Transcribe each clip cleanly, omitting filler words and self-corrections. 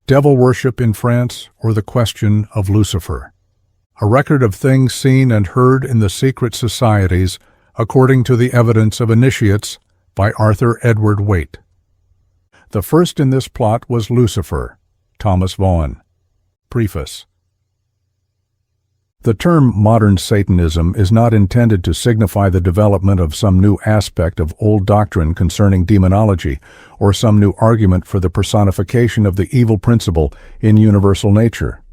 Devil Worship in France, or the Question of Lucifer. A record of things seen and heard in the secret societies, according to the evidence of initiates, by Arthur Edward Waite. The first in this plot was Lucifer, Thomas Vaughan. Preface. The term modern Satanism is not intended to signify the development of some new aspect of old doctrine concerning demonology, or some new argument for the personification of the evil principle in universal nature.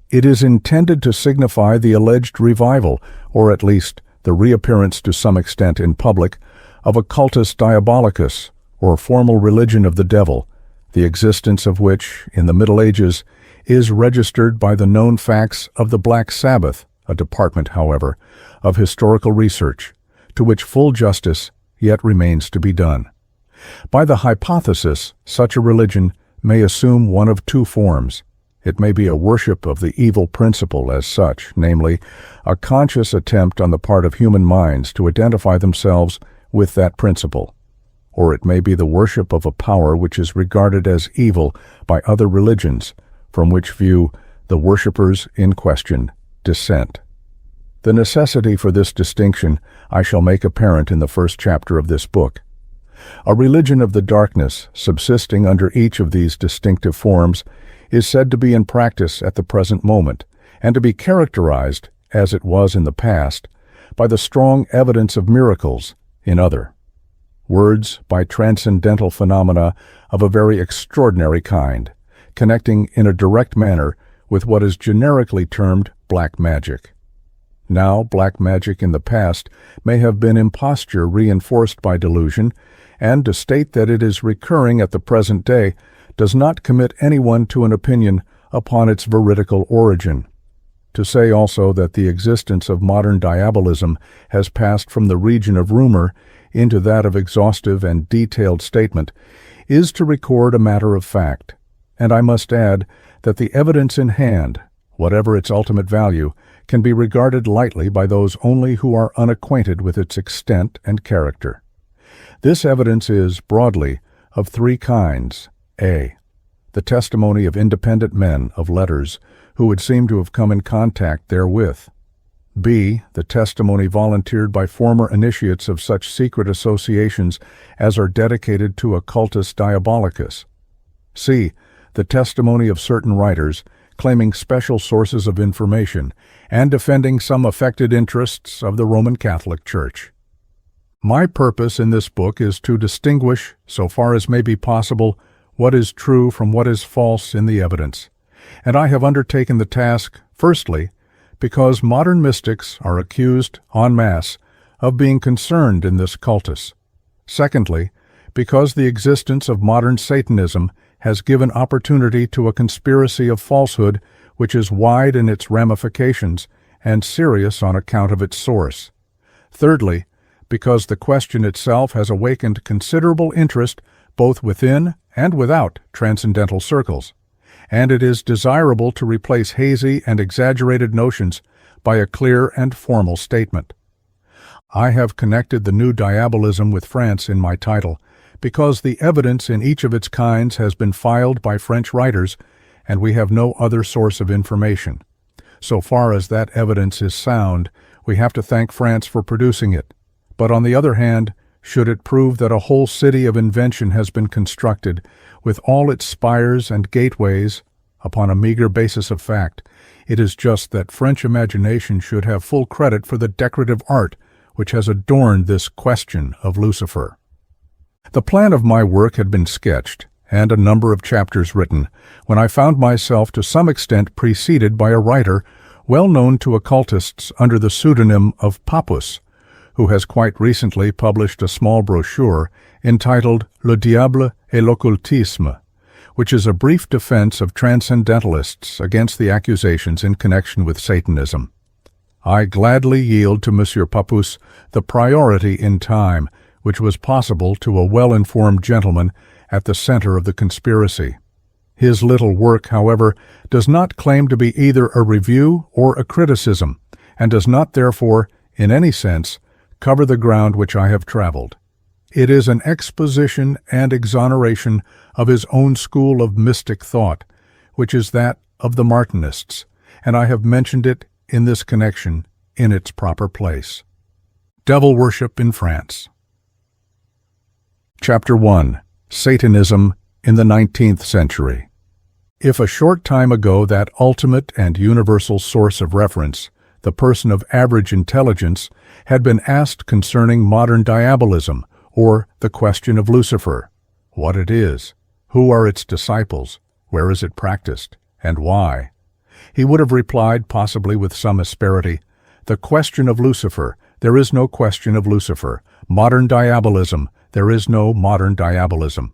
It is intended to signify the alleged revival, or at least the reappearance to some extent in public, of a cultus diabolicus, or formal religion of the devil, the existence of which, in the Middle Ages, is registered by the known facts of the Black Sabbath, a department, however, of historical research, to which full justice yet remains to be done. By the hypothesis, such a religion may assume one of two forms. It may be a worship of the evil principle as such, namely, a conscious attempt on the part of human minds to identify themselves with that principle. Or it may be the worship of a power which is regarded as evil by other religions, from which view the worshippers in question dissent. The necessity for this distinction I shall make apparent in the first chapter of this book. A religion of the darkness, subsisting under each of these distinctive forms, is said to be in practice at the present moment, and to be characterized, as it was in the past, by the strong evidence of miracles in other words, by transcendental phenomena of a very extraordinary kind, connecting in a direct manner with what is generically termed black magic. Now, black magic in the past may have been imposture reinforced by delusion, and to state that it is recurring at the present day does not commit anyone to an opinion upon its veridical origin. To say also that the existence of modern diabolism has passed from the region of rumor into that of exhaustive and detailed statement is to record a matter of fact. And I must add that the evidence in hand, whatever its ultimate value, can be regarded lightly by those only who are unacquainted with its extent and character. This evidence is, broadly, of three kinds. A. The testimony of independent men of letters who would seem to have come in contact therewith. B. The testimony volunteered by former initiates of such secret associations as are dedicated to a cultus diabolicus. C. The testimony of certain writers claiming special sources of information and defending some affected interests of the Roman Catholic Church. My purpose in this book is to distinguish, so far as may be possible, what is true from what is false in the evidence, and I have undertaken the task, firstly, because modern mystics are accused, en masse, of being concerned in this cultus. Secondly, because the existence of modern Satanism has given opportunity to a conspiracy of falsehood which is wide in its ramifications and serious on account of its source. Thirdly, because the question itself has awakened considerable interest both within and without transcendental circles, and it is desirable to replace hazy and exaggerated notions by a clear and formal statement. I have connected the new Diabolism with France in my title, because the evidence in each of its kinds has been filed by French writers, and we have no other source of information. So far as that evidence is sound, we have to thank France for producing it. But on the other hand, should it prove that a whole city of invention has been constructed, with all its spires and gateways, upon a meager basis of fact, it is just that French imagination should have full credit for the decorative art which has adorned this question of Lucifer. The plan of my work had been sketched, and a number of chapters written, when I found myself to some extent preceded by a writer well known to occultists under the pseudonym of Papus, who has quite recently published a small brochure entitled Le Diable et l'Occultisme, which is a brief defense of transcendentalists against the accusations in connection with Satanism. I gladly yield to M. Papus the priority in time which was possible to a well-informed gentleman at the center of the conspiracy. His little work, however, does not claim to be either a review or a criticism, and does not therefore, in any sense, cover the ground which I have traveled. It is an exposition and exoneration of his own school of mystic thought, which is that of the Martinists, and I have mentioned it in this connection in its proper place. Devil Worship in France. Chapter 1. Satanism in the 19th Century. If a short time ago that ultimate and universal source of reference, the person of average intelligence, had been asked concerning modern diabolism, or the question of Lucifer, what it is, who are its disciples, where is it practiced, and why, he would have replied, possibly with some asperity, the question of Lucifer, there is no question of Lucifer. Modern diabolism, there is no modern diabolism.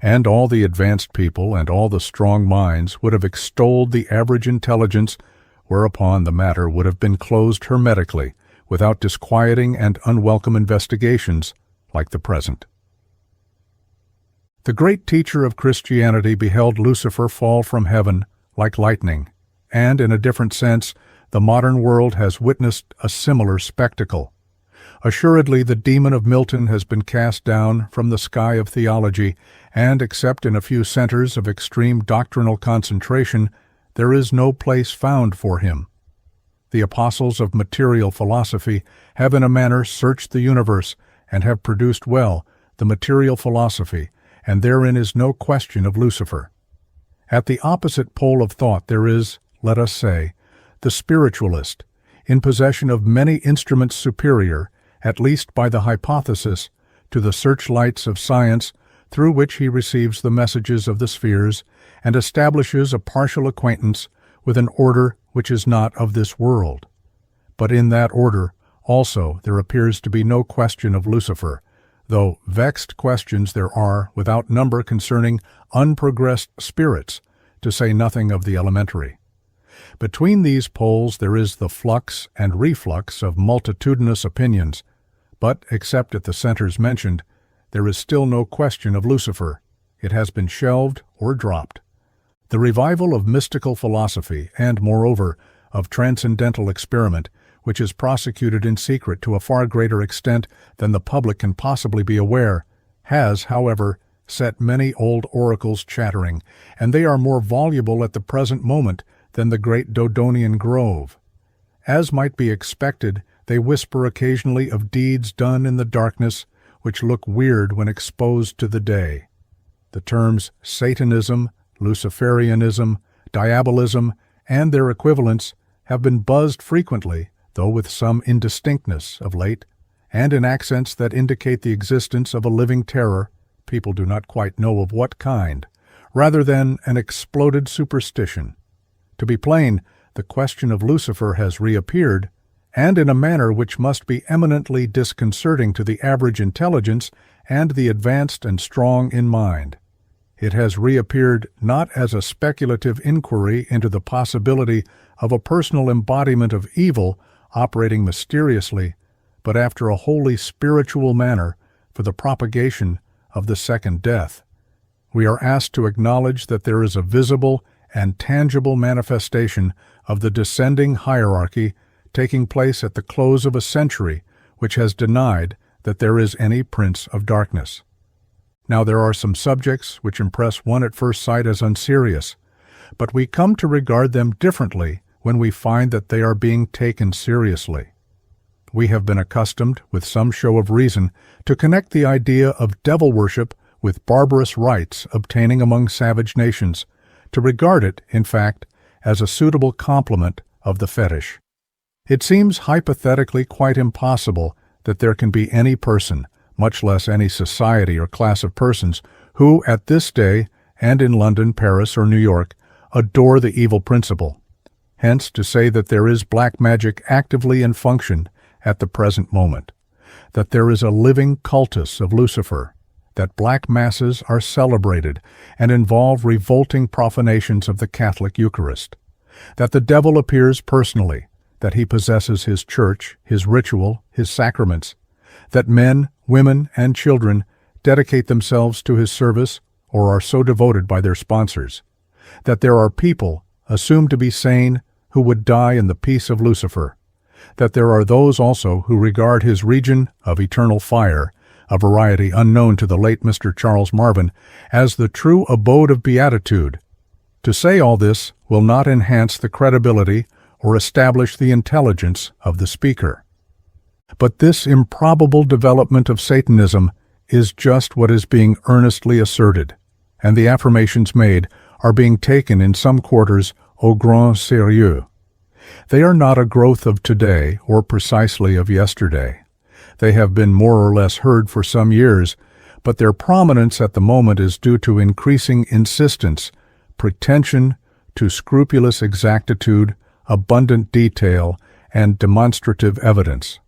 And all the advanced people and all the strong minds would have extolled the average intelligence, whereupon the matter would have been closed hermetically, without disquieting and unwelcome investigations like the present. The great teacher of Christianity beheld Lucifer fall from heaven like lightning, and in a different sense, the modern world has witnessed a similar spectacle. Assuredly, the demon of Milton has been cast down from the sky of theology, and except in a few centers of extreme doctrinal concentration, there is no place found for him. The apostles of material philosophy have in a manner searched the universe, and have produced well the material philosophy, and therein is no question of Lucifer. At the opposite pole of thought there is, let us say, the spiritualist, in possession of many instruments superior, at least by the hypothesis, to the searchlights of science, through which he receives the messages of the spheres, and establishes a partial acquaintance with an order which is not of this world. But in that order, also, there appears to be no question of Lucifer, though vexed questions there are without number concerning unprogressed spirits, to say nothing of the elementary. Between these poles there is the flux and reflux of multitudinous opinions, but, except at the centers mentioned, there is still no question of Lucifer. It has been shelved or dropped. The revival of mystical philosophy, and, moreover, of transcendental experiment, which is prosecuted in secret to a far greater extent than the public can possibly be aware, has, however, set many old oracles chattering, and they are more voluble at the present moment than the great Dodonian grove. As might be expected, they whisper occasionally of deeds done in the darkness, which look weird when exposed to the day. The terms Satanism, Luciferianism, Diabolism, and their equivalents have been buzzed frequently, though with some indistinctness of late, and in accents that indicate the existence of a living terror, people do not quite know of what kind, rather than an exploded superstition. To be plain, the question of Lucifer has reappeared, and in a manner which must be eminently disconcerting to the average intelligence and the advanced and strong in mind. It has reappeared not as a speculative inquiry into the possibility of a personal embodiment of evil operating mysteriously, but after a wholly spiritual manner for the propagation of the second death. We are asked to acknowledge that there is a visible and tangible manifestation of the descending hierarchy taking place at the close of a century which has denied that there is any prince of darkness. Now there are some subjects which impress one at first sight as unserious, but we come to regard them differently when we find that they are being taken seriously. We have been accustomed, with some show of reason, to connect the idea of devil worship with barbarous rites obtaining among savage nations, to regard it, in fact, as a suitable complement of the fetish. It seems hypothetically quite impossible that there can be any person, much less any society or class of persons, who at this day, and in London, Paris, or New York, adore the evil principle. Hence, to say that there is black magic actively in function at the present moment, that there is a living cultus of Lucifer, that black masses are celebrated and involve revolting profanations of the Catholic Eucharist, that the devil appears personally, that he possesses his church, his ritual, his sacraments, that men, women, and children dedicate themselves to his service or are so devoted by their sponsors, that there are people, assumed to be sane, who would die in the peace of Lucifer, that there are those also who regard his region of eternal fire, a variety unknown to the late Mr. Charles Marvin, as the true abode of beatitude, To say all this will not enhance the credibility or establish the intelligence of the speaker. But this improbable development of Satanism is just what is being earnestly asserted, and the affirmations made are being taken in some quarters au grand sérieux. They are not a growth of today or precisely of yesterday. They have been more or less heard for some years, but their prominence at the moment is due to increasing insistence, pretension to scrupulous exactitude, abundant detail, and demonstrative evidence.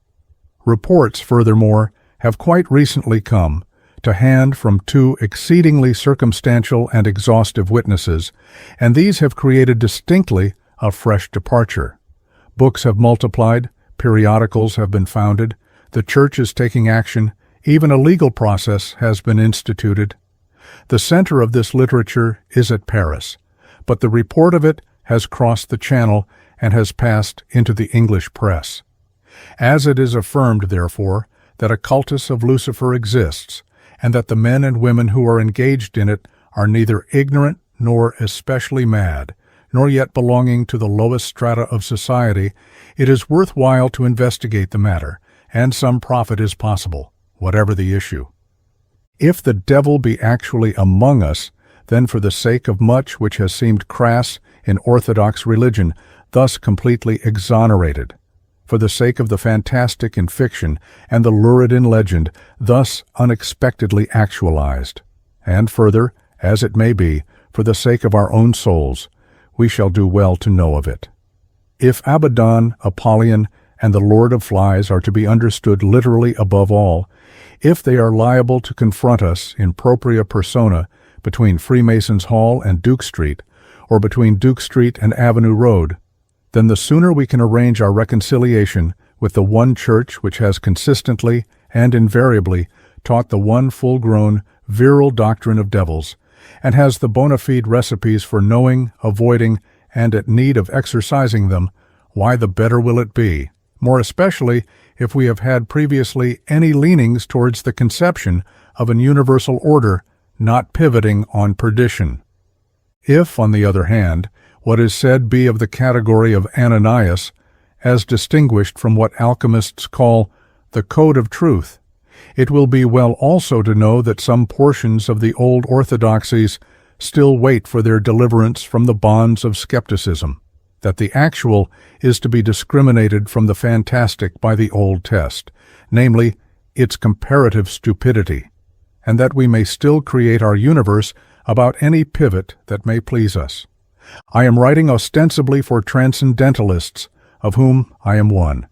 Reports, furthermore, have quite recently come to hand from two exceedingly circumstantial and exhaustive witnesses, and these have created distinctly a fresh departure. Books have multiplied, periodicals have been founded, the Church is taking action, even a legal process has been instituted. The center of this literature is at Paris, but the report of it has crossed the Channel and has passed into the English press. As it is affirmed, therefore, that a cultus of Lucifer exists, and that the men and women who are engaged in it are neither ignorant nor especially mad, nor yet belonging to the lowest strata of society, it is worthwhile to investigate the matter, and some profit is possible, whatever the issue. If the devil be actually among us, then for the sake of much which has seemed crass in orthodox religion, thus completely exonerated, for the sake of the fantastic in fiction and the lurid in legend, thus unexpectedly actualized, and further, as it may be, for the sake of our own souls, we shall do well to know of it. If Abaddon, Apollyon, and the Lord of Flies are to be understood literally above all, if they are liable to confront us in propria persona between Freemasons' Hall and Duke Street, or between Duke Street and Avenue Road, then the sooner we can arrange our reconciliation with the one Church which has consistently and invariably taught the one full-grown, virile doctrine of devils, and has the bona fide recipes for knowing, avoiding, and at need of exercising them, why the better will it be, more especially if we have had previously any leanings towards the conception of an universal order not pivoting on perdition. If, on the other hand, what is said be of the category of Ananias, as distinguished from what alchemists call the code of truth, it will be well also to know that some portions of the old orthodoxies still wait for their deliverance from the bonds of skepticism, that the actual is to be discriminated from the fantastic by the old test, namely, its comparative stupidity, and that we may still create our universe about any pivot that may please us. I am writing ostensibly for transcendentalists, of whom I am one.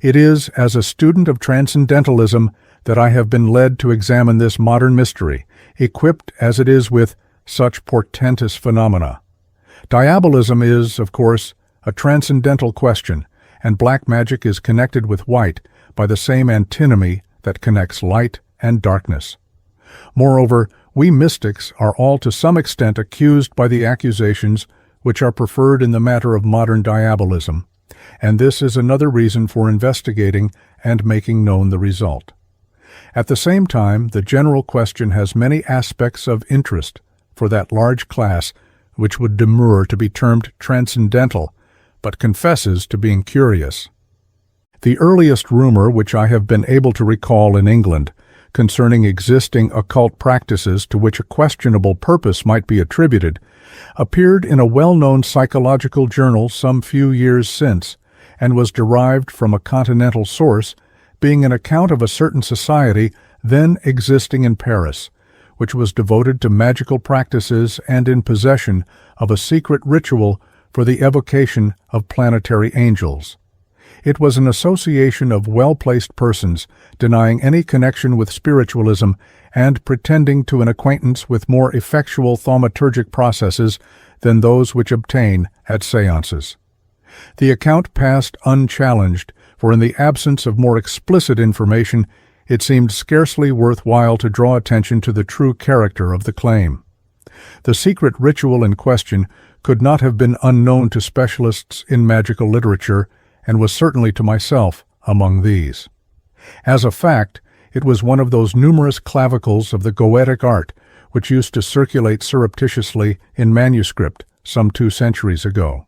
It is as a student of transcendentalism that I have been led to examine this modern mystery, equipped as it is with such portentous phenomena. Diabolism is, of course, a transcendental question, and black magic is connected with white by the same antinomy that connects light and darkness. Moreover, we mystics are all to some extent accused by the accusations which are preferred in the matter of modern diabolism, and this is another reason for investigating and making known the result. At the same time, the general question has many aspects of interest for that large class which would demur to be termed transcendental, but confesses to being curious. The earliest rumor which I have been able to recall in England concerning existing occult practices to which a questionable purpose might be attributed, appeared in a well-known psychological journal some few years since, and was derived from a continental source, being an account of a certain society then existing in Paris, which was devoted to magical practices and in possession of a secret ritual for the evocation of planetary angels. It was an association of well-placed persons denying any connection with spiritualism and pretending to an acquaintance with more effectual thaumaturgic processes than those which obtain at seances. The account passed unchallenged, for in the absence of more explicit information, it seemed scarcely worthwhile to draw attention to the true character of the claim. The secret ritual in question could not have been unknown to specialists in magical literature, and was certainly to myself among these. As a fact, it was one of those numerous clavicles of the Goetic art which used to circulate surreptitiously in manuscript some 2 centuries ago.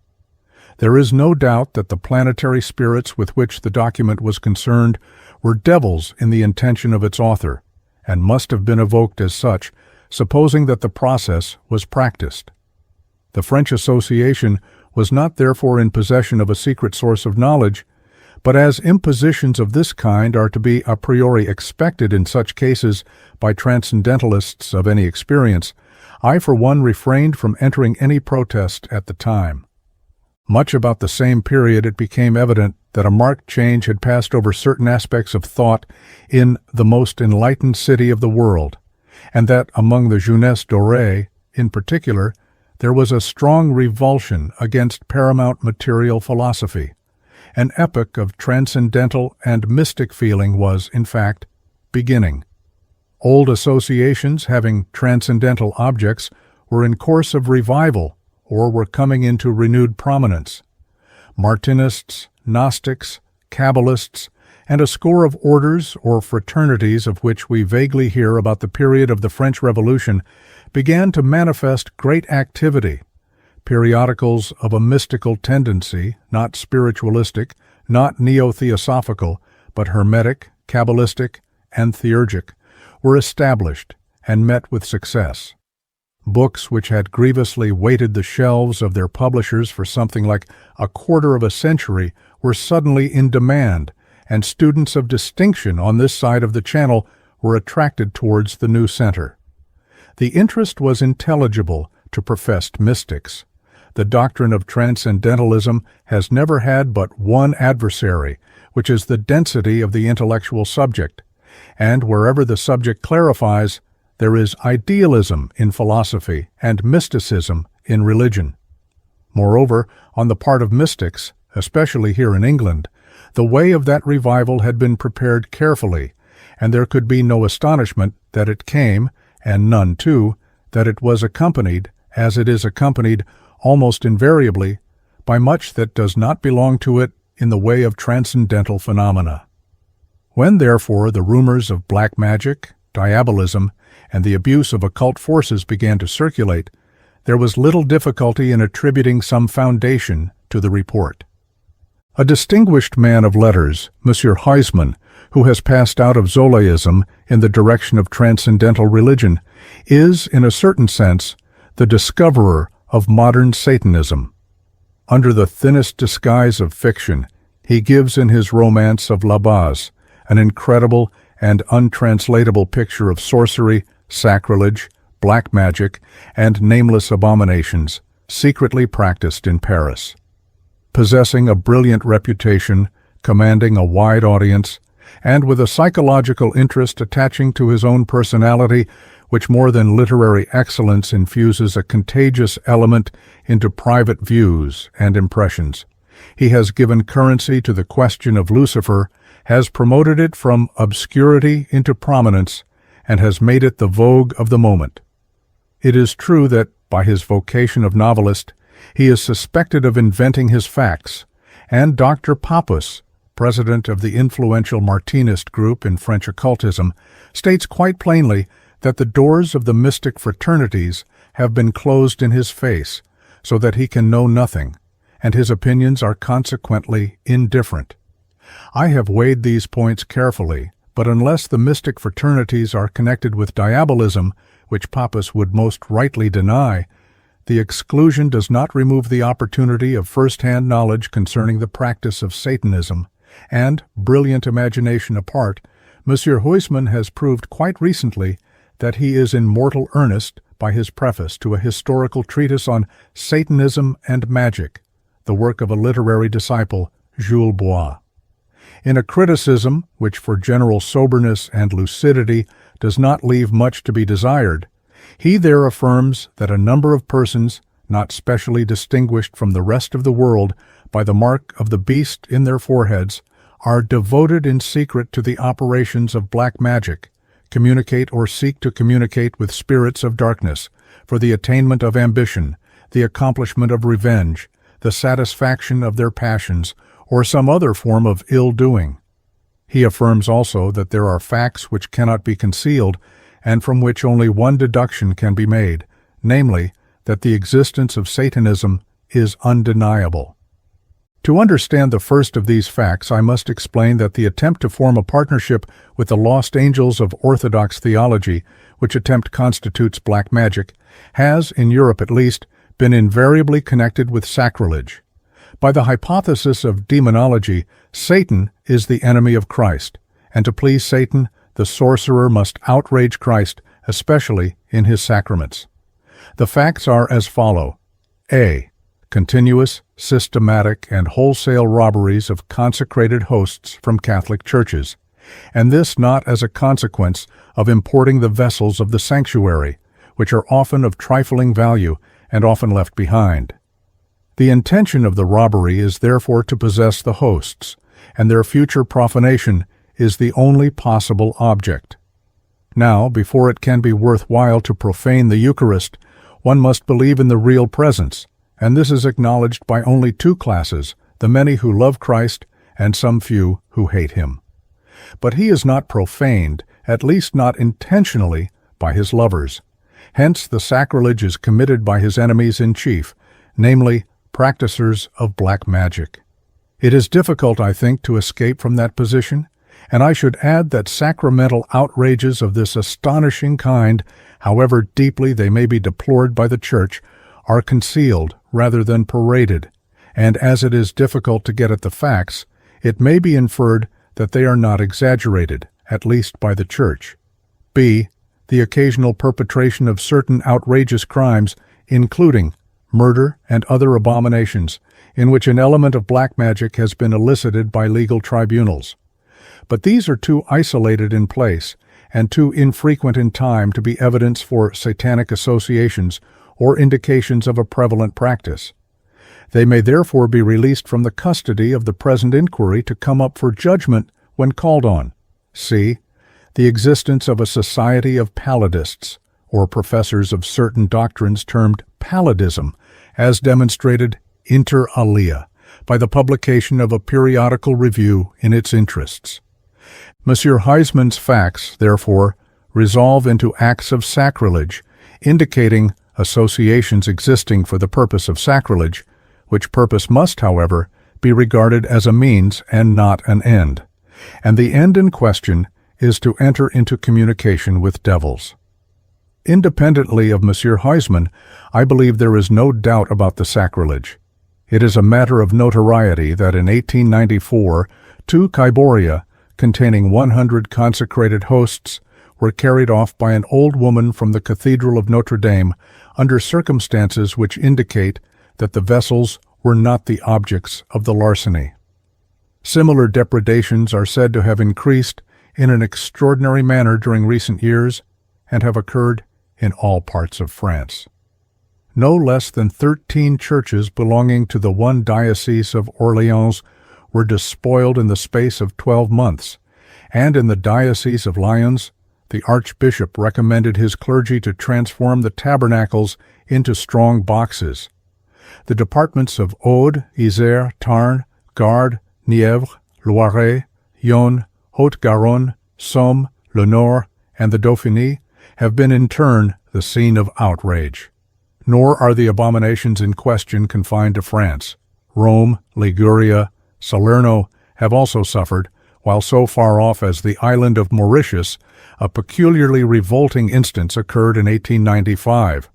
There is no doubt that the planetary spirits with which the document was concerned were devils in the intention of its author, and must have been evoked as such, supposing that the process was practiced. The French Association was not therefore in possession of a secret source of knowledge, but as impositions of this kind are to be a priori expected in such cases by transcendentalists of any experience, I for one refrained from entering any protest at the time. Much about the same period it became evident that a marked change had passed over certain aspects of thought in the most enlightened city of the world, and that among the jeunesse dorée, in particular, there was a strong revulsion against paramount material philosophy. An epoch of transcendental and mystic feeling was, in fact, beginning. Old associations having transcendental objects were in course of revival or were coming into renewed prominence. Martinists, Gnostics, Kabbalists, and a score of orders or fraternities of which we vaguely hear about the period of the French Revolution began to manifest great activity. Periodicals of a mystical tendency, not spiritualistic, not neo-theosophical, but hermetic, Kabbalistic, and theurgic, were established and met with success. Books which had grievously weighted the shelves of their publishers for something like a quarter of a century were suddenly in demand, and students of distinction on this side of the channel were attracted towards the new center. The interest was intelligible to professed mystics. The doctrine of transcendentalism has never had but one adversary, which is the density of the intellectual subject, and wherever the subject clarifies, there is idealism in philosophy and mysticism in religion. Moreover, on the part of mystics, especially here in England, the way of that revival had been prepared carefully, and there could be no astonishment that it came, and none, too, that it was accompanied, as it is accompanied almost invariably, by much that does not belong to it in the way of transcendental phenomena. When, therefore, the rumors of black magic, diabolism, and the abuse of occult forces began to circulate, there was little difficulty in attributing some foundation to the report. A distinguished man of letters, M. Huysman, who has passed out of Zolaism in the direction of transcendental religion, is, in a certain sense, the discoverer of modern Satanism. Under the thinnest disguise of fiction, he gives in his romance of La Base an incredible and untranslatable picture of sorcery, sacrilege, black magic, and nameless abominations secretly practiced in Paris. Possessing a brilliant reputation, commanding a wide audience, and with a psychological interest attaching to his own personality, which more than literary excellence infuses a contagious element into private views and impressions, he has given currency to the question of Lucifer, has promoted it from obscurity into prominence, and has made it the vogue of the moment. It is true that, by his vocation of novelist, he is suspected of inventing his facts, and Dr. Pappus, president of the influential Martinist group in French Occultism, states quite plainly that the doors of the mystic fraternities have been closed in his face, so that he can know nothing, and his opinions are consequently indifferent. I have weighed these points carefully, but unless the mystic fraternities are connected with diabolism, which Pappus would most rightly deny, the exclusion does not remove the opportunity of first-hand knowledge concerning the practice of Satanism, and, brilliant imagination apart, M. Huysman has proved quite recently that he is in mortal earnest by his preface to a historical treatise on Satanism and Magic, the work of a literary disciple, Jules Bois. In a criticism which for general soberness and lucidity does not leave much to be desired, he there affirms that a number of persons, not specially distinguished from the rest of the world by the mark of the beast in their foreheads, are devoted in secret to the operations of black magic, communicate or seek to communicate with spirits of darkness, for the attainment of ambition, the accomplishment of revenge, the satisfaction of their passions, or some other form of ill-doing. He affirms also that there are facts which cannot be concealed, and from which only one deduction can be made, namely, that the existence of Satanism is undeniable. To understand the first of these facts, I must explain that the attempt to form a partnership with the lost angels of Orthodox theology, which attempt constitutes black magic, has, in Europe at least, been invariably connected with sacrilege. By the hypothesis of demonology, Satan is the enemy of Christ, and to please Satan, the sorcerer must outrage Christ, especially in his sacraments. The facts are as follow. A. Continuous, systematic, and wholesale robberies of consecrated hosts from Catholic churches, and this not as a consequence of importing the vessels of the sanctuary, which are often of trifling value and often left behind. The intention of the robbery is therefore to possess the hosts, and their future profanation is the only possible object. Now, before it can be worthwhile to profane the Eucharist, one must believe in the real presence, and this is acknowledged by only two classes, the many who love Christ and some few who hate him. But he is not profaned, at least not intentionally, by his lovers. Hence the sacrilege is committed by his enemies in chief, namely, practicers of black magic. It is difficult, I think, to escape from that position, and I should add that sacramental outrages of this astonishing kind, however deeply they may be deplored by the Church, are concealed rather than paraded, and as it is difficult to get at the facts, it may be inferred that they are not exaggerated, at least by the Church. B. The occasional perpetration of certain outrageous crimes, including murder and other abominations, in which an element of black magic has been elicited by legal tribunals. But these are too isolated in place and too infrequent in time to be evidence for satanic associations or indications of a prevalent practice. They may therefore be released from the custody of the present inquiry to come up for judgment when called on. C. The existence of a society of paladists, or professors of certain doctrines termed palladism, as demonstrated inter alia by the publication of a periodical review in its interests. M. Huysman's facts, therefore, resolve into acts of sacrilege, indicating associations existing for the purpose of sacrilege, which purpose must, however, be regarded as a means and not an end, and the end in question is to enter into communication with devils. Independently of M. Huysman, I believe there is no doubt about the sacrilege. It is a matter of notoriety that in 1894, 2 kyboria, containing 100 consecrated hosts, were carried off by an old woman from the Cathedral of Notre Dame under circumstances which indicate that the vessels were not the objects of the larceny. Similar depredations are said to have increased in an extraordinary manner during recent years and have occurred in all parts of France. No less than 13 churches belonging to the one diocese of Orleans were despoiled in the space of 12 months, and in the Diocese of Lyons, the Archbishop recommended his clergy to transform the tabernacles into strong boxes. The departments of Aude, Isère, Tarn, Gard, Nièvre, Loiret, Yonne, Haute-Garonne, Somme, Le Nord, and the Dauphiné have been in turn the scene of outrage. Nor are the abominations in question confined to France. Rome, Liguria, Salerno have also suffered, while so far off as the island of Mauritius, a peculiarly revolting instance occurred in 1895.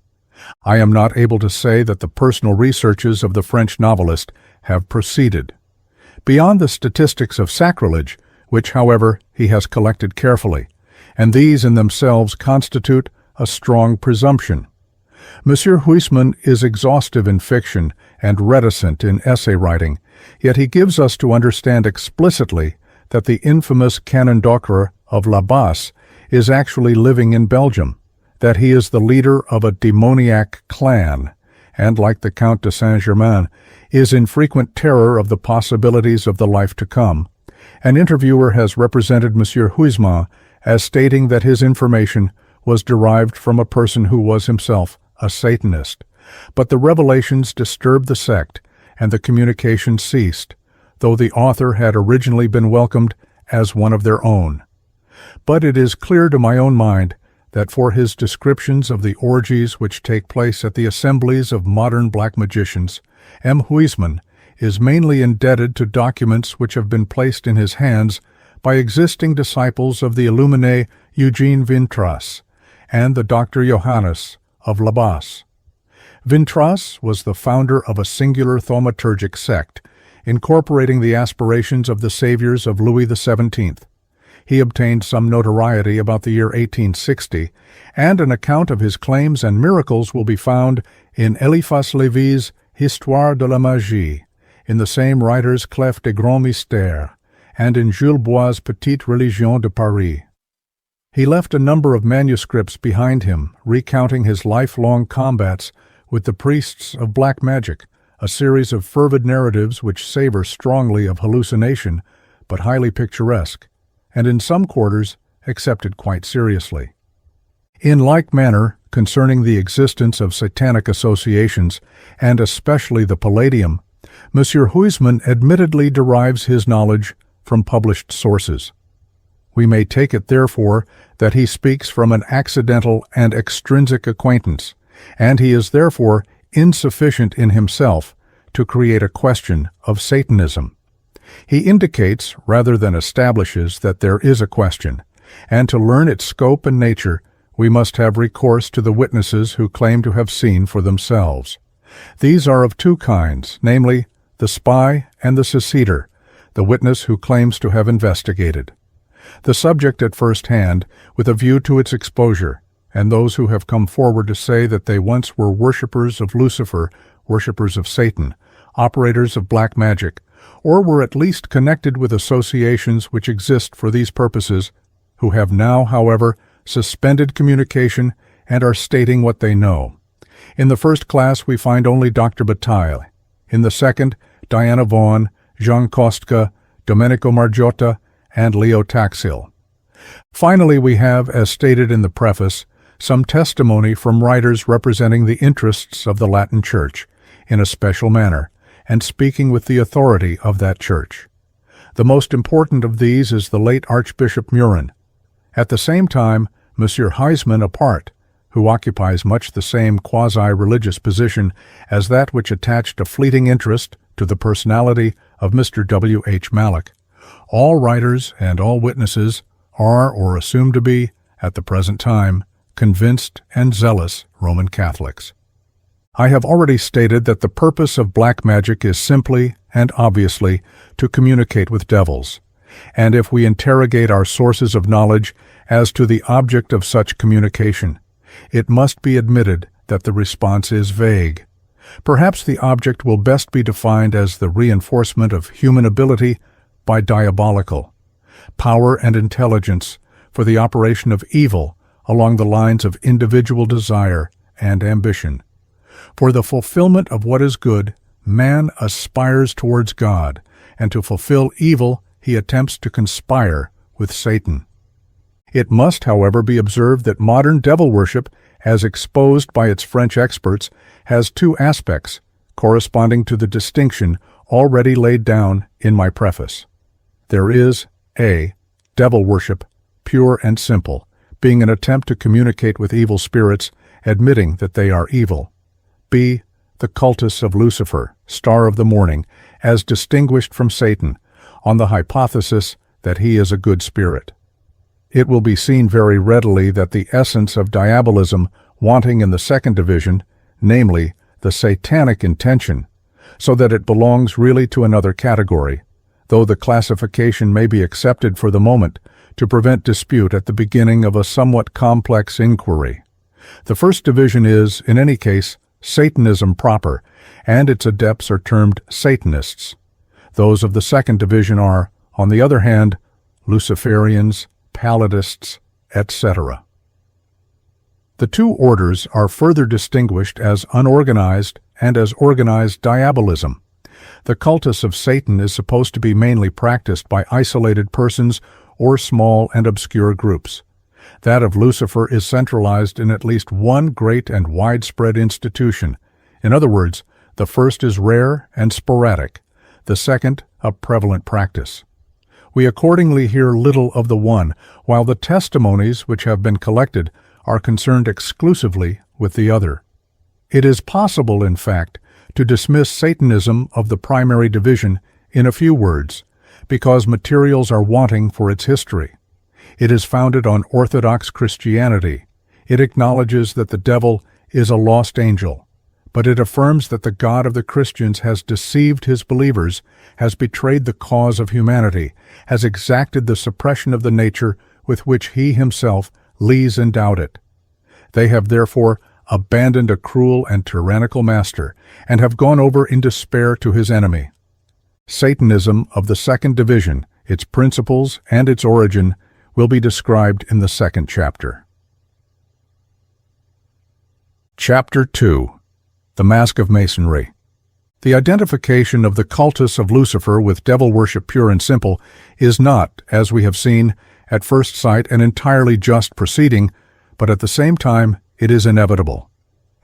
I am not able to say that the personal researches of the French novelist have proceeded. Beyond the statistics of sacrilege, which, however, he has collected carefully, and these in themselves constitute a strong presumption. M. Huysman is exhaustive in fiction and reticent in essay writing, yet he gives us to understand explicitly that the infamous Canon Docre of La Basse is actually living in Belgium, that he is the leader of a demoniac clan, and, like the Count de Saint-Germain, is in frequent terror of the possibilities of the life to come. An interviewer has represented M. Huysman as stating that his information was derived from a person who was himself a Satanist, but the revelations disturbed the sect, and the communication ceased, though the author had originally been welcomed as one of their own. But it is clear to my own mind that for his descriptions of the orgies which take place at the assemblies of modern black magicians, M. Huysman is mainly indebted to documents which have been placed in his hands by existing disciples of the Illuminé Eugene Vintras and the Dr. Johannes of Labas. Vintras was the founder of a singular thaumaturgic sect, incorporating the aspirations of the saviors of Louis XVII. He obtained some notoriety about the year 1860, and an account of his claims and miracles will be found in Eliphas Lévy's Histoire de la Magie, in the same writer's Clef des Grands Mystères, and in Jules Bois' Petite Religion de Paris. He left a number of manuscripts behind him, recounting his lifelong combats with the priests of black magic, a series of fervid narratives which savor strongly of hallucination, but highly picturesque, and in some quarters accepted quite seriously. In like manner, concerning the existence of satanic associations, and especially the Palladium, M. Huysman admittedly derives his knowledge from published sources. We may take it, therefore, that he speaks from an accidental and extrinsic acquaintance, and he is therefore insufficient in himself to create a question of Satanism. He indicates, rather than establishes, that there is a question, and to learn its scope and nature, we must have recourse to the witnesses who claim to have seen for themselves. These are of two kinds, namely, the spy and the seceder, the witness who claims to have investigated. The subject at first hand, with a view to its exposure, and those who have come forward to say that they once were worshippers of Lucifer, worshippers of Satan, operators of black magic, or were at least connected with associations which exist for these purposes, who have now, however, suspended communication and are stating what they know. In the first class we find only Dr. Bataille. In the second, Diana Vaughan, Jean Kostka, Domenico Margiotta, and Leo Taxil. Finally, we have, as stated in the preface, some testimony from writers representing the interests of the Latin Church in a special manner, and speaking with the authority of that Church. The most important of these is the late Archbishop Murin. At the same time, M. Huysman apart, who occupies much the same quasi-religious position as that which attached a fleeting interest to the personality of Mr. W. H. Mallock. All writers and all witnesses are, or assume to be, at the present time, convinced and zealous Roman Catholics. I have already stated that the purpose of black magic is simply and obviously to communicate with devils, and if we interrogate our sources of knowledge as to the object of such communication, it must be admitted that the response is vague. Perhaps the object will best be defined as the reinforcement of human ability by diabolical power and intelligence for the operation of evil along the lines of individual desire and ambition. For the fulfillment of what is good, man aspires towards God, and to fulfill evil he attempts to conspire with Satan. It must, however, be observed that modern devil worship, as exposed by its French experts, has two aspects, corresponding to the distinction already laid down in my preface. There is a. Devil worship, pure and simple, being an attempt to communicate with evil spirits, admitting that they are evil. B. The cultus of Lucifer, star of the morning, as distinguished from Satan, on the hypothesis that he is a good spirit. It will be seen very readily that the essence of diabolism wanting in the second division, namely, the satanic intention, so that it belongs really to another category, though the classification may be accepted for the moment to prevent dispute at the beginning of a somewhat complex inquiry. The first division is, in any case, Satanism proper, and its adepts are termed Satanists. Those of the second division are, on the other hand, Luciferians, Palladists, etc. The two orders are further distinguished as unorganized and as organized diabolism. The cultus of Satan is supposed to be mainly practiced by isolated persons or small and obscure groups. That of Lucifer is centralized in at least one great and widespread institution. In other words, the first is rare and sporadic, the second a prevalent practice. We accordingly hear little of the one, while the testimonies which have been collected are concerned exclusively with the other. It is possible, in fact, to dismiss Satanism of the primary division in a few words, because materials are wanting for its history. It is founded on Orthodox Christianity. It acknowledges that the devil is a lost angel, but it affirms that the God of the Christians has deceived his believers, has betrayed the cause of humanity, has exacted the suppression of the nature with which he himself lees endowed it. They have therefore abandoned a cruel and tyrannical master, and have gone over in despair to his enemy. Satanism of the second division, its principles and its origin, will be described in the second chapter. Chapter 2. The Mask of Masonry. The identification of the cultus of Lucifer with devil worship pure and simple is not, as we have seen, at first sight an entirely just proceeding, but at the same time it is inevitable.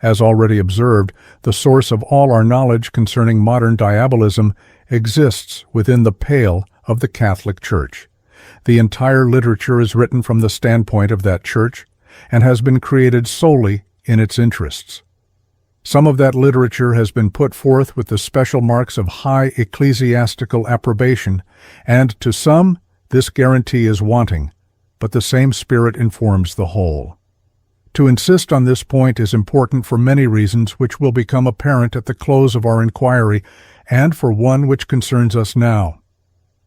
As already observed, the source of all our knowledge concerning modern diabolism exists within the pale of the Catholic Church. The entire literature is written from the standpoint of that Church and has been created solely in its interests. Some of that literature has been put forth with the special marks of high ecclesiastical approbation, and to some this guarantee is wanting, but the same spirit informs the whole. To insist on this point is important for many reasons which will become apparent at the close of our inquiry, and for one which concerns us now.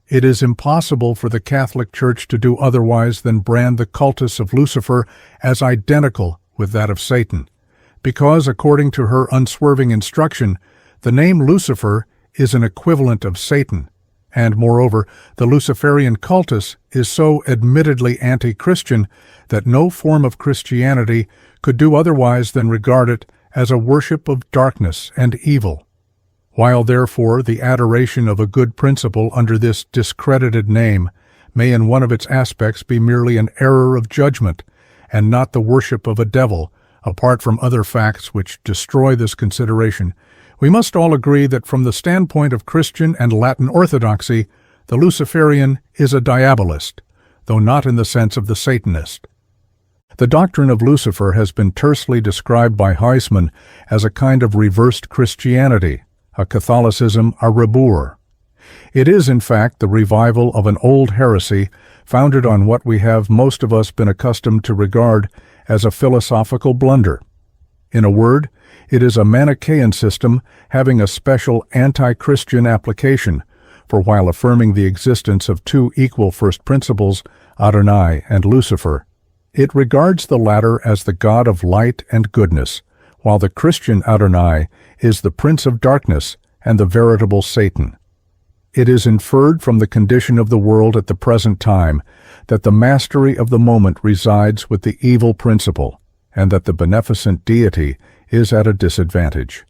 It is impossible for the Catholic Church to do otherwise than brand the cultus of Lucifer as identical with that of Satan, because, according to her unswerving instruction, the name Lucifer is an equivalent of Satan, and, moreover, the Luciferian cultus is so admittedly anti-Christian that no form of Christianity could do otherwise than regard it as a worship of darkness and evil. While, therefore, the adoration of a good principle under this discredited name may in one of its aspects be merely an error of judgment, and not the worship of a devil, apart from other facts which destroy this consideration, we must all agree that from the standpoint of Christian and Latin orthodoxy, the Luciferian is a diabolist, though not in the sense of the Satanist. The doctrine of Lucifer has been tersely described by Huysman as a kind of reversed Christianity, a Catholicism à rebours. It is, in fact, the revival of an old heresy founded on what we have most of us been accustomed to regard as a philosophical blunder. In a word, it is a Manichaean system having a special anti-Christian application, for while affirming the existence of two equal first principles, Adonai and Lucifer, it regards the latter as the god of light and goodness, while the Christian Adonai is the prince of darkness and the veritable Satan. It is inferred from the condition of the world at the present time that the mastery of the moment resides with the evil principle, and that the beneficent deity is at a disadvantage.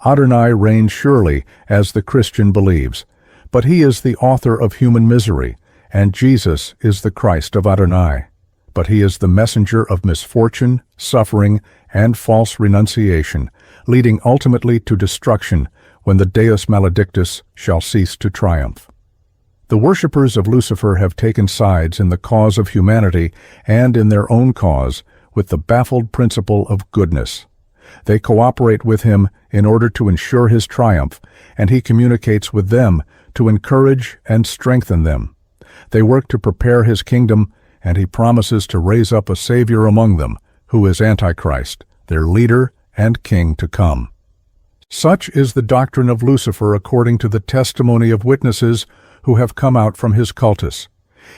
Adonai reigns surely, as the Christian believes, but he is the author of human misery, and Jesus is the Christ of Adonai. But he is the messenger of misfortune, suffering, and false renunciation, leading ultimately to destruction when the Deus Maledictus shall cease to triumph. The worshippers of Lucifer have taken sides in the cause of humanity and in their own cause with the baffled principle of goodness. They cooperate with him in order to ensure his triumph, and he communicates with them to encourage and strengthen them. They work to prepare his kingdom, and he promises to raise up a Savior among them, who is Antichrist, their leader and king to come. Such is the doctrine of Lucifer according to the testimony of witnesses who have come out from his cultus.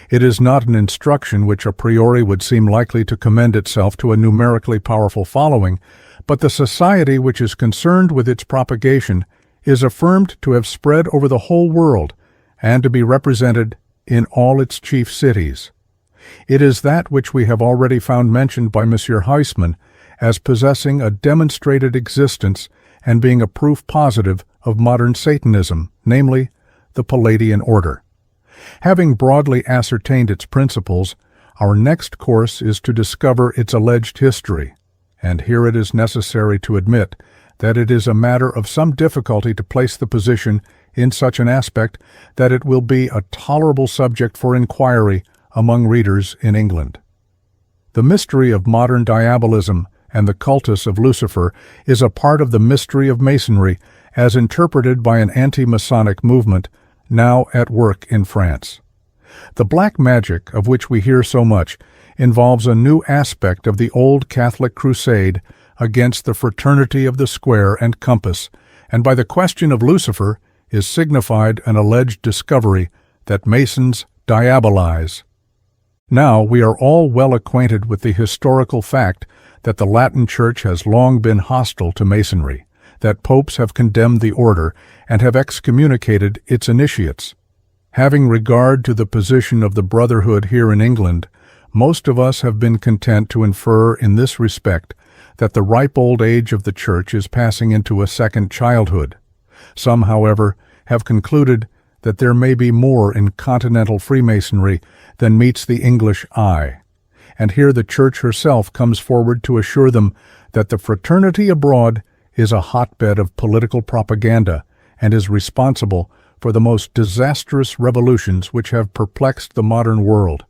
It is not an instruction which a priori would seem likely to commend itself to a numerically powerful following, but the society which is concerned with its propagation is affirmed to have spread over the whole world and to be represented in all its chief cities. It is that which we have already found mentioned by M. Huysman as possessing a demonstrated existence and being a proof positive of modern Satanism, namely, the Palladian order. Having broadly ascertained its principles, our next course is to discover its alleged history, and here it is necessary to admit that it is a matter of some difficulty to place the position in such an aspect that it will be a tolerable subject for inquiry among readers in England. The mystery of modern diabolism and the cultus of Lucifer is a part of the mystery of Masonry as interpreted by an anti-Masonic movement now at work in France. The black magic of which we hear so much involves a new aspect of the old Catholic crusade against the fraternity of the square and compass, and by the question of Lucifer is signified an alleged discovery that Masons diabolize. Now we are all well acquainted with the historical fact that the Latin Church has long been hostile to Masonry, that popes have condemned the order and have excommunicated its initiates. Having regard to the position of the Brotherhood here in England, most of us have been content to infer in this respect that the ripe old age of the Church is passing into a second childhood. Some, however, have concluded that there may be more in continental Freemasonry than meets the English eye. And here the Church herself comes forward to assure them that the fraternity abroad is a hotbed of political propaganda and is responsible for the most disastrous revolutions which have perplexed the modern world,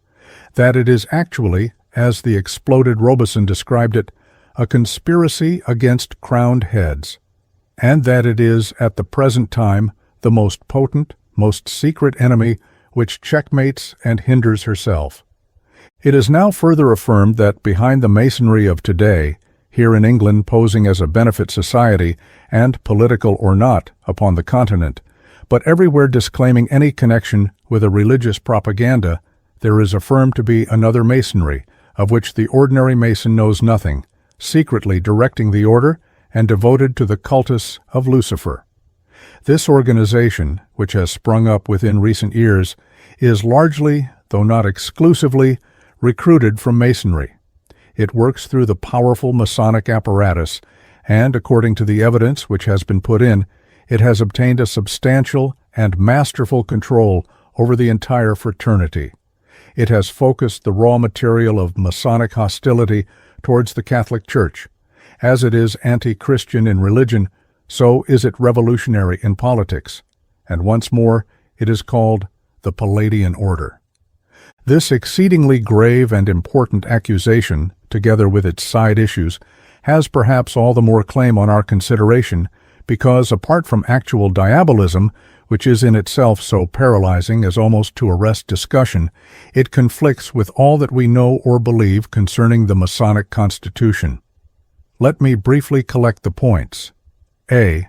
that it is actually, as the exploded Robeson described it, a conspiracy against crowned heads, and that it is at the present time the most potent, most secret enemy which checkmates and hinders herself. It is now further affirmed that behind the Masonry of today, here in England posing as a benefit society, and political or not, upon the continent, but everywhere disclaiming any connection with a religious propaganda, there is affirmed to be another Masonry, of which the ordinary Mason knows nothing, secretly directing the order and devoted to the cultus of Lucifer. This organization, which has sprung up within recent years, is largely, though not exclusively, recruited from Masonry. It works through the powerful Masonic apparatus, and, according to the evidence which has been put in, it has obtained a substantial and masterful control over the entire fraternity. It has focused the raw material of Masonic hostility towards the Catholic Church. As it is anti-Christian in religion, so is it revolutionary in politics, and once more it is called the Palladian Order. This exceedingly grave and important accusation, together with its side issues, has perhaps all the more claim on our consideration because, apart from actual diabolism, which is in itself so paralyzing as almost to arrest discussion, it conflicts with all that we know or believe concerning the Masonic Constitution. Let me briefly collect the points. A.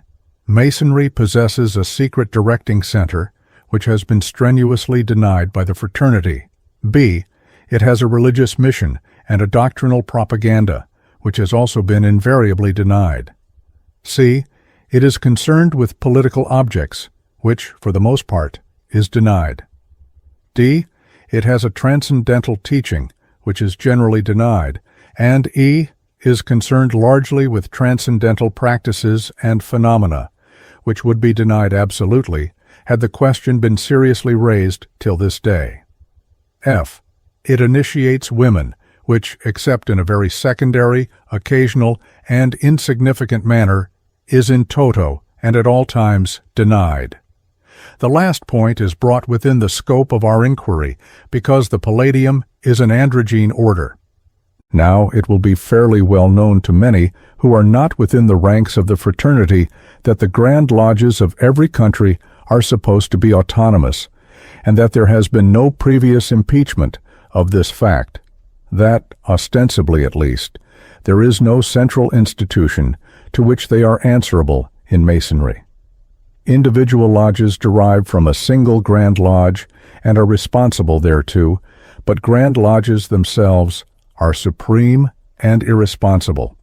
Masonry possesses a secret directing center, which has been strenuously denied by the fraternity. B. It has a religious mission and a doctrinal propaganda, which has also been invariably denied. C. It is concerned with political objects, which, for the most part, is denied. D. It has a transcendental teaching, which is generally denied. And E. is concerned largely with transcendental practices and phenomena, which would be denied absolutely had the question been seriously raised till this day. F. It initiates women, which, except in a very secondary, occasional, and insignificant manner, is in toto and at all times denied. The last point is brought within the scope of our inquiry because the Palladium is an androgyne order. Now it will be fairly well known to many who are not within the ranks of the fraternity that the Grand Lodges of every country are supposed to be autonomous, and that there has been no previous impeachment of this fact, that, ostensibly at least, there is no central institution to which they are answerable in Masonry. Individual lodges derive from a single Grand Lodge and are responsible thereto, but Grand Lodges themselves are supreme and irresponsible.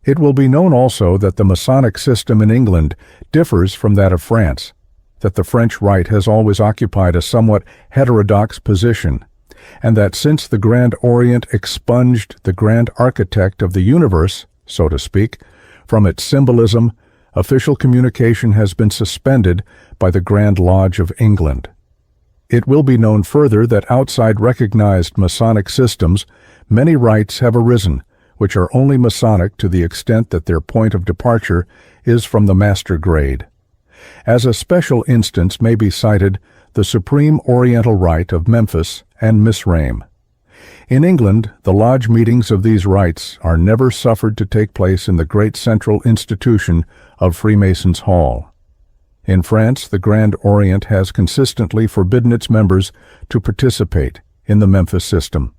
It will be known also that the Masonic system in England differs from that of France, that the French Rite has always occupied a somewhat heterodox position, and that since the Grand Orient expunged the Grand Architect of the universe, so to speak, from its symbolism, official communication has been suspended by the Grand Lodge of England. It will be known further that outside recognized Masonic systems, many rites have arisen, which are only Masonic to the extent that their point of departure is from the master grade. As a special instance may be cited the Supreme Oriental Rite of Memphis and Misraim. In England, the lodge meetings of these rites are never suffered to take place in the great central institution of Freemasons' Hall. In France, the Grand Orient has consistently forbidden its members to participate in the Memphis system.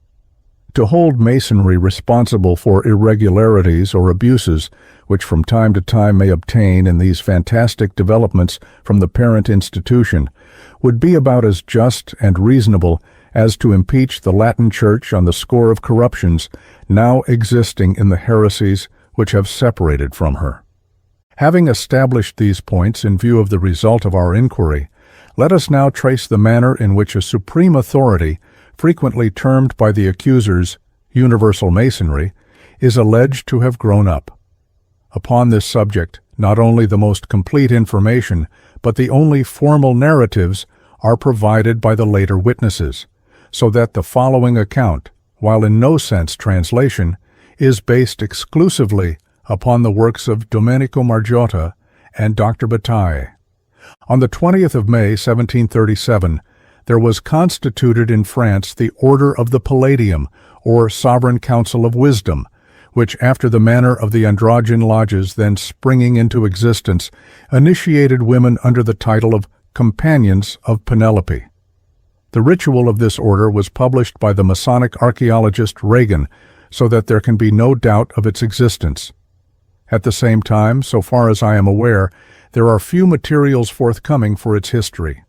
To hold Masonry responsible for irregularities or abuses which from time to time may obtain in these fantastic developments from the parent institution would be about as just and reasonable as to impeach the Latin Church on the score of corruptions now existing in the heresies which have separated from her. Having established these points in view of the result of our inquiry, let us now trace the manner in which a supreme authority, frequently termed by the accusers universal Masonry, is alleged to have grown up. Upon this subject, not only the most complete information, but the only formal narratives are provided by the later witnesses, so that the following account, while in no sense translation, is based exclusively upon the works of Domenico Margiotta and Dr. Bataille. On the 20th of May, 1737, there was constituted in France the Order of the Palladium, or Sovereign Council of Wisdom, which, after the manner of the androgyn lodges then springing into existence, initiated women under the title of Companions of Penelope. The ritual of this order was published by the Masonic archaeologist Reagan, so that there can be no doubt of its existence. At the same time, so far as I am aware, there are few materials forthcoming for its history.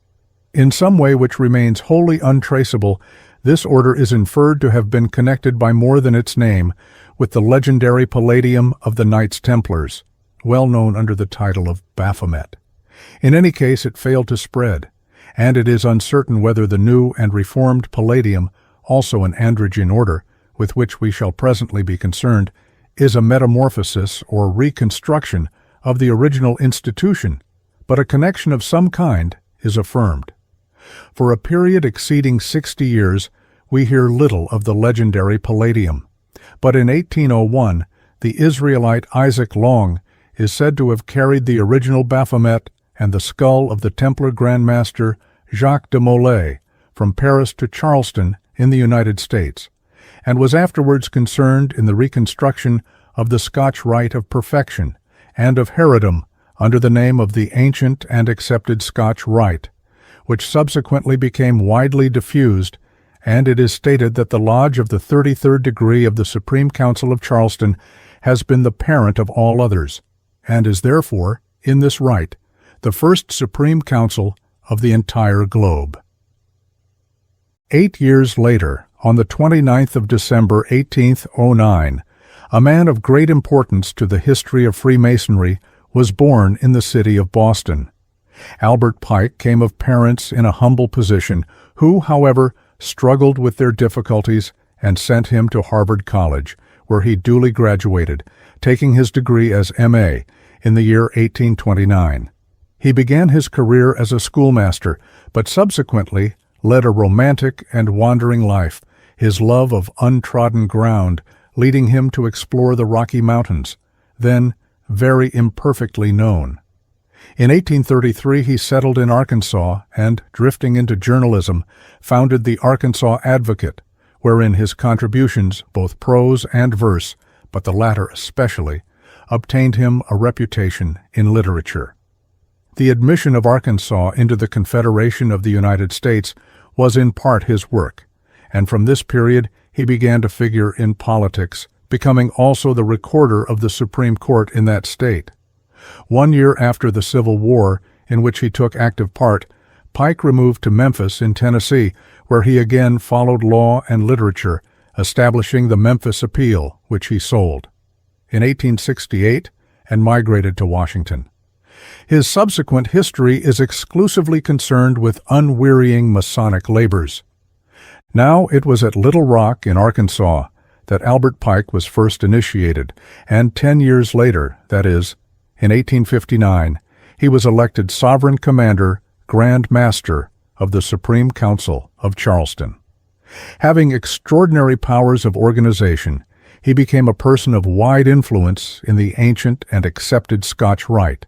In some way which remains wholly untraceable, this order is inferred to have been connected by more than its name with the legendary Palladium of the Knights Templars, well known under the title of Baphomet. In any case, it failed to spread, and it is uncertain whether the new and reformed Palladium, also an androgyn order, with which we shall presently be concerned, is a metamorphosis or reconstruction of the original institution, but a connection of some kind is affirmed. For a period exceeding 60 years, we hear little of the legendary Palladium, but in 1801, the Israelite Isaac Long is said to have carried the original Baphomet and the skull of the Templar Grand Master Jacques de Molay from Paris to Charleston in the United States, and was afterwards concerned in the reconstruction of the Scotch Rite of Perfection and of Herodom under the name of the ancient and accepted Scotch Rite, which subsequently became widely diffused, and it is stated that the Lodge of the 33rd degree of the Supreme Council of Charleston has been the parent of all others, and is therefore, in this rite, the first Supreme Council of the entire globe. 8 years later, on the 29th of December, 1809, a man of great importance to the history of Freemasonry was born in the city of Boston. Albert Pike came of parents in a humble position who, however, struggled with their difficulties and sent him to Harvard College, where he duly graduated, taking his degree as M.A. in the year 1829. He began his career as a schoolmaster, but subsequently led a romantic and wandering life, his love of untrodden ground leading him to explore the Rocky Mountains, then very imperfectly known. In 1833 he settled in Arkansas and, drifting into journalism, founded the Arkansas Advocate, wherein his contributions, both prose and verse, but the latter especially, obtained him a reputation in literature. The admission of Arkansas into the Confederation of the United States was in part his work, and from this period he began to figure in politics, becoming also the recorder of the Supreme Court in that state. 1 year after the Civil War, in which he took active part, Pike removed to Memphis in Tennessee, where he again followed law and literature, establishing the Memphis Appeal, which he sold in 1868 and migrated to Washington. His subsequent history is exclusively concerned with unwearying Masonic labors. Now it was at Little Rock in Arkansas that Albert Pike was first initiated, and 10 years later, that is, in 1859, he was elected Sovereign Commander, Grand Master of the Supreme Council of Charleston. Having extraordinary powers of organization, he became a person of wide influence in the ancient and accepted Scotch Rite,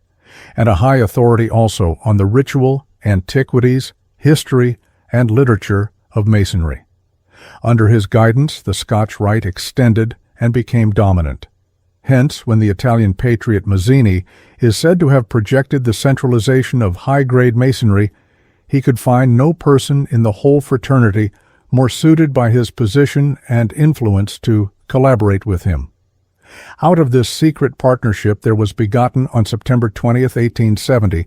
and a high authority also on the ritual, antiquities, history, and literature of Masonry. Under his guidance, the Scotch Rite extended and became dominant. Hence, when the Italian patriot Mazzini is said to have projected the centralization of high-grade Masonry, he could find no person in the whole fraternity more suited by his position and influence to collaborate with him. Out of this secret partnership there was begotten on September 20th, 1870,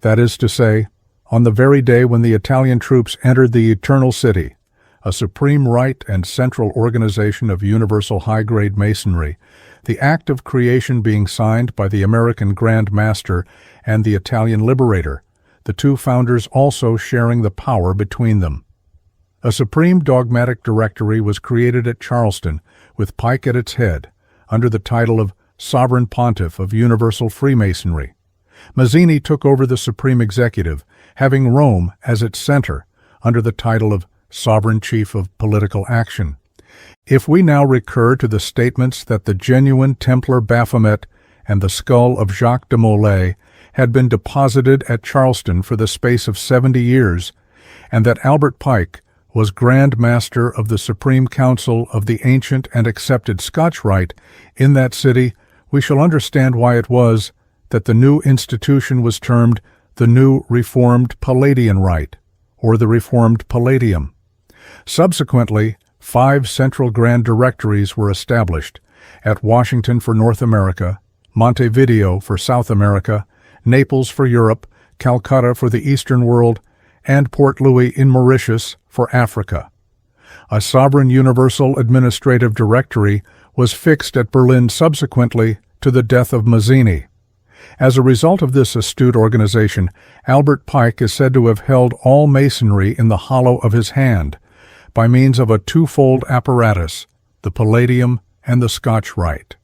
that is to say, on the very day when the Italian troops entered the Eternal City, a supreme rite and central organization of universal high-grade Masonry, the act of creation being signed by the American Grand Master and the Italian Liberator, the two founders also sharing the power between them. A supreme dogmatic directory was created at Charleston, with Pike at its head, under the title of Sovereign Pontiff of Universal Freemasonry. Mazzini took over the supreme executive, having Rome as its center, under the title of Sovereign Chief of Political Action. If we now recur to the statements that the genuine Templar Baphomet and the skull of Jacques de Molay had been deposited at Charleston for the space of 70 years, and that Albert Pike was Grand Master of the Supreme Council of the ancient and accepted Scotch Rite in that city, we shall understand why it was that the new institution was termed the New Reformed Palladian Rite, or the Reformed Palladium. Subsequently, 5 central Grand Directories were established, at Washington for North America, Montevideo for South America, Naples for Europe, Calcutta for the Eastern world, and Port Louis in Mauritius for Africa. A sovereign universal administrative directory was fixed at Berlin subsequently to the death of Mazzini. As a result of this astute organization, Albert Pike is said to have held all Masonry in the hollow of his hand, by means of a twofold apparatus, the Palladium and the Scotch Rite.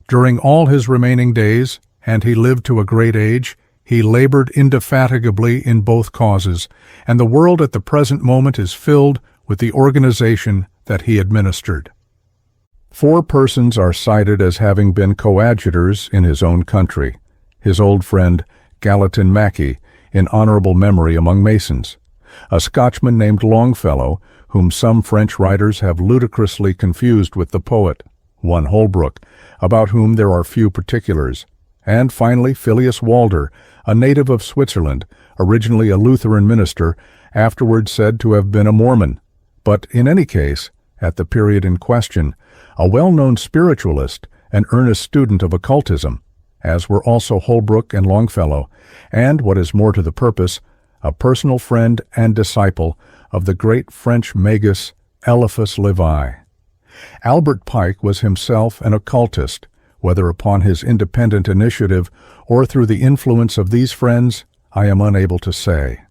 During all his remaining days, and he lived to a great age, he labored indefatigably in both causes, and the world at the present moment is filled with the organization that he administered. 4 persons are cited as having been coadjutors in his own country: his old friend Gallatin Mackay, in honorable memory among Masons; a Scotchman named Longfellow, whom some French writers have ludicrously confused with the poet, one Holbrook, about whom there are few particulars; and finally Phileas Walder, a native of Switzerland, originally a Lutheran minister, afterwards said to have been a Mormon, but in any case, at the period in question, a well-known spiritualist, an earnest student of occultism, as were also Holbrook and Longfellow, and, what is more to the purpose, a personal friend and disciple of the great French magus Eliphas Levi. Albert Pike was himself an occultist, whether upon his independent initiative or through the influence of these friends, I am unable to say.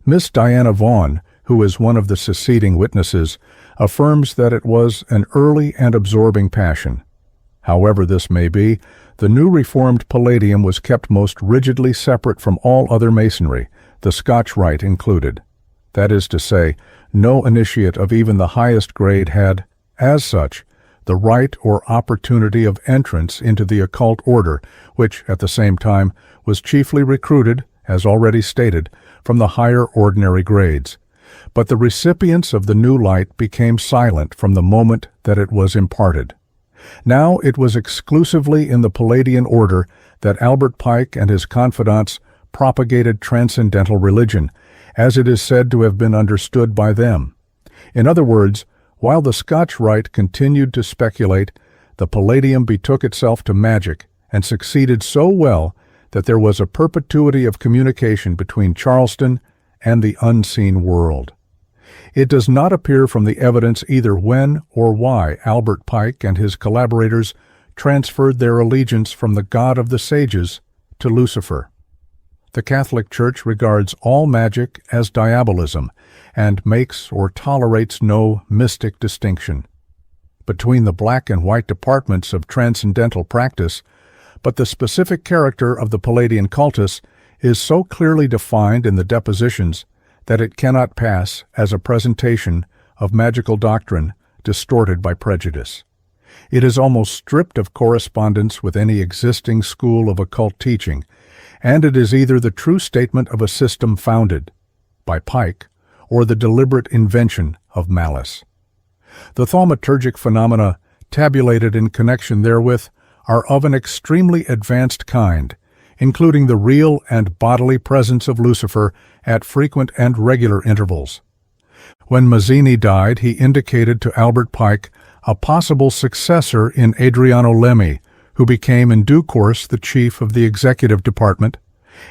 Miss Diana Vaughan, who is one of the seceding witnesses, affirms that it was an early and absorbing passion. However this may be, the new Reformed Palladium was kept most rigidly separate from all other Masonry, the Scotch Rite included. That is to say, no initiate of even the highest grade had, as such, the right or opportunity of entrance into the occult order, which, at the same time, was chiefly recruited, as already stated, from the higher ordinary grades. But the recipients of the new light became silent from the moment that it was imparted. Now it was exclusively in the Palladian order that Albert Pike and his confidants propagated transcendental religion, as it is said to have been understood by them. In other words, while the Scotch Rite continued to speculate, the Palladium betook itself to magic and succeeded so well that there was a perpetuity of communication between Charleston and the unseen world. It does not appear from the evidence either when or why Albert Pike and his collaborators transferred their allegiance from the God of the Sages to Lucifer. The Catholic Church regards all magic as diabolism and makes or tolerates no mystic distinction between the black and white departments of transcendental practice, but the specific character of the Palladian cultus is so clearly defined in the depositions that it cannot pass as a presentation of magical doctrine distorted by prejudice. It is almost stripped of correspondence with any existing school of occult teaching, and it is either the true statement of a system founded by Pike or the deliberate invention of malice. The thaumaturgic phenomena tabulated in connection therewith are of an extremely advanced kind, including the real and bodily presence of Lucifer at frequent and regular intervals. When Mazzini died, he indicated to Albert Pike a possible successor in Adriano Lemmi, who became in due course the chief of the executive department,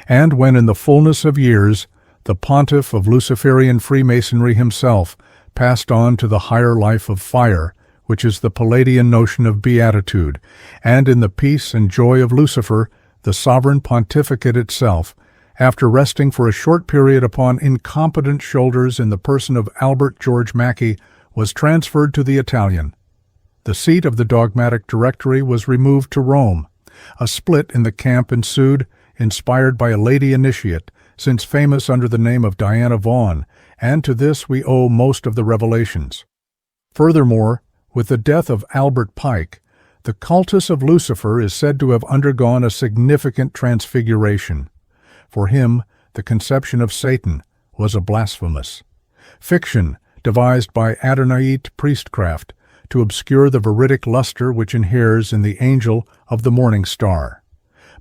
and when in the fullness of years the pontiff of Luciferian Freemasonry himself passed on to the higher life of fire, which is the Palladian notion of beatitude, and in the peace and joy of Lucifer, the sovereign pontificate itself, after resting for a short period upon incompetent shoulders in the person of Albert George Mackey, was transferred to the Italian. The seat of the dogmatic directory was removed to Rome. A split in the camp ensued, inspired by a lady initiate, since famous under the name of Diana Vaughan, and to this we owe most of the revelations. Furthermore, with the death of Albert Pike, the cultus of Lucifer is said to have undergone a significant transfiguration. For him, the conception of Satan was a blasphemous fiction devised by Adonite priestcraft to obscure the veridic luster which inheres in the angel of the morning star.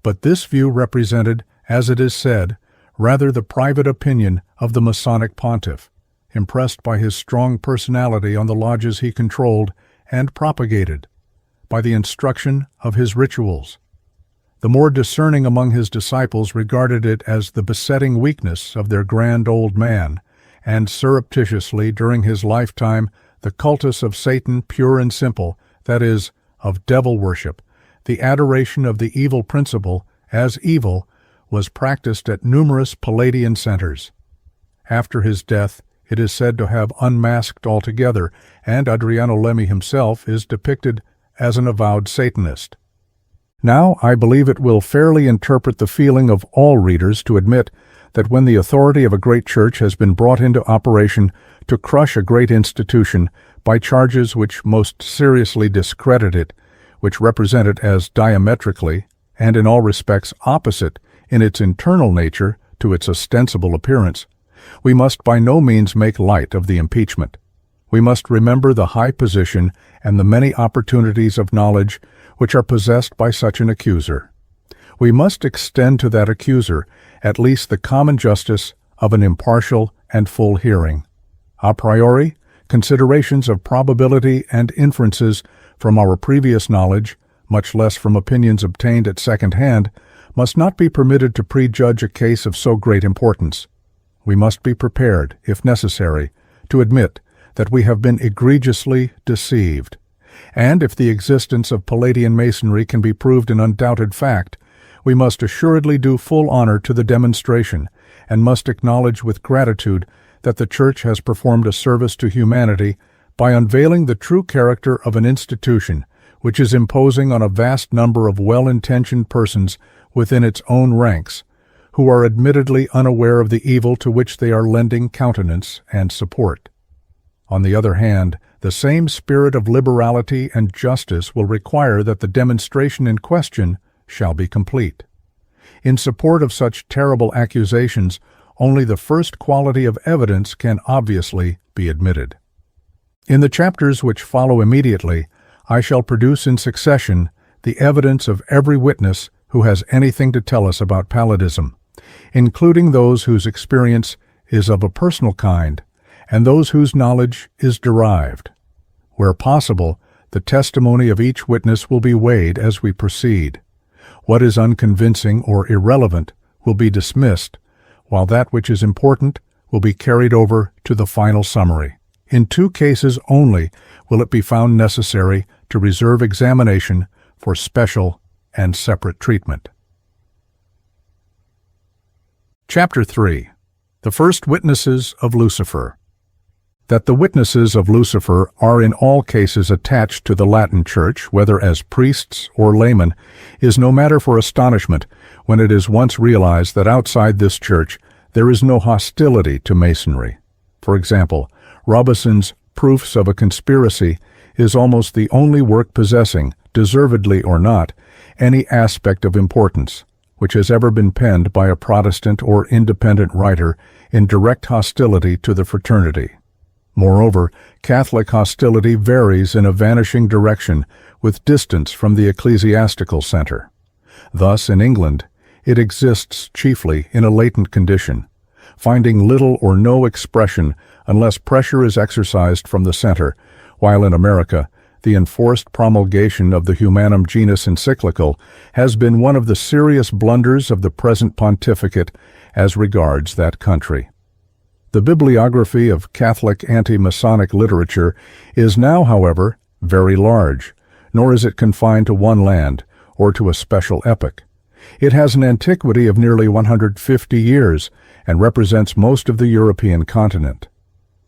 But this view represented, as it is said, rather the private opinion of the Masonic pontiff, impressed by his strong personality on the lodges he controlled and propagated, by the instruction of his rituals. The more discerning among his disciples regarded it as the besetting weakness of their grand old man, and surreptitiously during his lifetime the cultus of Satan pure and simple, that is, of devil worship, the adoration of the evil principle as evil, was practiced at numerous Palladian centers. After his death, it is said to have unmasked altogether, and Adriano Lemmi himself is depicted as an avowed Satanist. Now, I believe it will fairly interpret the feeling of all readers to admit that when the authority of a great church has been brought into operation to crush a great institution by charges which most seriously discredit it, which represent it as diametrically, and in all respects opposite in its internal nature to its ostensible appearance, we must by no means make light of the impeachment. We must remember the high position and the many opportunities of knowledge which are possessed by such an accuser. We must extend to that accuser at least the common justice of an impartial and full hearing. A priori, considerations of probability and inferences from our previous knowledge, much less from opinions obtained at second hand, must not be permitted to prejudge a case of so great importance. We must be prepared, if necessary, to admit that we have been egregiously deceived. And if the existence of Palladian Masonry can be proved an undoubted fact, we must assuredly do full honor to the demonstration, and must acknowledge with gratitude that the Church has performed a service to humanity by unveiling the true character of an institution which is imposing on a vast number of well-intentioned persons within its own ranks, who are admittedly unaware of the evil to which they are lending countenance and support. On the other hand, the same spirit of liberality and justice will require that the demonstration in question shall be complete. In support of such terrible accusations, only the first quality of evidence can obviously be admitted. In the chapters which follow immediately, I shall produce in succession the evidence of every witness who has anything to tell us about palladism, including those whose experience is of a personal kind, and those whose knowledge is derived. Where possible, the testimony of each witness will be weighed as we proceed. What is unconvincing or irrelevant will be dismissed, while that which is important will be carried over to the final summary. In 2 cases only will it be found necessary to reserve examination for special and separate treatment. Chapter 3. The First Witnesses of Lucifer. That the witnesses of Lucifer are in all cases attached to the Latin Church, whether as priests or laymen, is no matter for astonishment when it is once realized that outside this church there is no hostility to Masonry. For example, Robeson's Proofs of a Conspiracy is almost the only work possessing, deservedly or not, any aspect of importance, which has ever been penned by a Protestant or independent writer in direct hostility to the fraternity. Moreover, Catholic hostility varies in a vanishing direction with distance from the ecclesiastical center. Thus, in England, it exists chiefly in a latent condition, finding little or no expression unless pressure is exercised from the center, while in America, the enforced promulgation of the Humanum Genus encyclical has been one of the serious blunders of the present pontificate as regards that country. The bibliography of Catholic anti-Masonic literature is now, however, very large, nor is it confined to one land or to a special epoch. It has an antiquity of nearly 150 years and represents most of the European continent.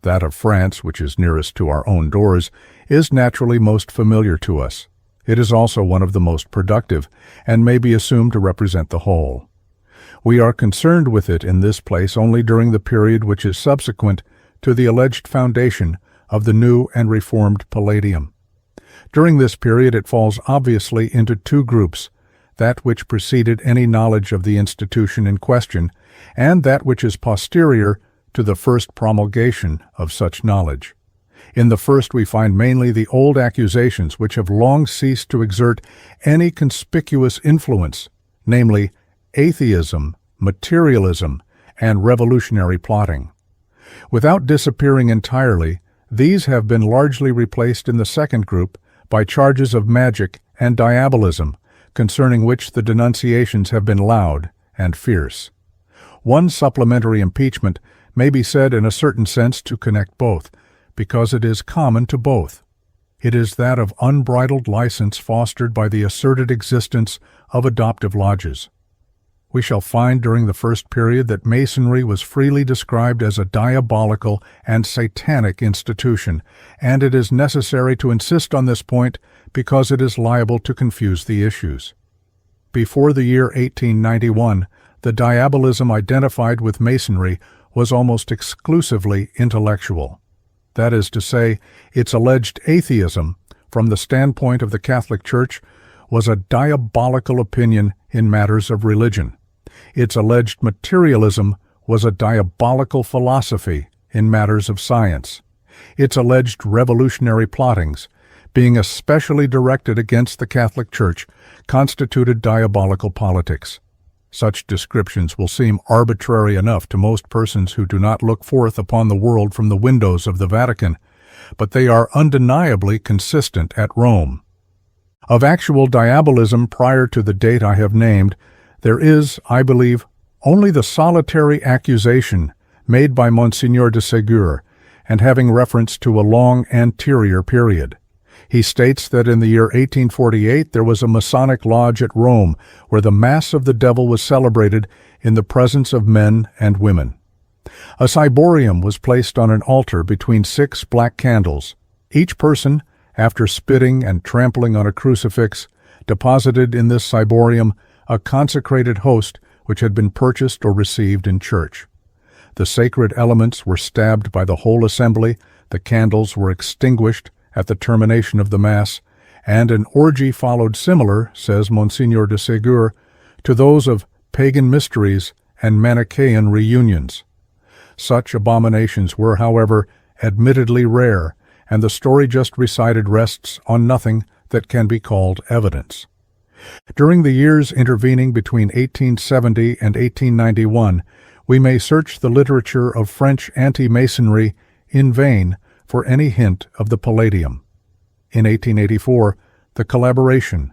That of France, which is nearest to our own doors, is naturally most familiar to us. It is also one of the most productive and may be assumed to represent the whole. We are concerned with it in this place only during the period which is subsequent to the alleged foundation of the new and reformed Palladium. During this period it falls obviously into two groups, that which preceded any knowledge of the institution in question, and that which is posterior to the first promulgation of such knowledge. In the first we find mainly the old accusations which have long ceased to exert any conspicuous influence, namely atheism, materialism, and revolutionary plotting. Without disappearing entirely, these have been largely replaced in the second group by charges of magic and diabolism, concerning which the denunciations have been loud and fierce. One supplementary impeachment may be said in a certain sense to connect both, because it is common to both. It is that of unbridled license fostered by the asserted existence of adoptive lodges. We shall find during the first period that Masonry was freely described as a diabolical and satanic institution, and it is necessary to insist on this point because it is liable to confuse the issues. Before the year 1891, the diabolism identified with Masonry was almost exclusively intellectual. That is to say, its alleged atheism, from the standpoint of the Catholic Church, was a diabolical opinion in matters of religion. Its alleged materialism was a diabolical philosophy in matters of science. Its alleged revolutionary plottings, being especially directed against the Catholic Church, constituted diabolical politics. Such descriptions will seem arbitrary enough to most persons who do not look forth upon the world from the windows of the Vatican, but they are undeniably consistent at Rome. Of actual diabolism prior to the date I have named, there is, I believe, only the solitary accusation made by Monsignor de Ségur, and having reference to a long anterior period. He states that in the year 1848 there was a Masonic lodge at Rome where the Mass of the Devil was celebrated in the presence of men and women. A ciborium was placed on an altar between 6 black candles. Each person, after spitting and trampling on a crucifix, deposited in this ciborium a consecrated host which had been purchased or received in church. The sacred elements were stabbed by the whole assembly, the candles were extinguished at the termination of the Mass, and an orgy followed similar, says Monsignor de Ségur, to those of pagan mysteries and Manichaean reunions. Such abominations were, however, admittedly rare, and the story just recited rests on nothing that can be called evidence. During the years intervening between 1870 and 1891, we may search the literature of French anti-Masonry in vain for any hint of the Palladium. In 1884, the collaboration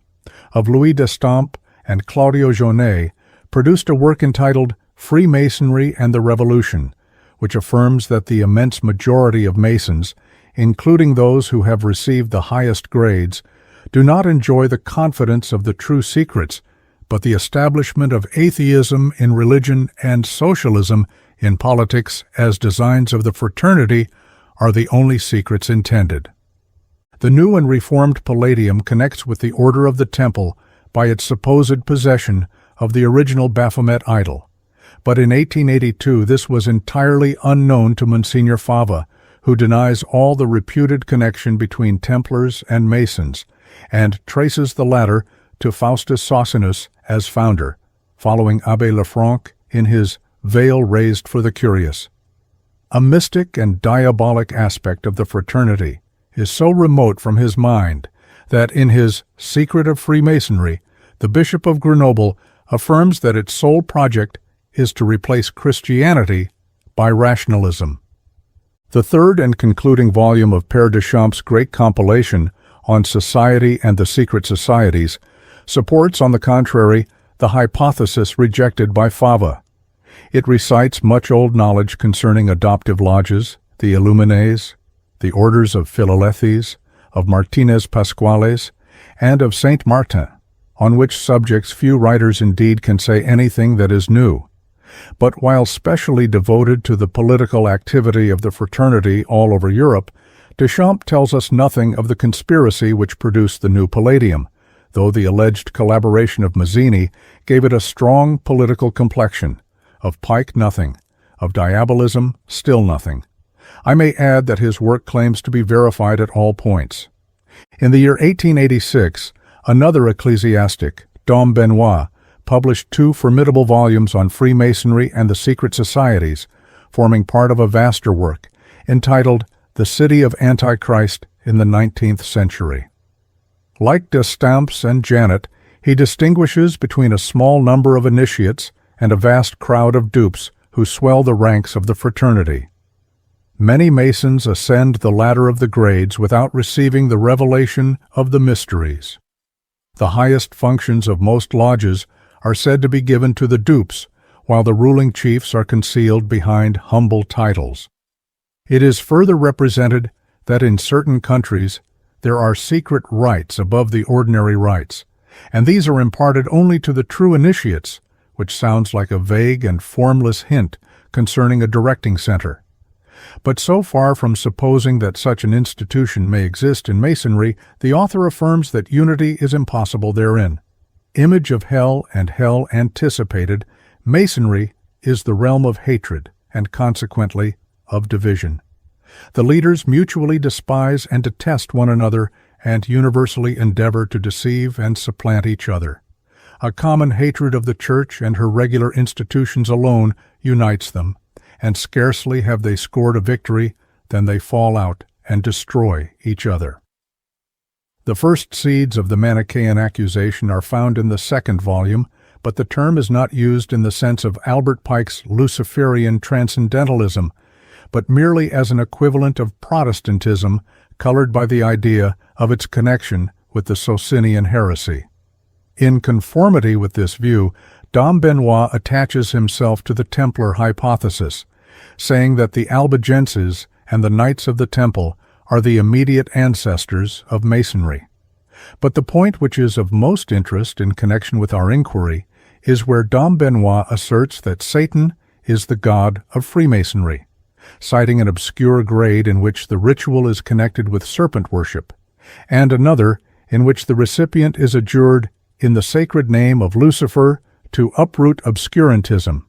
of Louis d'Estampes and Claudio Jaunet produced a work entitled Freemasonry and the Revolution, which affirms that the immense majority of Masons, including those who have received the highest grades, do not enjoy the confidence of the true secrets, but the establishment of atheism in religion and socialism in politics as designs of the fraternity are the only secrets intended. The new and reformed Palladium connects with the Order of the Temple by its supposed possession of the original Baphomet idol. But in 1882 this was entirely unknown to Monsignor Fava, who denies all the reputed connection between Templars and Masons, and traces the latter to Faustus Socinus as founder. following Abbé Lefranc in his Veil Raised for the Curious. A mystic and diabolic aspect of the fraternity is so remote from his mind that in his Secret of Freemasonry, the Bishop of Grenoble affirms that its sole project is to replace Christianity by rationalism. The third and concluding volume of Père Duchamp's great compilation on society and the secret societies supports, on the contrary, the hypothesis rejected by Fava. It recites much old knowledge concerning adoptive lodges, the Illuminés, the orders of Philalethes, of Martinez Pasquales, and of Saint Martin, on which subjects few writers indeed can say anything that is new. But while specially devoted to the political activity of the fraternity all over Europe, Duchamp tells us nothing of the conspiracy which produced the new Palladium, though the alleged collaboration of Mazzini gave it a strong political complexion. Of Pike, nothing. Of Diabolism, still nothing. I may add that his work claims to be verified at all points. In the year 1886, another ecclesiastic, Dom Benoit, published 2 formidable volumes on Freemasonry and the secret societies, forming part of a vaster work, entitled The City of Antichrist in the 19th Century. Like D'Estampes and Janet, he distinguishes between a small number of initiates and a vast crowd of dupes who swell the ranks of the fraternity. Many Masons ascend the ladder of the grades without receiving the revelation of the mysteries. The highest functions of most lodges are said to be given to the dupes, while the ruling chiefs are concealed behind humble titles. It is further represented that in certain countries there are secret rites above the ordinary rites, and these are imparted only to the true initiates, which sounds like a vague and formless hint concerning a directing center. But so far from supposing that such an institution may exist in Masonry, the author affirms that unity is impossible therein. Image of hell and hell anticipated, Masonry is the realm of hatred and consequently of division. The leaders mutually despise and detest one another and universally endeavor to deceive and supplant each other. A common hatred of the Church and her regular institutions alone unites them, and scarcely have they scored a victory than they fall out and destroy each other. The first seeds of the Manichaean accusation are found in the second volume, but the term is not used in the sense of Albert Pike's Luciferian transcendentalism, but merely as an equivalent of Protestantism colored by the idea of its connection with the Socinian heresy. In conformity with this view, Dom Benoit attaches himself to the Templar hypothesis, saying that the Albigenses and the Knights of the Temple are the immediate ancestors of Masonry. But the point which is of most interest in connection with our inquiry is where Dom Benoit asserts that Satan is the god of Freemasonry, citing an obscure grade in which the ritual is connected with serpent worship, and another in which the recipient is adjured in the sacred name of Lucifer to uproot obscurantism.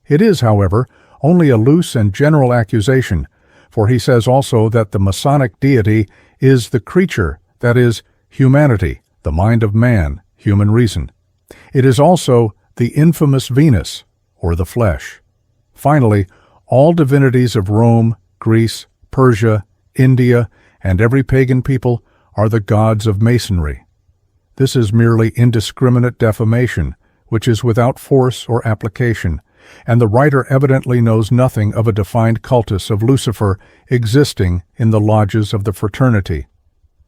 It is, however, only a loose and general accusation, for he says also that the Masonic deity is the creature, that is, humanity, the mind of man, human reason. It is also the infamous Venus, or the flesh. Finally, all divinities of Rome, Greece, Persia, India, and every pagan people are the gods of Masonry. This is merely indiscriminate defamation, which is without force or application, and the writer evidently knows nothing of a defined cultus of Lucifer existing in the lodges of the fraternity.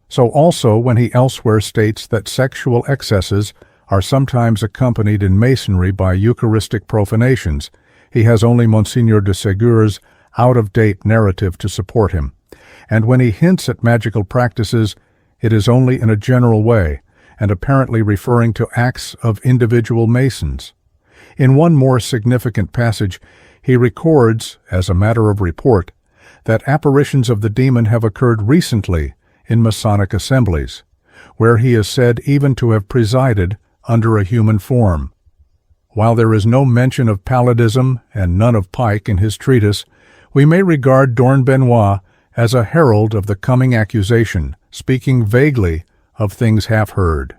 So also when he elsewhere states that sexual excesses are sometimes accompanied in Masonry by Eucharistic profanations, he has only Monsignor de Segur's out-of-date narrative to support him, and when he hints at magical practices, it is only in a general way, and apparently referring to acts of individual Masons. In one more significant passage, he records, as a matter of report, that apparitions of the demon have occurred recently in Masonic assemblies, where he is said even to have presided under a human form. While there is no mention of palladism and none of Pike in his treatise, we may regard Dom Benoit as a herald of the coming accusation, speaking vaguely of things half heard.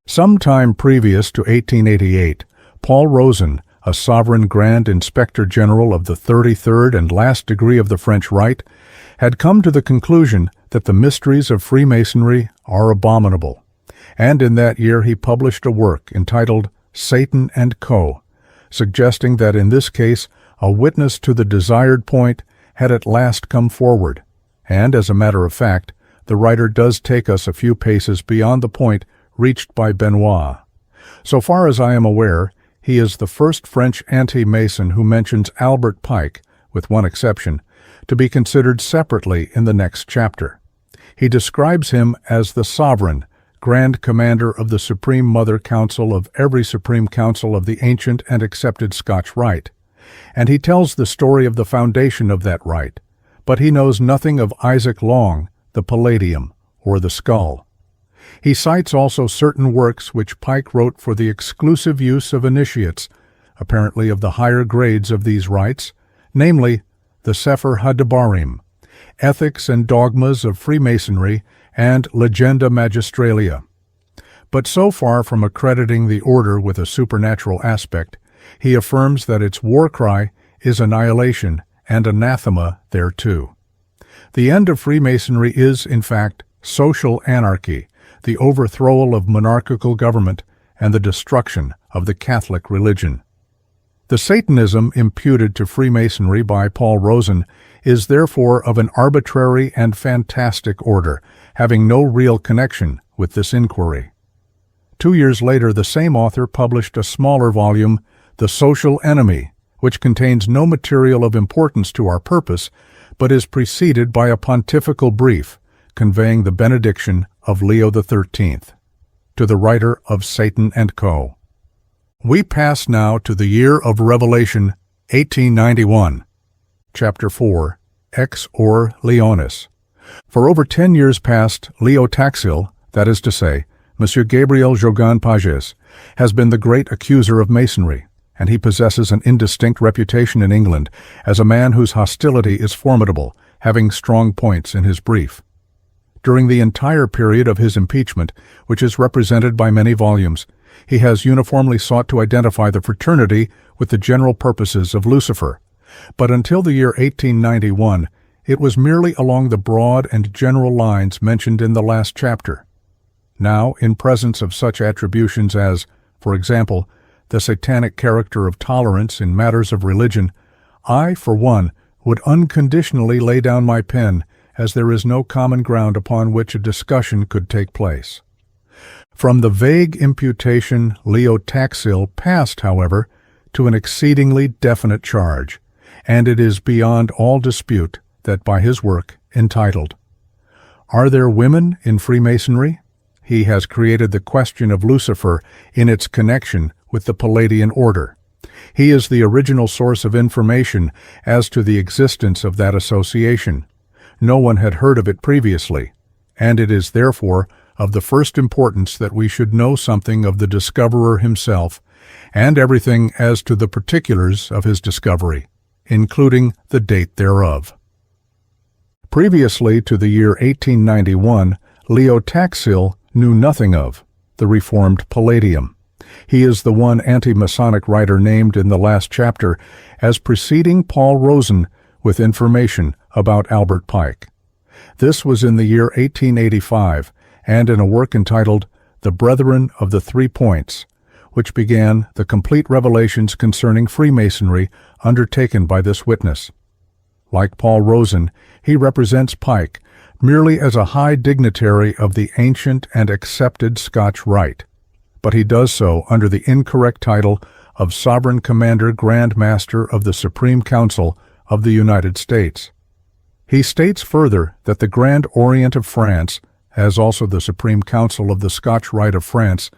Some time previous to 1888, Paul Rosen, a sovereign Grand Inspector General of the 33rd and last degree of the French Rite, had come to the conclusion that the mysteries of Freemasonry are abominable, and in that year he published a work entitled Satan and Co., suggesting that in this case a witness to the desired point had at last come forward, and as a matter of fact, the writer does take us a few paces beyond the point reached by Benoit. So far as I am aware, he is the first French anti-Mason who mentions Albert Pike, with one exception, to be considered separately in the next chapter. He describes him as the sovereign, Grand Commander of the Supreme Mother Council of every Supreme Council of the ancient and accepted Scotch Rite, and he tells the story of the foundation of that rite, but he knows nothing of Isaac Long, the Palladium, or the Skull. He cites also certain works which Pike wrote for the exclusive use of initiates, apparently of the higher grades of these rites, namely the Sefer HaDebarim, Ethics and Dogmas of Freemasonry, and Legenda Magistralia. But so far from accrediting the order with a supernatural aspect, he affirms that its war cry is annihilation and anathema thereto. The end of Freemasonry is, in fact, social anarchy, the overthrow of monarchical government, and the destruction of the Catholic religion. The Satanism imputed to Freemasonry by Paul Rosen is therefore of an arbitrary and fantastic order, having no real connection with this inquiry. 2 years later, the same author published a smaller volume, The Social Enemy, which contains no material of importance to our purpose, but is preceded by a pontifical brief conveying the benediction of Leo XIII, to the writer of Satan and Co. We pass now to the year of Revelation, 1891. Chapter 4, Ex Ore Leonis. For over 10 years past, Leo Taxil, that is to say, Monsieur Gabriel Jogan Pages, has been the great accuser of Masonry, and he possesses an indistinct reputation in England as a man whose hostility is formidable, having strong points in his brief. During the entire period of his impeachment, which is represented by many volumes, he has uniformly sought to identify the fraternity with the general purposes of Lucifer. But until the year 1891, it was merely along the broad and general lines mentioned in the last chapter. Now, in presence of such attributions as, for example, the satanic character of tolerance in matters of religion, I, for one, would unconditionally lay down my pen, as there is no common ground upon which a discussion could take place. From the vague imputation Leo Taxil passed, however, to an exceedingly definite charge, and it is beyond all dispute that by his work, entitled, Are There Women in Freemasonry? He has created the question of Lucifer in its connection with the Palladian order. He is the original source of information as to the existence of that association. No one had heard of it previously, and it is therefore of the first importance that we should know something of the discoverer himself, and everything as to the particulars of his discovery, including the date thereof. Previously to the year 1891, Leo Taxil knew nothing of the Reformed Palladium. He is the one anti-Masonic writer named in the last chapter as preceding Paul Rosen with information about Albert Pike. This was in the year 1885, and in a work entitled The Brethren of the 3 Points, which began the complete revelations concerning Freemasonry undertaken by this witness. Like Paul Rosen, he represents Pike merely as a high dignitary of the ancient and accepted Scotch Rite, but he does so under the incorrect title of Sovereign Commander Grand Master of the Supreme Council of the United States. He states further that the Grand Orient of France, as also the Supreme Council of the Scotch Rite of France,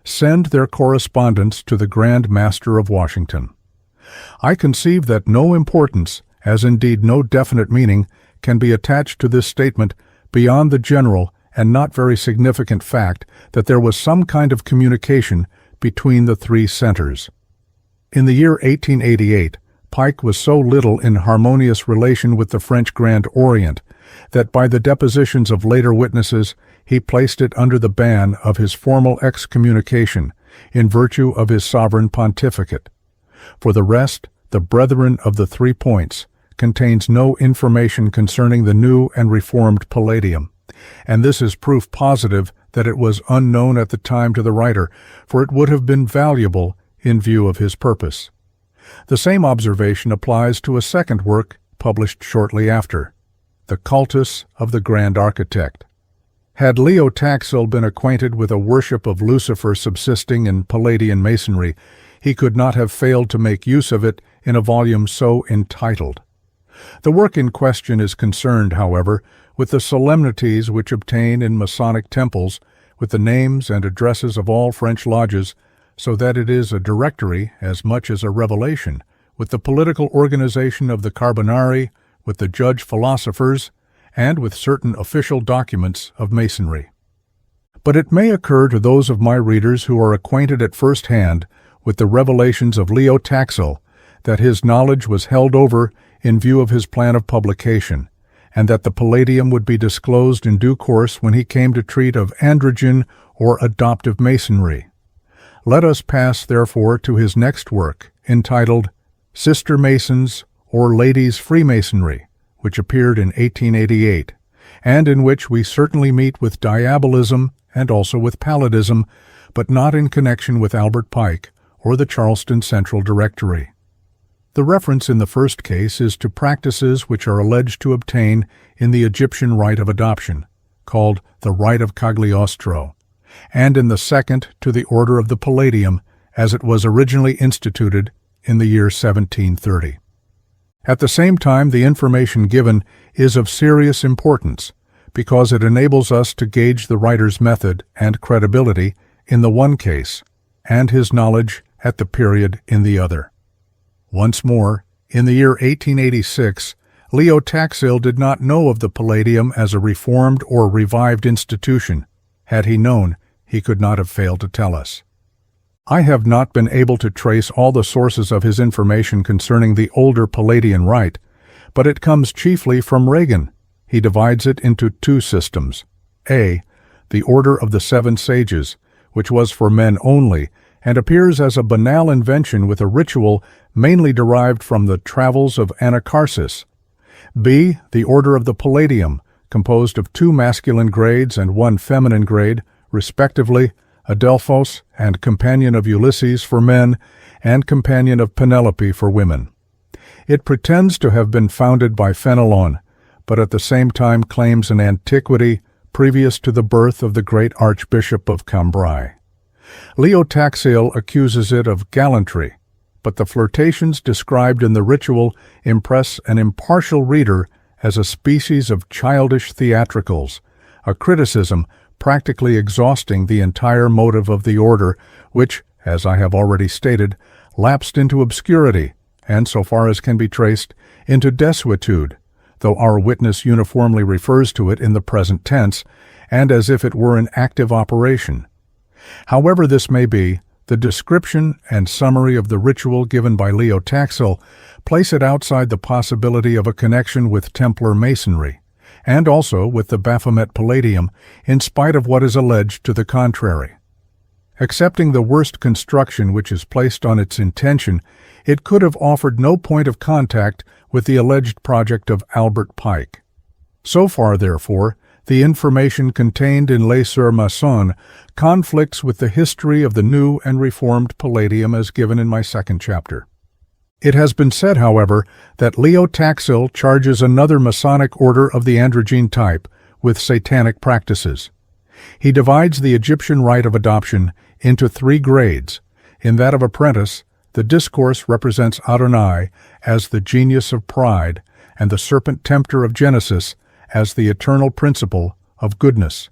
send their correspondence to the Grand Master of Washington. I conceive that no importance, as indeed no definite meaning, can be attached to this statement beyond the general and not very significant fact that there was some kind of communication between the 3 centers. In the year 1888, Pike was so little in harmonious relation with the French Grand Orient that by the depositions of later witnesses he placed it under the ban of his formal excommunication, in virtue of his sovereign pontificate. For the rest, the Brethren of the 3 Points contains no information concerning the new and reformed Palladium, and this is proof positive that it was unknown at the time to the writer, for it would have been valuable in view of his purpose. The same observation applies to a second work published shortly after, The Cultus of the Grand Architect. Had Leo Taxil been acquainted with a worship of Lucifer subsisting in Palladian Masonry, he could not have failed to make use of it in a volume so entitled. The work in question is concerned, however, with the solemnities which obtain in Masonic temples, with the names and addresses of all French lodges, so that it is a directory as much as a revelation, with the political organization of the Carbonari, with the judge philosophers, and with certain official documents of Masonry. But it may occur to those of my readers who are acquainted at first hand with the revelations of Leo Taxil that his knowledge was held over in view of his plan of publication, and that the Palladium would be disclosed in due course when he came to treat of androgen or adoptive Masonry. Let us pass, therefore, to his next work, entitled Sister Masons or Ladies' Freemasonry, which appeared in 1888, and in which we certainly meet with Diabolism and also with Palladism, but not in connection with Albert Pike or the Charleston Central Directory. The reference in the first case is to practices which are alleged to obtain in the Egyptian rite of adoption, called the Rite of Cagliostro, and in the second to the Order of the Palladium, as it was originally instituted in the year 1730. At the same time, the information given is of serious importance, because it enables us to gauge the writer's method and credibility in the one case, and his knowledge at the period in the other. Once more, in the year 1886, Leo Taxil did not know of the Palladium as a reformed or revived institution. Had he known, he could not have failed to tell us. I have not been able to trace all the sources of his information concerning the older Palladian rite, but it comes chiefly from Regan. He divides it into 2 systems. A, the Order of the 7 Sages, which was for men only, and appears as a banal invention with a ritual mainly derived from the travels of Anacharsis. B, the Order of the Palladium, composed of 2 masculine grades and 1 feminine grade, respectively, Adelphos and Companion of Ulysses for men, and Companion of Penelope for women. It pretends to have been founded by Fenelon, but at the same time claims an antiquity previous to the birth of the great Archbishop of Cambrai. Leo Taxil accuses it of gallantry, but the flirtations described in the ritual impress an impartial reader as a species of childish theatricals, a criticism practically exhausting the entire motive of the order, which, as I have already stated, lapsed into obscurity, and so far as can be traced, into desuetude, though our witness uniformly refers to it in the present tense, and as if it were in active operation. However this may be, the description and summary of the ritual given by Leo Taxil place it outside the possibility of a connection with Templar Masonry, and also with the Baphomet Palladium, in spite of what is alleged to the contrary. Accepting the worst construction which is placed on its intention, it could have offered no point of contact with the alleged project of Albert Pike. So far, therefore, the information contained in Les Sœurs Maçonnes conflicts with the history of the new and reformed Palladium as given in my second chapter. It has been said, however, that Leo Taxil charges another Masonic order of the androgyne type with satanic practices. He divides the Egyptian rite of adoption into 3 grades. In that of apprentice, the discourse represents Adonai as the genius of pride and the serpent tempter of Genesis as the eternal principle of goodness.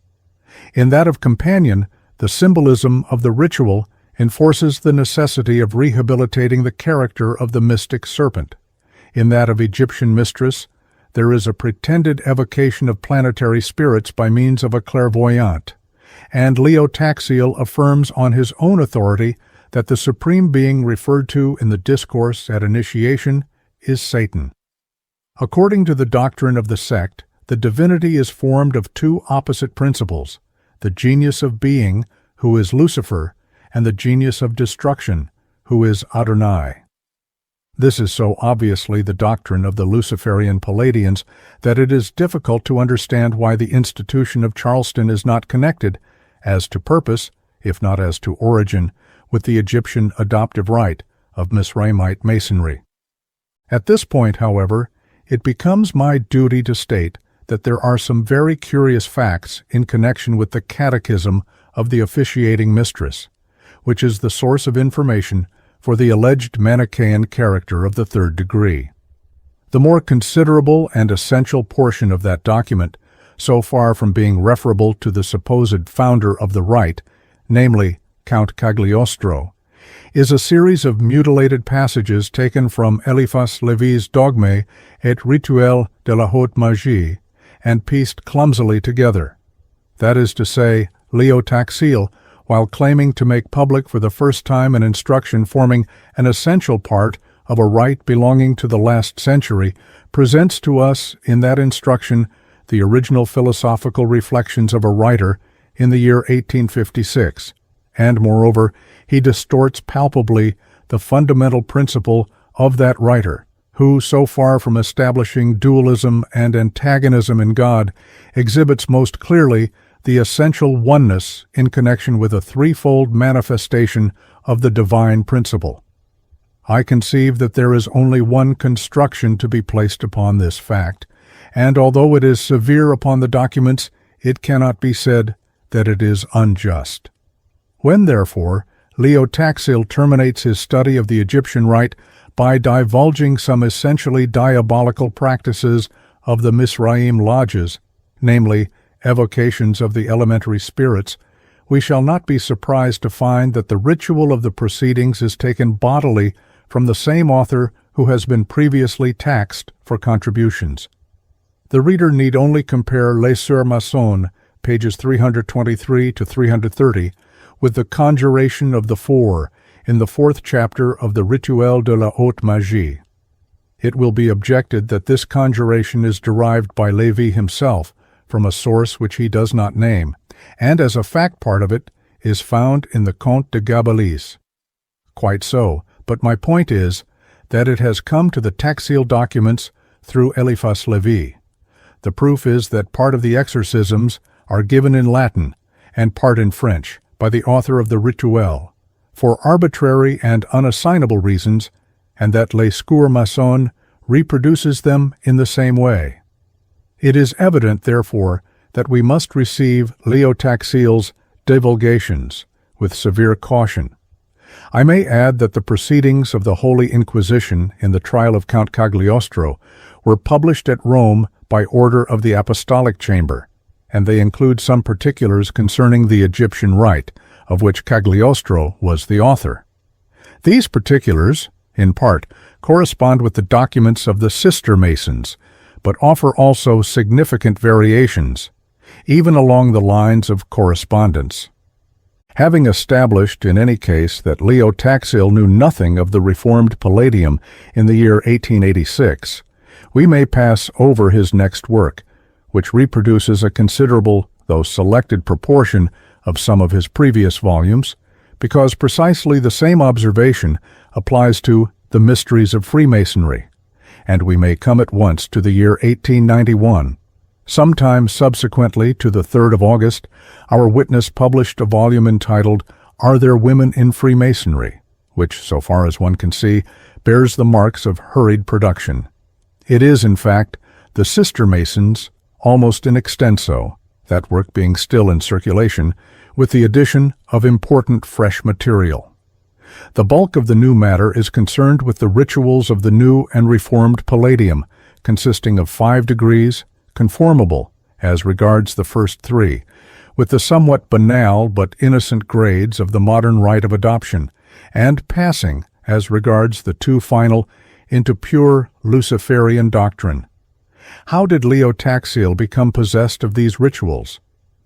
In that of companion, the symbolism of the ritual enforces the necessity of rehabilitating the character of the mystic serpent. In that of Egyptian mistress, there is a pretended evocation of planetary spirits by means of a clairvoyant, and Leo Taxil affirms on his own authority that the supreme being referred to in the discourse at initiation is Satan. According to the doctrine of the sect, the divinity is formed of 2 opposite principles, the genius of being, who is Lucifer, and the genius of destruction, who is Adonai. This is so obviously the doctrine of the Luciferian Palladians that it is difficult to understand why the institution of Charleston is not connected, as to purpose, if not as to origin, with the Egyptian adoptive rite of Mizraimite Masonry. At this point, however, it becomes my duty to state that there are some very curious facts in connection with the Catechism of the officiating mistress, which is the source of information for the alleged Manichaean character of the third degree. The more considerable and essential portion of that document, so far from being referable to the supposed founder of the rite, namely Count Cagliostro, is a series of mutilated passages taken from Eliphas Lévy's Dogme et Rituel de la Haute Magie and pieced clumsily together. That is to say, Leo Taxil, while claiming to make public for the first time an instruction forming an essential part of a rite belonging to the last century, presents to us in that instruction the original philosophical reflections of a writer in the year 1856, and, moreover, he distorts palpably the fundamental principle of that writer, who, so far from establishing dualism and antagonism in God, exhibits most clearly the essential oneness in connection with a threefold manifestation of the divine principle. I conceive that there is only one construction to be placed upon this fact, and although it is severe upon the documents, it cannot be said that it is unjust. When, therefore, Leo Taxil terminates his study of the Egyptian rite by divulging some essentially diabolical practices of the Mizraim lodges, namely, evocations of the elementary spirits, we shall not be surprised to find that the ritual of the proceedings is taken bodily from the same author who has been previously taxed for contributions. The reader need only compare Les Sœurs Maçonnes, pages 323 to 330, with the Conjuration of the Four in the 4th chapter of the Rituel de la Haute Magie. It will be objected that this conjuration is derived by Lévy himself from a source which he does not name, and as a fact part of it is found in the Comte de Gabalis. Quite so, but my point is that it has come to the Taxil documents through Eliphas Lévy. The proof is that part of the exorcisms are given in Latin and part in French by the author of the Rituel, for arbitrary and unassignable reasons, and that Les Sœurs Maçonnes reproduces them in the same way. It is evident, therefore, that we must receive Leo Taxil's divulgations with severe caution. I may add that the proceedings of the Holy Inquisition in the trial of Count Cagliostro were published at Rome by order of the Apostolic Chamber, and they include some particulars concerning the Egyptian rite, of which Cagliostro was the author. These particulars, in part, correspond with the documents of the Sister Masons, but offer also significant variations, even along the lines of correspondence. Having established, in any case, that Leo Taxil knew nothing of the Reformed Palladium in the year 1886, we may pass over his next work, which reproduces a considerable, though selected proportion of some of his previous volumes, because precisely the same observation applies to the Mysteries of Freemasonry, and we may come at once to the year 1891. Sometime subsequently to the 3rd of August, our witness published a volume entitled Are There Women in Freemasonry?, which, so far as one can see, bears the marks of hurried production. It is, in fact, the Sister Masons, almost in extenso, that work being still in circulation, with the addition of important fresh material. The bulk of the new matter is concerned with the rituals of the new and reformed Palladium, consisting of 5 degrees, conformable, as regards the first 3, with the somewhat banal but innocent grades of the modern rite of adoption, and passing, as regards the 2 final, into pure Luciferian doctrine. How did Leo Taxil become possessed of these rituals?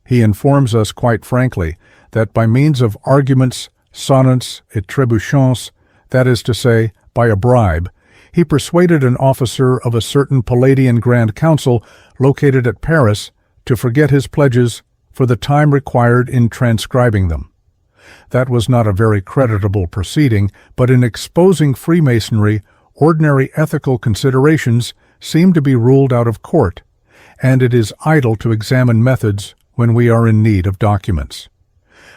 He informs us quite frankly that by means of arguments, sonnets, et trébuchants, that is to say, by a bribe, he persuaded an officer of a certain Palladian Grand Council located at Paris to forget his pledges for the time required in transcribing them. That was not a very creditable proceeding, but in exposing Freemasonry, ordinary ethical considerations seem to be ruled out of court, and it is idle to examine methods when we are in need of documents.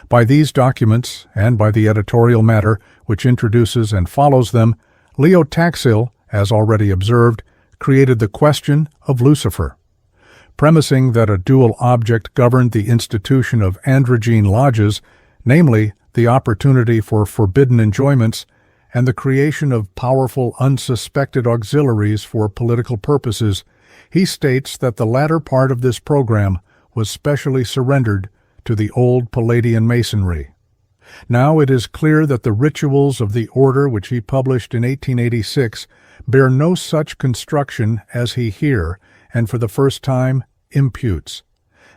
By these documents, and by the editorial matter which introduces and follows them, Leo Taxil, as already observed, created the question of Lucifer. Premising that a dual object governed the institution of androgyne lodges, namely the opportunity for forbidden enjoyments and the creation of powerful unsuspected auxiliaries for political purposes, he states that the latter part of this program was specially surrendered to the old Palladian Masonry. Now it is clear that the rituals of the order which he published in 1886 bear no such construction as he here, and for the first time, imputes.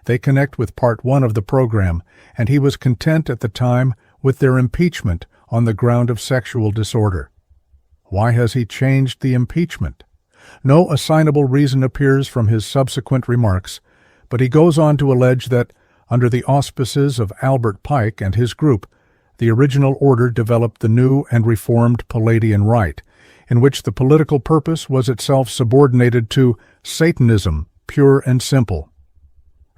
They connect with Part 1 of the program, and he was content at the time with their impeachment on the ground of sexual disorder. Why has he changed the impeachment? No assignable reason appears from his subsequent remarks, but he goes on to allege that, under the auspices of Albert Pike and his group, the original order developed the new and reformed Palladian rite, in which the political purpose was itself subordinated to Satanism, pure and simple.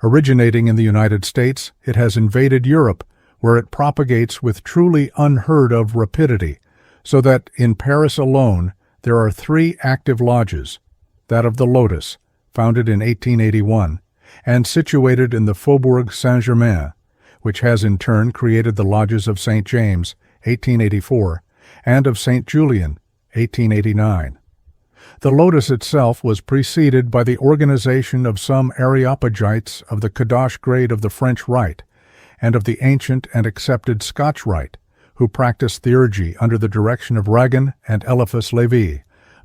Originating in the United States, it has invaded Europe, where it propagates with truly unheard-of rapidity, so that in Paris alone there are 3 active lodges, that of the Lotus, founded in 1881, and situated in the Faubourg Saint-Germain, which has in turn created the lodges of St. James, 1884, and of St. Julian, 1889. The Lotus itself was preceded by the organization of some Areopagites of the Kadosh grade of the French Rite, and of the ancient and accepted Scotch Rite, who practiced theurgy under the direction of Regan and Eliphas Levi,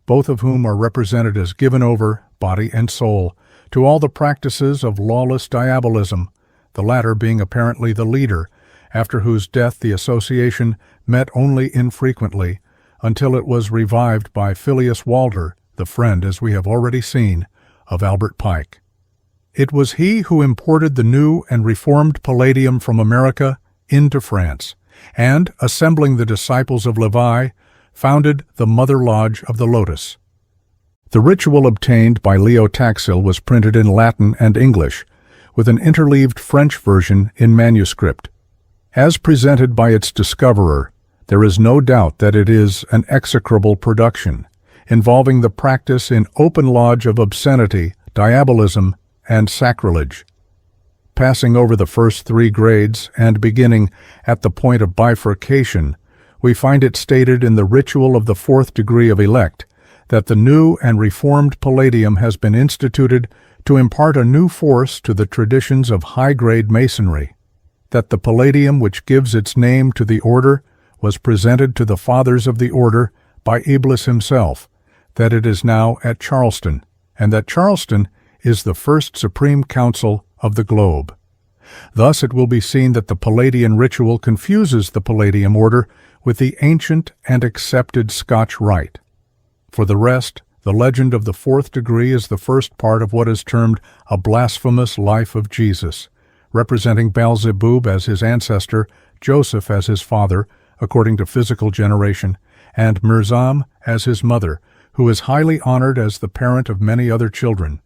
both of whom are represented as given over, body and soul, to all the practices of lawless diabolism, the latter being apparently the leader, after whose death the association met only infrequently, until it was revived by Phileas Walder, the friend, as we have already seen, of Albert Pike. It was he who imported the new and reformed Palladium from America into France, and, assembling the disciples of Levi, founded the Mother Lodge of the Lotus. The ritual obtained by Leo Taxil was printed in Latin and English, with an interleaved French version in manuscript. As presented by its discoverer, there is no doubt that it is an execrable production, involving the practice in open lodge of obscenity, diabolism, and sacrilege. Passing over the first 3 grades and beginning at the point of bifurcation, we find it stated in the ritual of the 4th degree of elect that the new and reformed Palladium has been instituted to impart a new force to the traditions of high-grade Masonry, that the Palladium which gives its name to the order was presented to the fathers of the order by Iblis himself, that it is now at Charleston, and that Charleston is the first supreme council of the globe. Thus it will be seen that the Palladian ritual confuses the Palladium order with the ancient and accepted Scotch Rite. For the rest, the legend of the 4th degree is the first part of what is termed a blasphemous life of Jesus, representing Beelzebub as his ancestor, Joseph as his father, according to physical generation, and Mirzam as his mother, who is highly honored as the parent of many other children.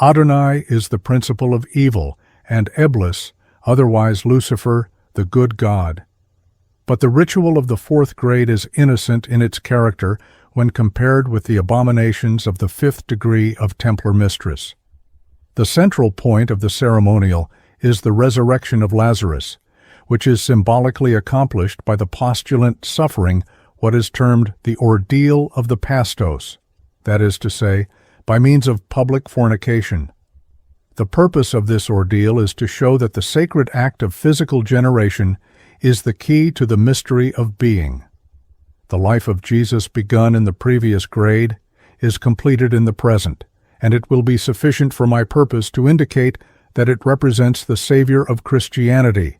Adonai is the principle of evil, and Eblis, otherwise Lucifer, the good God. But the ritual of the 4th grade is innocent in its character when compared with the abominations of the 5th degree of Templar Mistress. The central point of the ceremonial is the resurrection of Lazarus, which is symbolically accomplished by the postulant suffering what is termed the ordeal of the pastos, that is to say, by means of public fornication. The purpose of this ordeal is to show that the sacred act of physical generation is the key to the mystery of being. The life of Jesus begun in the previous grade is completed in the present, and it will be sufficient for my purpose to indicate that it represents the Savior of Christianity,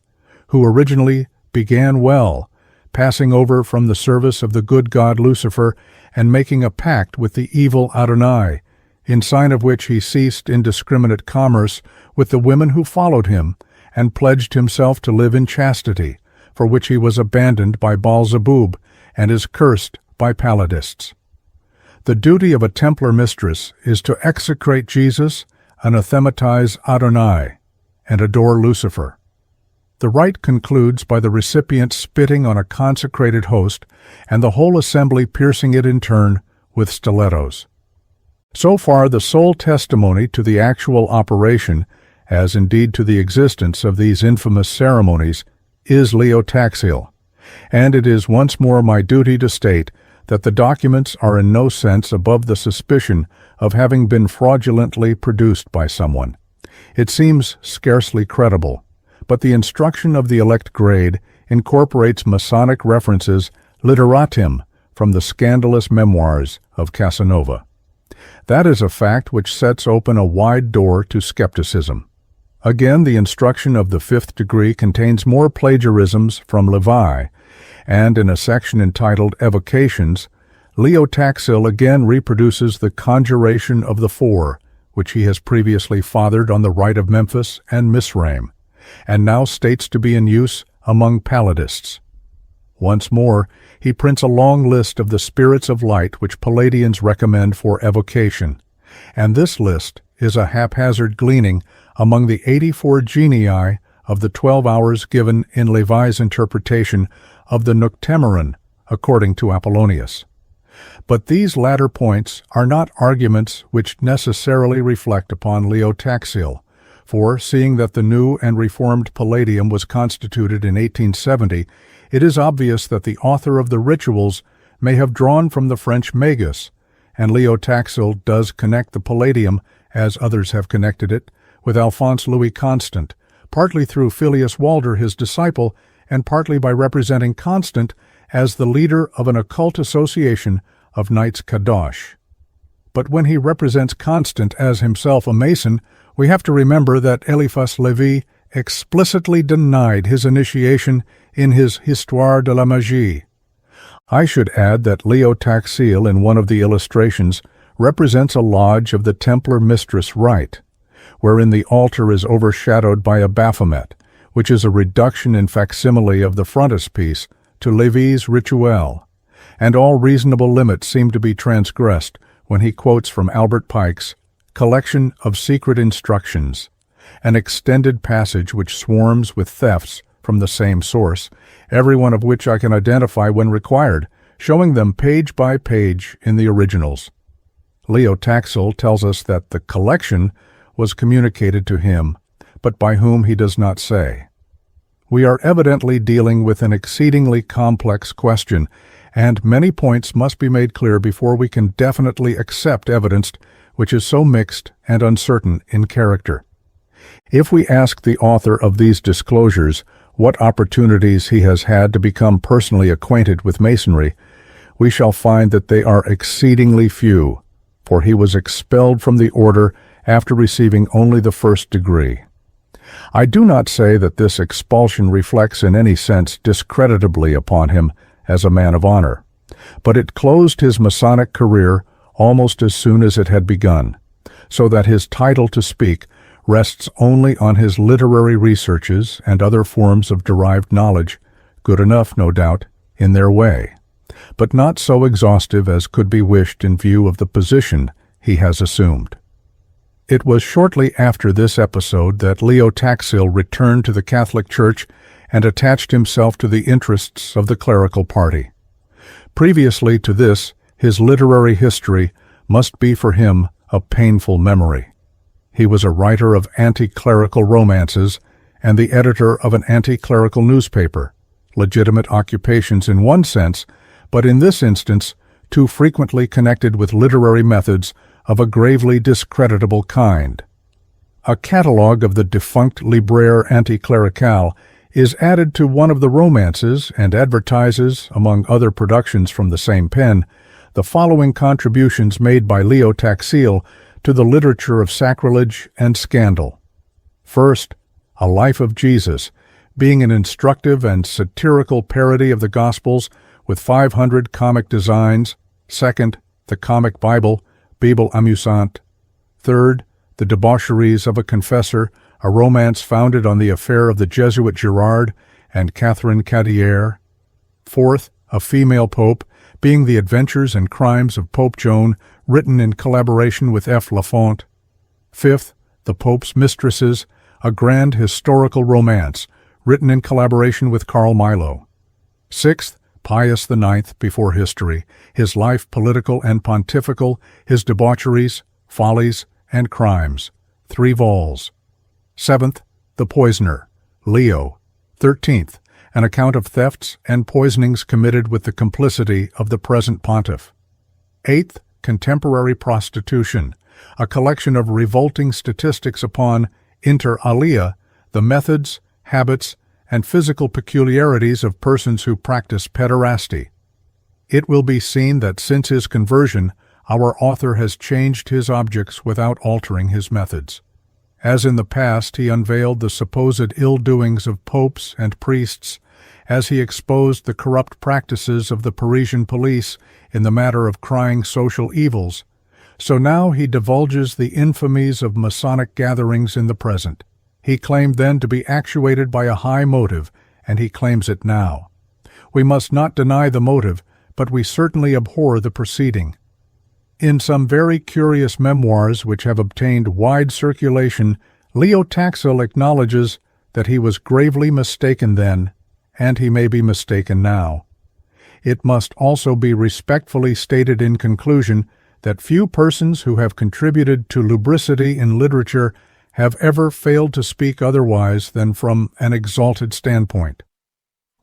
who originally began well, passing over from the service of the good god Lucifer and making a pact with the evil Adonai, in sign of which he ceased indiscriminate commerce with the women who followed him and pledged himself to live in chastity, for which he was abandoned by Baal-zebub and is cursed by Paladists. The duty of a Templar mistress is to execrate Jesus, anathematize Adonai, and adore Lucifer. The rite concludes by the recipient spitting on a consecrated host and the whole assembly piercing it in turn with stilettos. So far, the sole testimony to the actual operation, as indeed to the existence of these infamous ceremonies, is Leotaxiel, and it is once more my duty to state that the documents are in no sense above the suspicion of having been fraudulently produced by someone. It seems scarcely credible, but the instruction of the elect grade incorporates Masonic references literatim from the scandalous memoirs of Casanova. That is a fact which sets open a wide door to skepticism. Again, the instruction of the fifth degree contains more plagiarisms from Levi, and in a section entitled Evocations, Leotaxiel again reproduces the conjuration of the four, which he has previously fathered on the rite of Memphis and Misraim, and now states to be in use among Paladists. Once more, he prints a long list of the spirits of light which Palladians recommend for evocation, and this list is a haphazard gleaning among the 84 genii of the 12 hours given in Levi's interpretation of the Noctemeron, according to Apollonius. But these latter points are not arguments which necessarily reflect upon Leotaxiel, for, seeing that the new and reformed Palladium was constituted in 1870, it is obvious that the author of the rituals may have drawn from the French Magus, and Leotaxiel does connect the Palladium, as others have connected it, with Alphonse Louis Constant, partly through Filius Walder, his disciple, and partly by representing Constant as the leader of an occult association of Knights Kadosh. But when he represents Constant as himself a Mason, we have to remember that Eliphas Lévi explicitly denied his initiation in his Histoire de la Magie. I should add that Leotaxiel in one of the illustrations represents a lodge of the Templar Mistress Rite, wherein the altar is overshadowed by a Baphomet, which is a reduction in facsimile of the frontispiece to Lévi's Rituel, and all reasonable limits seem to be transgressed when he quotes from Albert Pike's Collection of Secret Instructions, an extended passage which swarms with thefts from the same source, every one of which I can identify when required, showing them page by page in the originals. Leotaxiel tells us that the collection was communicated to him, but by whom he does not say. We are evidently dealing with an exceedingly complex question, and many points must be made clear before we can definitely accept evidence which is so mixed and uncertain in character. If we ask the author of these disclosures what opportunities he has had to become personally acquainted with Masonry, we shall find that they are exceedingly few, for he was expelled from the order after receiving only the first degree. I do not say that this expulsion reflects in any sense discreditably upon him as a man of honor, but it closed his Masonic career almost as soon as it had begun, so that his title to speak rests only on his literary researches and other forms of derived knowledge, good enough, no doubt, in their way, but not so exhaustive as could be wished in view of the position he has assumed. It was shortly after this episode that Leotaxiel returned to the Catholic Church and attached himself to the interests of the clerical party. Previously to this, his literary history must be for him a painful memory. He was a writer of anti-clerical romances and the editor of an anti-clerical newspaper, legitimate occupations in one sense, but in this instance too frequently connected with literary methods of a gravely discreditable kind. A catalogue of the defunct Libraire Anticlerical is added to one of the romances and advertises, among other productions from the same pen, the following contributions made by Leotaxiel to the literature of sacrilege and scandal. First, A Life of Jesus, being an instructive and satirical parody of the Gospels with 500 comic designs. Second, The Comic Bible, Bible Amusante. Third, The Debaucheries of a Confessor, a romance founded on the affair of the Jesuit Girard and Catherine Cadier. Fourth, a female pope, being The Adventures and Crimes of Pope Joan, written in collaboration with F. Lafont. Fifth, The Pope's Mistresses, a grand historical romance, written in collaboration with Carl Milo. Sixth, Pius IX before history, his life political and pontifical, his debaucheries, follies, and crimes, 3 vols. Seventh, The Poisoner, Leo. 13th, an account of thefts and poisonings committed with the complicity of the present pontiff. 8th, Contemporary Prostitution, a collection of revolting statistics upon, inter alia, the methods, habits, and physical peculiarities of persons who practice pederasty. It will be seen that since his conversion, our author has changed his objects without altering his methods. As in the past, he unveiled the supposed ill-doings of popes and priests, as he exposed the corrupt practices of the Parisian police in the matter of crying social evils, so now he divulges the infamies of Masonic gatherings in the present. He claimed then to be actuated by a high motive, and he claims it now. We must not deny the motive, but we certainly abhor the proceeding. In some very curious memoirs which have obtained wide circulation, Leo Taxil acknowledges that he was gravely mistaken then, and he may be mistaken now. It must also be respectfully stated in conclusion that few persons who have contributed to lubricity in literature have ever failed to speak otherwise than from an exalted standpoint.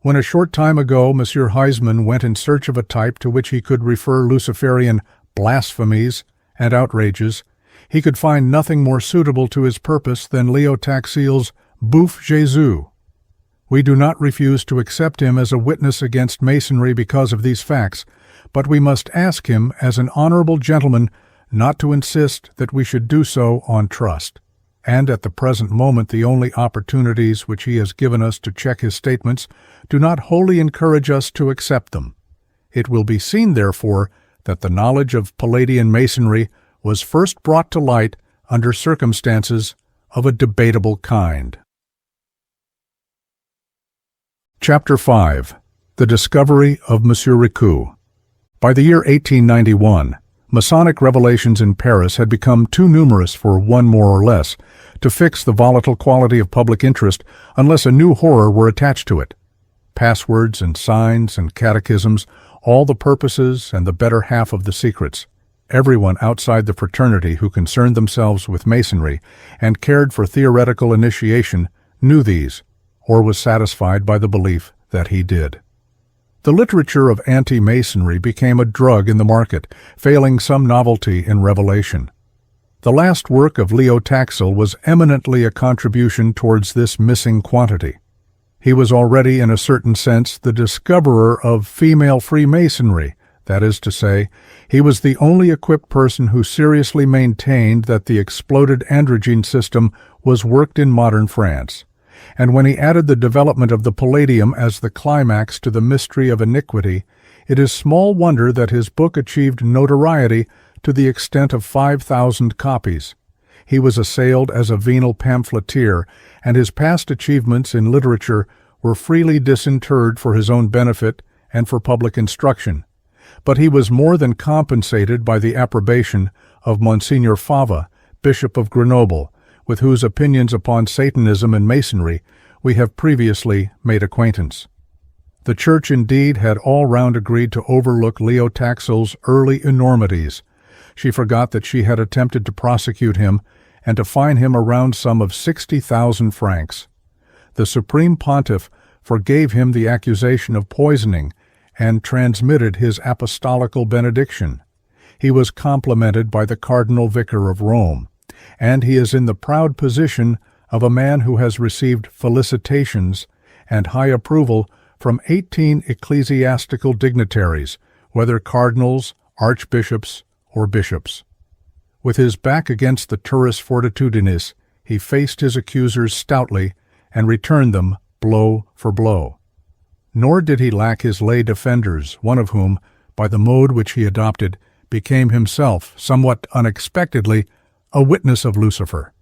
When a short time ago M. Huysman went in search of a type to which he could refer Luciferian blasphemies and outrages, he could find nothing more suitable to his purpose than Leo Taxil's Bouffe Jésus. We do not refuse to accept him as a witness against Masonry because of these facts, but we must ask him as an honorable gentleman not to insist that we should do so on trust. And at the present moment the only opportunities which he has given us to check his statements do not wholly encourage us to accept them. It will be seen, therefore, that the knowledge of Palladian Masonry was first brought to light under circumstances of a debatable kind. Chapter 5. The Discovery of M. Ricoux. By the year 1891, Masonic revelations in Paris had become too numerous for one more or less to fix the volatile quality of public interest unless a new horror were attached to it. Passwords and signs and catechisms, all the purposes and the better half of the secrets. Everyone outside the fraternity who concerned themselves with Masonry and cared for theoretical initiation knew these, or was satisfied by the belief that he did. The literature of anti-Masonry became a drug in the market, failing some novelty in revelation. The last work of Leo Taxil was eminently a contribution towards this missing quantity. He was already, in a certain sense, the discoverer of female Freemasonry. That is to say, he was the only equipped person who seriously maintained that the exploded androgyne system was worked in modern France. And when he added the development of the Palladium as the climax to the mystery of iniquity, it is small wonder that his book achieved notoriety to the extent of 5,000 copies. He was assailed as a venal pamphleteer, and his past achievements in literature were freely disinterred for his own benefit and for public instruction. But he was more than compensated by the approbation of Monsignor Fava, Bishop of Grenoble, with whose opinions upon Satanism and Masonry we have previously made acquaintance. The Church indeed had all round agreed to overlook Leo Taxil's early enormities. She forgot that she had attempted to prosecute him and to fine him a round sum of 60,000 francs. The Supreme Pontiff forgave him the accusation of poisoning and transmitted his apostolical benediction. He was complimented by the Cardinal Vicar of Rome, and he is in the proud position of a man who has received felicitations and high approval from 18 ecclesiastical dignitaries, whether cardinals, archbishops, or bishops. With his back against the turris fortitudinis, he faced his accusers stoutly and returned them blow for blow. Nor did he lack his lay defenders, one of whom, by the mode which he adopted, became himself, somewhat unexpectedly, a witness of Lucifer.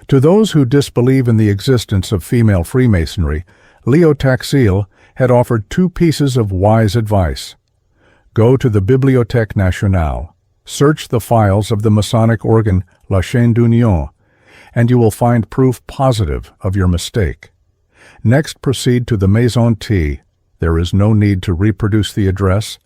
To those who disbelieve in the existence of female Freemasonry, Leo Taxil had offered 2 pieces of wise advice. Go to the Bibliothèque Nationale, search the files of the Masonic organ La Chaîne d'Union, and you will find proof positive of your mistake. Next, proceed to the Maison T. There is no need to reproduce the address,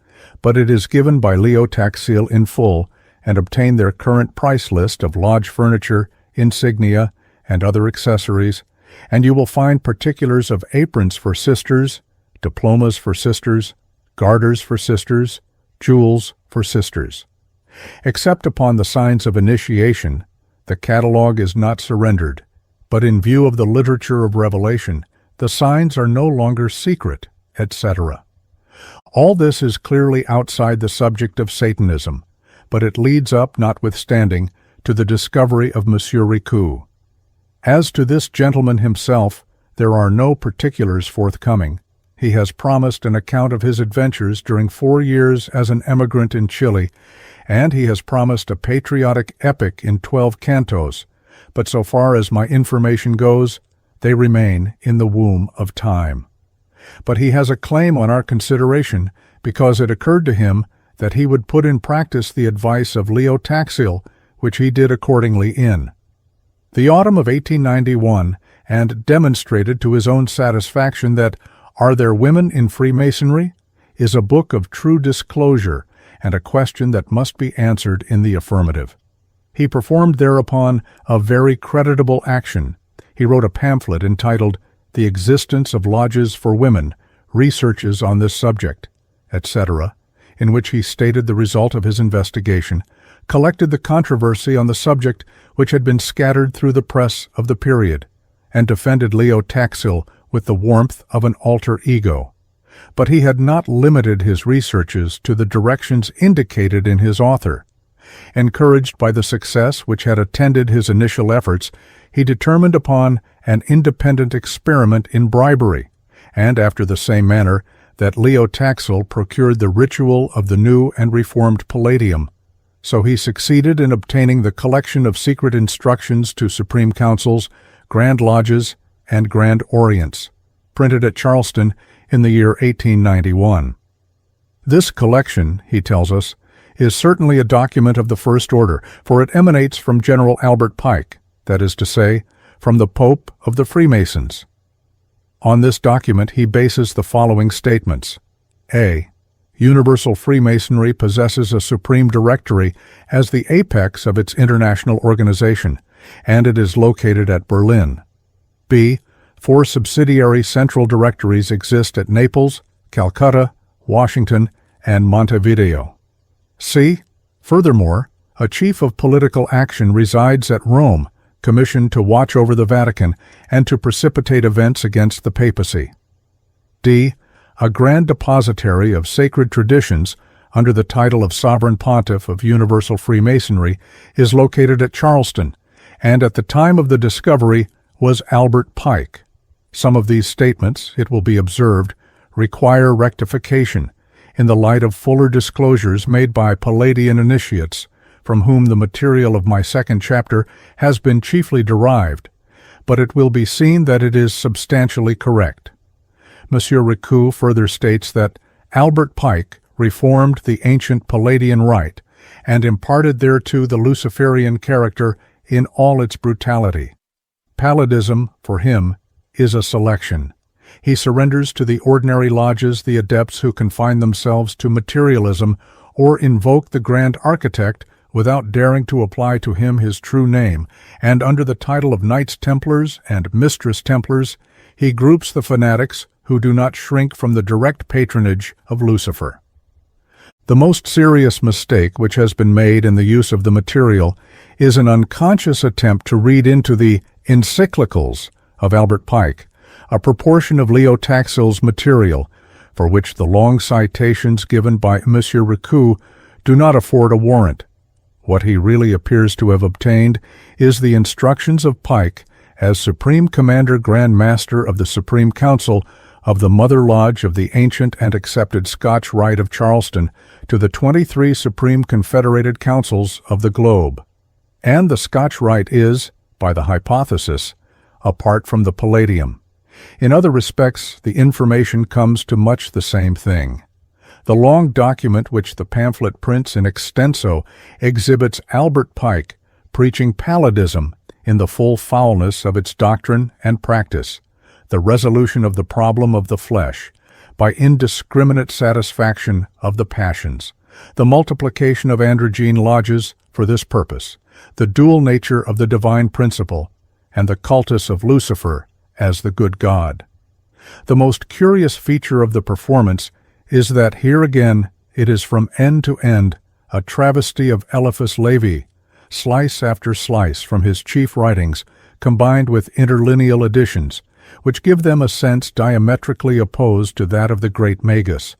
but it is given by Leo Taxil in full, and obtain their current price list of lodge furniture, insignia, and other accessories, and you will find particulars of aprons for sisters, diplomas for sisters, garters for sisters, jewels for sisters. Except upon the signs of initiation, the catalog is not surrendered, but in view of the literature of revelation, the signs are no longer secret, etc. All this is clearly outside the subject of Satanism, but it leads up, notwithstanding, to the discovery of Monsieur Ricoux. As to this gentleman himself, there are no particulars forthcoming. He has promised an account of his adventures during 4 years as an emigrant in Chile, and he has promised a patriotic epic in 12 cantos, but so far as my information goes, they remain in the womb of time. But he has a claim on our consideration because it occurred to him that he would put in practice the advice of Leo Taxil, which he did accordingly in the autumn of 1891, and demonstrated to his own satisfaction that Are There Women in Freemasonry? Is a book of true disclosure and a question that must be answered in the affirmative. He performed thereupon a very creditable action. He wrote a pamphlet entitled The Existence of Lodges for Women, Researches on this Subject, etc., in which he stated the result of his investigation, collected the controversy on the subject which had been scattered through the press of the period, and defended Leo Taxil with the warmth of an alter ego. But he had not limited his researches to the directions indicated in his author. Encouraged by the success which had attended his initial efforts, he determined upon an independent experiment in bribery, and after the same manner that Leo Taxil procured the ritual of the new and reformed Palladium. So he succeeded in obtaining the collection of secret instructions to Supreme Councils, Grand Lodges, and Grand Orients, printed at Charleston in the year 1891. This collection, he tells us, is certainly a document of the first order, for it emanates from General Albert Pike, that is to say, from the Pope of the Freemasons. On this document he bases the following statements. A. Universal Freemasonry possesses a supreme directory as the apex of its international organization, and it is located at Berlin. B. 4 subsidiary central directories exist at Naples, Calcutta, Washington, and Montevideo. C. Furthermore, a chief of political action resides at Rome, commissioned to watch over the Vatican and to precipitate events against the papacy. D. A grand depositary of sacred traditions under the title of Sovereign Pontiff of Universal Freemasonry is located at Charleston, and at the time of the discovery was Albert Pike. Some of these statements, it will be observed, require rectification in the light of fuller disclosures made by Palladian initiates, from whom the material of my second chapter has been chiefly derived, but it will be seen that it is substantially correct. Monsieur Ricoux further states that Albert Pike reformed the ancient Palladian rite and imparted thereto the Luciferian character in all its brutality. Palladism, for him, is a selection. He surrenders to the ordinary lodges the adepts who confine themselves to materialism or invoke the Grand Architect without daring to apply to him his true name, and under the title of Knights Templars and Mistress Templars, he groups the fanatics who do not shrink from the direct patronage of Lucifer. The most serious mistake which has been made in the use of the material is an unconscious attempt to read into the encyclicals of Albert Pike a proportion of Leo Taxil's material, for which the long citations given by Monsieur Ricoux do not afford a warrant. What he really appears to have obtained is the instructions of Pike as Supreme Commander Grand Master of the Supreme Council of the Mother Lodge of the ancient and accepted Scotch Rite of Charleston to the 23 Supreme Confederated Councils of the globe. And the Scotch Rite is, by the hypothesis, apart from the Palladium. In other respects, the information comes to much the same thing. The long document which the pamphlet prints in extenso exhibits Albert Pike preaching palladism in the full foulness of its doctrine and practice, the resolution of the problem of the flesh, by indiscriminate satisfaction of the passions, the multiplication of androgyne lodges for this purpose, the dual nature of the divine principle, and the cultus of Lucifer as the good God. The most curious feature of the performance is that here again it is from end to end a travesty of Eliphas Levi, slice after slice from his chief writings, combined with interlineal additions, which give them a sense diametrically opposed to that of the great Magus.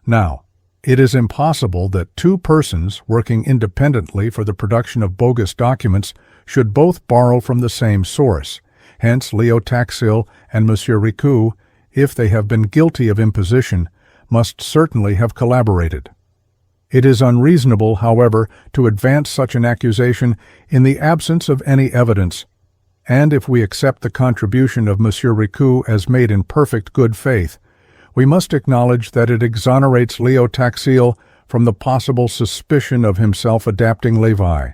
Now, it is impossible that two persons working independently for the production of bogus documents should both borrow from the same source. Hence, Leo Taxil and M. Ricoux, if they have been guilty of imposition, must certainly have collaborated. It is unreasonable, however, to advance such an accusation in the absence of any evidence, and if we accept the contribution of M. Ricoux as made in perfect good faith, we must acknowledge that it exonerates Leo Taxil from the possible suspicion of himself adapting Levi,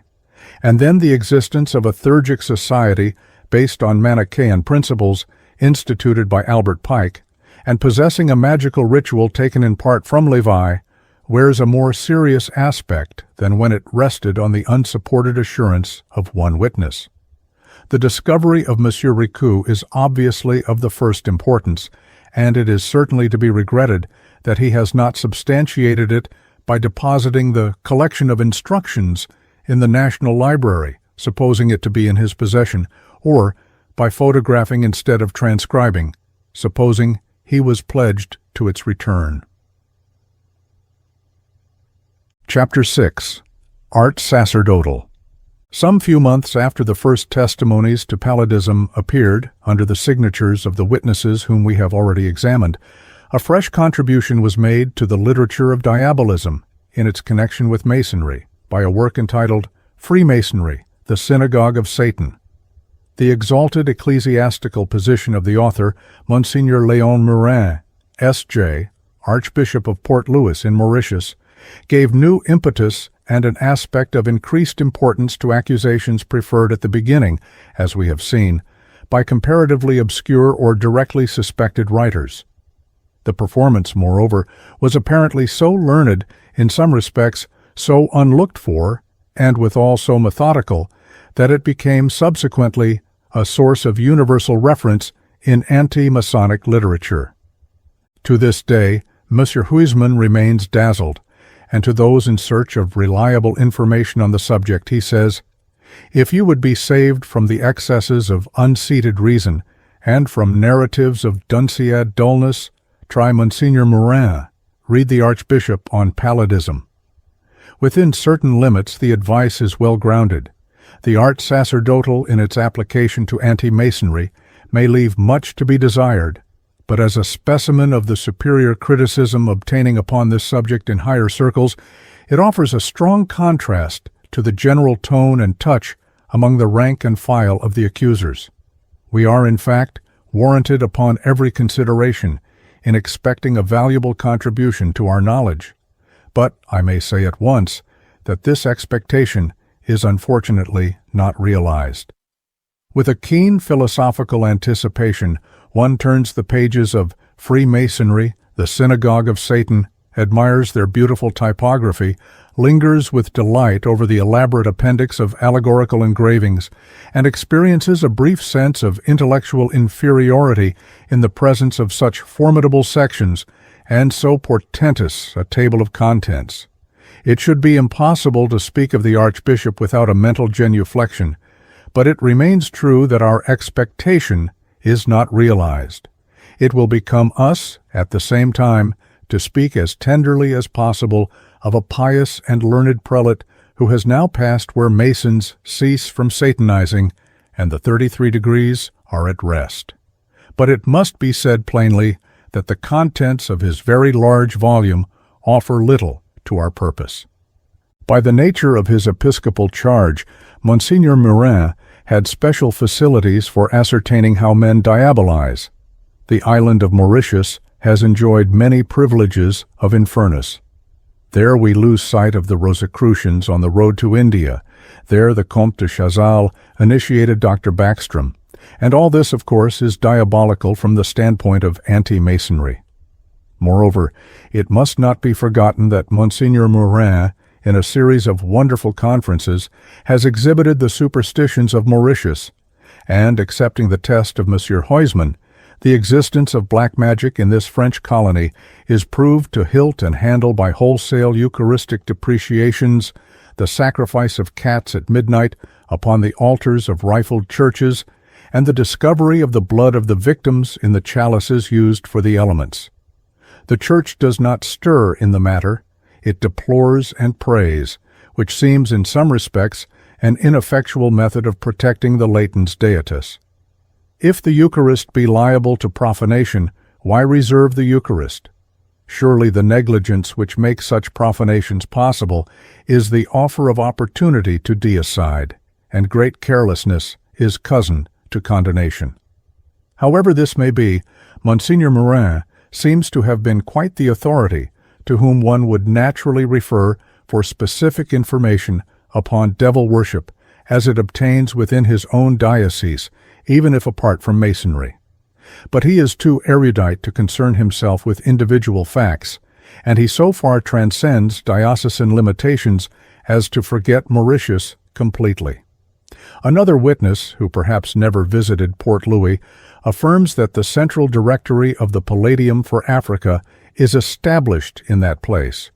and then the existence of a theurgic society based on Manichaean principles instituted by Albert Pike, and possessing a magical ritual taken in part from Levi, wears a more serious aspect than when it rested on the unsupported assurance of one witness. The discovery of M. Ricoux is obviously of the first importance, and it is certainly to be regretted that he has not substantiated it by depositing the collection of instructions in the National Library, supposing it to be in his possession, or by photographing instead of transcribing, supposing he was pledged to its return. Chapter 6. Art Sacerdotal. Some few months after the first testimonies to palladism appeared under the signatures of the witnesses whom we have already examined, a fresh contribution was made to the literature of Diabolism in its connection with Masonry by a work entitled Freemasonry, the Synagogue of Satan. The exalted ecclesiastical position of the author, Monseigneur Léon Murin, S.J., Archbishop of Port Louis in Mauritius, gave new impetus and an aspect of increased importance to accusations preferred at the beginning, as we have seen, by comparatively obscure or directly suspected writers. The performance, moreover, was apparently so learned, in some respects so unlooked for, and withal so methodical, that it became subsequently a source of universal reference in anti-Masonic literature. To this day, M. Huysman remains dazzled, and to those in search of reliable information on the subject he says, "If you would be saved from the excesses of unseated reason, and from narratives of Dunciad dullness, try Monseigneur Murin, read the Archbishop on palladism." Within certain limits the advice is well grounded. The art sacerdotal in its application to anti-Masonry may leave much to be desired, but as a specimen of the superior criticism obtaining upon this subject in higher circles, it offers a strong contrast to the general tone and touch among the rank and file of the accusers. We are, in fact, warranted upon every consideration in expecting a valuable contribution to our knowledge. But I may say at once that this expectation is unfortunately not realized. With a keen philosophical anticipation, one turns the pages of Freemasonry, the Synagogue of Satan, admires their beautiful typography, lingers with delight over the elaborate appendix of allegorical engravings, and experiences a brief sense of intellectual inferiority in the presence of such formidable sections and so portentous a table of contents. It should be impossible to speak of the Archbishop without a mental genuflection, but it remains true that our expectation is not realized. It will become us, at the same time, to speak as tenderly as possible of a pious and learned prelate who has now passed where Masons cease from satanizing, and the 33 degrees are at rest. But it must be said plainly that the contents of his very large volume offer little to our purpose. By the nature of his episcopal charge, Monseigneur Murin had special facilities for ascertaining how men diabolize, the island of Mauritius has enjoyed many privileges of Infernus. There we lose sight of the Rosicrucians on the road to India. There the Comte de Chazal initiated Dr. Backstrom. And all this, of course, is diabolical from the standpoint of anti-Masonry. Moreover, it must not be forgotten that Monsignor Morin, in a series of wonderful conferences, has exhibited the superstitions of Mauritius, and, accepting the test of Monsieur Huysman, the existence of black magic in this French colony is proved to hilt and handle by wholesale Eucharistic depreciations, the sacrifice of cats at midnight upon the altars of rifled churches, and the discovery of the blood of the victims in the chalices used for the elements. The Church does not stir in the matter, it deplores and prays, which seems in some respects an ineffectual method of protecting the latens deatus. If the Eucharist be liable to profanation, why reserve the Eucharist? Surely the negligence which makes such profanations possible is the offer of opportunity to deicide, and great carelessness is cousin to condonation. However this may be, Monsignor Morin seems to have been quite the authority to whom one would naturally refer for specific information upon devil worship as it obtains within his own diocese, even if apart from Masonry. But he is too erudite to concern himself with individual facts, and he so far transcends diocesan limitations as to forget Mauritius completely. Another witness, who perhaps never visited Port Louis, affirms that the central directory of the Palladium for Africa is established in that place,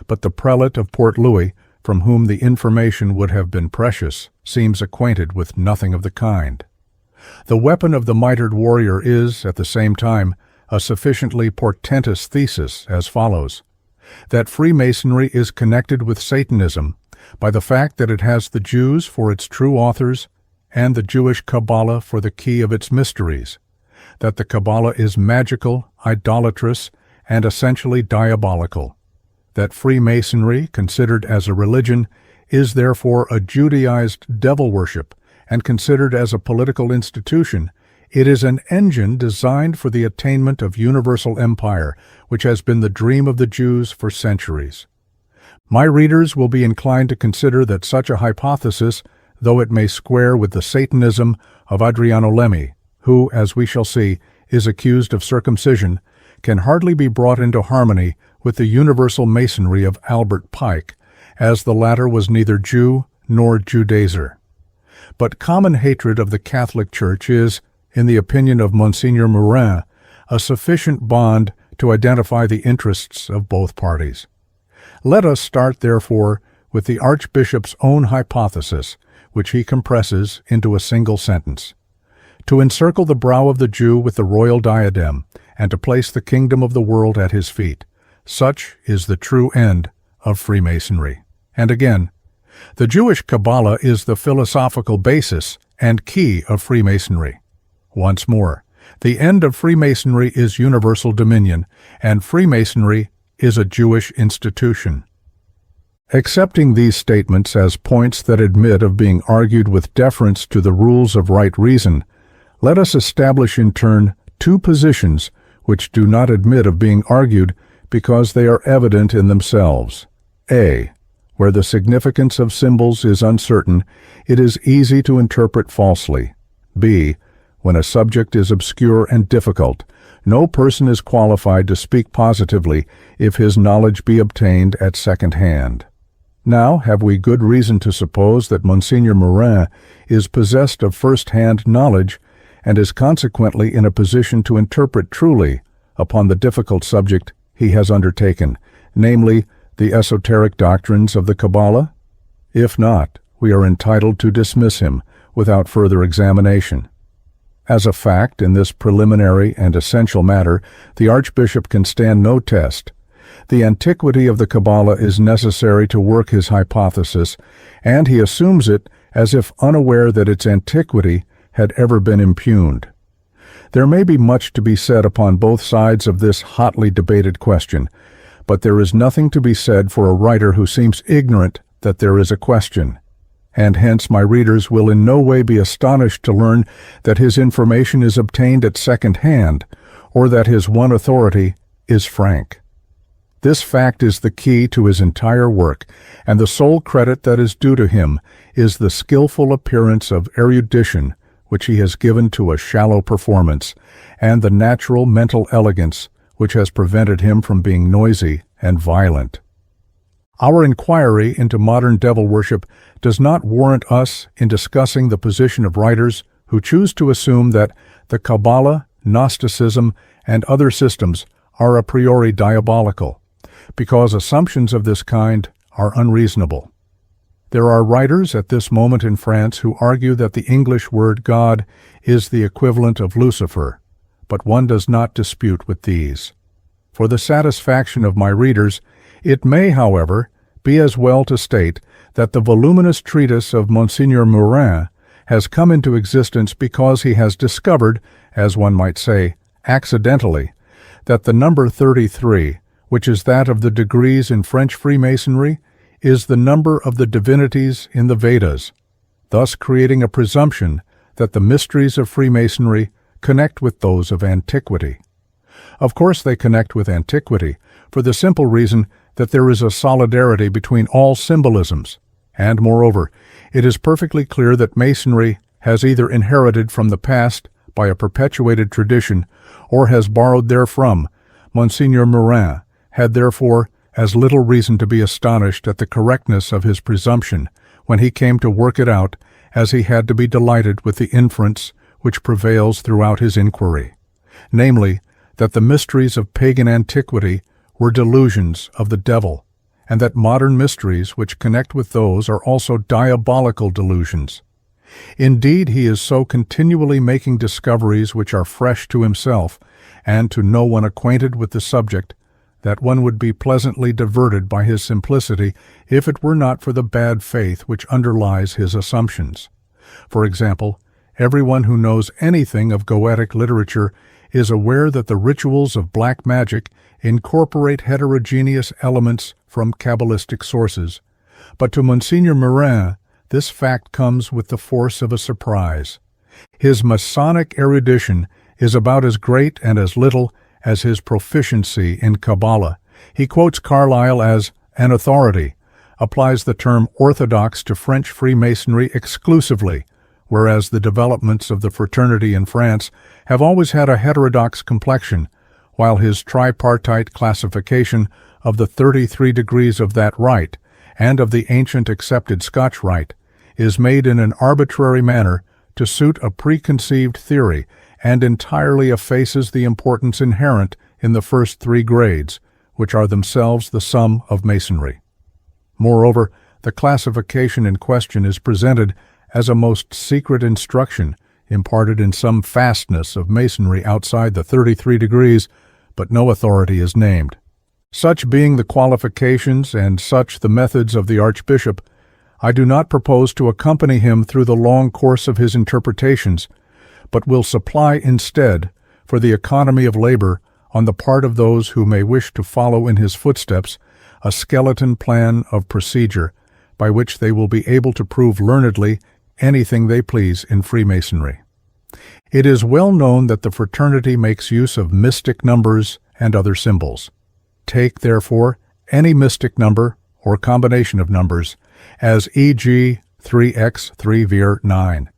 but the prelate of Port Louis, from whom the information would have been precious, seems acquainted with nothing of the kind. The weapon of the mitred warrior is, at the same time, a sufficiently portentous thesis as follows: that Freemasonry is connected with Satanism by the fact that it has the Jews for its true authors and the Jewish Kabbalah for the key of its mysteries, that the Kabbalah is magical, idolatrous, and essentially diabolical, that Freemasonry, considered as a religion, is therefore a Judaized devil worship, and considered as a political institution, it is an engine designed for the attainment of universal empire, which has been the dream of the Jews for centuries. My readers will be inclined to consider that such a hypothesis, though it may square with the Satanism of Adriano Lemmi, who, as we shall see, is accused of circumcision, can hardly be brought into harmony with the universal Masonry of Albert Pike, as the latter was neither Jew nor Judaizer. But common hatred of the Catholic Church is, in the opinion of Monsignor Morin, a sufficient bond to identify the interests of both parties. Let us start, therefore, with the Archbishop's own hypothesis, which he compresses into a single sentence: to encircle the brow of the Jew with the royal diadem, and to place the kingdom of the world at his feet. Such is the true end of Freemasonry. And again, the Jewish Kabbalah is the philosophical basis and key of Freemasonry. Once more, the end of Freemasonry is universal dominion, and Freemasonry is a Jewish institution. Accepting these statements as points that admit of being argued with deference to the rules of right reason, let us establish in turn two positions which do not admit of being argued because they are evident in themselves. A. Where the significance of symbols is uncertain, it is easy to interpret falsely. B. When a subject is obscure and difficult, no person is qualified to speak positively if his knowledge be obtained at second hand. Now, have we good reason to suppose that Monsignor Morin is possessed of first-hand knowledge and is consequently in a position to interpret truly upon the difficult subject he has undertaken, namely, the esoteric doctrines of the Kabbalah? If not, we are entitled to dismiss him without further examination. As a fact, in this preliminary and essential matter, the Archbishop can stand no test. The antiquity of the Kabbalah is necessary to work his hypothesis, and he assumes it as if unaware that its antiquity had ever been impugned. There may be much to be said upon both sides of this hotly debated question, but there is nothing to be said for a writer who seems ignorant that there is a question, and hence my readers will in no way be astonished to learn that his information is obtained at second hand, or that his one authority is frank. This fact is the key to his entire work, and the sole credit that is due to him is the skillful appearance of erudition which he has given to a shallow performance, and the natural mental elegance which has prevented him from being noisy and violent. Our inquiry into modern devil worship does not warrant us in discussing the position of writers who choose to assume that the Kabbalah, Gnosticism, and other systems are a priori diabolical, because assumptions of this kind are unreasonable. There are writers at this moment in France who argue that the English word God is the equivalent of Lucifer, but one does not dispute with these. For the satisfaction of my readers, it may, however, be as well to state that the voluminous treatise of Monseigneur Mourin has come into existence because he has discovered, as one might say, accidentally, that the number 33, which is that of the degrees in French Freemasonry, is the number of the divinities in the Vedas, thus creating a presumption that the mysteries of Freemasonry connect with those of antiquity. Of course they connect with antiquity, for the simple reason that there is a solidarity between all symbolisms, and moreover, it is perfectly clear that Masonry has either inherited from the past by a perpetuated tradition or has borrowed therefrom. Monseigneur Mourin had therefore as little reason to be astonished at the correctness of his presumption when he came to work it out as he had to be delighted with the inference which prevails throughout his inquiry, namely, that the mysteries of pagan antiquity were delusions of the devil, and that modern mysteries which connect with those are also diabolical delusions. Indeed, he is so continually making discoveries which are fresh to himself and to no one acquainted with the subject, that one would be pleasantly diverted by his simplicity if it were not for the bad faith which underlies his assumptions. For example, everyone who knows anything of Goetic literature is aware that the rituals of black magic incorporate heterogeneous elements from Kabbalistic sources, but to Monseigneur Mourin this fact comes with the force of a surprise. His Masonic erudition is about as great and as little as his proficiency in Kabbalah. He quotes Carlyle as an authority, applies the term orthodox to French Freemasonry exclusively, whereas the developments of the fraternity in France have always had a heterodox complexion, while his tripartite classification of the 33 degrees of that rite and of the ancient accepted Scotch rite is made in an arbitrary manner to suit a preconceived theory and entirely effaces the importance inherent in the first 3 grades, which are themselves the sum of Masonry. Moreover, the classification in question is presented as a most secret instruction imparted in some fastness of Masonry outside the 33 degrees, but no authority is named. Such being the qualifications and such the methods of the Archbishop, I do not propose to accompany him through the long course of his interpretations, but will supply instead, for the economy of labor on the part of those who may wish to follow in his footsteps, a skeleton plan of procedure by which they will be able to prove learnedly anything they please in Freemasonry. It is well known that the fraternity makes use of mystic numbers and other symbols. Take, therefore, any mystic number or combination of numbers, as e.g. 3x 3 vir 9.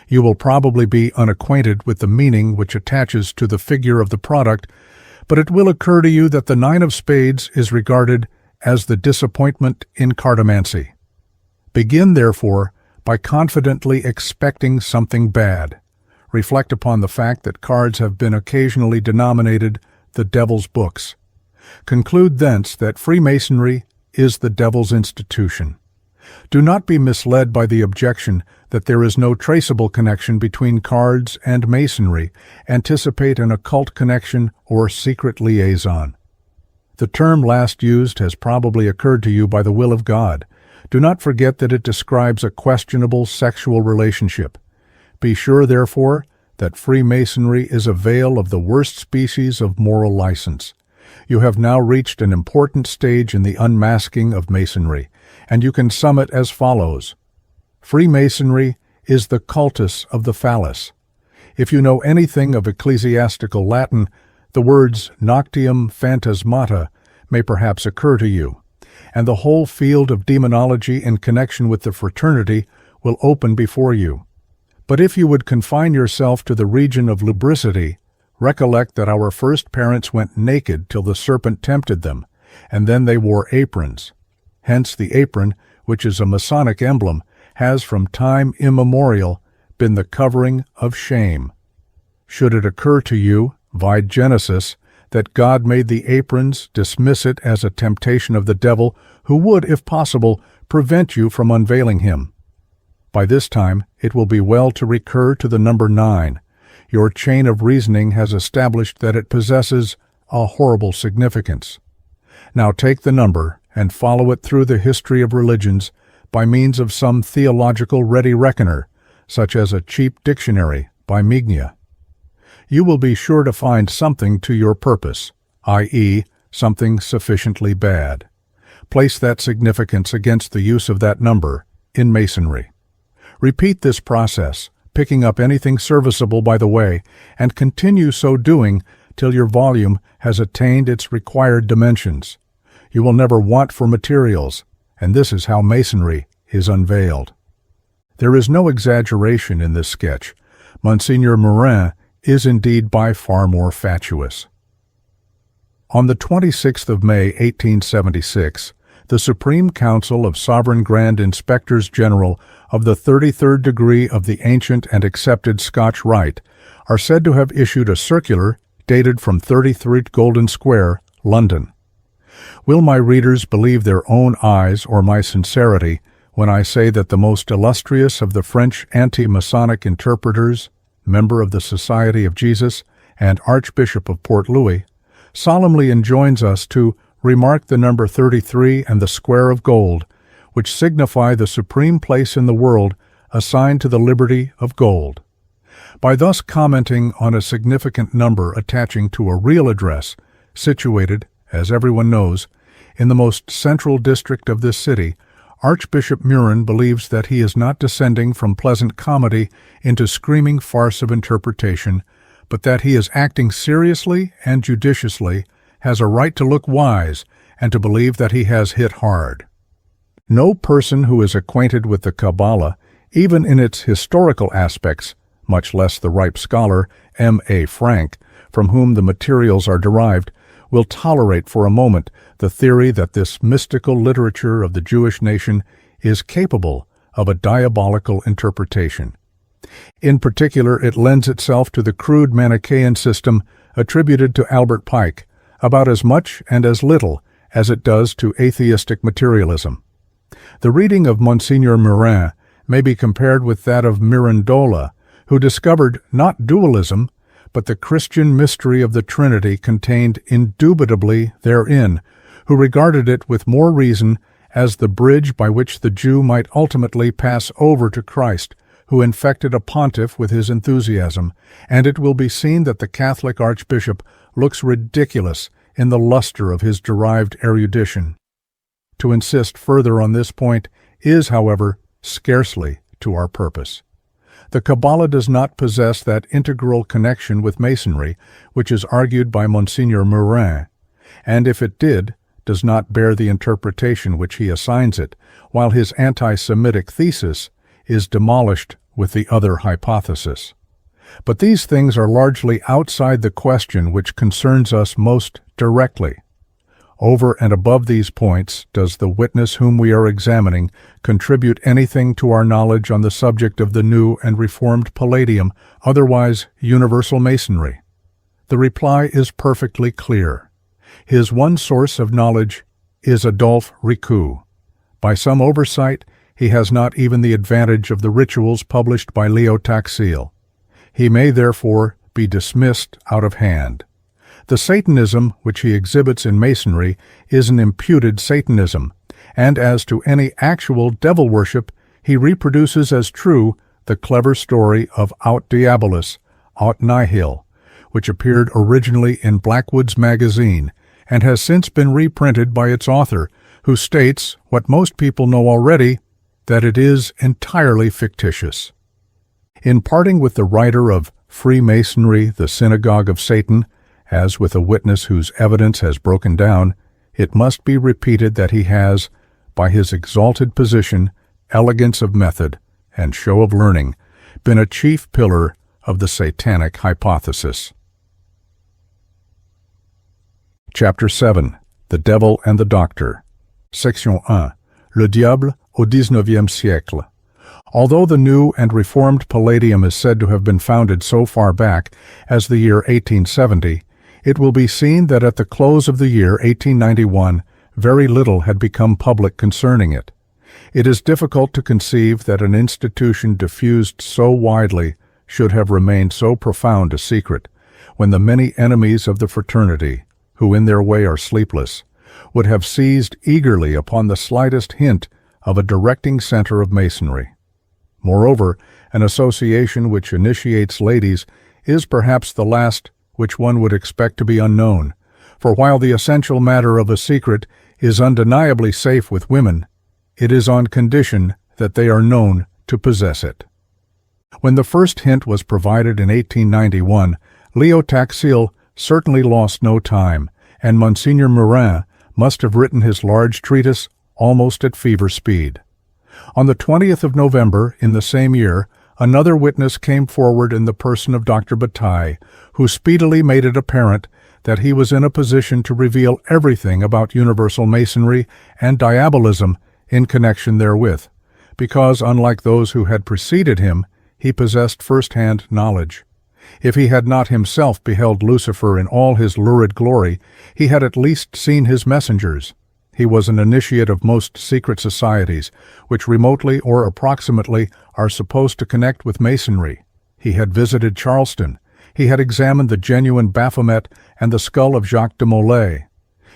You will probably be unacquainted with the meaning which attaches to the figure of the product, but it will occur to you that the 9 of spades is regarded as the disappointment in cartomancy. Begin, therefore, by confidently expecting something bad. Reflect upon the fact that cards have been occasionally denominated the devil's books. Conclude thence that Freemasonry is the devil's institution. Do not be misled by the objection that there is no traceable connection between cards and Masonry. Anticipate an occult connection or secret liaison. The term last used has probably occurred to you by the will of God. Do not forget that it describes a questionable sexual relationship. Be sure, therefore, that Freemasonry is a veil of the worst species of moral license. You have now reached an important stage in the unmasking of Masonry, and you can sum it as follows. Freemasonry is the cultus of the phallus. If you know anything of ecclesiastical Latin, the words noctium phantasmata may perhaps occur to you, and the whole field of demonology in connection with the fraternity will open before you. But if you would confine yourself to the region of lubricity, recollect that our first parents went naked till the serpent tempted them, and then they wore aprons. Hence the apron, which is a Masonic emblem, has from time immemorial been the covering of shame. Should it occur to you, vide Genesis, that God made the aprons, dismiss it as a temptation of the devil, who would, if possible, prevent you from unveiling him. By this time, it will be well to recur to the number 9. Your chain of reasoning has established that it possesses a horrible significance. Now take the number and follow it through the history of religions by means of some theological ready reckoner, such as a cheap dictionary by Mignia. You will be sure to find something to your purpose, i.e., something sufficiently bad. Place that significance against the use of that number in Masonry. Repeat this process, picking up anything serviceable by the way, and continue so doing till your volume has attained its required dimensions. You will never want for materials, and this is how Masonry is unveiled. There is no exaggeration in this sketch. Monsignor Morin is indeed by far more fatuous. On the 26th of May, 1876, the Supreme Council of Sovereign Grand Inspectors General of the 33rd degree of the ancient and accepted Scotch Rite are said to have issued a circular dated from 33 Golden Square, London. Will my readers believe their own eyes or my sincerity when I say that the most illustrious of the French anti-Masonic interpreters, member of the Society of Jesus, and Archbishop of Port Louis, solemnly enjoins us to remark the number 33 and the square of gold, which signify the supreme place in the world assigned to the liberty of gold. By thus commenting on a significant number attaching to a real address, situated, as everyone knows, in the most central district of this city, Archbishop Murin believes that he is not descending from pleasant comedy into screaming farce of interpretation, but that he is acting seriously and judiciously, has a right to look wise, and to believe that he has hit hard. No person who is acquainted with the Kabbalah, even in its historical aspects, much less the ripe scholar M.A. Frank, from whom the materials are derived, will tolerate for a moment the theory that this mystical literature of the Jewish nation is capable of a diabolical interpretation. In particular, it lends itself to the crude Manichaean system attributed to Albert Pike, about as much and as little as it does to atheistic materialism. The reading of Monsignor Murin may be compared with that of Mirandola, who discovered not dualism, but the Christian mystery of the Trinity contained indubitably therein, who regarded it with more reason as the bridge by which the Jew might ultimately pass over to Christ, who infected a pontiff with his enthusiasm, and it will be seen that the Catholic Archbishop looks ridiculous in the luster of his derived erudition. To insist further on this point is, however, scarcely to our purpose. The Kabbalah does not possess that integral connection with Masonry which is argued by Monsignor Murin, and if it did, does not bear the interpretation which he assigns it, while his anti-Semitic thesis is demolished with the other hypothesis. But these things are largely outside the question which concerns us most directly. Over and above these points, does the witness whom we are examining contribute anything to our knowledge on the subject of the new and reformed Palladium, otherwise universal Masonry? The reply is perfectly clear. His one source of knowledge is Adolphe Ricoux. By some oversight, he has not even the advantage of the rituals published by Leo Taxil. He may, therefore, be dismissed out of hand. The Satanism which he exhibits in Masonry is an imputed Satanism, and as to any actual devil worship, he reproduces as true the clever story of Aut Diabolis, Aut Nihil, which appeared originally in Blackwood's magazine, and has since been reprinted by its author, who states, what most people know already, that it is entirely fictitious. In parting with the writer of Freemasonry, the synagogue of Satan, as with a witness whose evidence has broken down, it must be repeated that he has, by his exalted position, elegance of method, and show of learning, been a chief pillar of the satanic hypothesis. Chapter 7. The Devil and the Doctor. Section 1. Le Diable au XIXe siècle. Although the new and reformed Palladium is said to have been founded so far back as the year 1870, it will be seen that at the close of the year 1891, very little had become public concerning it. It is difficult to conceive that an institution diffused so widely should have remained so profound a secret, when the many enemies of the fraternity, who in their way are sleepless, would have seized eagerly upon the slightest hint of a directing center of Masonry. Moreover, an association which initiates ladies is perhaps the last which one would expect to be unknown, for while the essential matter of a secret is undeniably safe with women, it is on condition that they are known to possess it. When the first hint was provided in 1891, Leo Taxil certainly lost no time, and Monsignor Morin must have written his large treatise almost at fever speed. On the 20th of November in the same year, another witness came forward in the person of Dr. Bataille, who speedily made it apparent that he was in a position to reveal everything about universal Masonry and Diabolism in connection therewith, because, unlike those who had preceded him, he possessed first-hand knowledge. If he had not himself beheld Lucifer in all his lurid glory, he had at least seen his messengers. He was an initiate of most secret societies, which remotely or approximately are supposed to connect with Masonry. He had visited Charleston. He had examined the genuine Baphomet and the skull of Jacques de Molay.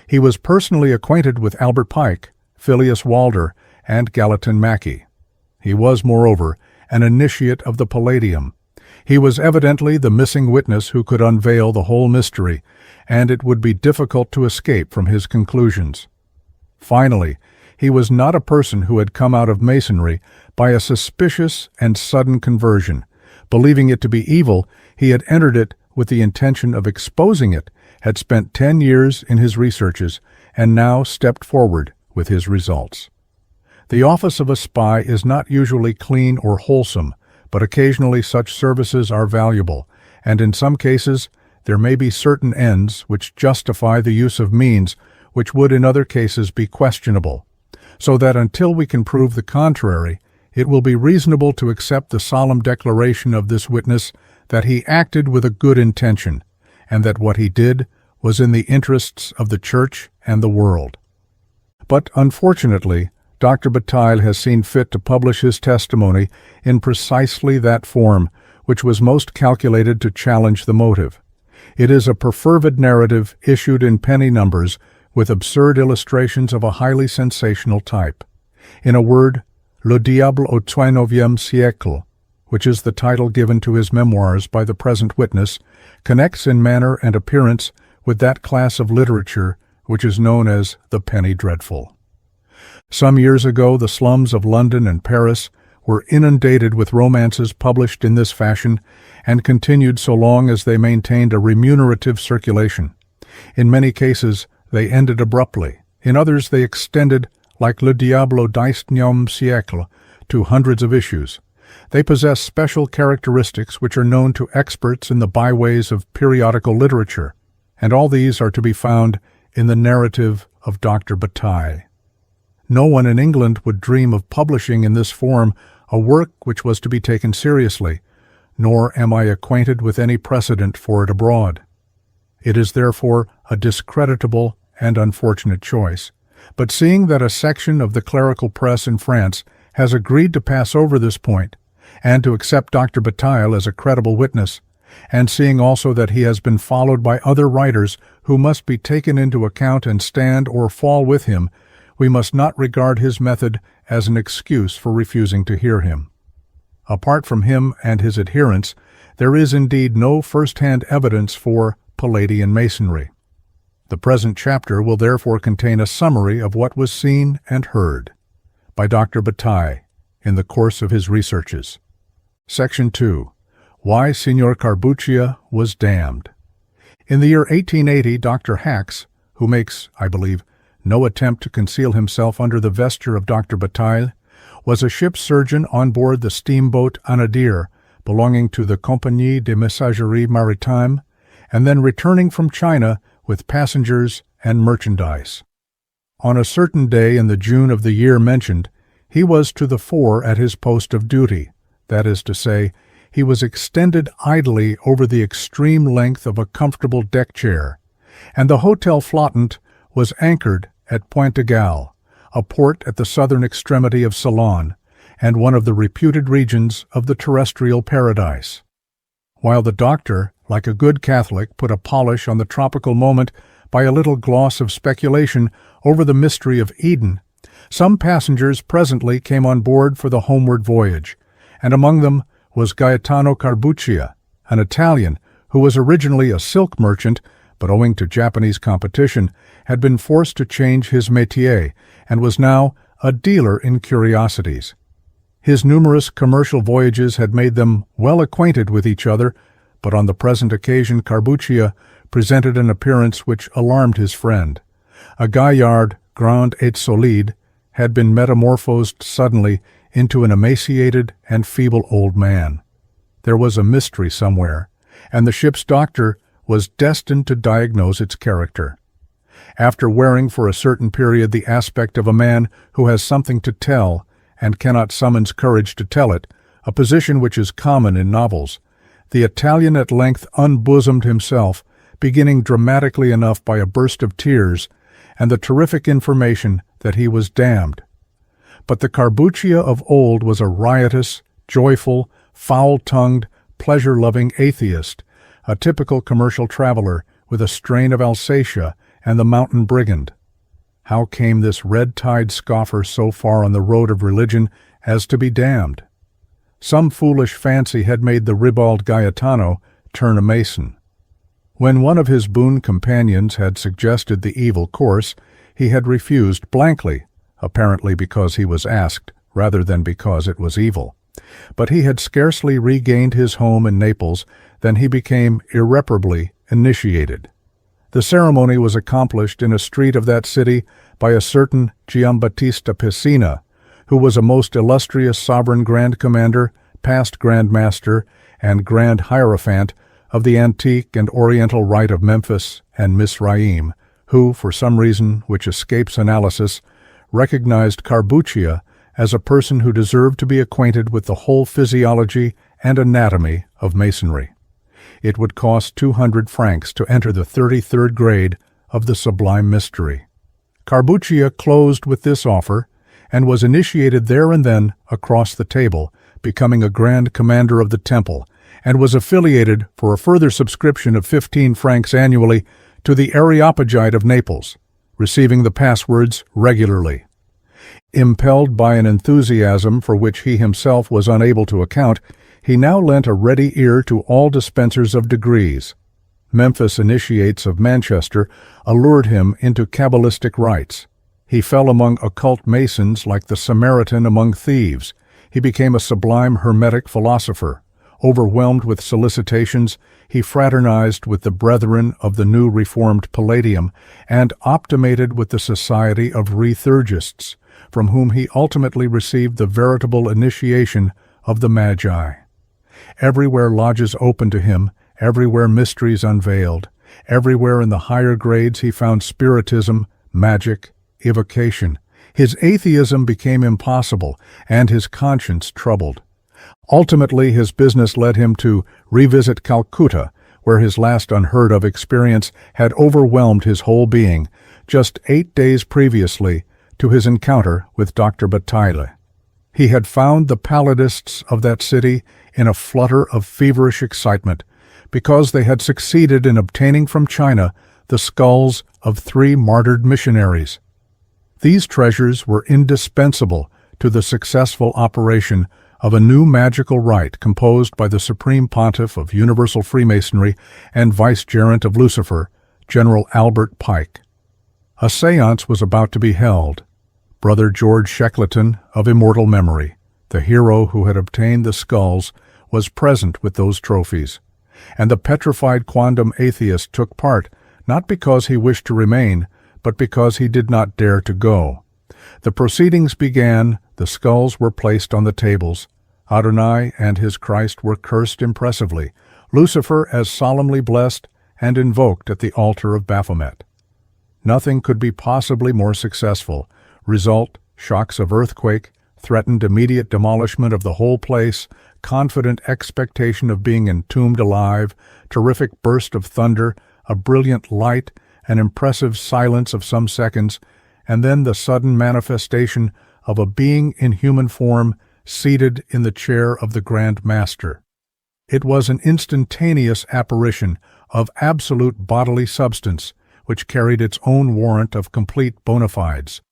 He was personally acquainted with Albert Pike, Phileas Walder, and Gallatin Mackey. He was, moreover, an initiate of the Palladium. He was evidently the missing witness who could unveil the whole mystery, and it would be difficult to escape from his conclusions. Finally, he was not a person who had come out of Masonry by a suspicious and sudden conversion. Believing it to be evil, he had entered it with the intention of exposing it, had spent 10 years in his researches, and now stepped forward with his results. The office of a spy is not usually clean or wholesome, but occasionally such services are valuable, and in some cases there may be certain ends which justify the use of means which would in other cases be questionable, so that until we can prove the contrary, it will be reasonable to accept the solemn declaration of this witness that he acted with a good intention, and that what he did was in the interests of the Church and the world. But unfortunately, Dr. Bataille has seen fit to publish his testimony in precisely that form which was most calculated to challenge the motive. It is a perfervid narrative issued in penny numbers with absurd illustrations of a highly sensational type. In a word, Le Diable au XIXe siècle, which is the title given to his memoirs by the present witness, connects in manner and appearance with that class of literature which is known as the penny dreadful. Some years ago, the slums of London and Paris were inundated with romances published in this fashion and continued so long as they maintained a remunerative circulation. In many cases, they ended abruptly. In others, they extended, like Le Diable au XIXe siècle, to hundreds of issues. They possess special characteristics which are known to experts in the byways of periodical literature, and all these are to be found in the narrative of Dr. Bataille. No one in England would dream of publishing in this form a work which was to be taken seriously, nor am I acquainted with any precedent for it abroad. It is therefore a discreditable and unfortunate choice. But seeing that a section of the clerical press in France has agreed to pass over this point, and to accept Dr. Bataille as a credible witness, and seeing also that he has been followed by other writers who must be taken into account and stand or fall with him, we must not regard his method as an excuse for refusing to hear him. Apart from him and his adherents, there is indeed no first-hand evidence for Palladian Masonry. The present chapter will therefore contain a summary of what was seen and heard by Dr. Bataille in the course of his researches. Section 2. Why Signor Carbuccia was damned. In the year 1880, Dr. Hacks, who makes, I believe, no attempt to conceal himself under the vesture of Dr. Bataille, was a ship's surgeon on board the steamboat Anadir, belonging to the Compagnie de Messagerie Maritime, and then returning from China with passengers and merchandise. On a certain day in the June of the year mentioned, he was to the fore at his post of duty, that is to say, he was extended idly over the extreme length of a comfortable deck chair, and the Hotel Flottant was anchored at Pointe de Galle, a port at the southern extremity of Ceylon, and one of the reputed regions of the terrestrial paradise. While the doctor, like a good Catholic, put a polish on the tropical moment by a little gloss of speculation over the mystery of Eden, some passengers presently came on board for the homeward voyage, and among them was Gaetano Carbuccia, an Italian who was originally a silk merchant, but owing to Japanese competition, had been forced to change his métier and was now a dealer in curiosities. His numerous commercial voyages had made them well acquainted with each other, but on the present occasion Carbuccia presented an appearance which alarmed his friend. A gaillard, grand et solide, had been metamorphosed suddenly into an emaciated and feeble old man. There was a mystery somewhere, and the ship's doctor was destined to diagnose its character. After wearing for a certain period the aspect of a man who has something to tell and cannot summon courage to tell it, a position which is common in novels, the Italian at length unbosomed himself, beginning dramatically enough by a burst of tears and the terrific information that he was damned. But the Carbuccia of old was a riotous, joyful, foul-tongued, pleasure-loving atheist, a typical commercial traveler with a strain of Alsatia and the mountain brigand. How came this red-tide scoffer so far on the road of religion as to be damned? Some foolish fancy had made the ribald Gaetano turn a Mason. When one of his boon companions had suggested the evil course, he had refused blankly, apparently because he was asked, rather than because it was evil. But he had scarcely regained his home in Naples than he became irreparably initiated. The ceremony was accomplished in a street of that city by a certain Giambattista Piscina, who was a most illustrious sovereign Grand Commander, past Grand Master, and Grand Hierophant of the antique and oriental rite of Memphis and Misraim, who, for some reason which escapes analysis, recognized Carbuccia as a person who deserved to be acquainted with the whole physiology and anatomy of Masonry. It would cost 200 francs to enter the 33rd grade of the Sublime Mystery. Carbuccia closed with this offer, and was initiated there and then across the table, becoming a Grand Commander of the Temple, and was affiliated for a further subscription of 15 francs annually to the Areopagite of Naples, receiving the passwords regularly. Impelled by an enthusiasm for which he himself was unable to account, he now lent a ready ear to all dispensers of degrees. Memphis initiates of Manchester allured him into Kabbalistic rites. He fell among occult masons like the Samaritan among thieves. He became a sublime hermetic philosopher. Overwhelmed with solicitations, he fraternized with the brethren of the new Reformed Palladium and optimated with the Society of Rethurgists, from whom he ultimately received the veritable initiation of the Magi. Everywhere lodges open to him, everywhere mysteries unveiled, everywhere in the higher grades he found spiritism, magic, evocation. His atheism became impossible, and his conscience troubled. Ultimately, his business led him to revisit Calcutta, where his last unheard-of experience had overwhelmed his whole being, just 8 days previously to his encounter with Dr. Bataille. He had found the Palladists of that city in a flutter of feverish excitement, because they had succeeded in obtaining from China the skulls of 3 martyred missionaries. These treasures were indispensable to the successful operation of a new magical rite composed by the Supreme Pontiff of Universal Freemasonry and Vicegerent of Lucifer, General Albert Pike. A séance was about to be held. Brother George Shackleton, of immortal memory, the hero who had obtained the skulls, was present with those trophies, and the petrified quondam atheist took part, not because he wished to remain, but because he did not dare to go. The proceedings began, the skulls were placed on the tables, Adonai and his Christ were cursed impressively, Lucifer as solemnly blessed and invoked at the altar of Baphomet. Nothing could be possibly more successful. Result, shocks of earthquake, threatened immediate demolishment of the whole place, confident expectation of being entombed alive, terrific burst of thunder, a brilliant light, an impressive silence of some seconds, and then the sudden manifestation of a being in human form seated in the chair of the Grand Master. It was an instantaneous apparition of absolute bodily substance, which carried its own warrant of complete bona fides.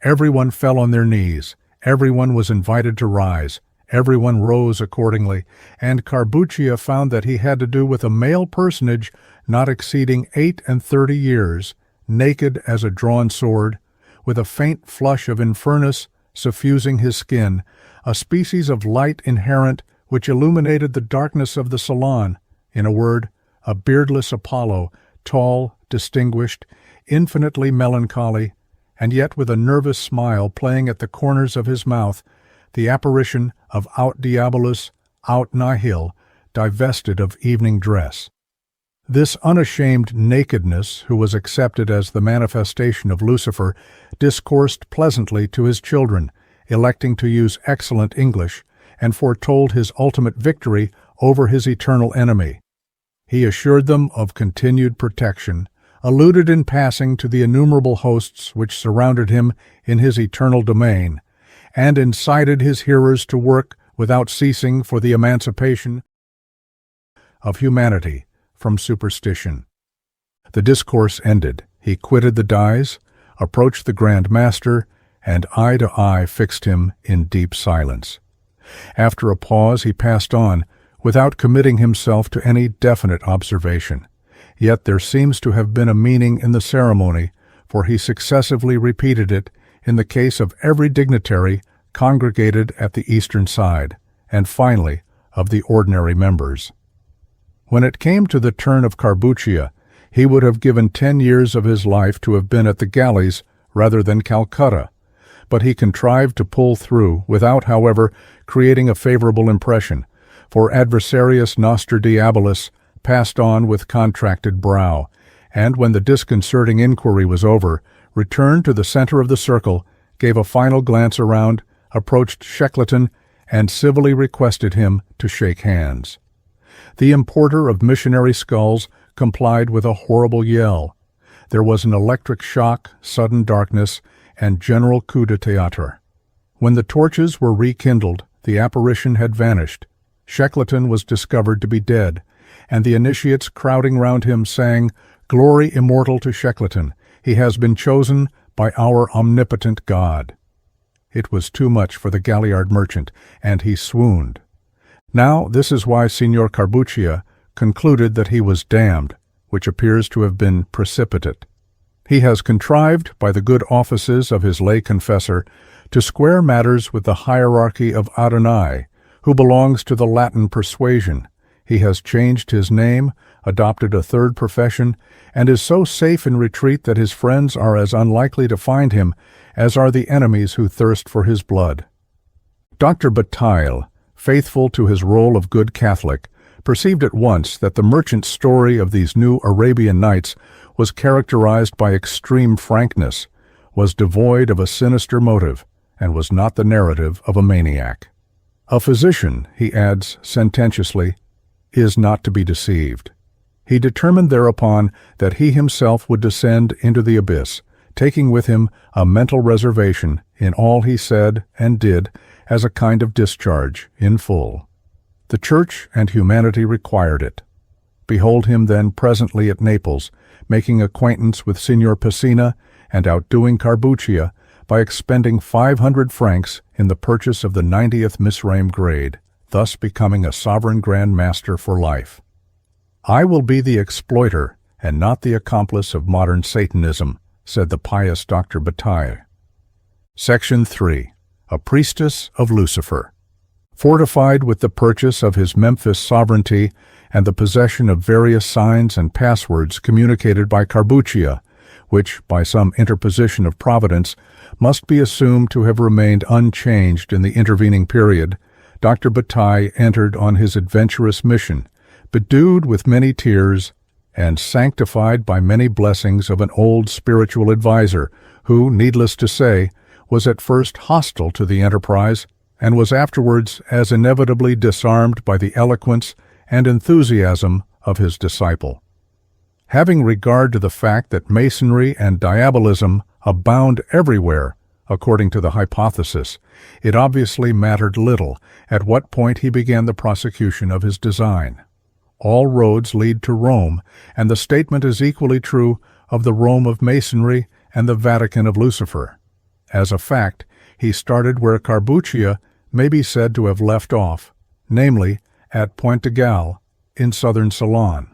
Everyone fell on their knees, everyone was invited to rise, everyone rose accordingly, and Carbuccia found that he had to do with a male personage not exceeding 38 years, naked as a drawn sword, with a faint flush of infernus suffusing his skin, a species of light inherent which illuminated the darkness of the salon, in a word, a beardless Apollo, tall, distinguished, infinitely melancholy, and yet with a nervous smile playing at the corners of his mouth, the apparition of aut diabolus, aut nihil, divested of evening dress. This unashamed nakedness, who was accepted as the manifestation of Lucifer, discoursed pleasantly to his children, electing to use excellent English, and foretold his ultimate victory over his eternal enemy. He assured them of continued protection, alluded in passing to the innumerable hosts which surrounded him in his eternal domain, and incited his hearers to work without ceasing for the emancipation of humanity from superstition. The discourse ended. He quitted the dais, approached the Grand Master, and eye to eye fixed him in deep silence. After a pause he passed on, without committing himself to any definite observation. Yet there seems to have been a meaning in the ceremony, for he successively repeated it in the case of every dignitary congregated at the eastern side, and finally of the ordinary members. When it came to the turn of Carbuccia, he would have given 10 years of his life to have been at the galleys rather than Calcutta, but he contrived to pull through, without, however, creating a favorable impression, for Adversarius Noster Diabolus passed on with contracted brow, and when the disconcerting inquiry was over, returned to the center of the circle, gave a final glance around, approached Shackleton, and civilly requested him to shake hands. The importer of missionary skulls complied with a horrible yell. There was an electric shock, sudden darkness, and general coup de théâtre. When the torches were rekindled, the apparition had vanished. Shackleton was discovered to be dead, and the initiates crowding round him sang, "Glory immortal to Shackleton! He has been chosen by our omnipotent God." It was too much for the galliard merchant, and he swooned. Now this is why Signor Carbuccia concluded that he was damned, which appears to have been precipitate. He has contrived, by the good offices of his lay confessor, to square matters with the hierarchy of Adonai, who belongs to the Latin persuasion. He has changed his name, adopted a third profession, and is so safe in retreat that his friends are as unlikely to find him as are the enemies who thirst for his blood. Dr. Bataille, faithful to his role of good Catholic, perceived at once that the merchant's story of these new Arabian Nights was characterized by extreme frankness, was devoid of a sinister motive, and was not the narrative of a maniac. A physician, he adds sententiously, is not to be deceived. He determined thereupon that he himself would descend into the abyss, taking with him a mental reservation in all he said and did as a kind of discharge in full. The Church and humanity required it. Behold him then presently at Naples, making acquaintance with Signor Pessina and outdoing Carbuccia by expending 500 francs in the purchase of the 90th Misraim grade, thus becoming a sovereign Grand Master for life. "I will be the exploiter and not the accomplice of modern Satanism," said the pious Dr. Bataille. Section 3. A Priestess of Lucifer. Fortified with the purchase of his Memphis sovereignty and the possession of various signs and passwords communicated by Carbuccia, which, by some interposition of Providence, must be assumed to have remained unchanged in the intervening period, Dr. Bataille entered on his adventurous mission, bedewed with many tears and sanctified by many blessings of an old spiritual adviser who, needless to say, was at first hostile to the enterprise and was afterwards as inevitably disarmed by the eloquence and enthusiasm of his disciple. Having regard to the fact that Masonry and Diabolism abound everywhere, according to the hypothesis, it obviously mattered little at what point he began the prosecution of his design. All roads lead to Rome, and the statement is equally true of the Rome of Masonry and the Vatican of Lucifer. As a fact, he started where Carbuccia may be said to have left off, namely at Pointe de Galle in southern Ceylon.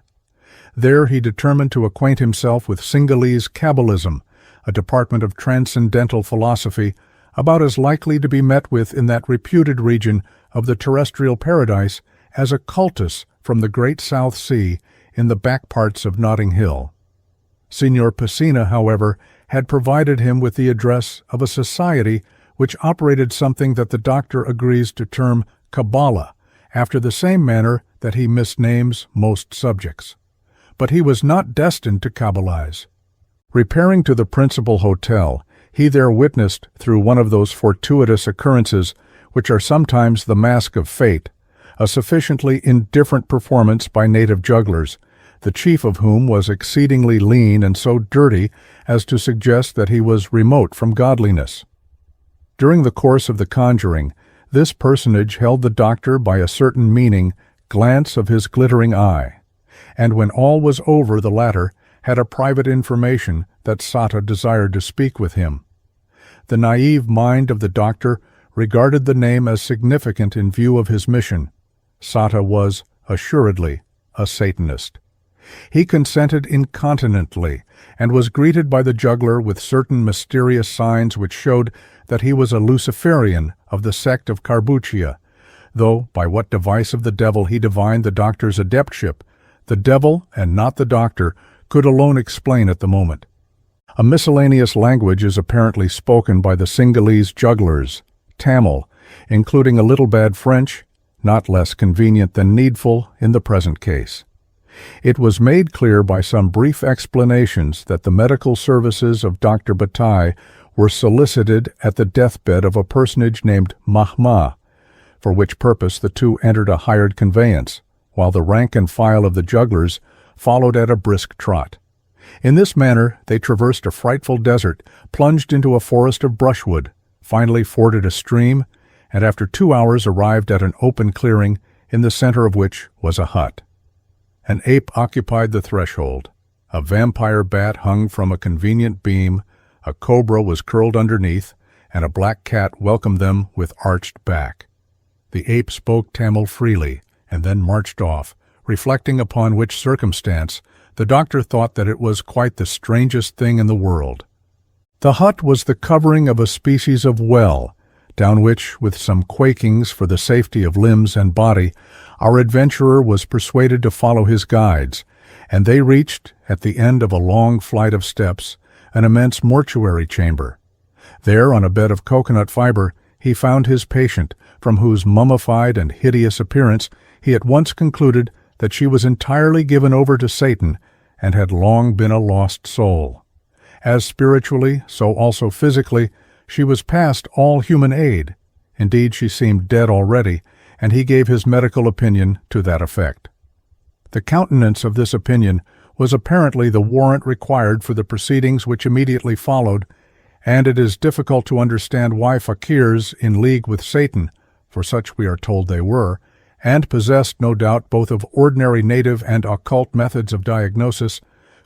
There he determined to acquaint himself with Singalese Kabbalism, a department of transcendental philosophy about as likely to be met with in that reputed region of the terrestrial paradise as a cultus from the great South Sea in the back parts of Notting Hill. Signor Pacina, however, had provided him with the address of a society which operated something that the doctor agrees to term Kabbalah, after the same manner that he misnames most subjects. But he was not destined to Kabbalize. Repairing to the principal hotel, he there witnessed, through one of those fortuitous occurrences which are sometimes the mask of fate, a sufficiently indifferent performance by native jugglers, the chief of whom was exceedingly lean and so dirty as to suggest that he was remote from godliness. During the course of the conjuring, this personage held the doctor by a certain meaning glance of his glittering eye, and when all was over the latter had a private information that Sata desired to speak with him. The naive mind of the doctor regarded the name as significant in view of his mission. Sata was, assuredly, a Satanist. He consented incontinently, and was greeted by the juggler with certain mysterious signs which showed that he was a Luciferian of the sect of Carbuccia, though by what device of the devil he divined the doctor's adeptship, the devil, and not the doctor, could alone explain at the moment. A miscellaneous language is apparently spoken by the Singalese jugglers, Tamil, including a little bad French, not less convenient than needful in the present case. It was made clear by some brief explanations that the medical services of Dr. Bataille were solicited at the deathbed of a personage named Mahma, for which purpose the two entered a hired conveyance, while the rank and file of the jugglers followed at a brisk trot. In this manner they traversed a frightful desert, plunged into a forest of brushwood, finally forded a stream, and after 2 hours arrived at an open clearing, in the center of which was a hut. An ape occupied the threshold. A vampire bat hung from a convenient beam, a cobra was curled underneath, and a black cat welcomed them with arched back. The ape spoke Tamil freely, and then marched off, reflecting upon which circumstance the doctor thought that it was quite the strangest thing in the world. The hut was the covering of a species of well, down which, with some quakings for the safety of limbs and body, our adventurer was persuaded to follow his guides, and they reached, at the end of a long flight of steps, an immense mortuary chamber. There, on a bed of coconut fiber, he found his patient, from whose mummified and hideous appearance he at once concluded that she was entirely given over to Satan and had long been a lost soul. As spiritually, so also physically, she was past all human aid. Indeed, she seemed dead already, and he gave his medical opinion to that effect. The countenance of this opinion was apparently the warrant required for the proceedings which immediately followed, and it is difficult to understand why fakirs in league with Satan, for such we are told they were, and possessed no doubt both of ordinary native and occult methods of diagnosis,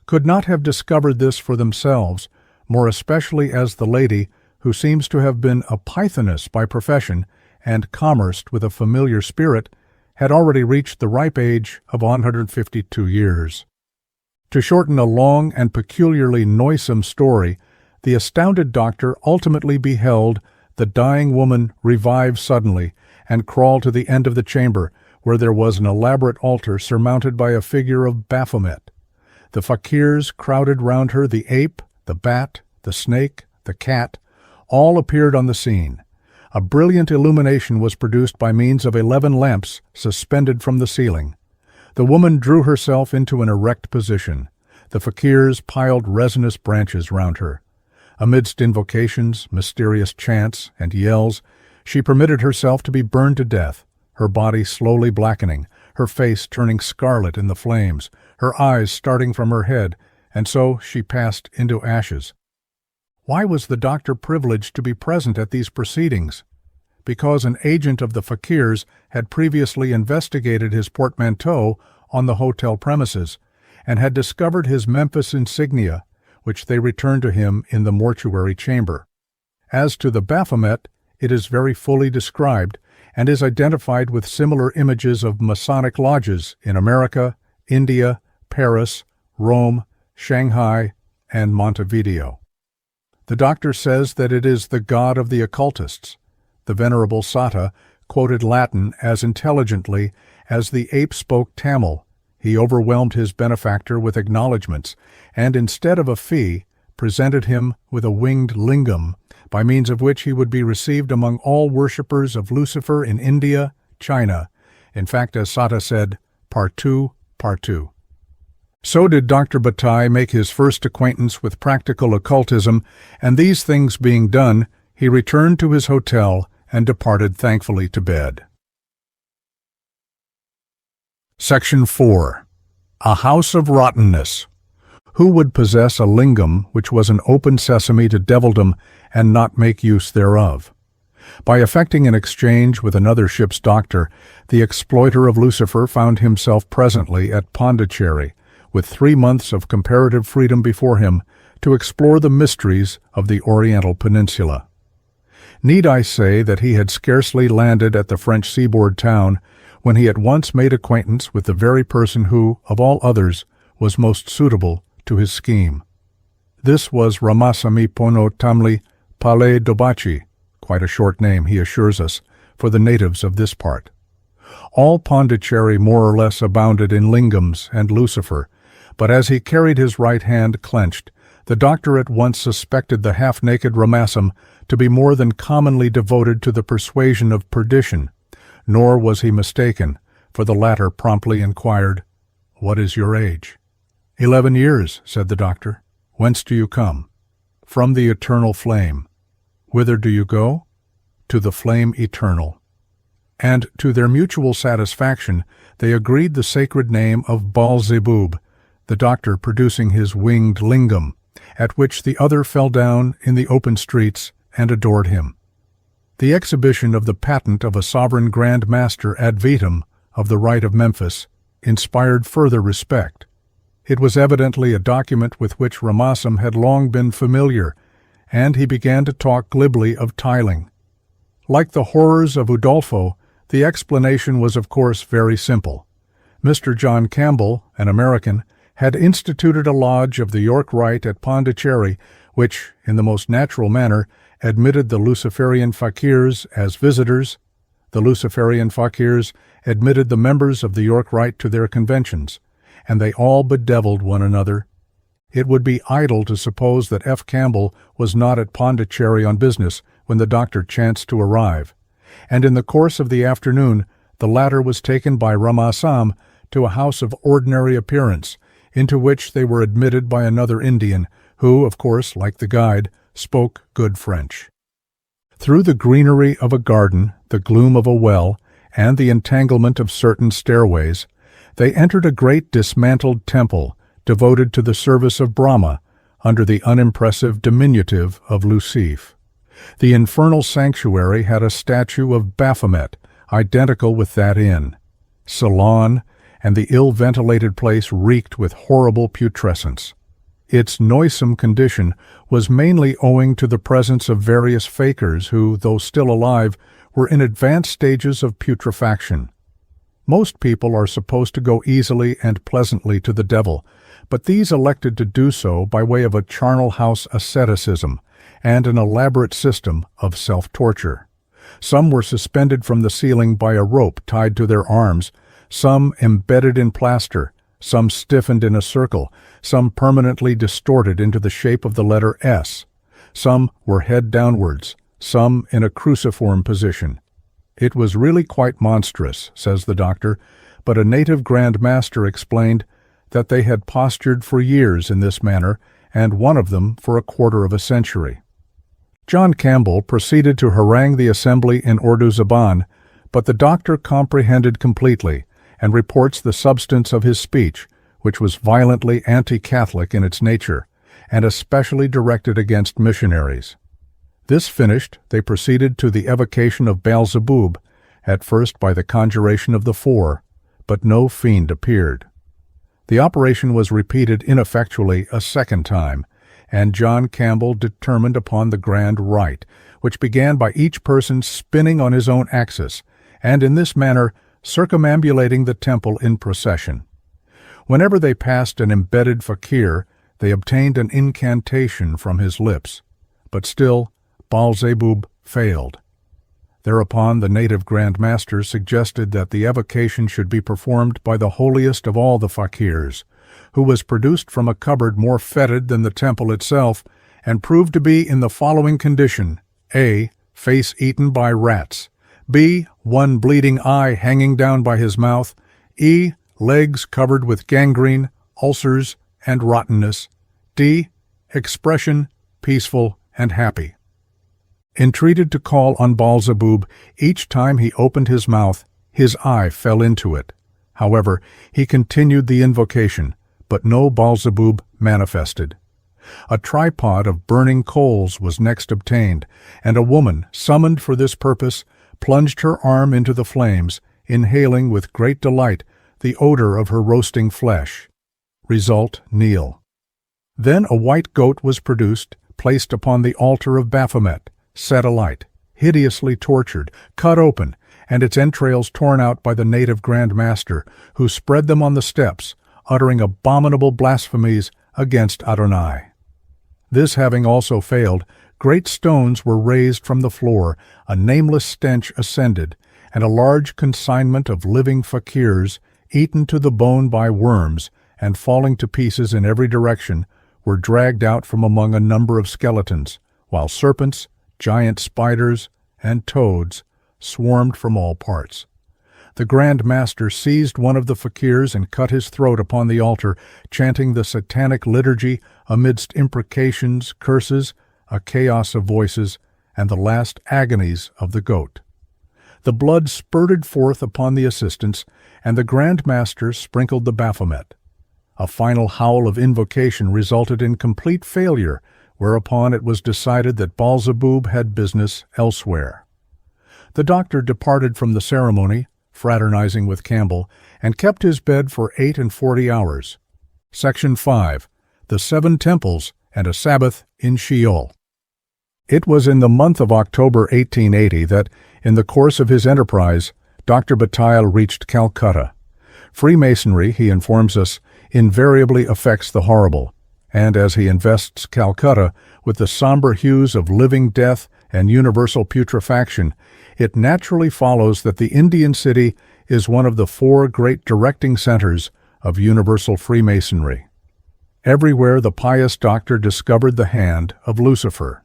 could not have discovered this for themselves, more especially as the lady, who seems to have been a pythoness by profession and commerced with a familiar spirit, had already reached the ripe age of 152 years. To shorten a long and peculiarly noisome story, the astounded doctor ultimately beheld the dying woman revive suddenly, and crawl to the end of the chamber, where there was an elaborate altar surmounted by a figure of Baphomet. The fakirs crowded round her. The ape, the bat, the snake, the cat, all appeared on the scene. A brilliant illumination was produced by means of 11 lamps suspended from the ceiling. The woman drew herself into an erect position. The fakirs piled resinous branches round her. Amidst invocations, mysterious chants, and yells, she permitted herself to be burned to death, her body slowly blackening, her face turning scarlet in the flames, her eyes starting from her head, and so she passed into ashes. Why was the doctor privileged to be present at these proceedings? Because an agent of the fakirs had previously investigated his portmanteau on the hotel premises and had discovered his Memphis insignia, which they returned to him in the mortuary chamber. As to the Baphomet, it is very fully described and is identified with similar images of Masonic lodges in America, India, Paris, Rome, Shanghai, and Montevideo. The doctor says that it is the god of the occultists. The Venerable Sata quoted Latin as intelligently as the ape spoke Tamil. He overwhelmed his benefactor with acknowledgments, and instead of a fee, presented him with a winged lingam, by means of which he would be received among all worshippers of Lucifer in India, China. In fact, as Sata said, partout, partout. So did Dr. Bataille make his first acquaintance with practical occultism, and these things being done, he returned to his hotel and departed thankfully to bed. Section 4. A House of Rottenness. Who would possess a lingam which was an open sesame to devildom and not make use thereof? By effecting an exchange with another ship's doctor, the exploiter of Lucifer found himself presently at Pondicherry, with 3 months of comparative freedom before him to explore the mysteries of the Oriental Peninsula. Need I say that he had scarcely landed at the French seaboard town when he at once made acquaintance with the very person who, of all others, was most suitable to his scheme. This was Ramasamy Pono Tamli Palais Dobachi, quite a short name, he assures us, for the natives of this part. All Pondicherry more or less abounded in lingams and Lucifer, but as he carried his right hand clenched, the doctor at once suspected the half-naked Ramasam to be more than commonly devoted to the persuasion of perdition, nor was he mistaken, for the latter promptly inquired, "What is your age?" 11 years, said the doctor. "Whence do you come?" "From the eternal flame." "Whither do you go?" "To the flame eternal." And to their mutual satisfaction, they agreed the sacred name of Baal-zebub, the doctor producing his winged lingam, at which the other fell down in the open streets and adored him. The exhibition of the patent of a sovereign Grand Master ad vitam of the Rite of Memphis inspired further respect. It was evidently a document with which Ramasam had long been familiar, and he began to talk glibly of tiling. Like the horrors of Udolpho, the explanation was of course very simple. Mr. John Campbell, an American, had instituted a lodge of the York Rite at Pondicherry, which, in the most natural manner, admitted the Luciferian fakirs as visitors. The Luciferian fakirs admitted the members of the York Rite to their conventions, and they all bedeviled one another. It would be idle to suppose that F. Campbell was not at Pondicherry on business when the doctor chanced to arrive, and in the course of the afternoon the latter was taken by Ramasam to a house of ordinary appearance, into which they were admitted by another Indian, who, of course, like the guide, spoke good French. Through the greenery of a garden, the gloom of a well, and the entanglement of certain stairways, they entered a great dismantled temple devoted to the service of Brahma, under the unimpressive diminutive of Lucifer. The infernal sanctuary had a statue of Baphomet, identical with that inn. Salon, and the ill-ventilated place reeked with horrible putrescence. Its noisome condition was mainly owing to the presence of various fakirs who, though still alive, were in advanced stages of putrefaction. Most people are supposed to go easily and pleasantly to the devil, but these elected to do so by way of a charnel house asceticism and an elaborate system of self-torture. Some were suspended from the ceiling by a rope tied to their arms, some embedded in plaster, some stiffened in a circle, some permanently distorted into the shape of the letter S. Some were head downwards, some in a cruciform position. It was really quite monstrous, says the doctor, but a native Grand Master explained that they had postured for years in this manner, and one of them for a quarter of a century. John Campbell proceeded to harangue the assembly in Urdu Zaban, but the doctor comprehended completely, and reports the substance of his speech, which was violently anti-Catholic in its nature, and especially directed against missionaries. This finished, they proceeded to the evocation of Beelzebub, at first by the conjuration of the four, but no fiend appeared. The operation was repeated ineffectually a second time, and John Campbell determined upon the grand rite, which began by each person spinning on his own axis, and in this manner circumambulating the temple in procession. Whenever they passed an embedded fakir, they obtained an incantation from his lips, but still Beelzebub failed. Thereupon the native Grand Master suggested that the evocation should be performed by the holiest of all the fakirs, who was produced from a cupboard more fetid than the temple itself, and proved to be in the following condition: A. Face eaten by rats; B. One bleeding eye hanging down by his mouth; E. Legs covered with gangrene, ulcers, and rottenness; D. Expression peaceful and happy. Entreated to call on Beelzebub, each time he opened his mouth, his eye fell into it. However, he continued the invocation, but no Beelzebub manifested. A tripod of burning coals was next obtained, and a woman, summoned for this purpose, plunged her arm into the flames, inhaling with great delight the odor of her roasting flesh. Result nil. Then a white goat was produced, placed upon the altar of Baphomet, set alight, hideously tortured, cut open, and its entrails torn out by the native Grand Master, who spread them on the steps, uttering abominable blasphemies against Adonai. This having also failed, great stones were raised from the floor, a nameless stench ascended, and a large consignment of living fakirs, eaten to the bone by worms, and falling to pieces in every direction, were dragged out from among a number of skeletons, while serpents, giant spiders, and toads swarmed from all parts. The Grand Master seized one of the fakirs and cut his throat upon the altar, chanting the satanic liturgy amidst imprecations, curses, a chaos of voices, and the last agonies of the goat. The blood spurted forth upon the assistants, and the Grand Master sprinkled the Baphomet. A final howl of invocation resulted in complete failure, whereupon it was decided that Beelzebub had business elsewhere. The doctor departed from the ceremony, fraternizing with Campbell, and kept his bed for 48 hours. Section 5. The Seven Temples and a Sabbath in Sheol. It was in the month of October 1880 that, in the course of his enterprise, Dr. Bataille reached Calcutta. Freemasonry, he informs us, invariably affects the horrible, and as he invests Calcutta with the somber hues of living death and universal putrefaction, it naturally follows that the Indian city is one of the four great directing centers of universal Freemasonry. Everywhere the pious doctor discovered the hand of Lucifer.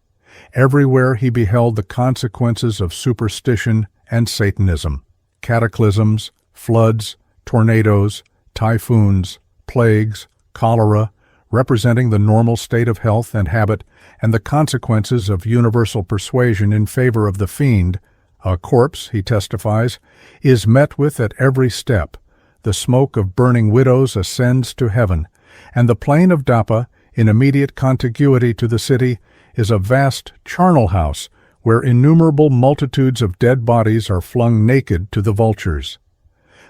Everywhere he beheld the consequences of superstition and Satanism, cataclysms, floods, tornadoes, typhoons, plagues, cholera, representing the normal state of health and habit, and the consequences of universal persuasion in favor of the fiend. A corpse, he testifies, is met with at every step. The smoke of burning widows ascends to heaven, and the plain of Dapa, in immediate contiguity to the city, is a vast charnel house where innumerable multitudes of dead bodies are flung naked to the vultures.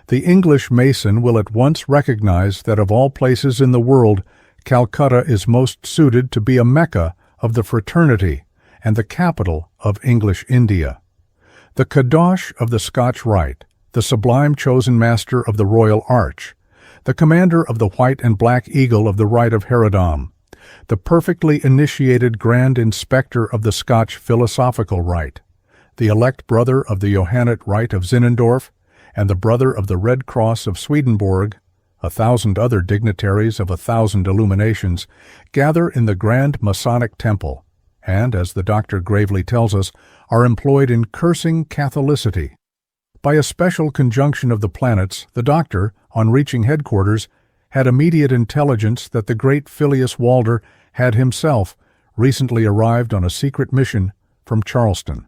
The English Mason will at once recognize that of all places in the world, Calcutta is most suited to be a Mecca of the fraternity and the capital of English India. The Kadosh of the Scotch Rite, the sublime chosen master of the Royal Arch, the commander of the White and Black Eagle of the Rite of Herodom, the perfectly initiated Grand Inspector of the Scotch Philosophical Rite, the elect brother of the Johannite Rite of Zinzendorf, and the brother of the Red Cross of Swedenborg, 1,000 other dignitaries of 1,000 illuminations, gather in the Grand Masonic Temple, and, as the doctor gravely tells us, are employed in cursing Catholicity. By a special conjunction of the planets, the doctor, on reaching headquarters, had immediate intelligence that the great Filius Walder had himself recently arrived on a secret mission from Charleston.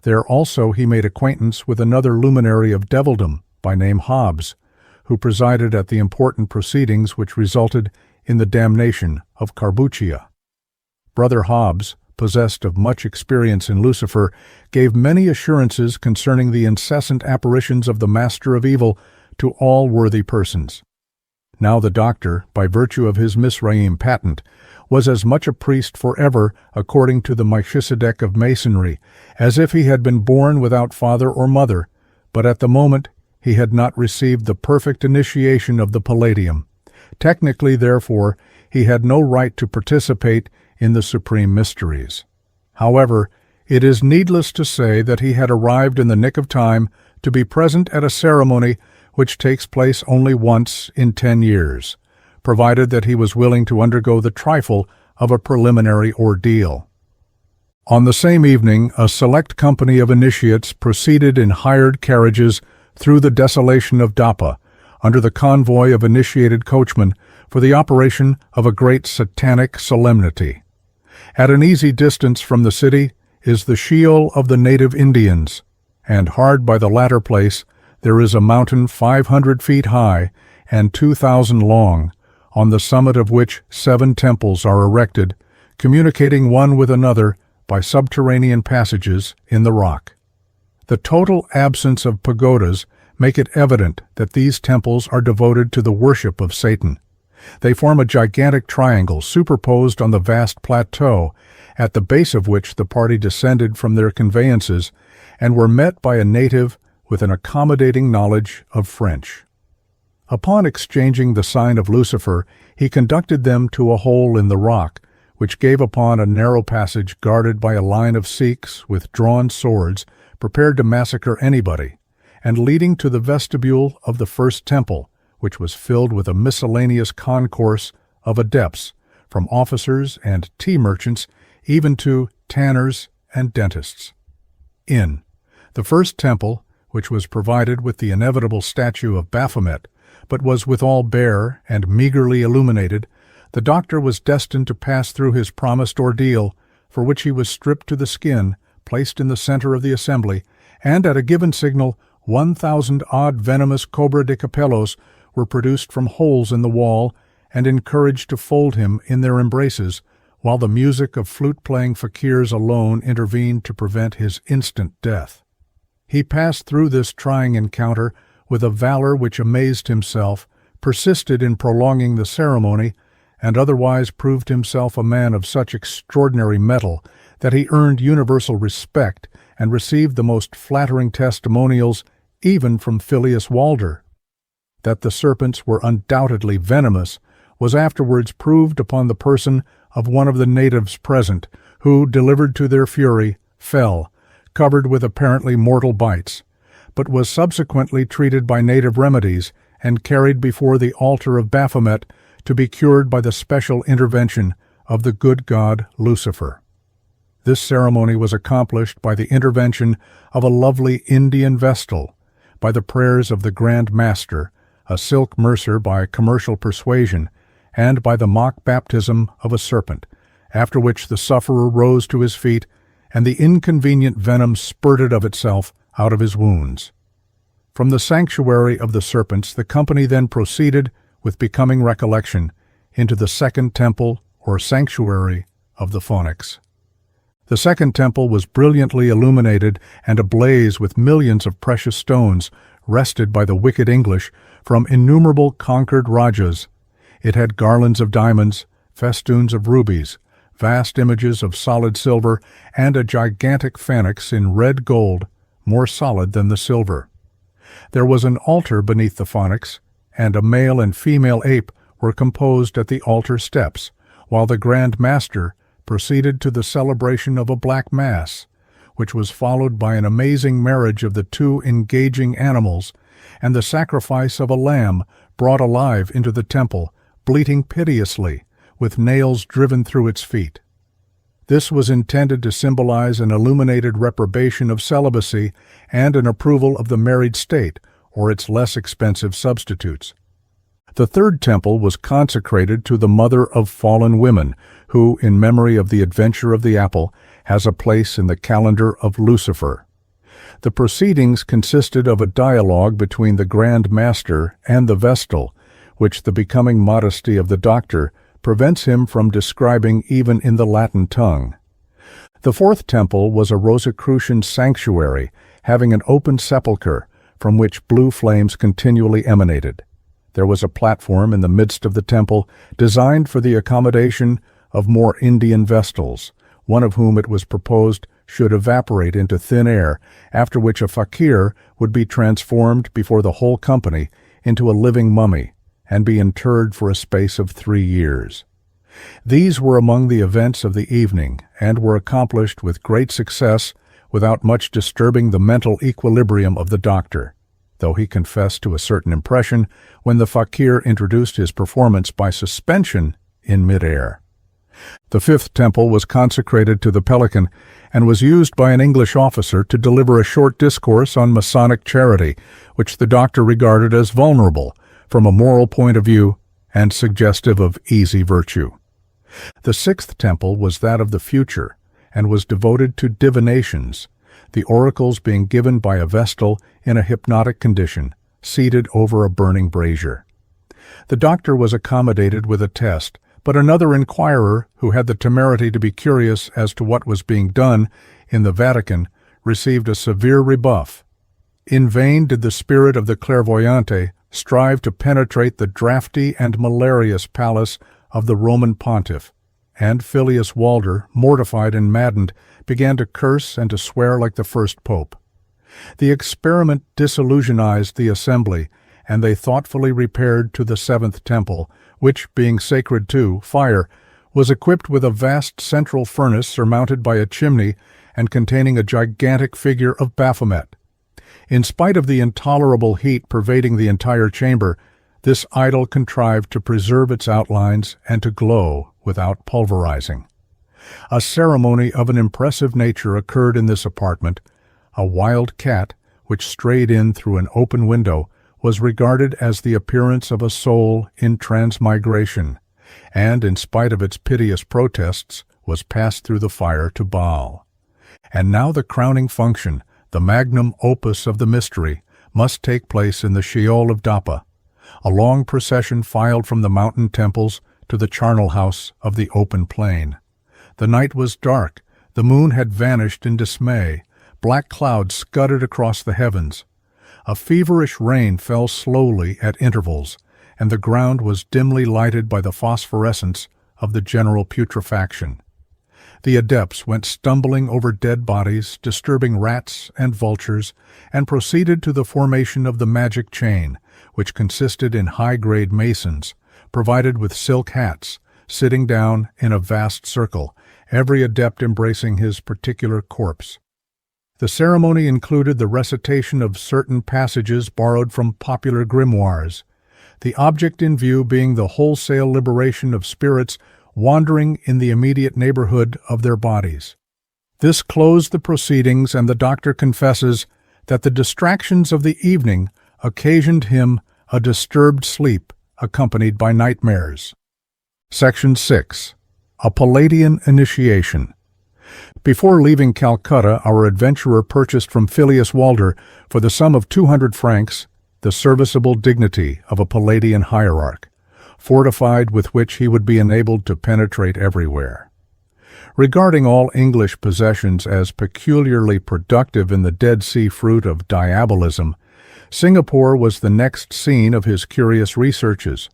There also he made acquaintance with another luminary of devildom by name Hobbes, who presided at the important proceedings which resulted in the damnation of Carbuccia. Brother Hobbes, possessed of much experience in Lucifer, gave many assurances concerning the incessant apparitions of the Master of Evil to all worthy persons. Now the doctor, by virtue of his Misraim patent, was as much a priest forever, according to the Melchizedek of Masonry, as if he had been born without father or mother, but at the moment he had not received the perfect initiation of the Palladium. Technically, therefore, he had no right to participate in the supreme mysteries. However, it is needless to say that he had arrived in the nick of time to be present at a ceremony which takes place only once in 10 years, provided that he was willing to undergo the trifle of a preliminary ordeal. On the same evening, a select company of initiates proceeded in hired carriages through the desolation of Dapa, under the convoy of initiated coachmen, for the operation of a great satanic solemnity. At an easy distance from the city is the Sheol of the native Indians, and hard by the latter place there is a mountain 500 feet high and 2,000 long, on the summit of which 7 temples are erected, communicating one with another by subterranean passages in the rock. The total absence of pagodas make it evident that these temples are devoted to the worship of Satan. They form a gigantic triangle superposed on the vast plateau, at the base of which the party descended from their conveyances, and were met by a native with an accommodating knowledge of French. Upon exchanging the sign of Lucifer, he conducted them to a hole in the rock, which gave upon a narrow passage guarded by a line of Sikhs with drawn swords, prepared to massacre anybody, and leading to the vestibule of the first temple, which was filled with a miscellaneous concourse of adepts, from officers and tea merchants even to tanners and dentists. In the first temple, which was provided with the inevitable statue of Baphomet, but was withal bare and meagerly illuminated, the doctor was destined to pass through his promised ordeal, for which he was stripped to the skin, placed in the center of the assembly, and at a given signal 1,000 odd venomous cobra de capellos were produced from holes in the wall and encouraged to fold him in their embraces, while the music of flute-playing fakirs alone intervened to prevent his instant death. He passed through this trying encounter with a valor which amazed himself, persisted in prolonging the ceremony, and otherwise proved himself a man of such extraordinary mettle that he earned universal respect and received the most flattering testimonials even from Filius Walder. That the serpents were undoubtedly venomous was afterwards proved upon the person of one of the natives present, who, delivered to their fury, fell, covered with apparently mortal bites, but was subsequently treated by native remedies and carried before the altar of Baphomet to be cured by the special intervention of the good god Lucifer. This ceremony was accomplished by the intervention of a lovely Indian vestal, by the prayers of the Grand Master, a silk mercer by commercial persuasion, and by the mock baptism of a serpent, after which the sufferer rose to his feet, and the inconvenient venom spurted of itself out of his wounds. From the sanctuary of the serpents the company then proceeded, with becoming recollection, into the second temple or sanctuary of the Phonics. The second temple was brilliantly illuminated and ablaze with millions of precious stones, wrested by the wicked English from innumerable conquered rajas. It had garlands of diamonds, festoons of rubies, vast images of solid silver, and a gigantic phalanx in red gold, more solid than the silver. There was an altar beneath the phalanx, and a male and female ape were composed at the altar steps, while the Grand Master proceeded to the celebration of a black mass, which was followed by an amazing marriage of the two engaging animals, and the sacrifice of a lamb brought alive into the temple, bleating piteously, with nails driven through its feet. This was intended to symbolize an illuminated reprobation of celibacy and an approval of the married state, or its less expensive substitutes. The third temple was consecrated to the mother of fallen women, who, in memory of the adventure of the apple, has a place in the calendar of Lucifer. The proceedings consisted of a dialogue between the Grand Master and the Vestal, which the becoming modesty of the doctor prevents him from describing even in the Latin tongue. The fourth temple was a Rosicrucian sanctuary, having an open sepulchre, from which blue flames continually emanated. There was a platform in the midst of the temple, designed for the accommodation of more Indian Vestals, one of whom it was proposed should evaporate into thin air, after which a fakir would be transformed before the whole company into a living mummy, and be interred for a space of 3 years. These were among the events of the evening, and were accomplished with great success without much disturbing the mental equilibrium of the doctor, though he confessed to a certain impression when the fakir introduced his performance by suspension in mid-air. The fifth temple was consecrated to the Pelican, and was used by an English officer to deliver a short discourse on Masonic charity, which the doctor regarded as vulnerable from a moral point of view and suggestive of easy virtue. The sixth temple was that of the future, and was devoted to divinations, the oracles being given by a Vestal in a hypnotic condition, seated over a burning brazier. The doctor was accommodated with a test, but another inquirer, who had the temerity to be curious as to what was being done in the Vatican, received a severe rebuff. In vain did the spirit of the clairvoyante strive to penetrate the draughty and malarious palace of the Roman pontiff, and Filius Walder, mortified and maddened, began to curse and to swear like the first pope. The experiment disillusionized the assembly, and they thoughtfully repaired to the seventh temple, which, being sacred to fire, was equipped with a vast central furnace surmounted by a chimney and containing a gigantic figure of Baphomet. In spite of the intolerable heat pervading the entire chamber, this idol contrived to preserve its outlines and to glow without pulverizing. A ceremony of an impressive nature occurred in this apartment. A wild cat, which strayed in through an open window, was regarded as the appearance of a soul in transmigration, and, in spite of its piteous protests, was passed through the fire to Baal. And now the crowning function, the magnum opus of the mystery, must take place in the Sheol of Dappa. A long procession filed from the mountain temples to the charnel house of the open plain. The night was dark, the moon had vanished in dismay, black clouds scudded across the heavens. A feverish rain fell slowly at intervals, and the ground was dimly lighted by the phosphorescence of the general putrefaction. The adepts went stumbling over dead bodies, disturbing rats and vultures, and proceeded to the formation of the magic chain, which consisted in high-grade masons, provided with silk hats, sitting down in a vast circle, every adept embracing his particular corpse. The ceremony included the recitation of certain passages borrowed from popular grimoires, the object in view being the wholesale liberation of spirits wandering in the immediate neighborhood of their bodies. This closed the proceedings, and the doctor confesses that the distractions of the evening occasioned him a disturbed sleep accompanied by nightmares. Section 6. A Palladian Initiation. Before leaving Calcutta, our adventurer purchased from Filius Walder, for the sum of 200 francs, the serviceable dignity of a Palladian hierarch, fortified with which he would be enabled to penetrate everywhere. Regarding all English possessions as peculiarly productive in the Dead Sea fruit of Diabolism, Singapore was the next scene of his curious researches.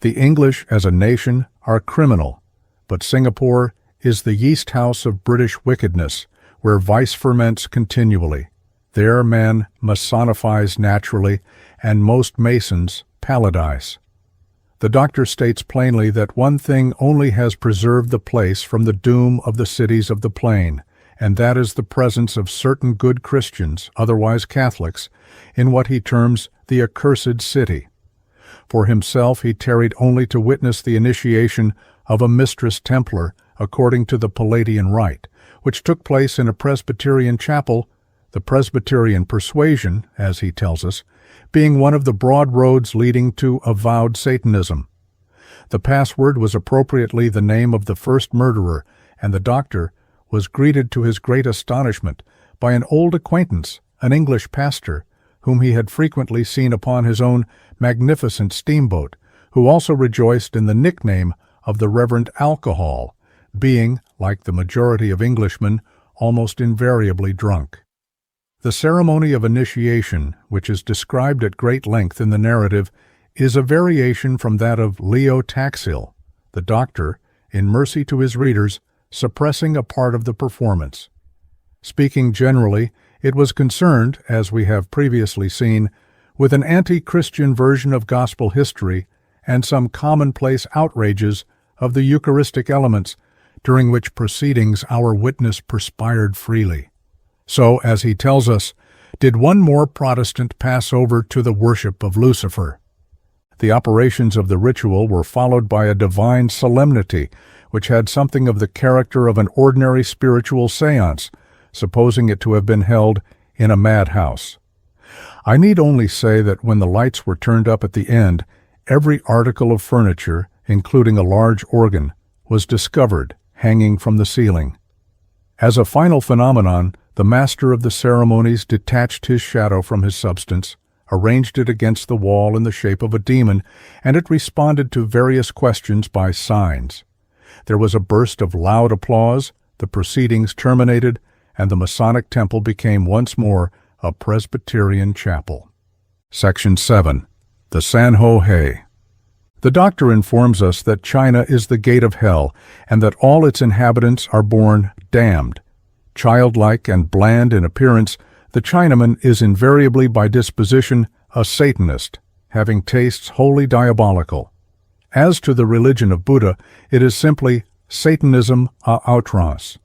The English as a nation are criminal, but Singapore is the yeast house of British wickedness, where vice ferments continually. There man masonifies naturally, and most masons paladize. The doctor states plainly that one thing only has preserved the place from the doom of the cities of the plain, and that is the presence of certain good Christians, otherwise Catholics, in what he terms the accursed city. For himself he tarried only to witness the initiation of a Mistress Templar according to the Palladian rite, which took place in a Presbyterian chapel, the Presbyterian persuasion, as he tells us, being one of the broad roads leading to avowed Satanism. The password was appropriately the name of the first murderer, and the doctor was greeted to his great astonishment by an old acquaintance, an English pastor, whom he had frequently seen upon his own magnificent steamboat, who also rejoiced in the nickname of the Reverend Alcohol, being, like the majority of Englishmen, almost invariably drunk. The ceremony of initiation, which is described at great length in the narrative, is a variation from that of Leo Taxil, the doctor, in mercy to his readers, suppressing a part of the performance. Speaking generally, it was concerned, as we have previously seen, with an anti-Christian version of gospel history and some commonplace outrages of the Eucharistic elements, during which proceedings our witness perspired freely. So, as he tells us, did one more Protestant pass over to the worship of Lucifer. The operations of the ritual were followed by a divine solemnity, which had something of the character of an ordinary spiritual séance, supposing it to have been held in a madhouse. I need only say that when the lights were turned up at the end, every article of furniture, including a large organ, was discovered hanging from the ceiling. As a final phenomenon, the master of the ceremonies detached his shadow from his substance, arranged it against the wall in the shape of a demon, and it responded to various questions by signs. There was a burst of loud applause, the proceedings terminated, and the Masonic temple became once more a Presbyterian chapel. Section 7. The Sanho He. The doctor informs us that China is the gate of hell, and that all its inhabitants are born damned. Childlike and bland in appearance, the Chinaman is invariably by disposition a Satanist, having tastes wholly diabolical. As to the religion of Buddha, it is simply Satanism à outrance.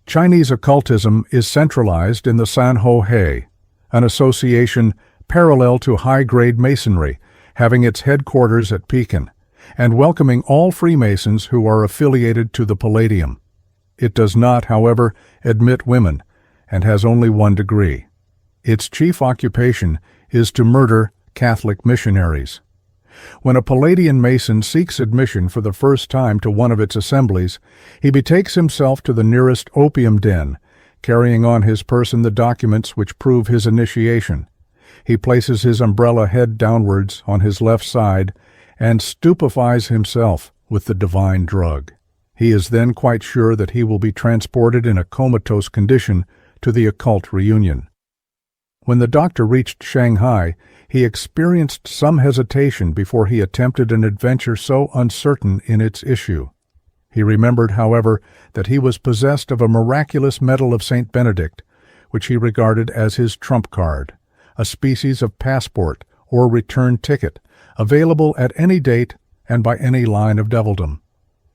Chinese occultism is centralized in the Sanho He, an association parallel to high-grade Masonry, having its headquarters at Pekin, and welcoming all Freemasons who are affiliated to the Palladium. It does not, however, admit women, and has only one degree. Its chief occupation is to murder Catholic missionaries. When a Palladian Mason seeks admission for the first time to one of its assemblies, he betakes himself to the nearest opium den, carrying on his person the documents which prove his initiation. He places his umbrella head downwards on his left side and stupefies himself with the divine drug. He is then quite sure that he will be transported in a comatose condition to the occult reunion. When the doctor reached Shanghai, he experienced some hesitation before he attempted an adventure so uncertain in its issue. He remembered, however, that he was possessed of a miraculous medal of St. Benedict, which he regarded as his trump card, a species of passport or return ticket, available at any date and by any line of devildom.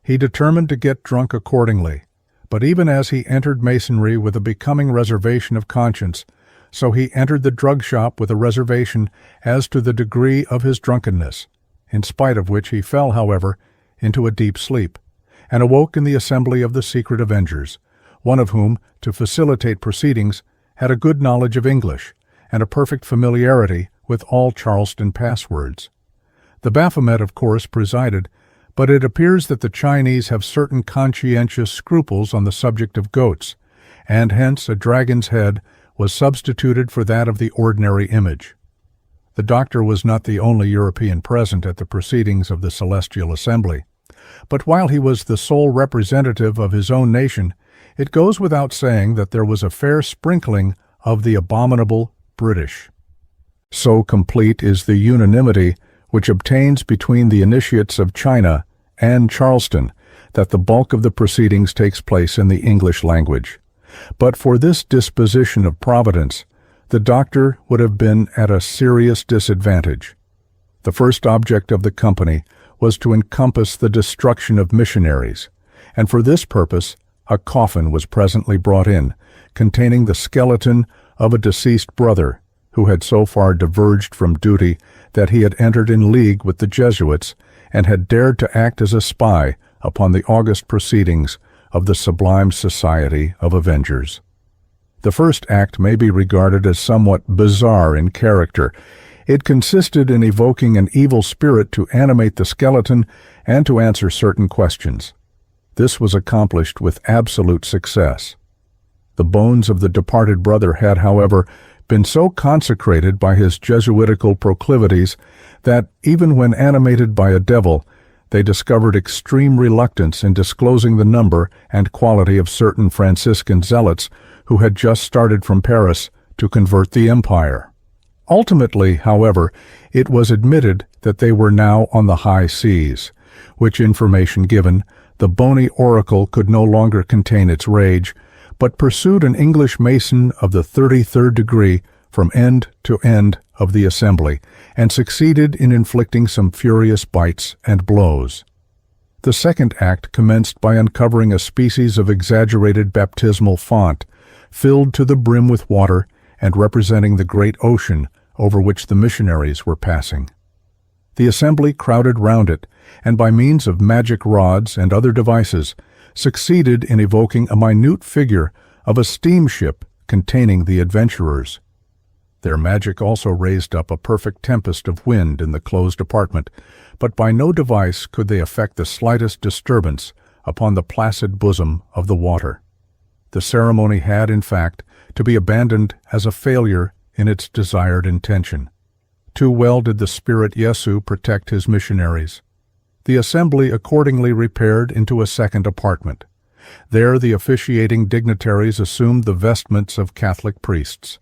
He determined to get drunk accordingly, but even as he entered Masonry with a becoming reservation of conscience, so he entered the drug shop with a reservation as to the degree of his drunkenness, in spite of which he fell, however, into a deep sleep, and awoke in the assembly of the secret avengers, one of whom, to facilitate proceedings, had a good knowledge of English, and a perfect familiarity with all Charleston passwords. The Baphomet, of course, presided, but it appears that the Chinese have certain conscientious scruples on the subject of goats, and hence a dragon's head was substituted for that of the ordinary image. The doctor was not the only European present at the proceedings of the Celestial Assembly, but while he was the sole representative of his own nation, it goes without saying that there was a fair sprinkling of the abominable British. So complete is the unanimity which obtains between the initiates of China and Charleston that the bulk of the proceedings takes place in the English language. But for this disposition of Providence, the doctor would have been at a serious disadvantage. The first object of the company was to encompass the destruction of missionaries, and for this purpose a coffin was presently brought in, containing the skeleton of a deceased brother, who had so far diverged from duty that he had entered in league with the Jesuits and had dared to act as a spy upon the august proceedings of the Sublime Society of Avengers. The first act may be regarded as somewhat bizarre in character. It consisted in evoking an evil spirit to animate the skeleton and to answer certain questions. This was accomplished with absolute success. The bones of the departed brother had, however, been so consecrated by his Jesuitical proclivities that, even when animated by a devil, they discovered extreme reluctance in disclosing the number and quality of certain Franciscan zealots who had just started from Paris to convert the empire. Ultimately, however, it was admitted that they were now on the high seas, which information given, the bony oracle could no longer contain its rage, but pursued an English Mason of the 33rd degree from end to end of the assembly, and succeeded in inflicting some furious bites and blows. The second act commenced by uncovering a species of exaggerated baptismal font, filled to the brim with water and representing the great ocean over which the missionaries were passing. The assembly crowded round it, and by means of magic rods and other devices, succeeded in evoking a minute figure of a steamship containing the adventurers. Their magic also raised up a perfect tempest of wind in the closed apartment, but by no device could they effect the slightest disturbance upon the placid bosom of the water. The ceremony had, in fact, to be abandoned as a failure in its desired intention. Too well did the Spirit Jesu protect his missionaries. The assembly accordingly repaired into a second apartment. There the officiating dignitaries assumed the vestments of Catholic priests.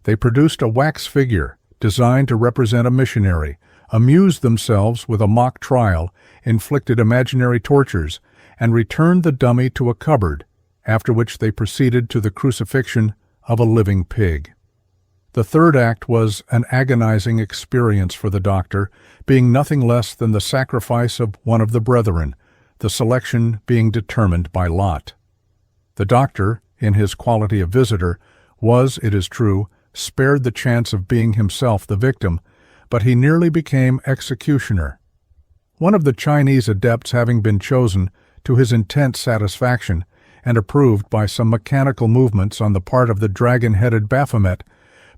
They produced a wax figure designed to represent a missionary, amused themselves with a mock trial, inflicted imaginary tortures, and returned the dummy to a cupboard, after which they proceeded to the crucifixion of a living pig. The third act was an agonizing experience for the doctor, being nothing less than the sacrifice of one of the brethren, the selection being determined by lot. The doctor, in his quality of visitor, was, it is true, spared the chance of being himself the victim, but he nearly became executioner. One of the Chinese adepts having been chosen, to his intense satisfaction, and approved by some mechanical movements on the part of the dragon-headed Baphomet,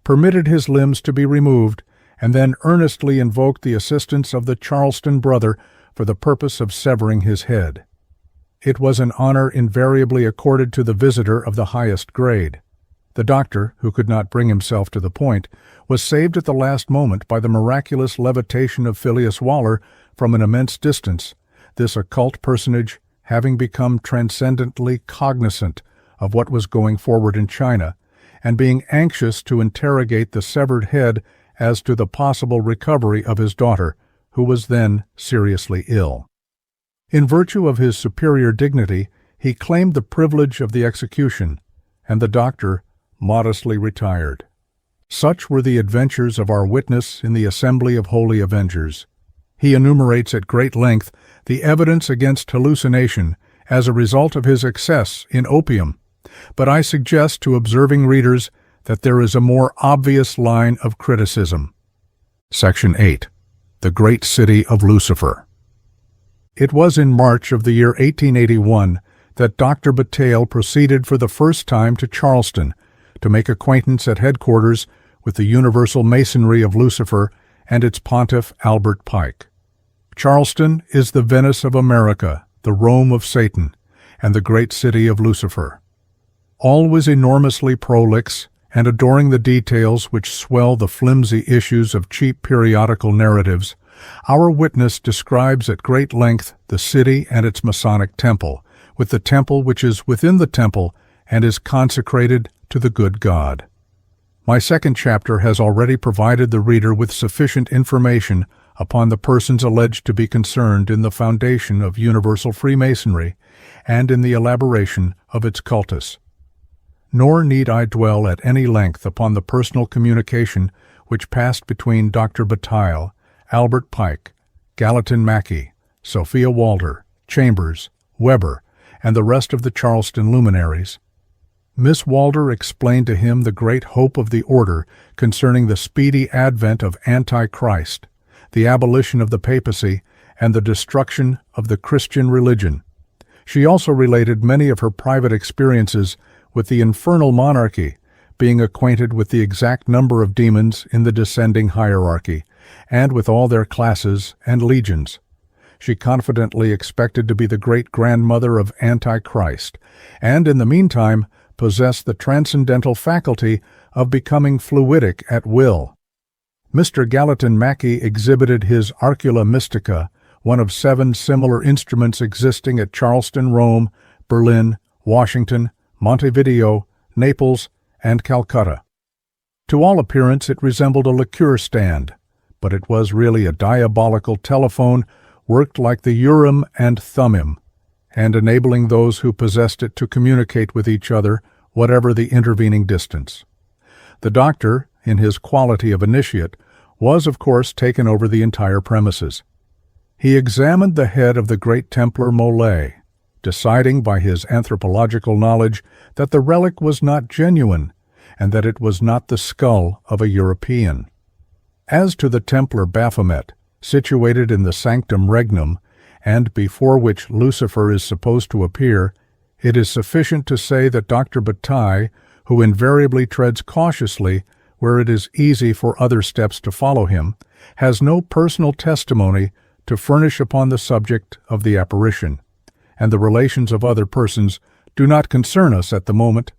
permitted his limbs to be removed, and then earnestly invoked the assistance of the Charleston brother for the purpose of severing his head. It was an honor invariably accorded to the visitor of the highest grade. The doctor, who could not bring himself to the point, was saved at the last moment by the miraculous levitation of Phileas Waller from an immense distance, this occult personage having become transcendently cognizant of what was going forward in China, and being anxious to interrogate the severed head as to the possible recovery of his daughter, who was then seriously ill. In virtue of his superior dignity, he claimed the privilege of the execution, and the doctor modestly retired. Such were the adventures of our witness in the Assembly of Holy Avengers. He enumerates at great length the evidence against hallucination as a result of his excess in opium, but I suggest to observing readers that there is a more obvious line of criticism. Section 8. The Great City of Lucifer. It was in March of the year 1881 that Dr. Bataille proceeded for the first time to Charleston to make acquaintance at headquarters with the Universal Masonry of Lucifer and its pontiff Albert Pike. Charleston is the Venice of America, the Rome of Satan, and the great city of Lucifer. Always enormously prolix and adoring the details which swell the flimsy issues of cheap periodical narratives, our witness describes at great length the city and its Masonic temple, with the temple which is within the temple and is consecrated to the good God. My second chapter has already provided the reader with sufficient information upon the persons alleged to be concerned in the foundation of universal Freemasonry and in the elaboration of its cultus. Nor need I dwell at any length upon the personal communication which passed between Dr. Bataille, Albert Pike, Gallatin Mackey, Sophia Walter, Chambers, Weber, and the rest of the Charleston luminaries. Miss Walder explained to him the great hope of the order concerning the speedy advent of Antichrist, the abolition of the papacy, and the destruction of the Christian religion. She also related many of her private experiences with the infernal monarchy, being acquainted with the exact number of demons in the descending hierarchy, and with all their classes and legions. She confidently expected to be the great-grandmother of Antichrist, and in the meantime possessed the transcendental faculty of becoming fluidic at will. Mr. Gallatin Mackey exhibited his Arcula Mystica, one of 7 similar instruments existing at Charleston, Rome, Berlin, Washington, Montevideo, Naples, and Calcutta. To all appearance it resembled a liqueur stand, but it was really a diabolical telephone worked like the Urim and Thummim, and enabling those who possessed it to communicate with each other, whatever the intervening distance. The doctor, in his quality of initiate, was of course taken over the entire premises. He examined the head of the great Templar Molay, deciding by his anthropological knowledge that the relic was not genuine, and that it was not the skull of a European. As to the Templar Baphomet, situated in the Sanctum Regnum, and before which Lucifer is supposed to appear, it is sufficient to say that Dr. Bataille, who invariably treads cautiously where it is easy for other steps to follow him, has no personal testimony to furnish upon the subject of the apparition, and the relations of other persons do not concern us at the moment.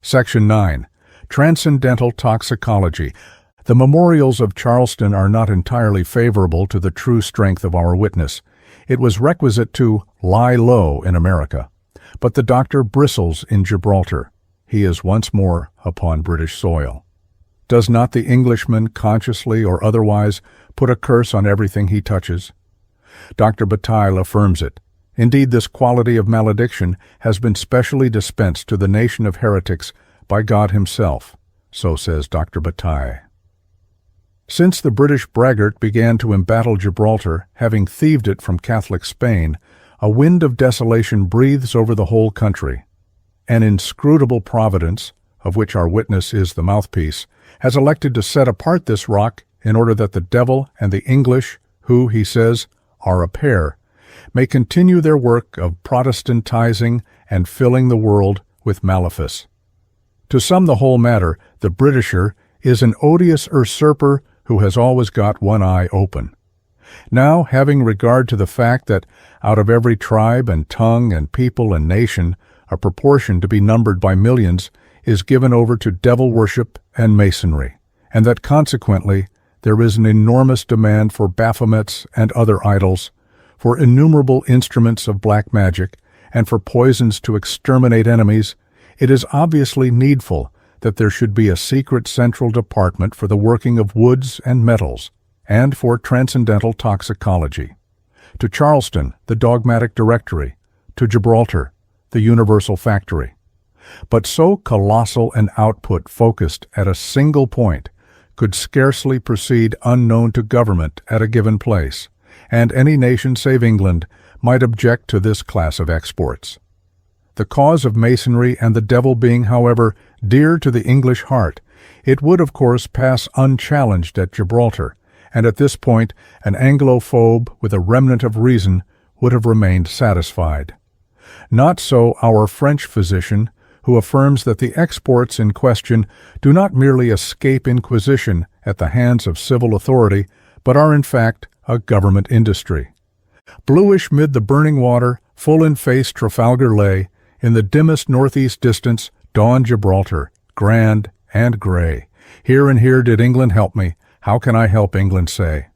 Section 9. Transcendental Toxicology. The memorials of Charleston are not entirely favorable to the true strength of our witness. It was requisite to lie low in America, but the doctor bristles in Gibraltar. He is once more upon British soil. Does not the Englishman, consciously or otherwise, put a curse on everything he touches? Dr. Bataille affirms it. Indeed, this quality of malediction has been specially dispensed to the nation of heretics by God himself, so says Dr. Bataille. Since the British braggart began to embattle Gibraltar, having thieved it from Catholic Spain, a wind of desolation breathes over the whole country. An inscrutable providence, of which our witness is the mouthpiece, has elected to set apart this rock in order that the devil and the English, who, he says, are a pair, may continue their work of Protestantizing and filling the world with malefice. To sum the whole matter, the Britisher is an odious usurper who has always got one eye open. Now, having regard to the fact that out of every tribe and tongue and people and nation, a proportion to be numbered by millions is given over to devil worship and masonry, and that consequently there is an enormous demand for Baphomets and other idols, for innumerable instruments of black magic, and for poisons to exterminate enemies, it is obviously needful that there should be a secret central department for the working of woods and metals, and for transcendental toxicology. To Charleston, the dogmatic directory; to Gibraltar, the universal factory. But so colossal an output focused at a single point could scarcely proceed unknown to government at a given place, and any nation save England might object to this class of exports. The cause of Masonry and the devil being, however, dear to the English heart, it would of course pass unchallenged at Gibraltar, and at this point an Anglophobe with a remnant of reason would have remained satisfied. Not so our French physician, who affirms that the exports in question do not merely escape inquisition at the hands of civil authority, but are in fact a government industry. Bluish mid the burning water, full in face Trafalgar lay, in the dimmest northeast distance dawned Gibraltar, grand and gray. Here and here did England help me, how can I help England say?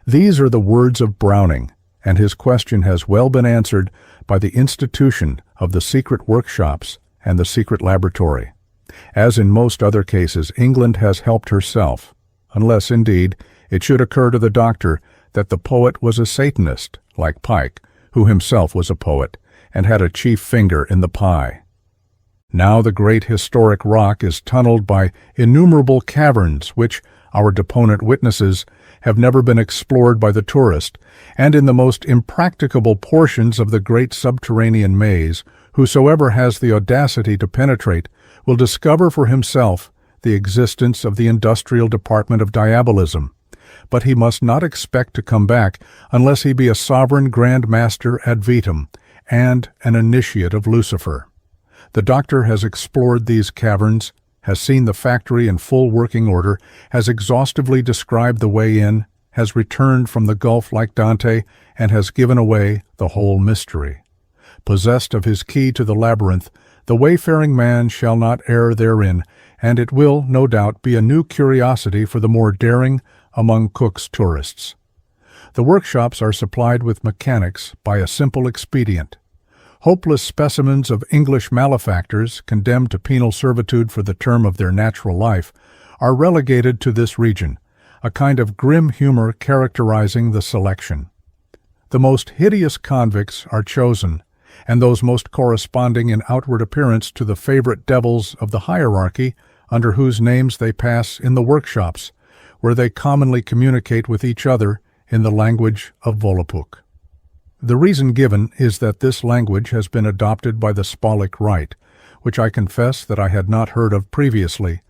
These are the words of Browning, and his question has well been answered by the institution of the secret workshops and the secret laboratory. As in most other cases, England has helped herself, unless, indeed, it should occur to the doctor that the poet was a Satanist, like Pike, who himself was a poet, and had a chief finger in the pie. Now the great historic rock is tunneled by innumerable caverns which, our deponent witnesses, have never been explored by the tourist, and in the most impracticable portions of the great subterranean maze, whosoever has the audacity to penetrate will discover for himself the existence of the industrial department of Diabolism. But he must not expect to come back unless he be a sovereign Grand Master ad vitam and an initiate of Lucifer. The doctor has explored these caverns, has seen the factory in full working order, has exhaustively described the way in, has returned from the gulf like Dante, and has given away the whole mystery. Possessed of his key to the labyrinth, the wayfaring man shall not err therein, and it will, no doubt, be a new curiosity for the more daring among Cook's tourists. The workshops are supplied with mechanics by a simple expedient. Hopeless specimens of English malefactors, condemned to penal servitude for the term of their natural life, are relegated to this region, a kind of grim humor characterizing the selection. The most hideous convicts are chosen, and those most corresponding in outward appearance to the favorite devils of the hierarchy, under whose names they pass in the workshops, where they commonly communicate with each other in the language of Volapük. The reason given is that this language has been adopted by the symbolic rite, which I confess that I had not heard of previously,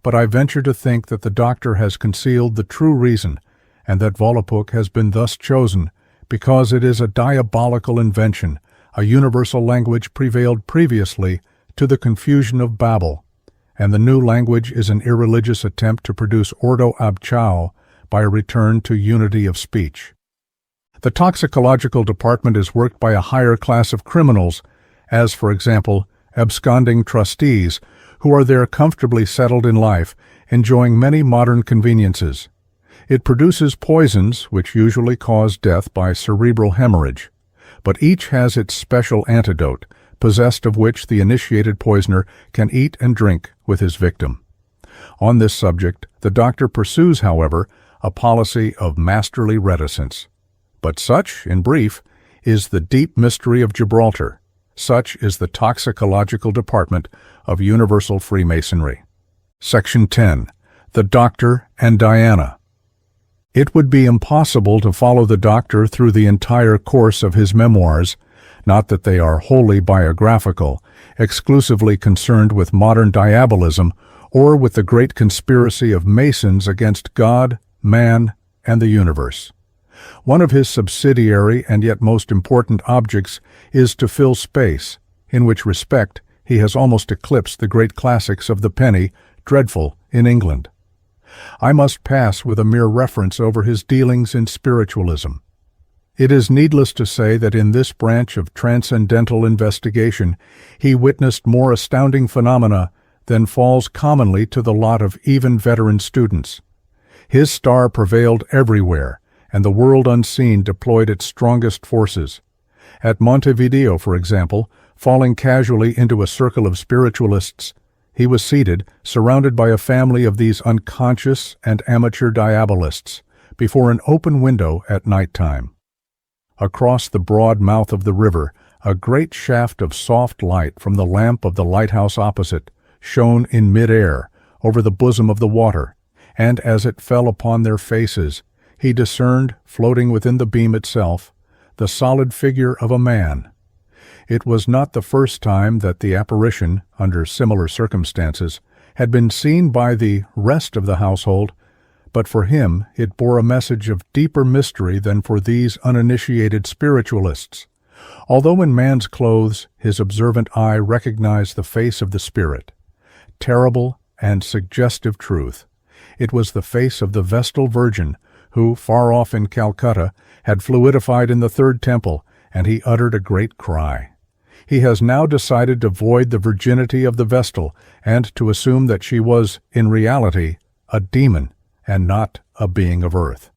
but I venture to think that the doctor has concealed the true reason, and that Volapük has been thus chosen because it is a diabolical invention, a universal language prevailed previously to the confusion of Babel, and the new language is an irreligious attempt to produce ordo ab chao by a return to unity of speech. The toxicological department is worked by a higher class of criminals, as, for example, absconding trustees, who are there comfortably settled in life, enjoying many modern conveniences. It produces poisons which usually cause death by cerebral hemorrhage, but each has its special antidote, possessed of which the initiated poisoner can eat and drink with his victim. On this subject, the doctor pursues, however, a policy of masterly reticence. But such, in brief, is the deep mystery of Gibraltar. Such is the toxicological department of Universal Freemasonry. Section 10. The Doctor and Diana. It would be impossible to follow the doctor through the entire course of his memoirs, not that they are wholly biographical, exclusively concerned with modern diabolism, or with the great conspiracy of Masons against God, man, and the universe. One of his subsidiary and yet most important objects is to fill space, in which respect he has almost eclipsed the great classics of the penny, dreadful in England. I must pass with a mere reference over his dealings in spiritualism. It is needless to say that in this branch of transcendental investigation he witnessed more astounding phenomena than falls commonly to the lot of even veteran students. His star prevailed everywhere, and the world unseen deployed its strongest forces. At Montevideo, for example, falling casually into a circle of spiritualists, he was seated, surrounded by a family of these unconscious and amateur diabolists, before an open window at night time. Across the broad mouth of the river, a great shaft of soft light from the lamp of the lighthouse opposite shone in mid-air over the bosom of the water, and as it fell upon their faces, he discerned, floating within the beam itself, the solid figure of a man. It was not the first time that the apparition, under similar circumstances, had been seen by the rest of the household, but for him it bore a message of deeper mystery than for these uninitiated spiritualists. Although in man's clothes, his observant eye recognized the face of the spirit. Terrible and suggestive truth. It was the face of the Vestal Virgin, who, far off in Calcutta, had fluidified in the Third Temple, and he uttered a great cry. He has now decided to void the virginity of the Vestal, and to assume that she was, in reality, a demon, and not a being of earth.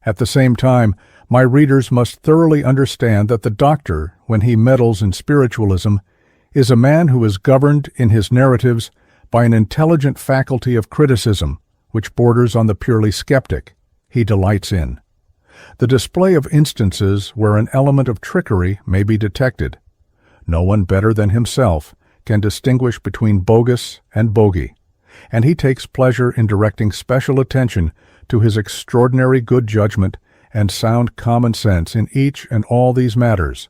At the same time, my readers must thoroughly understand that the doctor, when he meddles in spiritualism, is a man who is governed in his narratives by an intelligent faculty of criticism, which borders on the purely skeptic. He delights in the display of instances where an element of trickery may be detected. No one better than himself can distinguish between bogus and bogey, and he takes pleasure in directing special attention to his extraordinary good judgment and sound common sense in each and all these matters.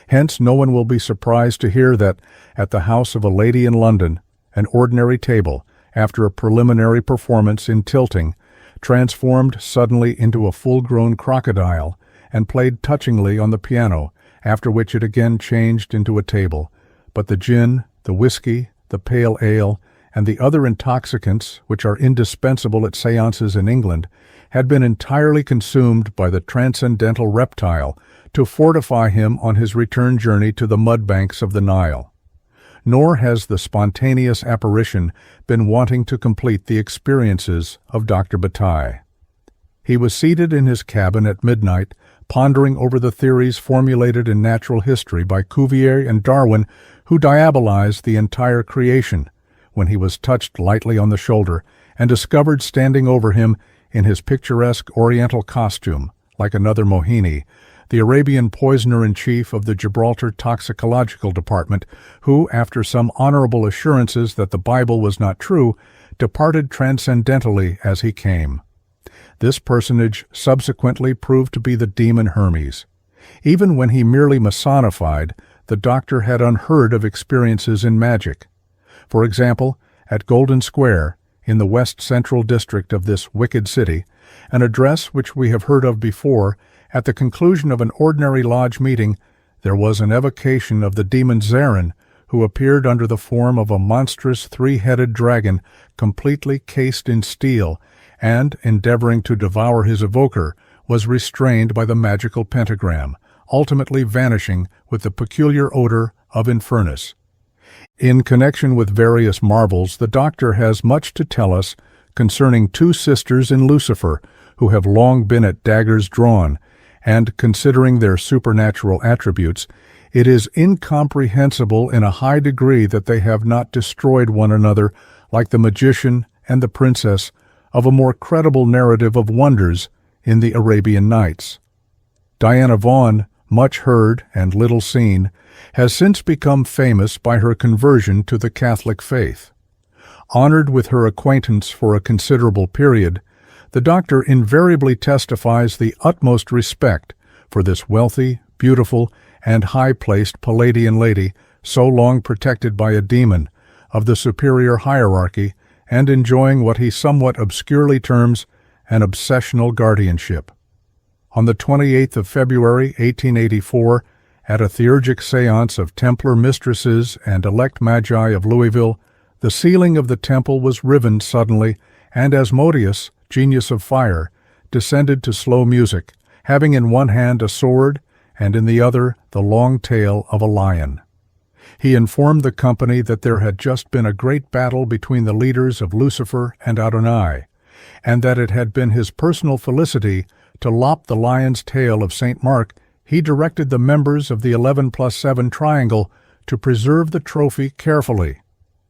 Hence no one will be surprised to hear that, at the house of a lady in London, an ordinary table, after a preliminary performance in tilting, transformed suddenly into a full-grown crocodile, and played touchingly on the piano, after which it again changed into a table. But the gin, the whiskey, the pale ale, and the other intoxicants which are indispensable at seances in England had been entirely consumed by the transcendental reptile to fortify him on his return journey to the mud-banks of the Nile. Nor has the spontaneous apparition been wanting to complete the experiences of Dr. Bataille. He was seated in his cabin at midnight, pondering over the theories formulated in natural history by Cuvier and Darwin, who diabolized the entire creation, when he was touched lightly on the shoulder and discovered standing over him in his picturesque oriental costume, like another Mohini, the Arabian poisoner-in-chief of the Gibraltar Toxicological Department, who, after some honorable assurances that the Bible was not true, departed transcendentally as he came. This personage subsequently proved to be the demon Hermes. Even when he merely Masonified, the doctor had unheard of experiences in magic. For example, at Golden Square, in the west-central district of this wicked city, an address which we have heard of before, at the conclusion of an ordinary lodge meeting, there was an evocation of the demon Zarin, who appeared under the form of a monstrous three-headed dragon completely cased in steel, and, endeavoring to devour his evoker, was restrained by the magical pentagram, ultimately vanishing with the peculiar odor of Infernus. In connection with various marvels, the doctor has much to tell us concerning two sisters in Lucifer, who have long been at daggers drawn, and, considering their supernatural attributes, it is incomprehensible in a high degree that they have not destroyed one another like the magician and the princess of a more credible narrative of wonders in the Arabian Nights. Diana Vaughan, much heard and little seen, has since become famous by her conversion to the Catholic faith. Honored with her acquaintance for a considerable period, the doctor invariably testifies the utmost respect for this wealthy, beautiful, and high-placed Palladian lady, so long protected by a demon, of the superior hierarchy, and enjoying what he somewhat obscurely terms an obsessional guardianship. On the 28th of February, 1884, at a theurgic séance of Templar mistresses and elect magi of Louisville, the ceiling of the temple was riven suddenly, and Asmodeus, genius of fire, descended to slow music, having in one hand a sword and in the other the long tail of a lion. He informed the company that there had just been a great battle between the leaders of Lucifer and Adonai, and that it had been his personal felicity to lop the lion's tail of St. Mark. He directed the members of the 11+7 triangle to preserve the trophy carefully,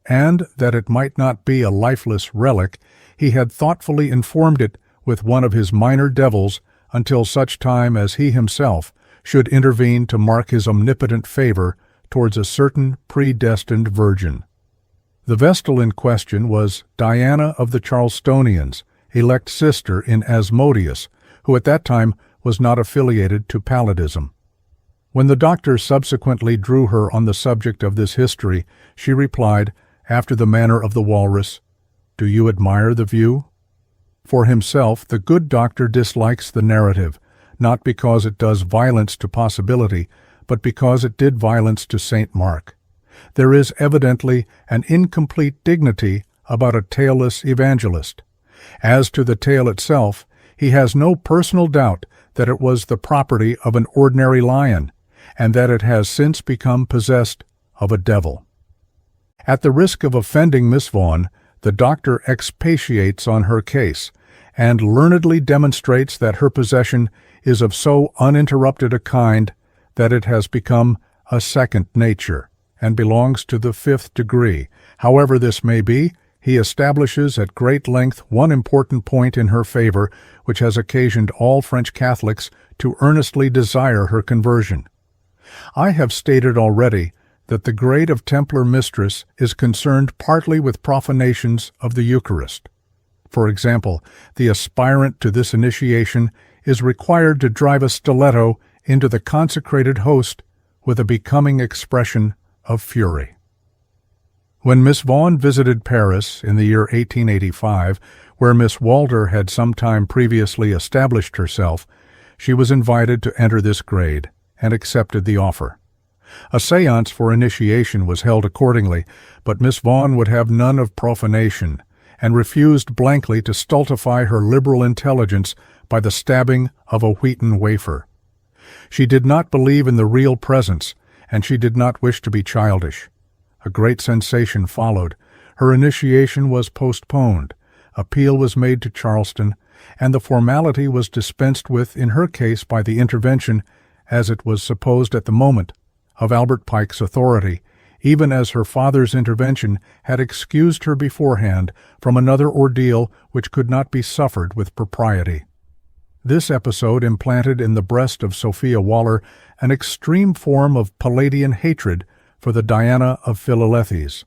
and that it might not be a lifeless relic, he had thoughtfully informed it with one of his minor devils until such time as he himself should intervene to mark his omnipotent favor towards a certain predestined virgin. The Vestal in question was Diana of the Charlestonians, elect sister in Asmodeus, who at that time was not affiliated to Palladism. When the doctor subsequently drew her on the subject of this history, she replied, after the manner of the walrus, "Do you admire the view?" For himself, the good doctor dislikes the narrative, not because it does violence to possibility, but because it did violence to St. Mark. There is evidently an incomplete dignity about a tailless evangelist. As to the tale itself, he has no personal doubt that it was the property of an ordinary lion, and that it has since become possessed of a devil. At the risk of offending Miss Vaughan, the doctor expatiates on her case, and learnedly demonstrates that her possession is of so uninterrupted a kind that it has become a second nature, and belongs to the 5th degree. However this may be, he establishes at great length one important point in her favor, which has occasioned all French Catholics to earnestly desire her conversion. I have stated already that the grade of Templar mistress is concerned partly with profanations of the Eucharist. For example, the aspirant to this initiation is required to drive a stiletto into the consecrated host with a becoming expression of fury. When Miss Vaughan visited Paris in the year 1885, where Miss Walter had some time previously established herself, she was invited to enter this grade and accepted the offer. A séance for initiation was held accordingly, but Miss Vaughan would have none of profanation and refused blankly to stultify her liberal intelligence by the stabbing of a wheaten wafer. She did not believe in the real presence, and she did not wish to be childish. A great sensation followed. Her initiation was postponed. Appeal was made to Charleston, and the formality was dispensed with in her case by the intervention, as it was supposed at the moment, of Albert Pike's authority, even as her father's intervention had excused her beforehand from another ordeal which could not be suffered with propriety. This episode implanted in the breast of Sophia Waller an extreme form of Palladian hatred for the Diana of Philalethes.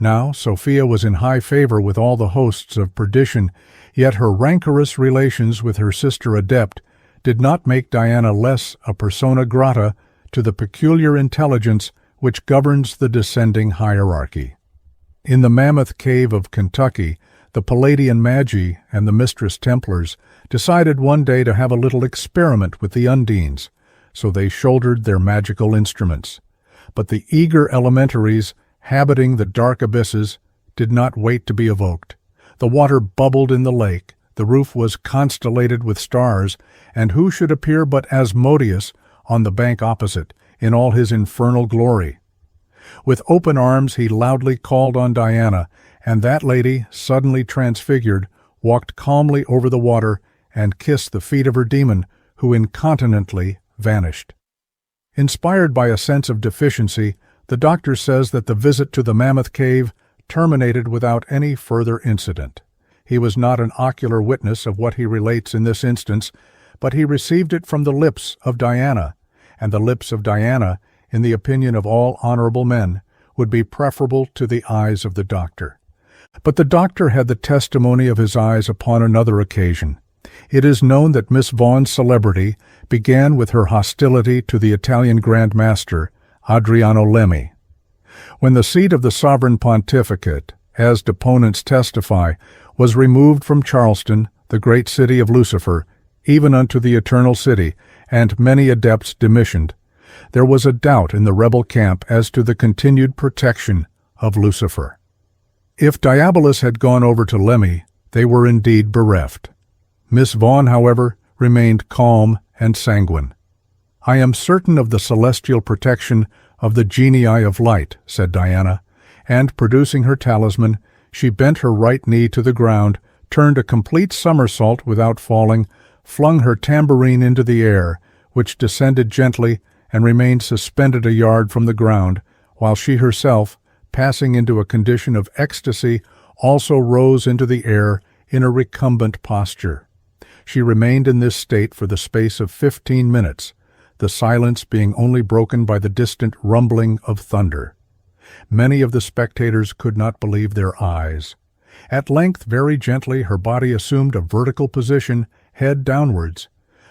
Now Sophia was in high favor with all the hosts of perdition, yet her rancorous relations with her sister adept did not make Diana less a persona grata to the peculiar intelligence which governs the descending hierarchy. In the Mammoth Cave of Kentucky, the Palladian Magi and the Mistress Templars decided one day to have a little experiment with the Undines, so they shouldered their magical instruments. But the eager elementaries habiting the dark abysses did not wait to be evoked. The water bubbled in the lake, the roof was constellated with stars, and who should appear but Asmodeus on the bank opposite, in all his infernal glory. With open arms he loudly called on Diana, and that lady, suddenly transfigured, walked calmly over the water and kissed the feet of her demon, who incontinently vanished. Inspired by a sense of deficiency, the doctor says that the visit to the Mammoth Cave terminated without any further incident. He was not an ocular witness of what he relates in this instance, but he received it from the lips of Diana, and the lips of Diana, in the opinion of all honorable men, would be preferable to the eyes of the doctor. But the doctor had the testimony of his eyes upon another occasion. It is known that Miss Vaughan's celebrity began with her hostility to the Italian Grand Master, Adriano Lemmi. When the seat of the sovereign pontificate, as deponents testify, was removed from Charleston, the great city of Lucifer, even unto the eternal city, and many adepts demissioned, there was a doubt in the rebel camp as to the continued protection of Lucifer. If Diabolus had gone over to Lemmi, they were indeed bereft. Miss Vaughan, however, remained calm and sanguine. "I am certain of the celestial protection of the genii of light," said Diana, and, producing her talisman, she bent her right knee to the ground, turned a complete somersault without falling, flung her tambourine into the air, which descended gently and remained suspended a yard from the ground, while she herself, passing into a condition of ecstasy, also rose into the air in a recumbent posture. She remained in this state for the space of 15 minutes, the silence being only broken by the distant rumbling of thunder. Many of the spectators could not believe their eyes. At length, very gently, her body assumed a vertical position, head downwards,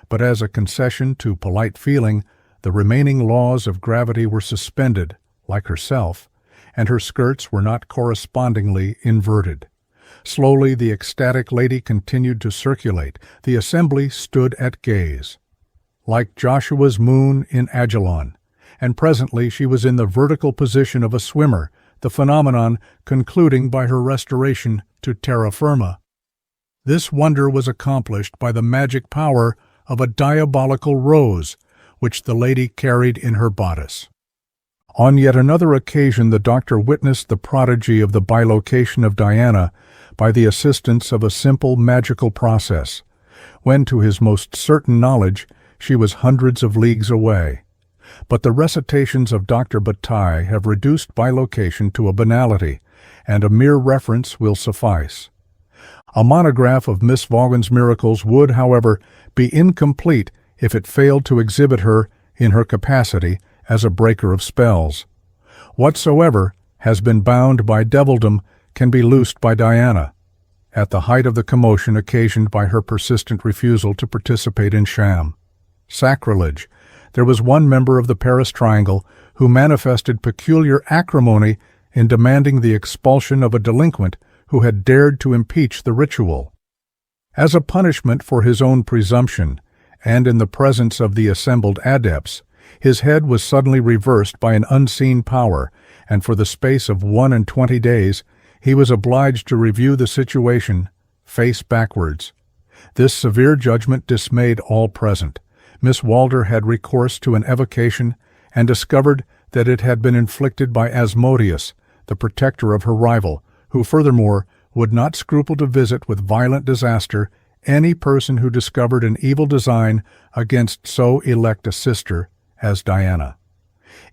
but as a concession to polite feeling, the remaining laws of gravity were suspended, like herself, and her skirts were not correspondingly inverted. Slowly the ecstatic lady continued to circulate. The assembly stood at gaze, like Joshua's moon in Ajalon, and presently she was in the vertical position of a swimmer, the phenomenon concluding by her restoration to terra firma. This wonder was accomplished by the magic power of a diabolical rose, which the lady carried in her bodice. On yet another occasion the doctor witnessed the prodigy of the bilocation of Diana by the assistance of a simple magical process, when to his most certain knowledge she was hundreds of leagues away. But the recitations of Dr. Bataille have reduced bilocation to a banality, and a mere reference will suffice. A monograph of Miss Vaughan's miracles would, however, be incomplete if it failed to exhibit her in her capacity as a breaker of spells. Whatsoever has been bound by devildom can be loosed by Diana, at the height of the commotion occasioned by her persistent refusal to participate in sham. Sacrilege. There was one member of the Paris Triangle who manifested peculiar acrimony in demanding the expulsion of a delinquent who had dared to impeach the ritual. As a punishment for his own presumption, and in the presence of the assembled adepts, his head was suddenly reversed by an unseen power, and for the space of 21 days he was obliged to review the situation face backwards. This severe judgment dismayed all present. Miss Walder had recourse to an evocation and discovered that it had been inflicted by Asmodeus, the protector of her rival, who furthermore would not scruple to visit with violent disaster any person who discovered an evil design against so elect a sister as Diana.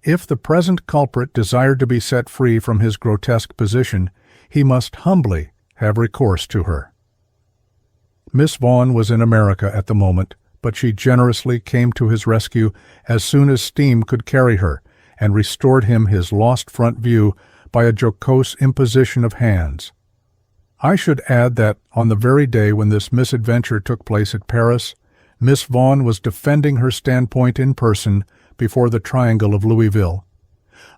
If the present culprit desired to be set free from his grotesque position, he must humbly have recourse to her. Miss Vaughn was in America at the moment, but she generously came to his rescue as soon as steam could carry her, and restored him his lost front view by a jocose imposition of hands. I should add that, on the very day when this misadventure took place at Paris, Miss Vaughn was defending her standpoint in person before the Triangle of Louisville.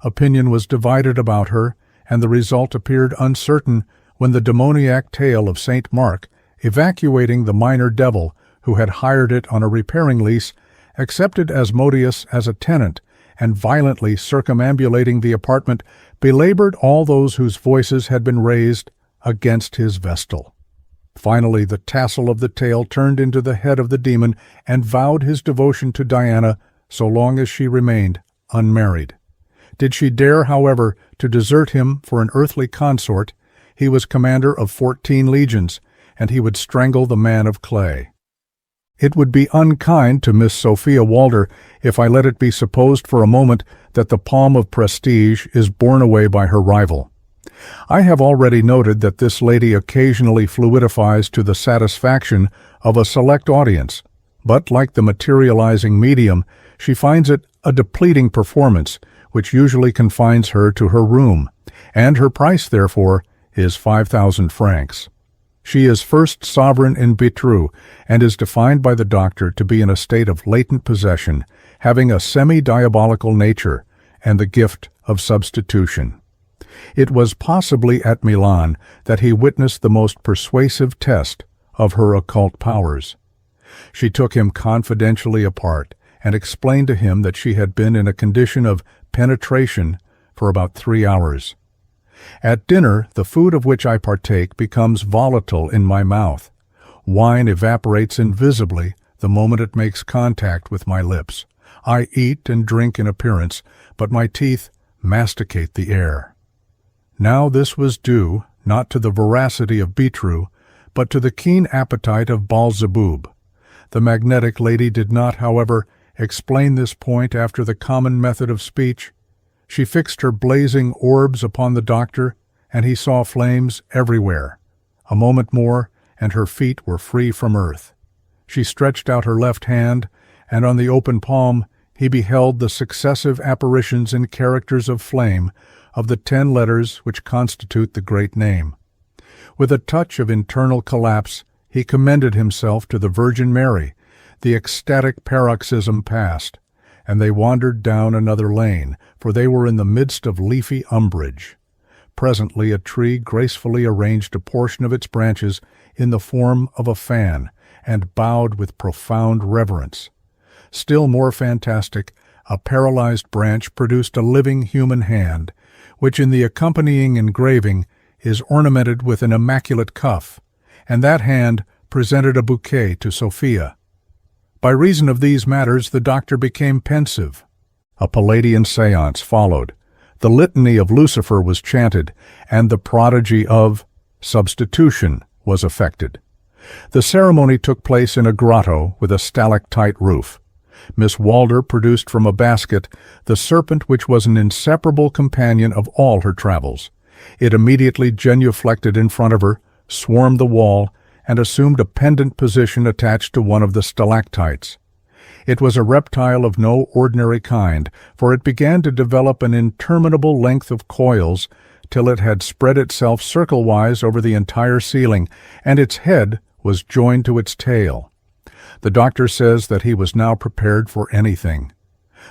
Opinion was divided about her, and the result appeared uncertain when the demoniac tale of St. Mark, evacuating the minor devil who had hired it on a repairing lease, accepted Asmodeus as a tenant, and violently circumambulating the apartment, belabored all those whose voices had been raised against his vestal. Finally, the tassel of the tail turned into the head of the demon and vowed his devotion to Diana so long as she remained unmarried. Did she dare, however, to desert him for an earthly consort, he was commander of 14 legions, and he would strangle the man of clay. It would be unkind to Miss Sophia Walder if I let it be supposed for a moment that the palm of prestige is borne away by her rival. I have already noted that this lady occasionally fluidifies to the satisfaction of a select audience, but like the materializing medium, she finds it a depleting performance, which usually confines her to her room, and her price, therefore, is 5,000 francs. She is first sovereign in Vitreux, and is defined by the doctor to be in a state of latent possession, having a semi-diabolical nature, and the gift of substitution. It was possibly at Milan that he witnessed the most persuasive test of her occult powers. She took him confidentially apart, and explained to him that she had been in a condition of penetration for about 3 hours. At dinner, the food of which I partake becomes volatile in my mouth. Wine evaporates invisibly the moment it makes contact with my lips. I eat and drink in appearance, but my teeth masticate the air. Now this was due, not to the voracity of Vitreux, but to the keen appetite of Beelzebub. The magnetic lady did not, however, explain this point after the common method of speech. She fixed her blazing orbs upon the doctor, and he saw flames everywhere. A moment more, and her feet were free from earth. She stretched out her left hand, and on the open palm he beheld the successive apparitions in characters of flame of the 10 letters which constitute the great name. With a touch of internal collapse, he commended himself to the Virgin Mary. The ecstatic paroxysm passed, and they wandered down another lane, for they were in the midst of leafy umbrage. Presently a tree gracefully arranged a portion of its branches in the form of a fan, and bowed with profound reverence. Still more fantastic, a paralyzed branch produced a living human hand, which in the accompanying engraving is ornamented with an immaculate cuff, and that hand presented a bouquet to Sophia. By reason of these matters the doctor became pensive. A Palladian séance followed. The litany of Lucifer was chanted, and the prodigy of substitution was effected. The ceremony took place in a grotto with a stalactite roof. Miss Walder produced from a basket the serpent which was an inseparable companion of all her travels. It immediately genuflected in front of her, swarmed the wall, and assumed a pendant position attached to one of the stalactites. It was a reptile of no ordinary kind, for it began to develop an interminable length of coils, till it had spread itself circle-wise over the entire ceiling, and its head was joined to its tail. The doctor says that he was now prepared for anything.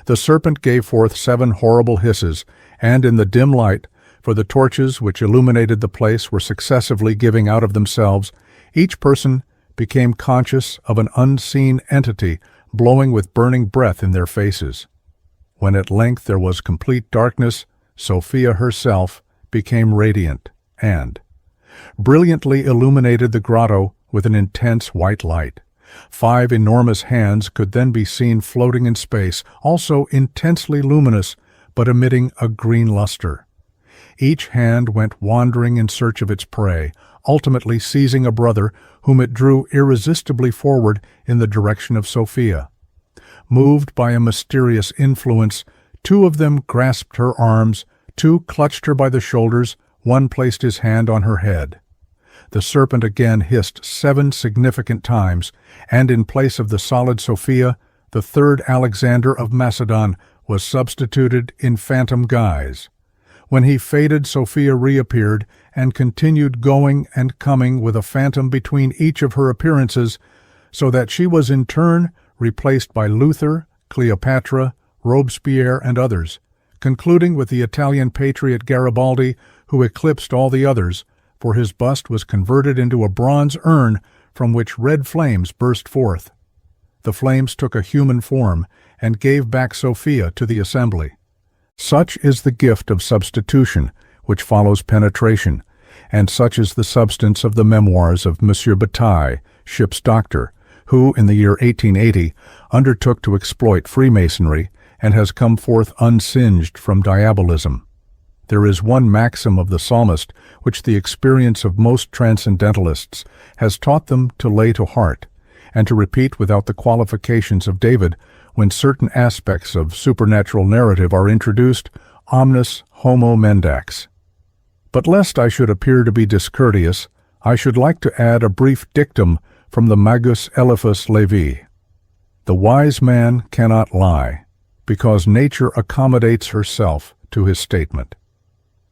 The serpent gave forth 7 horrible hisses, and in the dim light, for the torches which illuminated the place were successively giving out of themselves, each person became conscious of an unseen entity blowing with burning breath in their faces. When at length there was complete darkness, Sophia herself became radiant and brilliantly illuminated the grotto with an intense white light. 5 enormous hands could then be seen floating in space, also intensely luminous, but emitting a green luster. Each hand went wandering in search of its prey, ultimately seizing a brother whom it drew irresistibly forward in the direction of Sophia. Moved by a mysterious influence, 2 of them grasped her arms, 2 clutched her by the shoulders, 1 placed his hand on her head. The serpent again hissed 7 significant times, and in place of the solid Sophia, the 3rd Alexander of Macedon was substituted in phantom guise. When he faded, Sophia reappeared and continued going and coming with a phantom between each of her appearances, so that she was in turn replaced by Luther, Cleopatra, Robespierre, and others, concluding with the Italian patriot Garibaldi, who eclipsed all the others, for his bust was converted into a bronze urn from which red flames burst forth. The flames took a human form and gave back Sophia to the assembly. Such is the gift of substitution, which follows penetration, and such is the substance of the memoirs of Monsieur Bataille, ship's doctor, who, in the year 1880, undertook to exploit Freemasonry and has come forth unsinged from Diabolism. There is one maxim of the psalmist which the experience of most transcendentalists has taught them to lay to heart, and to repeat without the qualifications of David when certain aspects of supernatural narrative are introduced: omnis homo mendax. But lest I should appear to be discourteous, I should like to add a brief dictum from the Magus Eliphas Levi. The wise man cannot lie, because nature accommodates herself to his statement.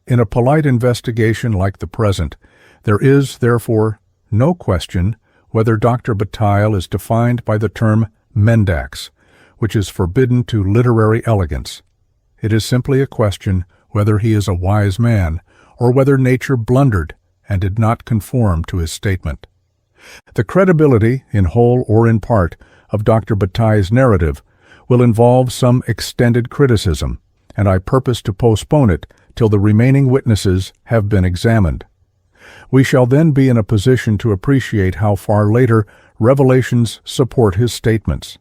In a polite investigation like the present, there is, therefore, no question whether Dr. Bataille is defined by the term mendax, which is forbidden to literary elegance. It is simply a question whether he is a wise man, or whether nature blundered and did not conform to his statement. The credibility, in whole or in part, of Dr. Bataille's narrative will involve some extended criticism, and I purpose to postpone it till the remaining witnesses have been examined. We shall then be in a position to appreciate how far later revelations support his statements.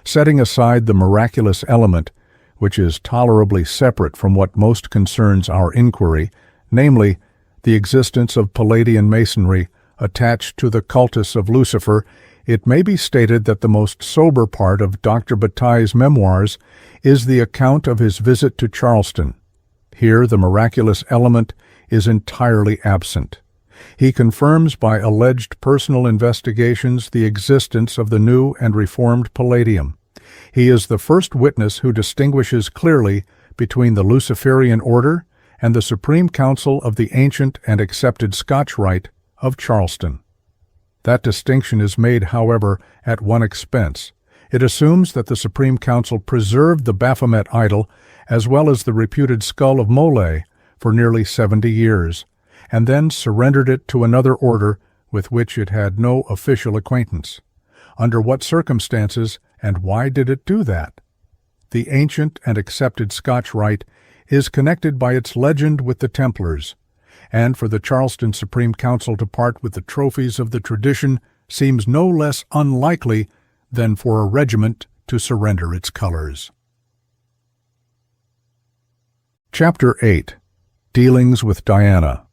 Setting aside the miraculous element, which is tolerably separate from what most concerns our inquiry, namely, the existence of Palladian masonry attached to the cultus of Lucifer, it may be stated that the most sober part of Dr. Bataille's memoirs is the account of his visit to Charleston. Here the miraculous element is entirely absent. He confirms by alleged personal investigations the existence of the new and reformed Palladium. He is the first witness who distinguishes clearly between the Luciferian order and the Supreme Council of the ancient and accepted Scotch Rite of Charleston. That distinction is made, however, at one expense. It assumes that the Supreme Council preserved the Baphomet idol as well as the reputed skull of Mole for nearly 70 years, and then surrendered it to another order with which it had no official acquaintance. Under what circumstances, and why did it do that? The ancient and accepted Scotch Rite is connected by its legend with the Templars, and for the Charleston Supreme Council to part with the trophies of the tradition seems no less unlikely than for a regiment to surrender its colors. Chapter 8. Dealings with Diana.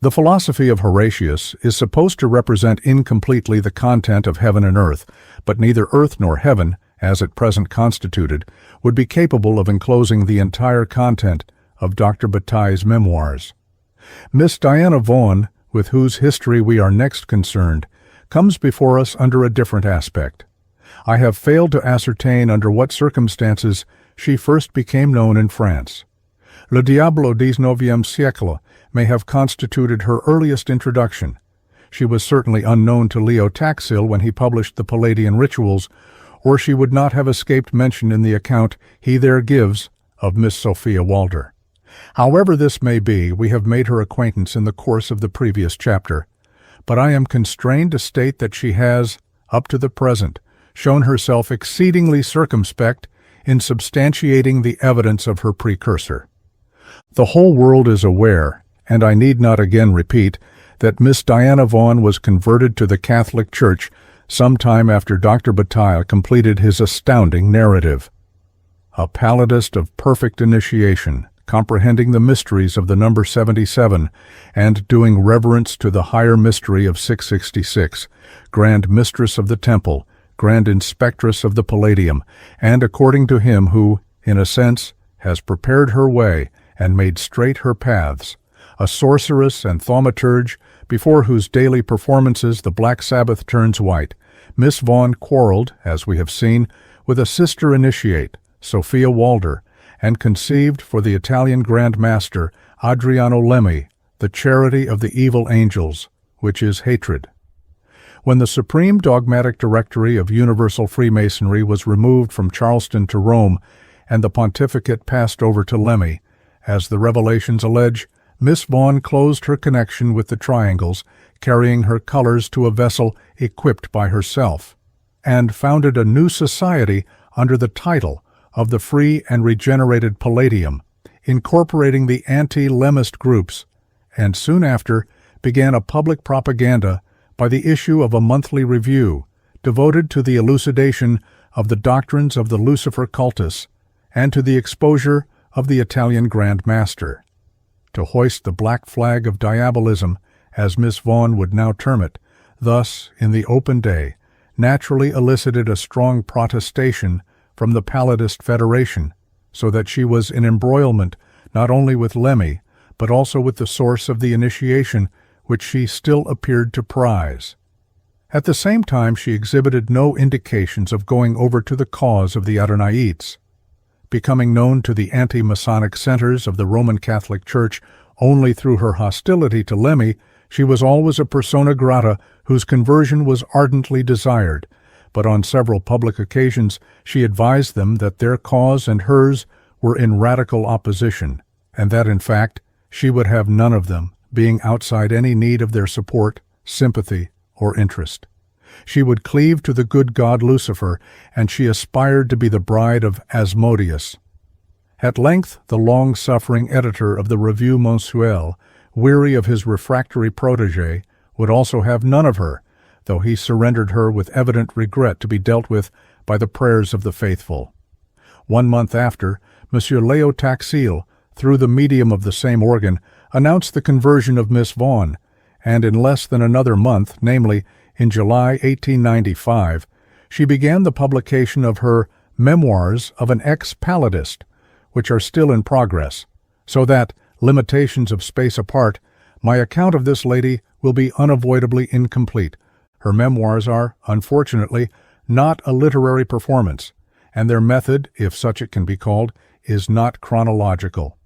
The philosophy of Horatius is supposed to represent incompletely the content of heaven and earth, but neither earth nor heaven, as at present constituted, would be capable of enclosing the entire content of Dr. Bataille's memoirs. Miss Diana Vaughan, with whose history we are next concerned, comes before us under a different aspect. I have failed to ascertain under what circumstances she first became known in France. Le Diable au XIXe siècle may have constituted her earliest introduction. She was certainly unknown to Leo Taxil when he published the Palladian Rituals, or she would not have escaped mention in the account he there gives of Miss Sophia Walder. However this may be, we have made her acquaintance in the course of the previous chapter, but I am constrained to state that she has, up to the present, shown herself exceedingly circumspect in substantiating the evidence of her precursor. The whole world is aware, and I need not again repeat, that Miss Diana Vaughan was converted to the Catholic Church some time after Dr. Bataille completed his astounding narrative. A palladist of perfect initiation, comprehending the mysteries of the number 77, and doing reverence to the higher mystery of 666, Grand Mistress of the Temple, Grand Inspectress of the Palladium, and according to him who, in a sense, has prepared her way and made straight her paths, a sorceress and thaumaturge, before whose daily performances the Black Sabbath turns white, Miss Vaughan quarreled, as we have seen, with a sister initiate, Sophia Walder, and conceived for the Italian Grand Master, Adriano Lemmi, the charity of the evil angels, which is hatred. When the Supreme Dogmatic Directory of Universal Freemasonry was removed from Charleston to Rome, and the pontificate passed over to Lemmi, as the revelations allege, Miss Vaughan closed her connection with the triangles, carrying her colors to a vessel equipped by herself, and founded a new society under the title of the Free and Regenerated Palladium, incorporating the anti-Lemist groups, and soon after began a public propaganda by the issue of a monthly review devoted to the elucidation of the doctrines of the Lucifer cultus and to the exposure of the Italian Grand Master. To hoist the black flag of Diabolism, as Miss Vaughan would now term it, thus, in the open day, naturally elicited a strong protestation from the Palladist Federation, so that she was in embroilment not only with Lemmi, but also with the source of the initiation which she still appeared to prize. At the same time she exhibited no indications of going over to the cause of the Adonaites. Becoming known to the anti-Masonic centers of the Roman Catholic Church only through her hostility to Lemmi, she was always a persona grata whose conversion was ardently desired, but on several public occasions she advised them that their cause and hers were in radical opposition, and that, in fact, she would have none of them, being outside any need of their support, sympathy, or interest. She would cleave to the good god Lucifer, and she aspired to be the bride of Asmodeus. At length the long-suffering editor of the Revue Mensuelle, weary of his refractory protégé, would also have none of her, though he surrendered her with evident regret to be dealt with by the prayers of the faithful. 1 month after, M. Leo Taxil, through the medium of the same organ, announced the conversion of Miss Vaughan, and in less than another month, namely, in July 1895, she began the publication of her Memoirs of an Ex-Palladist, which are still in progress, so that, limitations of space apart, my account of this lady will be unavoidably incomplete. Her memoirs are, unfortunately, not a literary performance, and their method, if such it can be called, is not chronological.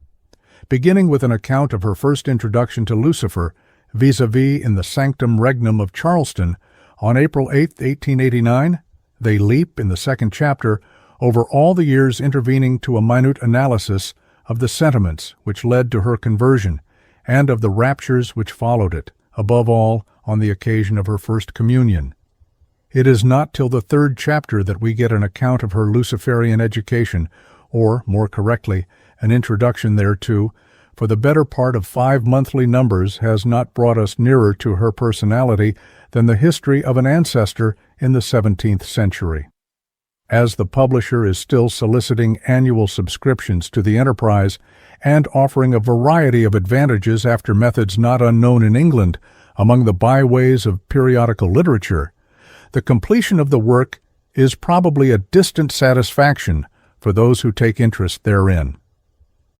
Beginning with an account of her first introduction to Lucifer, vis-a-vis in the Sanctum Regnum of Charleston, on April 8, 1889, they leap, in the second chapter, over all the years intervening to a minute analysis of the sentiments which led to her conversion, and of the raptures which followed it, above all on the occasion of her first communion. It is not till the third chapter that we get an account of her Luciferian education, or, more correctly, an introduction thereto, for the better part of 5 monthly numbers has not brought us nearer to her personality than the history of an ancestor in the 17th century. As the publisher is still soliciting annual subscriptions to the enterprise and offering a variety of advantages after methods not unknown in England among the byways of periodical literature, the completion of the work is probably a distant satisfaction for those who take interest therein.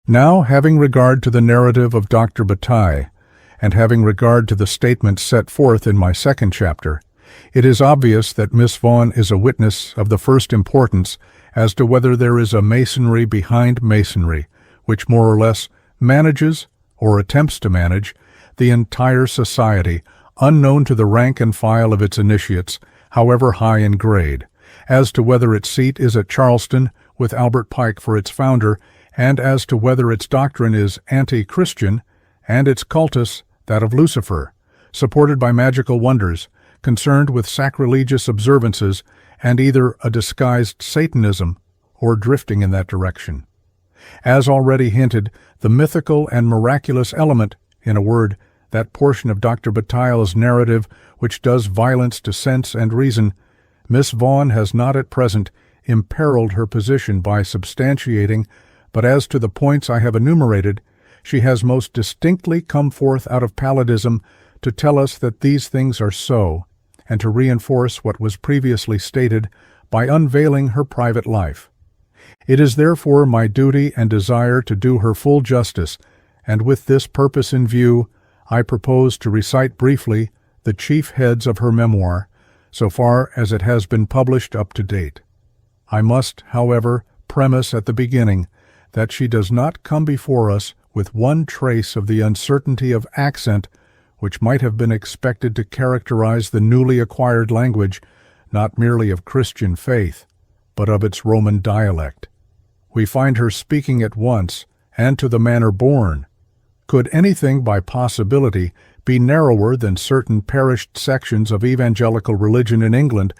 Now, having regard to the narrative of Dr. Bataille, and having regard to the statements set forth in my second chapter, It is obvious that Miss Vaughan is a witness of the first importance as to whether there is a masonry behind masonry, which more or less manages, or attempts to manage, the entire society, unknown to the rank and file of its initiates, however high in grade, as to whether its seat is at Charleston, with Albert Pike for its founder, and as to whether its doctrine is anti-Christian, and its cultus that of Lucifer, supported by magical wonders, concerned with sacrilegious observances, and either a disguised Satanism or drifting in that direction. As already hinted, the mythical and miraculous element, in a word, that portion of Dr. Bataille's narrative which does violence to sense and reason, Miss Vaughan has not at present imperiled her position by substantiating, but as to the points I have enumerated, she has most distinctly come forth out of palladism to tell us that these things are so, and to reinforce what was previously stated by unveiling her private life. It is therefore my duty and desire to do her full justice, and with this purpose in view, I propose to recite briefly the chief heads of her memoir, so far as it has been published up to date. I must, however, premise at the beginning that she does not come before us with one trace of the uncertainty of accent which might have been expected to characterize the newly acquired language, not merely of Christian faith, but of its Roman dialect. We find her speaking at once, and to the manner born. Could anything by possibility be narrower than certain perished sections of evangelical religion in England,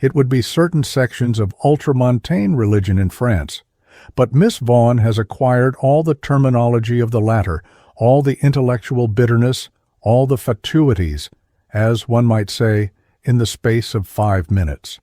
it would be certain sections of ultramontane religion in France. But Miss Vaughan has acquired all the terminology of the latter, all the intellectual bitterness, all the fatuities, as one might say, in the space of 5 minutes.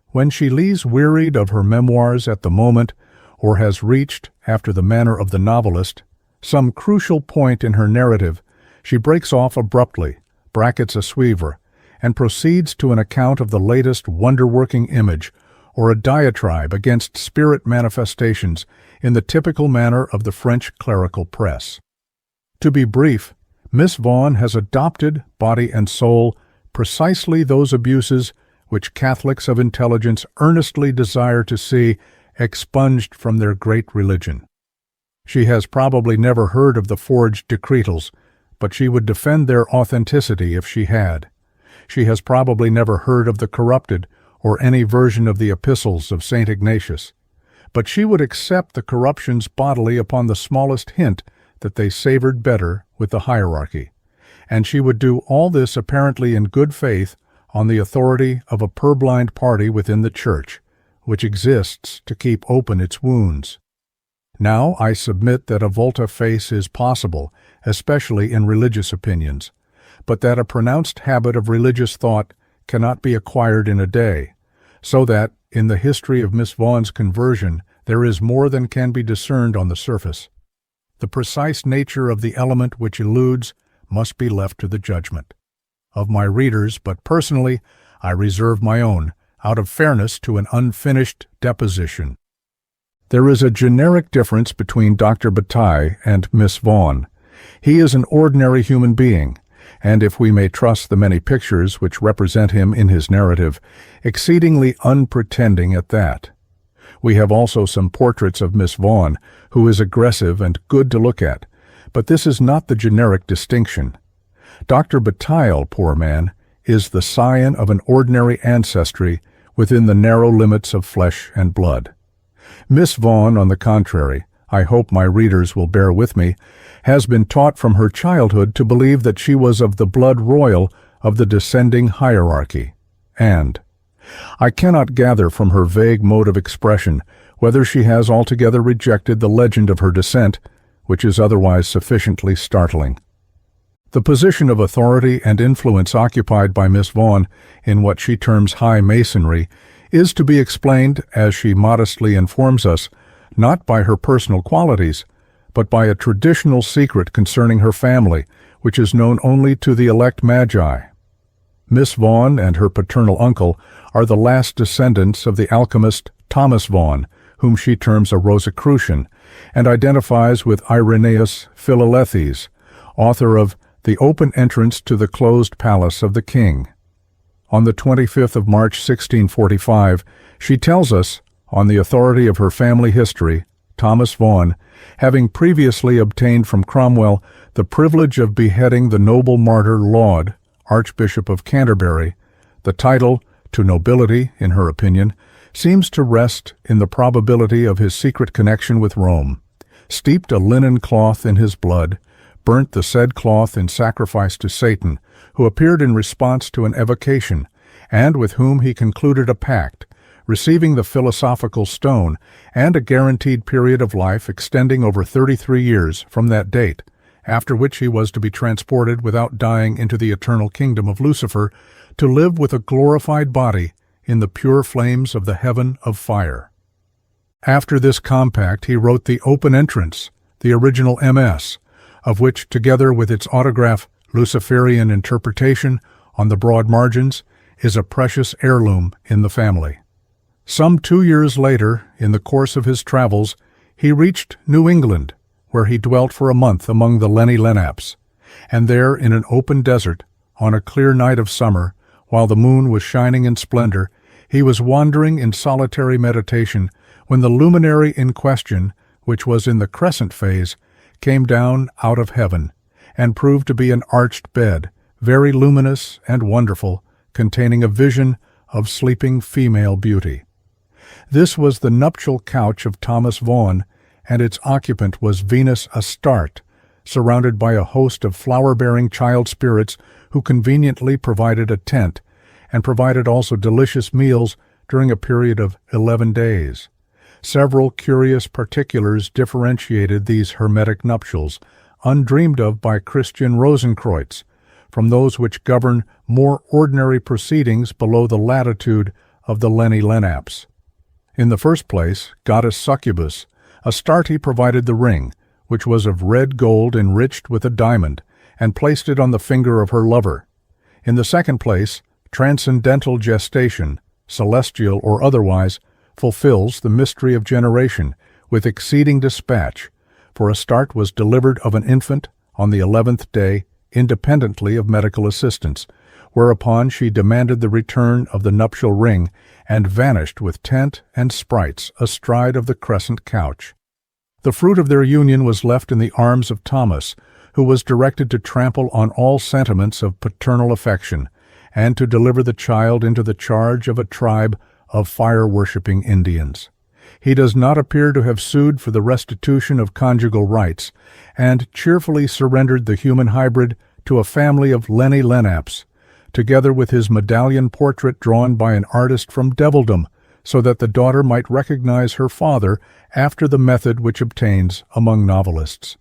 When she lies wearied of her memoirs at the moment, or has reached, after the manner of the novelist, some crucial point in her narrative, she breaks off abruptly, brackets a suivre, and proceeds to an account of the latest wonder-working image, or a diatribe against spirit manifestations in the typical manner of the French clerical press. To be brief, Miss Vaughan has adopted, body and soul, precisely those abuses which Catholics of intelligence earnestly desire to see expunged from their great religion. She has probably never heard of the forged decretals, but she would defend their authenticity if she had. She has probably never heard of the corrupted, or any version of the epistles of St. Ignatius, but she would accept the corruptions bodily upon the smallest hint that they savored better with the hierarchy, and she would do all this apparently in good faith on the authority of a purblind party within the Church, which exists to keep open its wounds. Now I submit that a volte-face is possible, especially in religious opinions, but that a pronounced habit of religious thought cannot be acquired in a day, so that, in the history of Miss Vaughan's conversion, there is more than can be discerned on the surface. The precise nature of the element which eludes must be left to the judgment of my readers, but personally I reserve my own, out of fairness to an unfinished deposition. There is a generic difference between Dr. Bataille and Miss Vaughan. He is an ordinary human being, and if we may trust the many pictures which represent him in his narrative, exceedingly unpretending at that. We have also some portraits of Miss Vaughan, who is aggressive and good to look at, but this is not the generic distinction. Dr. Bataille, poor man, is the scion of an ordinary ancestry within the narrow limits of flesh and blood. Miss Vaughan, on the contrary, I hope my readers will bear with me, has been taught from her childhood to believe that she was of the blood royal of the descending hierarchy, and I cannot gather from her vague mode of expression whether she has altogether rejected the legend of her descent, which is otherwise sufficiently startling. The position of authority and influence occupied by Miss Vaughan in what she terms high masonry is to be explained, as she modestly informs us, not by her personal qualities, but by a traditional secret concerning her family, which is known only to the elect magi. Miss Vaughan and her paternal uncle are the last descendants of the alchemist Thomas Vaughan, whom she terms a Rosicrucian, and identifies with Irenaeus Philalethes, author of The Open Entrance to the Closed Palace of the King. On the 25th of March 1645, she tells us, on the authority of her family history, Thomas Vaughan, having previously obtained from Cromwell the privilege of beheading the noble martyr Laud, Archbishop of Canterbury, the title to nobility, in her opinion, seems to rest in the probability of his secret connection with Rome, steeped a linen cloth in his blood, burnt the said cloth in sacrifice to Satan, who appeared in response to an evocation, and with whom he concluded a pact, receiving the philosophical stone and a guaranteed period of life extending over 33 years from that date, after which he was to be transported without dying into the eternal kingdom of Lucifer, to live with a glorified body in the pure flames of the heaven of fire. After this compact he wrote the Open Entrance, the original MS, of which, together with its autograph Luciferian interpretation on the broad margins, is a precious heirloom in the family. Some 2 years later, in the course of his travels, he reached New England, where he dwelt for a month among the Lenni Lenapes, and there in an open desert, on a clear night of summer, while the moon was shining in splendor, he was wandering in solitary meditation when the luminary in question, which was in the crescent phase, came down out of heaven, and proved to be an arched bed, very luminous and wonderful, containing a vision of sleeping female beauty. This was the nuptial couch of Thomas Vaughan, and its occupant was Venus Astarte, surrounded by a host of flower-bearing child spirits who conveniently provided a tent, and provided also delicious meals during a period of 11 days. Several curious particulars differentiated these hermetic nuptials, undreamed of by Christian Rosenkreutz, from those which govern more ordinary proceedings below the latitude of the Lenni Lenapes. In the first place, goddess Succubus, Astarte provided the ring, which was of red gold enriched with a diamond, and placed it on the finger of her lover. In the second place, transcendental gestation, celestial or otherwise, fulfills the mystery of generation with exceeding dispatch, for Astarte was delivered of an infant on the 11th day, independently of medical assistance, whereupon she demanded the return of the nuptial ring and vanished with tent and sprites astride of the crescent couch. The fruit of their union was left in the arms of Thomas, who was directed to trample on all sentiments of paternal affection, and to deliver the child into the charge of a tribe of fire-worshipping Indians. He does not appear to have sued for the restitution of conjugal rights, and cheerfully surrendered the human hybrid to a family of Lenni Lenapes, together with his medallion portrait drawn by an artist from Devilldom, so that the daughter might recognize her father after the method which obtains among novelists.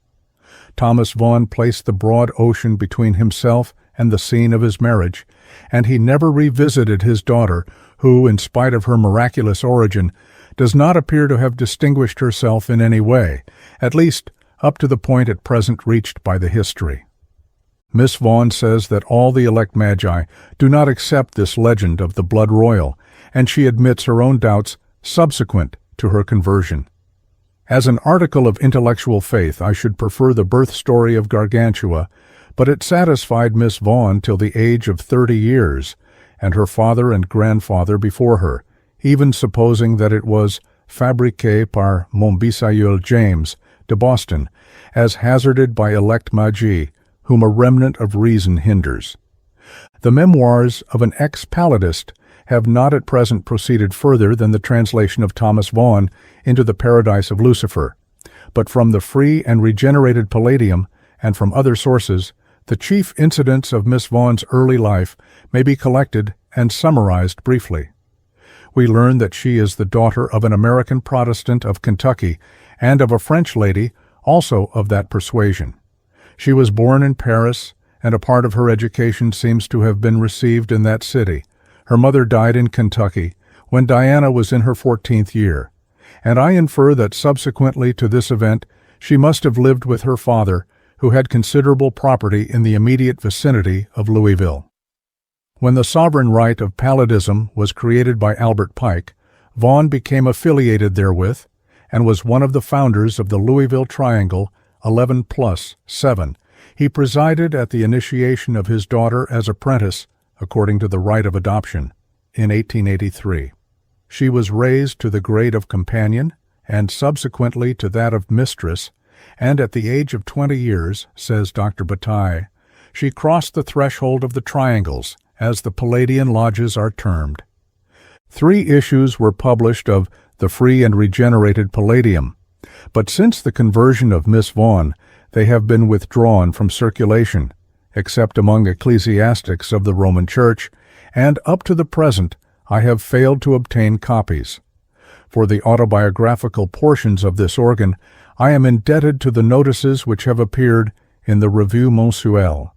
Thomas Vaughan placed the broad ocean between himself and the scene of his marriage, and he never revisited his daughter, who, in spite of her miraculous origin, does not appear to have distinguished herself in any way, at least up to the point at present reached by the history. Miss Vaughan says that all the elect magi do not accept this legend of the blood royal, and she admits her own doubts subsequent to her conversion. As an article of intellectual faith, I should prefer the birth story of Gargantua, but it satisfied Miss Vaughan till the age of 30 years, and her father and grandfather before her, even supposing that it was fabriqué par mon bisaïeul James de Boston, as hazarded by elect magi, whom a remnant of reason hinders. The memoirs of an ex-palladist have not at present proceeded further than the translation of Thomas Vaughan into the Paradise of Lucifer, but from the free and regenerated Palladium, and from other sources, the chief incidents of Miss Vaughan's early life may be collected and summarized briefly. We learn that she is the daughter of an American Protestant of Kentucky and of a French lady, also of that persuasion. She was born in Paris, and a part of her education seems to have been received in that city. Her mother died in Kentucky when Diana was in her 14th year, and I infer that subsequently to this event she must have lived with her father, who had considerable property in the immediate vicinity of Louisville. When the sovereign right of palladism was created by Albert Pike, Vaughan became affiliated therewith, and was one of the founders of the Louisville Triangle 11+7. He presided at the initiation of his daughter as apprentice, according to the rite of adoption, in 1883. She was raised to the grade of companion and subsequently to that of mistress, and at the age of 20 years, says Dr. Bataille, she crossed the threshold of the triangles, as the Palladian lodges are termed. 3 issues were published of The Free and Regenerated Palladium, but since the conversion of Miss Vaughan, they have been withdrawn from circulation, except among ecclesiastics of the Roman Church, and up to the present I have failed to obtain copies. For the autobiographical portions of this organ, I am indebted to the notices which have appeared in the Revue Mensuelle.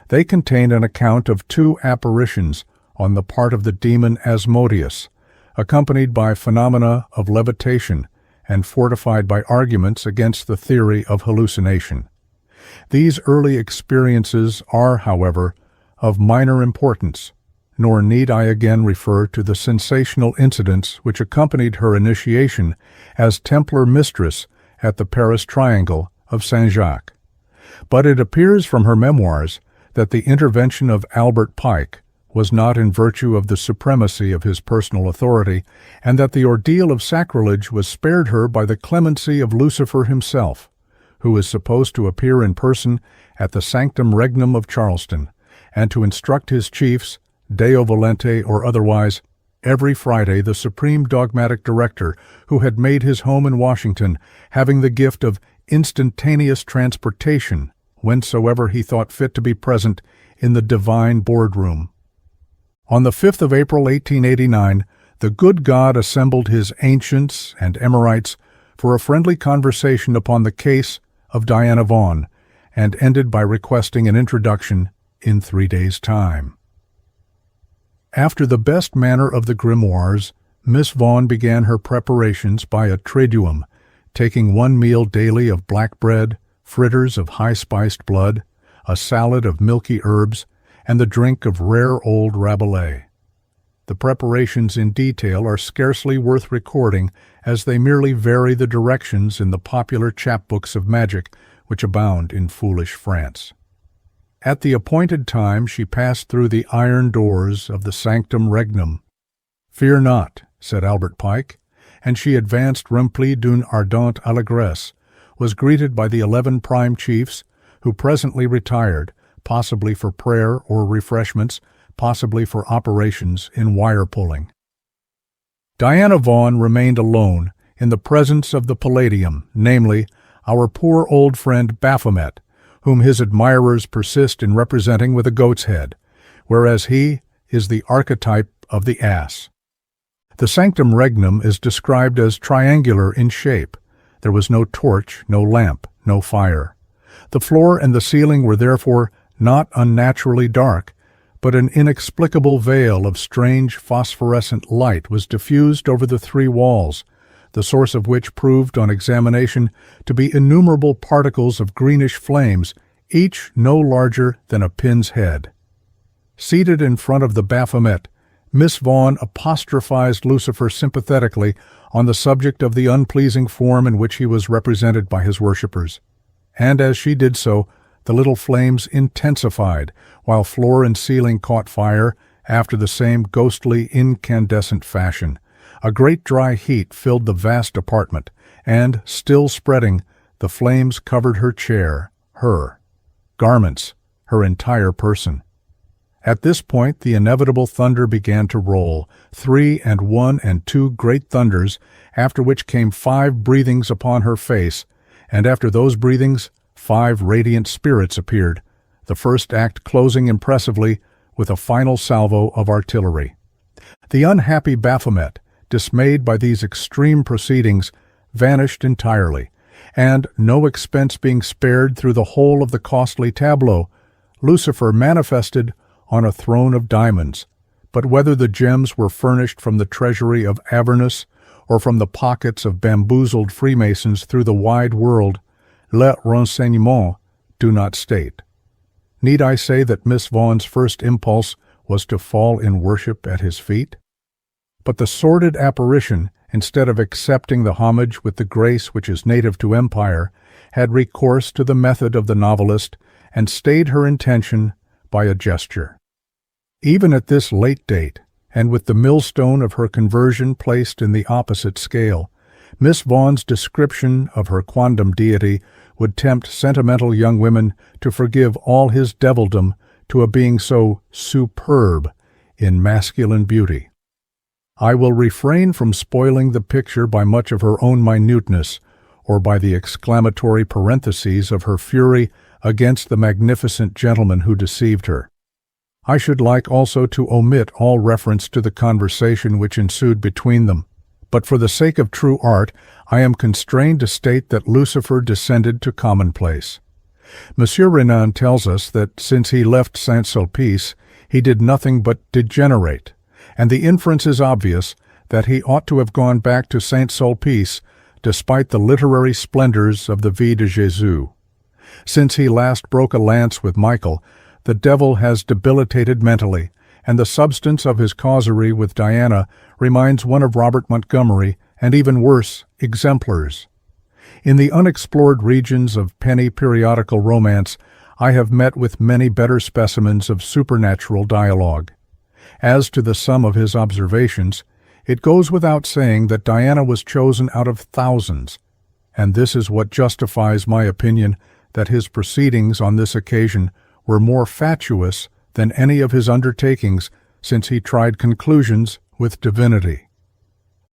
They contain an account of 2 apparitions on the part of the demon Asmodeus, accompanied by phenomena of levitation and fortified by arguments against the theory of hallucination. These early experiences are, however, of minor importance, nor need I again refer to the sensational incidents which accompanied her initiation as Templar mistress at the Paris Triangle of Saint-Jacques. But it appears from her memoirs that the intervention of Albert Pike was not in virtue of the supremacy of his personal authority, and that the ordeal of sacrilege was spared her by the clemency of Lucifer himself, who is supposed to appear in person at the Sanctum Regnum of Charleston, and to instruct his chiefs, Deo volente or otherwise, every Friday, the supreme dogmatic director, who had made his home in Washington, having the gift of instantaneous transportation whensoever he thought fit to be present in the divine boardroom. On the 5th of April, 1889, the good God assembled his ancients and Emerites for a friendly conversation upon the case of Diana Vaughan, and ended by requesting an introduction in 3 days' time. After the best manner of the grimoires, Miss Vaughan began her preparations by a triduum, taking 1 meal daily of black bread, fritters of high-spiced blood, a salad of milky herbs, and the drink of rare old Rabelais. The preparations in detail are scarcely worth recording, as they merely vary the directions in the popular chapbooks of magic which abound in foolish France. At the appointed time she passed through the iron doors of the Sanctum Regnum. "Fear not," said Albert Pike, and she advanced remplie d'une ardente allégresse, was greeted by the 11 prime chiefs, who presently retired, possibly for prayer or refreshments, possibly for operations in wire-pulling. Diana Vaughan remained alone in the presence of the Palladium, namely, our poor old friend Baphomet, whom his admirers persist in representing with a goat's head, whereas he is the archetype of the ass. The Sanctum Regnum is described as triangular in shape. There was no torch, no lamp, no fire. The floor and the ceiling were therefore not unnaturally dark, but an inexplicable veil of strange phosphorescent light was diffused over the 3 walls, the source of which proved on examination to be innumerable particles of greenish flames, each no larger than a pin's head. Seated in front of the Baphomet, Miss Vaughan apostrophized Lucifer sympathetically on the subject of the unpleasing form in which he was represented by his worshippers, and as she did so, the little flames intensified, while floor and ceiling caught fire after the same ghostly, incandescent fashion. A great dry heat filled the vast apartment, and, still spreading, the flames covered her chair, her garments, her entire person. At this point the inevitable thunder began to roll, 3 and 1 and 2 great thunders, after which came 5 breathings upon her face, and after those breathings 5 radiant spirits appeared, the first act closing impressively with a final salvo of artillery. The unhappy Baphomet, dismayed by these extreme proceedings, vanished entirely, and, no expense being spared through the whole of the costly tableau, Lucifer manifested on a throne of diamonds, but whether the gems were furnished from the treasury of Avernus or from the pockets of bamboozled Freemasons through the wide world, les renseignements do not state. Need I say that Miss Vaughan's first impulse was to fall in worship at his feet? But the sordid apparition, instead of accepting the homage with the grace which is native to empire, had recourse to the method of the novelist and stayed her intention by a gesture. Even at this late date, and with the millstone of her conversion placed in the opposite scale, Miss Vaughan's description of her quondam deity would tempt sentimental young women to forgive all his devildom to a being so superb in masculine beauty. I will refrain from spoiling the picture by much of her own minuteness, or by the exclamatory parentheses of her fury against the magnificent gentleman who deceived her. I should like also to omit all reference to the conversation which ensued between them, but for the sake of true art, I am constrained to state that Lucifer descended to commonplace. Monsieur Renan tells us that since he left Saint-Sulpice, he did nothing but degenerate, and the inference is obvious that he ought to have gone back to Saint-Sulpice despite the literary splendors of the Vie de Jésus. Since he last broke a lance with Michael, the devil has debilitated mentally, and the substance of his causerie with Diana reminds one of Robert Montgomery, and even worse, exemplars. In the unexplored regions of penny periodical romance, I have met with many better specimens of supernatural dialogue. As to the sum of his observations, it goes without saying that Diana was chosen out of thousands, and this is what justifies my opinion that his proceedings on this occasion were more fatuous than any of his undertakings since he tried conclusions with divinity.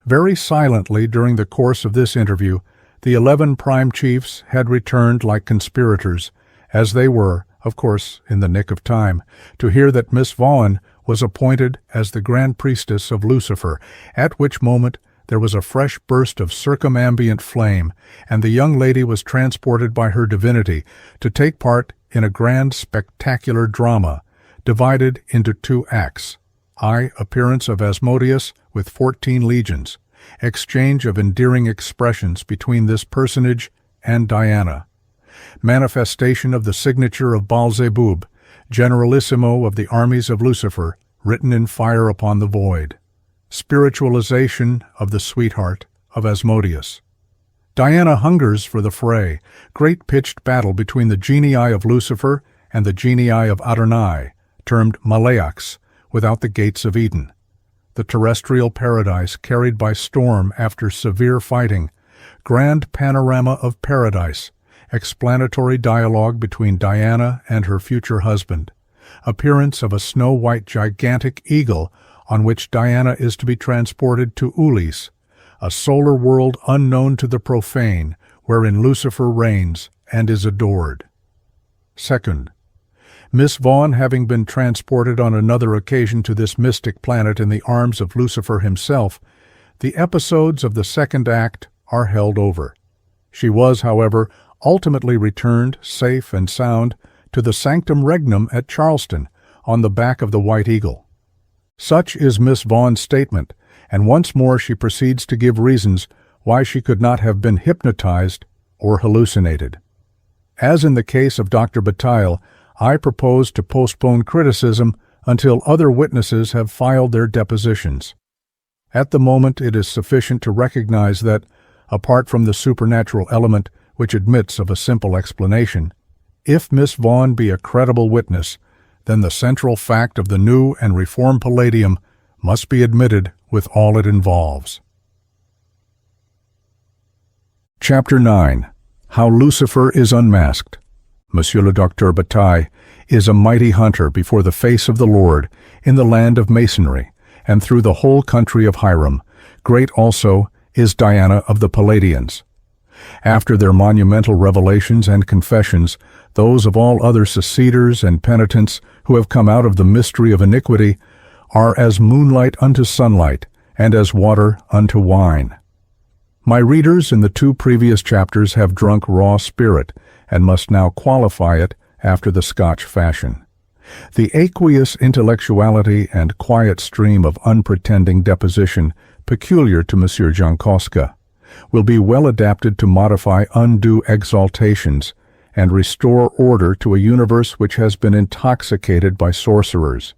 Very silently during the course of this interview, the 11 prime chiefs had returned like conspirators, as they were, of course, in the nick of time, to hear that Miss Vaughan was appointed as the Grand Priestess of Lucifer, at which moment there was a fresh burst of circumambient flame, and the young lady was transported by her divinity to take part in a grand spectacular drama, divided into 2 acts: appearance of Asmodeus with 14 legions, exchange of endearing expressions between this personage and Diana, manifestation of the signature of Baal-zebub, generalissimo of the armies of Lucifer, written in fire upon the void, spiritualization of the sweetheart of Asmodeus. Diana hungers for the fray, great pitched battle between the genii of Lucifer and the genii of Adonai, termed Malaics, without the gates of Eden. The terrestrial paradise carried by storm after severe fighting, grand panorama of paradise, explanatory dialogue between Diana and her future husband, appearance of a snow-white gigantic eagle on which Diana is to be transported to Ulis, a solar world unknown to the profane, wherein Lucifer reigns and is adored. Second, Miss Vaughan having been transported on another occasion to this mystic planet in the arms of Lucifer himself, the episodes of the second act are held over. She was, however, ultimately returned, safe and sound, to the sanctum regnum at Charleston, on the back of the White Eagle. Such is Miss Vaughan's statement, and once more she proceeds to give reasons why she could not have been hypnotized or hallucinated. As in the case of Dr. Bataille, I propose to postpone criticism until other witnesses have filed their depositions. At the moment, it is sufficient to recognize that, apart from the supernatural element which admits of a simple explanation, if Miss Vaughan be a credible witness, then the central fact of the new and reformed Palladium must be admitted with all it involves. Chapter 9. How Lucifer is Unmasked. Monsieur le Docteur Bataille is a mighty hunter before the face of the Lord in the land of Masonry, and through the whole country of Hiram. Great also is Diana of the Palladians. After their monumental revelations and confessions, those of all other seceders and penitents who have come out of the mystery of iniquity are as moonlight unto sunlight, and as water unto wine. My readers in the 2 previous chapters have drunk raw spirit, and must now qualify it after the Scotch fashion. The aqueous intellectuality and quiet stream of unpretending deposition peculiar to Monsieur Jankoska will be well adapted to modify undue exaltations and restore order to a universe which has been intoxicated by sorcerers.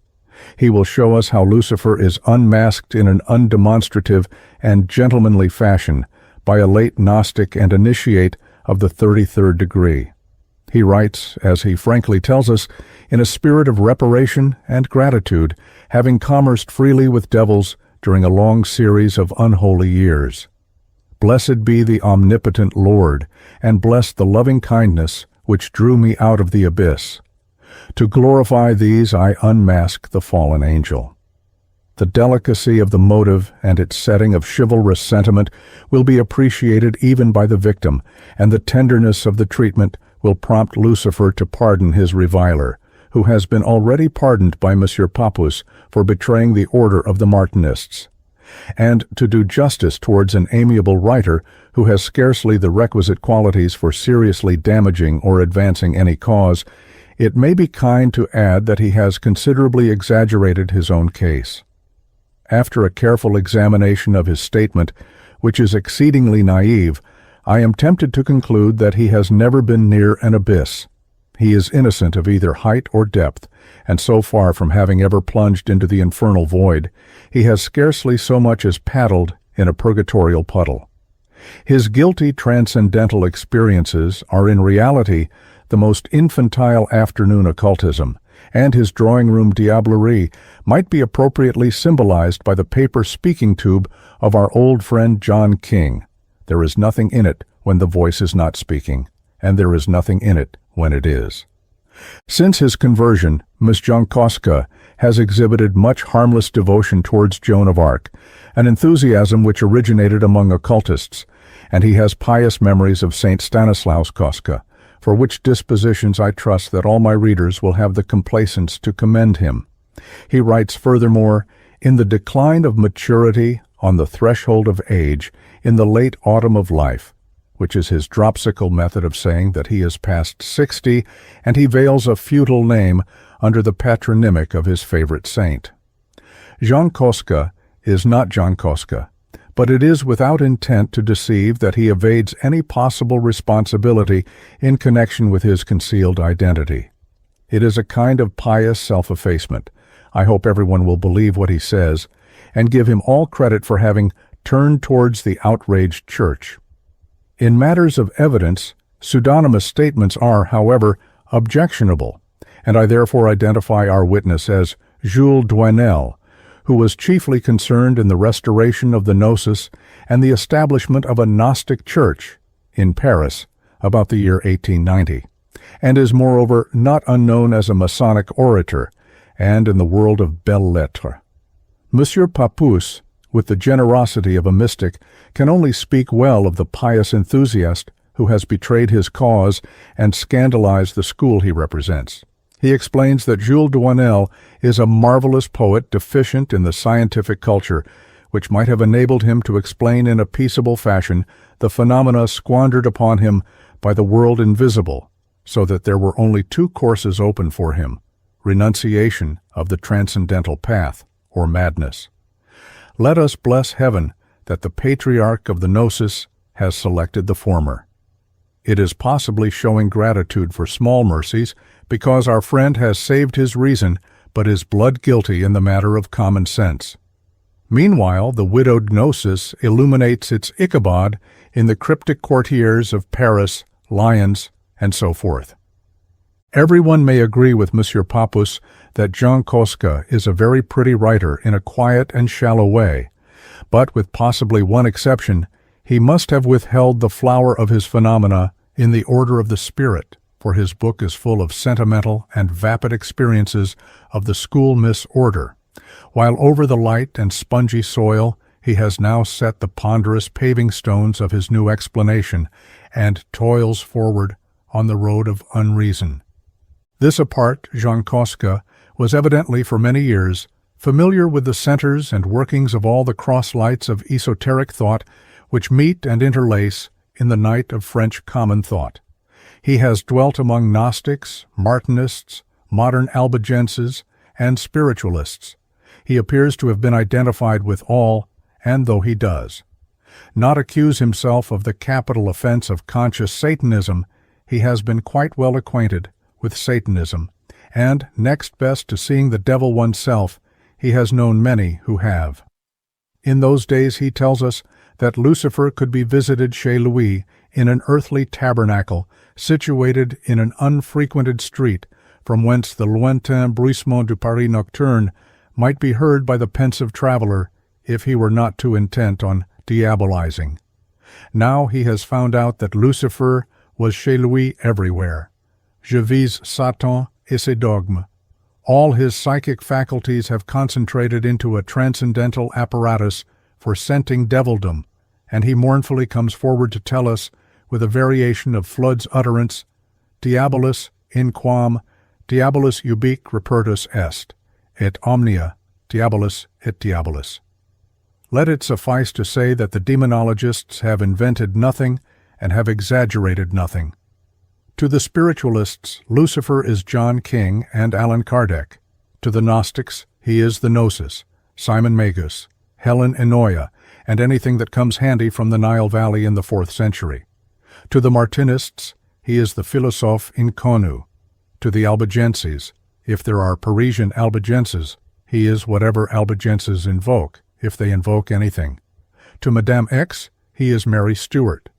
He will show us how Lucifer is unmasked in an undemonstrative and gentlemanly fashion by a late Gnostic and initiate of the 33rd degree. He writes, as he frankly tells us, in a spirit of reparation and gratitude, having commerced freely with devils during a long series of unholy years. Blessed be the omnipotent Lord, and bless the loving kindness which drew me out of the abyss. To glorify these I unmask the fallen angel. The delicacy of the motive and its setting of chivalrous sentiment will be appreciated even by the victim, and the tenderness of the treatment will prompt Lucifer to pardon his reviler, who has been already pardoned by Monsieur Papus for betraying the order of the Martinists. And to do justice towards an amiable writer who has scarcely the requisite qualities for seriously damaging or advancing any cause, it may be kind to add that he has considerably exaggerated his own case. After a careful examination of his statement, which is exceedingly naive, I am tempted to conclude that he has never been near an abyss. He is innocent of either height or depth, and so far from having ever plunged into the infernal void, he has scarcely so much as paddled in a purgatorial puddle. His guilty transcendental experiences are in reality the most infantile afternoon occultism, and his drawing-room diablerie might be appropriately symbolized by the paper speaking tube of our old friend John King. There is nothing in it when the voice is not speaking, and there is nothing in it when it is. Since his conversion, Miss Jankowska has exhibited much harmless devotion towards Joan of Arc, an enthusiasm which originated among occultists, and he has pious memories of Saint Stanislaus Kostka, for which dispositions I trust that all my readers will have the complacence to commend him. He writes furthermore, in the decline of maturity, on the threshold of age, in the late autumn of life, which is his dropsical method of saying that he is past 60, and he veils a futile name under the patronymic of his favorite saint. Jean Kostka is not John Kostka, but it is without intent to deceive that he evades any possible responsibility in connection with his concealed identity. It is a kind of pious self-effacement. I hope everyone will believe what he says, and give him all credit for having turned towards the outraged church. In matters of evidence, pseudonymous statements are, however, objectionable, and I therefore identify our witness as Jules Douinel, who was chiefly concerned in the restoration of the Gnosis and the establishment of a Gnostic church in Paris about the year 1890, and is moreover not unknown as a Masonic orator and in the world of belles lettres. Monsieur Papus, with the generosity of a mystic, can only speak well of the pious enthusiast who has betrayed his cause and scandalized the school he represents. He explains that Jules Douinel is a marvelous poet deficient in the scientific culture, which might have enabled him to explain in a peaceable fashion the phenomena squandered upon him by the world invisible, so that there were only two courses open for him: renunciation of the transcendental path, or madness. Let us bless heaven that the patriarch of the Gnosis has selected the former. It is possibly showing gratitude for small mercies, because our friend has saved his reason, but is blood guilty in the matter of common sense. Meanwhile, the widowed Gnosis illuminates its Ichabod in the cryptic courtiers of Paris, Lyons, and so forth. Everyone may agree with Monsieur Papus that Jean Kostka is a very pretty writer in a quiet and shallow way, but with possibly one exception, he must have withheld the flower of his phenomena in the order of the spirit, for his book is full of sentimental and vapid experiences of the school-miss order, while over the light and spongy soil he has now set the ponderous paving stones of his new explanation and toils forward on the road of unreason. This apart, Jean Kostka was evidently for many years familiar with the centers and workings of all the cross-lights of esoteric thought which meet and interlace in the night of French common thought. He has dwelt among Gnostics, Martinists, modern Albigenses, and spiritualists. He appears to have been identified with all, and though he does not accuse himself of the capital offense of conscious Satanism, he has been quite well acquainted with Satanism, and, next best to seeing the devil oneself, he has known many who have. In those days he tells us that Lucifer could be visited chez lui in an earthly tabernacle situated in an unfrequented street, from whence the lointain bruissement du Paris nocturne might be heard by the pensive traveler if he were not too intent on diabolizing. Now he has found out that Lucifer was chez lui everywhere. Je vis Satan et ses dogmes. All his psychic faculties have concentrated into a transcendental apparatus for scenting devildom, and he mournfully comes forward to tell us, with a variation of Flood's utterance, Diabolus in quam diabolus ubique repertus est, et omnia diabolus et diabolus. Let it suffice to say that the demonologists have invented nothing and have exaggerated nothing. To the spiritualists, Lucifer is John King and Allan Kardec. To the Gnostics, he is the Gnosis, Simon Magus, Helen Enoia, and anything that comes handy from the Nile Valley in the 4th century. To the Martinists, he is the philosophe inconnu. To the Albigenses, if there are Parisian Albigenses, he is whatever Albigenses invoke, if they invoke anything. To Madame X, he is Mary Stuart.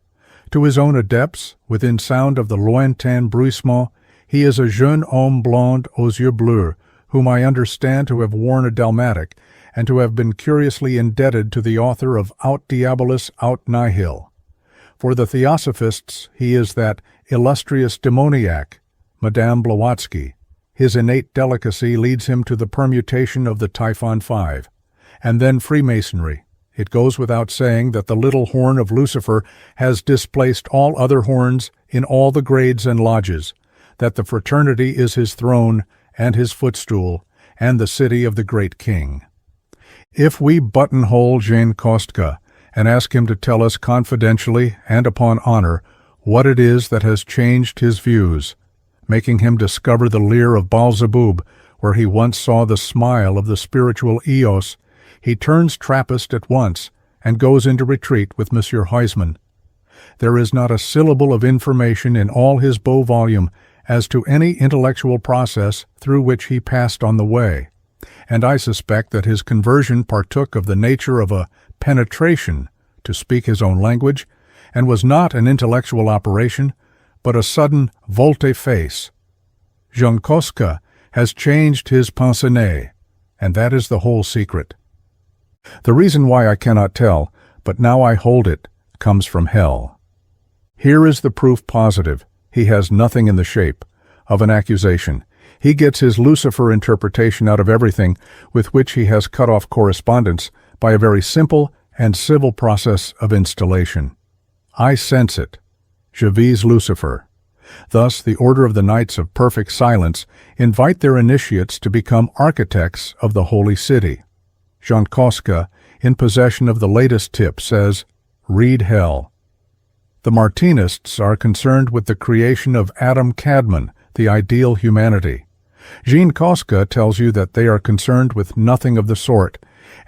To his own adepts, within sound of the lointain bruissement, he is a jeune homme blond aux yeux bleus, whom I understand to have worn a dalmatic, and to have been curiously indebted to the author of Aut Diabolus Aut Nihil. For the Theosophists, he is that illustrious demoniac, Madame Blavatsky. His innate delicacy leads him to the permutation of the Typhon 5. And then Freemasonry. It goes without saying that the little horn of Lucifer has displaced all other horns in all the grades and lodges, that the fraternity is his throne and his footstool, and the city of the great king. If we buttonhole Jane Kostka and ask him to tell us confidentially and upon honor what it is that has changed his views, making him discover the leer of Baalzebub where he once saw the smile of the spiritual Eos, he turns Trappist at once and goes into retreat with Monsieur Huysman. There is not a syllable of information in all his Beau volume as to any intellectual process through which he passed on the way, and I suspect that his conversion partook of the nature of a penetration, to speak his own language, and was not an intellectual operation, but a sudden volte-face. Jean Kostka has changed his pince-nez, and that is the whole secret. The reason why I cannot tell, but now I hold it, comes from hell. Here is the proof positive. He has nothing in the shape of an accusation. He gets his Lucifer interpretation out of everything with which he has cut off correspondence by a very simple and civil process of installation. I sense it. Je vis Lucifer. Thus, the Order of the Knights of Perfect Silence invite their initiates to become architects of the Holy City. Jean Kostka, in possession of the latest tip, says, "Read hell." The Martinists are concerned with the creation of Adam Kadmon, the ideal humanity. Jean Kostka tells you that they are concerned with nothing of the sort,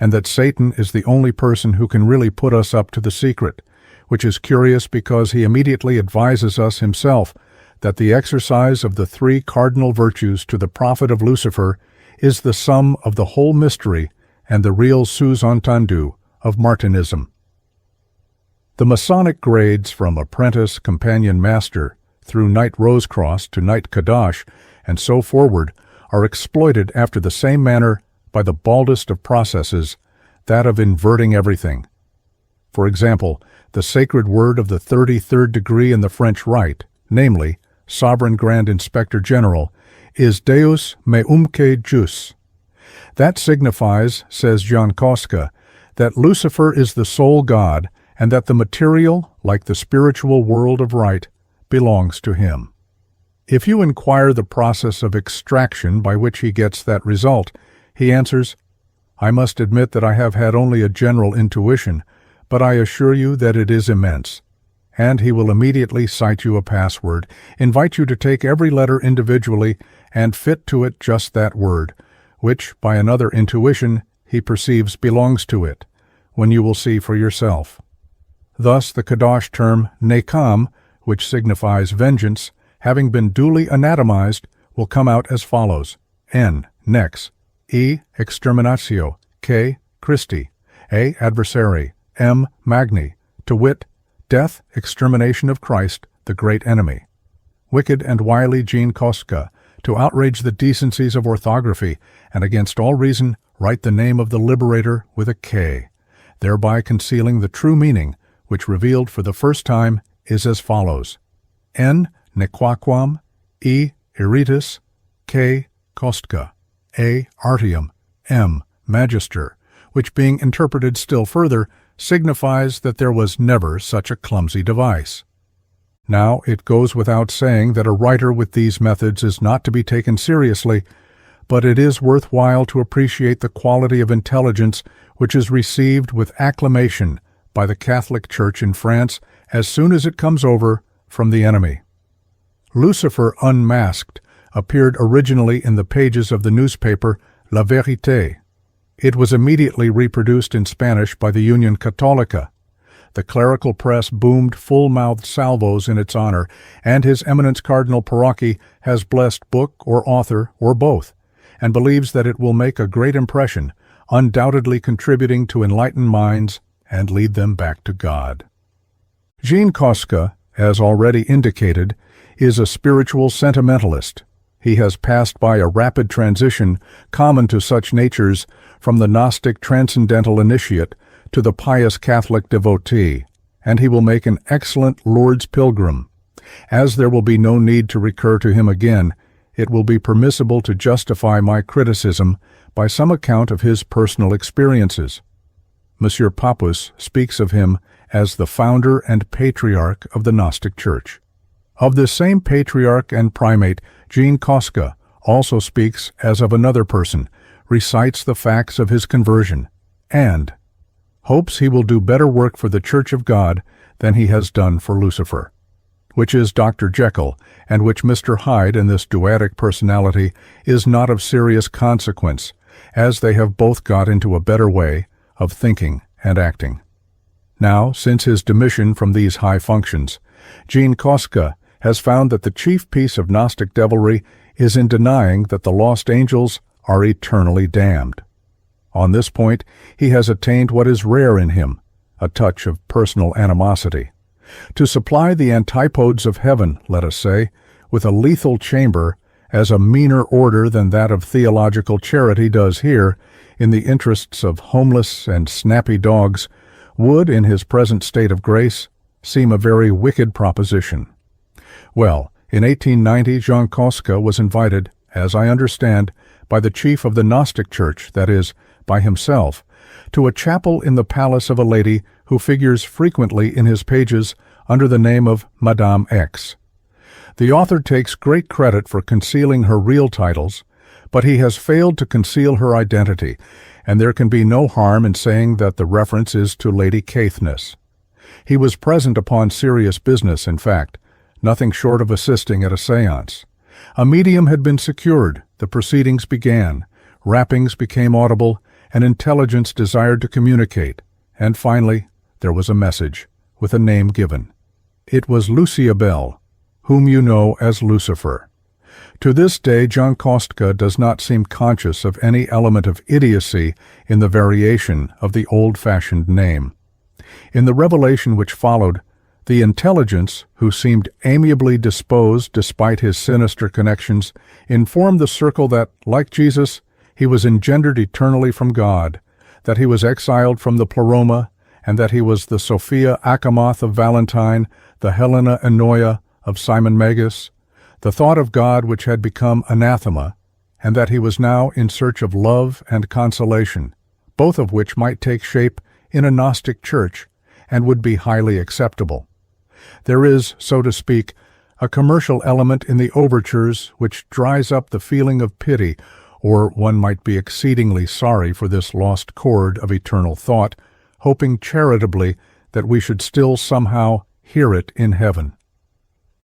and that Satan is the only person who can really put us up to the secret, which is curious because he immediately advises us himself that the exercise of the 3 cardinal virtues to the profit of Lucifer is the sum of the whole mystery and the real sous-entendu of Martinism. The Masonic grades from apprentice, companion, master, through Knight Rosecross to Knight Kadash, and so forward, are exploited after the same manner by the baldest of processes, that of inverting everything. For example, the sacred word of the 33rd degree in the French Rite, namely, Sovereign Grand Inspector General, is Deus meumque jus. That signifies, says Jean Kostka, that Lucifer is the sole God, and that the material, like the spiritual world of right, belongs to him. If you inquire the process of extraction by which he gets that result, he answers, "I must admit that I have had only a general intuition, but I assure you that it is immense." And he will immediately cite you a password, invite you to take every letter individually, and fit to it just that word, which, by another intuition, he perceives belongs to it, when you will see for yourself. Thus the Kadash term nekam, which signifies vengeance, having been duly anatomized, will come out as follows: N, nex, E, exterminatio, K, Christi, A, adversary, M, magni, to wit, death, extermination of Christ, the great enemy. wicked and wily Jean Kostka, to outrage the decencies of orthography, and against all reason write the name of the liberator with a K, thereby concealing the true meaning, which revealed for the first time is as follows: N. Nequaquam, E. Iritis, K. Kostka, A. Artium, M. Magister, which being interpreted still further, signifies that there was never such a clumsy device. Now, it goes without saying that a writer with these methods is not to be taken seriously, but it is worthwhile to appreciate the quality of intelligence which is received with acclamation by the Catholic Church in France as soon as it comes over from the enemy. Lucifer Unmasked appeared originally in the pages of the newspaper La Vérité. It was immediately reproduced in Spanish by the Union Católica. The clerical press boomed full-mouthed salvos in its honor, and His Eminence Cardinal Parocchi has blessed book or author or both, and believes that it will make a great impression, undoubtedly contributing to enlighten minds and lead them back to God. Jean Kostka, as already indicated, is a spiritual sentimentalist. He has passed by a rapid transition common to such natures from the Gnostic transcendental initiate to the pious Catholic devotee, and he will make an excellent Lord's pilgrim. As there will be no need to recur to him again, it will be permissible to justify my criticism by some account of his personal experiences. Monsieur Papus speaks of him as the founder and patriarch of the Gnostic Church. Of this same patriarch and primate, Jean Kostka also speaks as of another person, recites the facts of his conversion, and hopes he will do better work for the Church of God than he has done for Lucifer, which is Dr. Jekyll, and which Mr. Hyde in this duadic personality is not of serious consequence, as they have both got into a better way of thinking and acting. Now, since his demission from these high functions, Jean Kostka has found that the chief piece of Gnostic devilry is in denying that the lost angels are eternally damned. On this point, he has attained what is rare in him, a touch of personal animosity. To supply the antipodes of heaven, let us say, with a lethal chamber as a meaner order than that of theological charity does here, in the interests of homeless and snappy dogs, would, in his present state of grace, seem a very wicked proposition. Well, in 1890 Jean Kostka was invited, as I understand, by the chief of the Gnostic Church, that is, by himself, to a chapel in the palace of a lady who figures frequently in his pages under the name of Madame X. The author takes great credit for concealing her real titles, but he has failed to conceal her identity, and there can be no harm in saying that the reference is to Lady Caithness. He was present upon serious business, in fact, nothing short of assisting at a séance. A medium had been secured, the proceedings began, rappings became audible, and intelligence desired to communicate, and finally there was a message, with a name given. It was Lucia Bell, whom you know as Lucifer. To this day, Jean Kostka does not seem conscious of any element of idiocy in the variation of the old-fashioned name. In the revelation which followed, the intelligence, who seemed amiably disposed despite his sinister connections, informed the circle that, like Jesus, he was engendered eternally from God, that he was exiled from the Pleroma, and that he was the Sophia Achamoth of Valentine, the Helena Ennoia of Simon Magus, the thought of God which had become anathema, and that he was now in search of love and consolation, both of which might take shape in a Gnostic church and would be highly acceptable. There is, so to speak, a commercial element in the overtures which dries up the feeling of pity, or one might be exceedingly sorry for this lost chord of eternal thought, hoping charitably that we should still somehow hear it in heaven.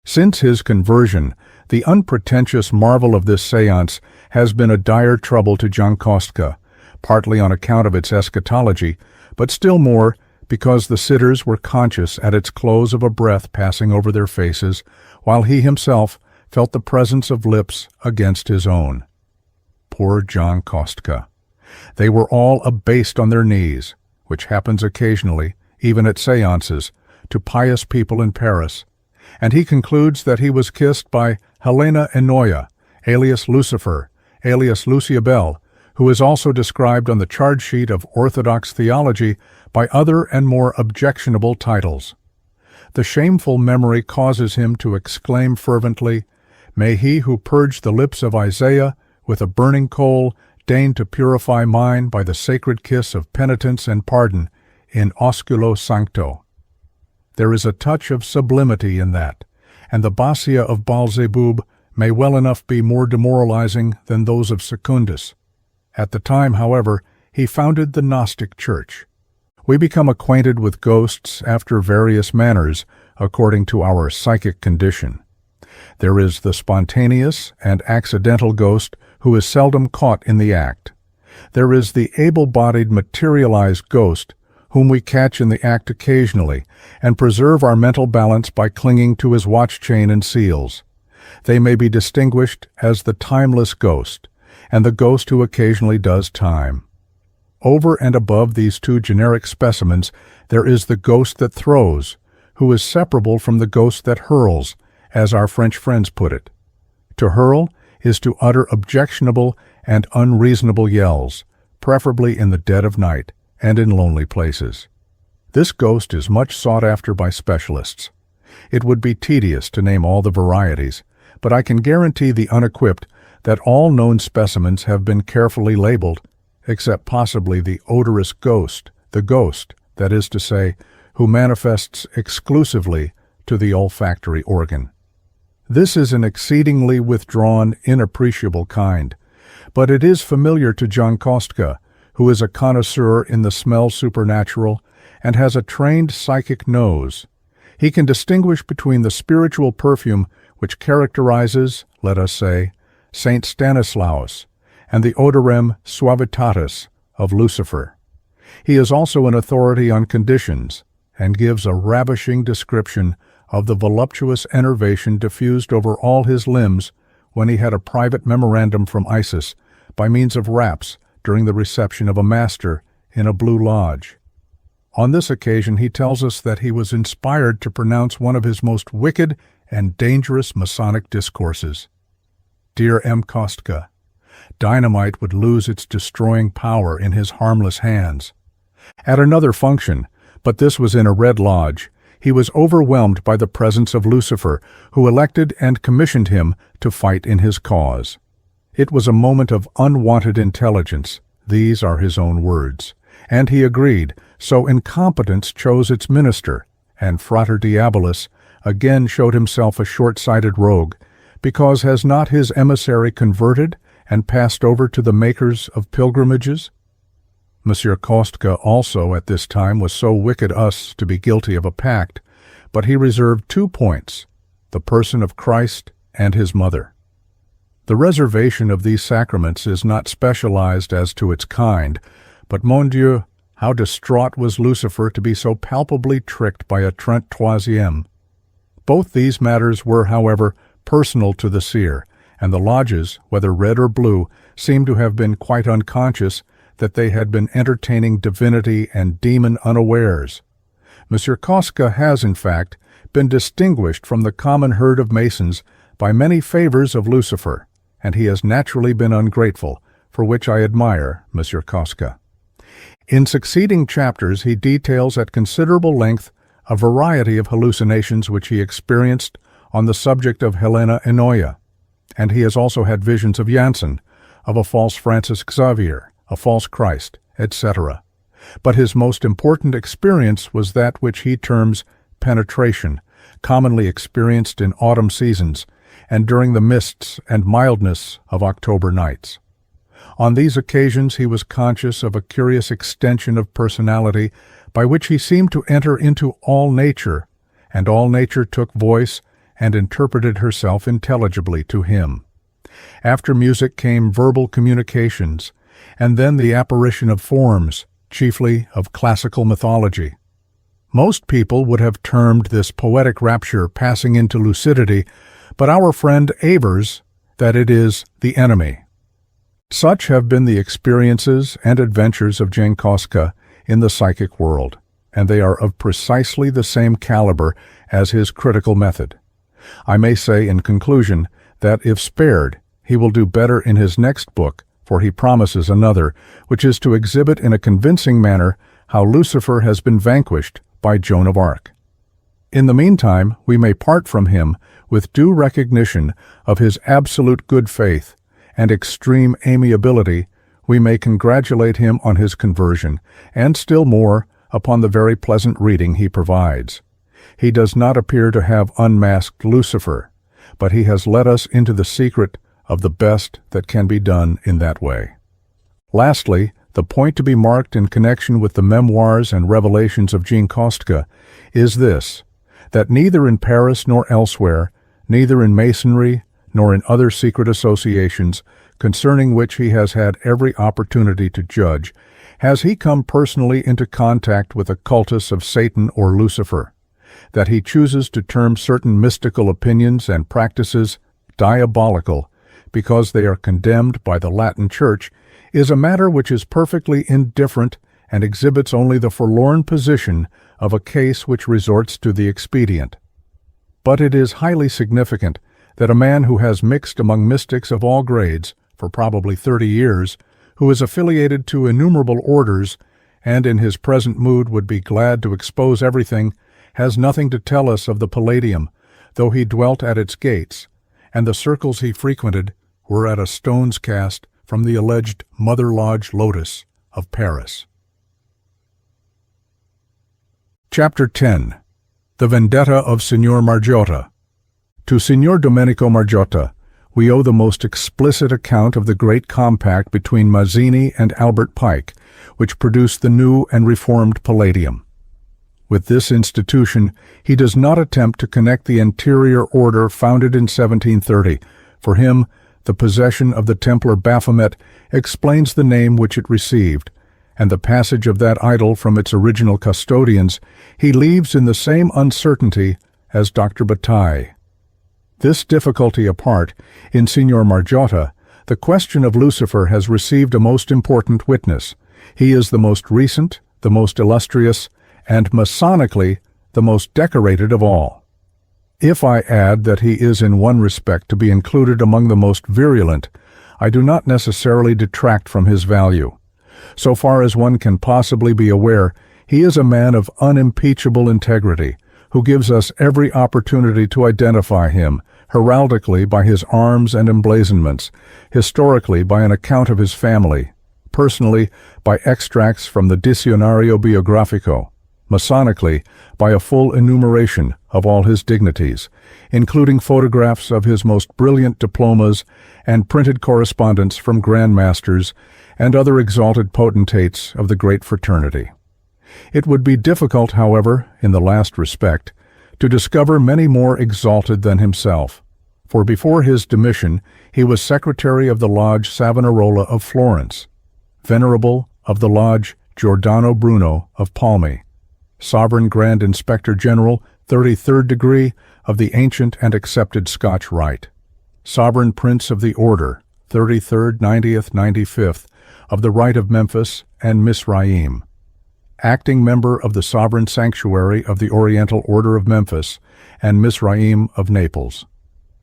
Since his conversion, the unpretentious marvel of this séance has been a dire trouble to Jean Kostka, partly on account of its eschatology, but still more because the sitters were conscious at its close of a breath passing over their faces, while he himself felt the presence of lips against his own. Poor Jean Kostka. They were all abased on their knees, which happens occasionally, even at séances, to pious people in Paris, and he concludes that he was kissed by Helena Enoia, alias Lucifer, alias Luciabel, who is also described on the charge sheet of Orthodox theology by other and more objectionable titles. The shameful memory causes him to exclaim fervently, "May he who purged the lips of Isaiah with a burning coal deign to purify mine by the sacred kiss of penitence and pardon in osculo sancto." There is a touch of sublimity in that, and the Basia of Baal-zebub may well enough be more demoralizing than those of Secundus. At the time, however, he founded the Gnostic Church. We become acquainted with ghosts after various manners, according to our psychic condition. There is the spontaneous and accidental ghost who is seldom caught in the act. There is the able-bodied materialized ghost whom we catch in the act occasionally and preserve our mental balance by clinging to his watch chain and seals. They may be distinguished as the timeless ghost and the ghost who occasionally does time. Over and above these two generic specimens, there is the ghost that throws, who is separable from the ghost that hurls, as our French friends put it. To hurl is to utter objectionable and unreasonable yells, preferably in the dead of night and in lonely places. This ghost is much sought after by specialists. It would be tedious to name all the varieties, but I can guarantee the unequipped that all known specimens have been carefully labeled, except possibly the odorous ghost, the ghost, that is to say, who manifests exclusively to the olfactory organ. This is an exceedingly withdrawn, inappreciable kind, but it is familiar to John Kostka, who is a connoisseur in the smell supernatural and has a trained psychic nose. He can distinguish between the spiritual perfume which characterizes, let us say, Saint Stanislaus, and the odorem suavitatis of Lucifer. He is also an authority on conditions, and gives a ravishing description of the voluptuous enervation diffused over all his limbs when he had a private memorandum from Isis by means of raps during the reception of a master in a blue lodge. On this occasion he tells us that he was inspired to pronounce one of his most wicked and dangerous Masonic discourses. Dear M. Kostka, dynamite would lose its destroying power in his harmless hands. At another function, but this was in a red lodge, he was overwhelmed by the presence of Lucifer, who elected and commissioned him to fight in his cause. It was a moment of unwanted intelligence, these are his own words, and he agreed, so incompetence chose its minister, and Frater Diabolis again showed himself a short-sighted rogue, because has not his emissary converted and passed over to the makers of pilgrimages? Monsieur Kostka also at this time was so wicked us to be guilty of a pact, but he reserved 2 points, the person of Christ and his mother. The reservation of these sacraments is not specialized as to its kind, but mon Dieu, how distraught was Lucifer to be so palpably tricked by a 33e. Both these matters were, however, personal to the seer, and the lodges, whether red or blue, seem to have been quite unconscious that they had been entertaining divinity and demon unawares. Monsieur Kostka has, in fact, been distinguished from the common herd of Masons by many favors of Lucifer, and he has naturally been ungrateful, for which I admire Monsieur Kostka. In succeeding chapters he details at considerable length a variety of hallucinations which he experienced on the subject of Helena Enoia, and he has also had visions of Jansen, of a false Francis Xavier, a false Christ, etc. But his most important experience was that which he terms penetration, commonly experienced in autumn seasons and during the mists and mildness of October nights. On these occasions he was conscious of a curious extension of personality by which he seemed to enter into all nature, and all nature took voice and interpreted herself intelligibly to him. After music came verbal communications, and then the apparition of forms, chiefly of classical mythology. Most people would have termed this poetic rapture passing into lucidity, but our friend avers that it is the enemy. Such have been the experiences and adventures of Jan Kostka in the psychic world, and they are of precisely the same caliber as his critical method. I may say in conclusion that if spared, he will do better in his next book, for he promises another, which is to exhibit in a convincing manner how Lucifer has been vanquished by Joan of Arc. In the meantime, we may part from him with due recognition of his absolute good faith and extreme amiability. We may congratulate him on his conversion, and still more, upon the very pleasant reading he provides. He does not appear to have unmasked Lucifer, but he has let us into the secret of the best that can be done in that way. Lastly, the point to be marked in connection with the memoirs and revelations of Jean Kostka is this, that neither in Paris nor elsewhere, neither in Masonry nor in other secret associations, concerning which he has had every opportunity to judge, has he come personally into contact with occultists of Satan or Lucifer. That he chooses to term certain mystical opinions and practices diabolical because they are condemned by the Latin Church is a matter which is perfectly indifferent and exhibits only the forlorn position of a case which resorts to the expedient. But it is highly significant that a man who has mixed among mystics of all grades for probably 30 years, who is affiliated to innumerable orders, and in his present mood would be glad to expose everything, has nothing to tell us of the Palladium, though he dwelt at its gates, and the circles he frequented were at a stone's cast from the alleged Mother Lodge Lotus of Paris. Chapter 10. The Vendetta of Signor Margiotta. To Signor Domenico Margiotta, we owe the most explicit account of the great compact between Mazzini and Albert Pike, which produced the new and reformed Palladium. With this institution, he does not attempt to connect the interior order founded in 1730. For him, the possession of the Templar Baphomet explains the name which it received, and the passage of that idol from its original custodians he leaves in the same uncertainty as Dr. Bataille. This difficulty apart, in Signor Margiotta, the question of Lucifer has received a most important witness. He is the most recent, the most illustrious, and Masonically the most decorated of all. If I add that he is in one respect to be included among the most virulent, I do not necessarily detract from his value. So far as one can possibly be aware, he is a man of unimpeachable integrity, who gives us every opportunity to identify him, heraldically by his arms and emblazonments, historically by an account of his family, personally by extracts from the Dizionario Biografico, Masonically by a full enumeration of all his dignities, including photographs of his most brilliant diplomas and printed correspondence from Grand Masters and other exalted potentates of the great fraternity. It would be difficult, however, in the last respect, to discover many more exalted than himself, for before his demission he was secretary of the Lodge Savonarola of Florence, venerable of the Lodge Giordano Bruno of Palmi, Sovereign Grand Inspector General, 33rd degree of the ancient and accepted Scotch Rite, Sovereign Prince of the Order, 33rd, 90th, 95th, of the Rite of Memphis and Misraim, acting member of the Sovereign Sanctuary of the Oriental Order of Memphis and Misraim of Naples,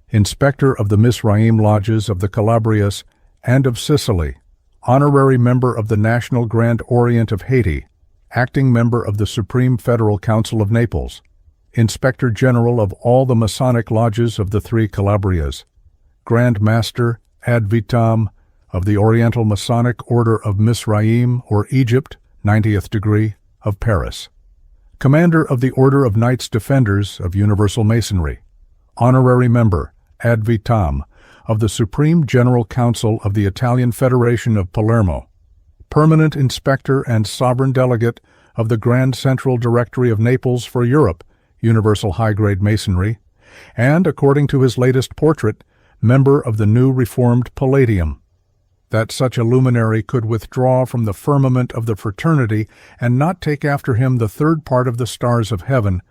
Inspector of the Misraim Lodges of the Calabrias and of Sicily, Honorary Member of the National Grand Orient of Haiti, acting member of the Supreme Federal Council of Naples, Inspector General of all the Masonic Lodges of the three Calabrias, Grand Master ad vitam of the Oriental Masonic Order of Misraim or Egypt, 90th degree, of Paris, Commander of the Order of Knights Defenders of Universal Masonry, Honorary Member ad vitam of the Supreme General Council of the Italian Federation of Palermo, Permanent Inspector and Sovereign Delegate of the Grand Central Directory of Naples for Europe, Universal High-Grade Masonry, and, according to his latest portrait, member of the new reformed Palladium. That such a luminary could withdraw from the firmament of the fraternity and not take after him the third part of the stars of heaven,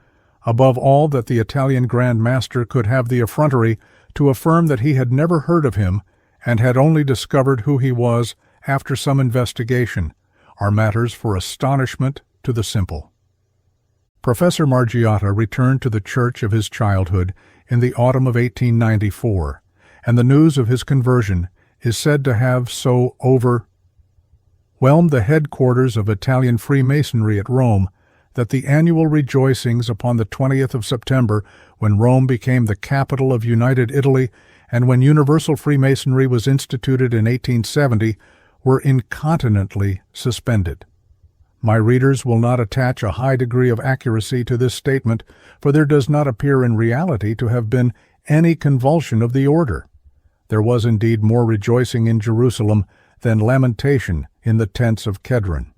above all that the Italian Grand Master could have the effrontery to affirm that he had never heard of him and had only discovered who he was after some investigation, are matters for astonishment to the simple. Professor Margiotta returned to the church of his childhood in the autumn of 1894, and the news of his conversion is said to have so overwhelmed the headquarters of Italian Freemasonry at Rome that the annual rejoicings upon the 20th of September, when Rome became the capital of United Italy and when Universal Freemasonry was instituted in 1870, were incontinently suspended. My readers will not attach a high degree of accuracy to this statement, for there does not appear in reality to have been any convulsion of the order. There was indeed more rejoicing in Jerusalem than lamentation in the tents of Kedron.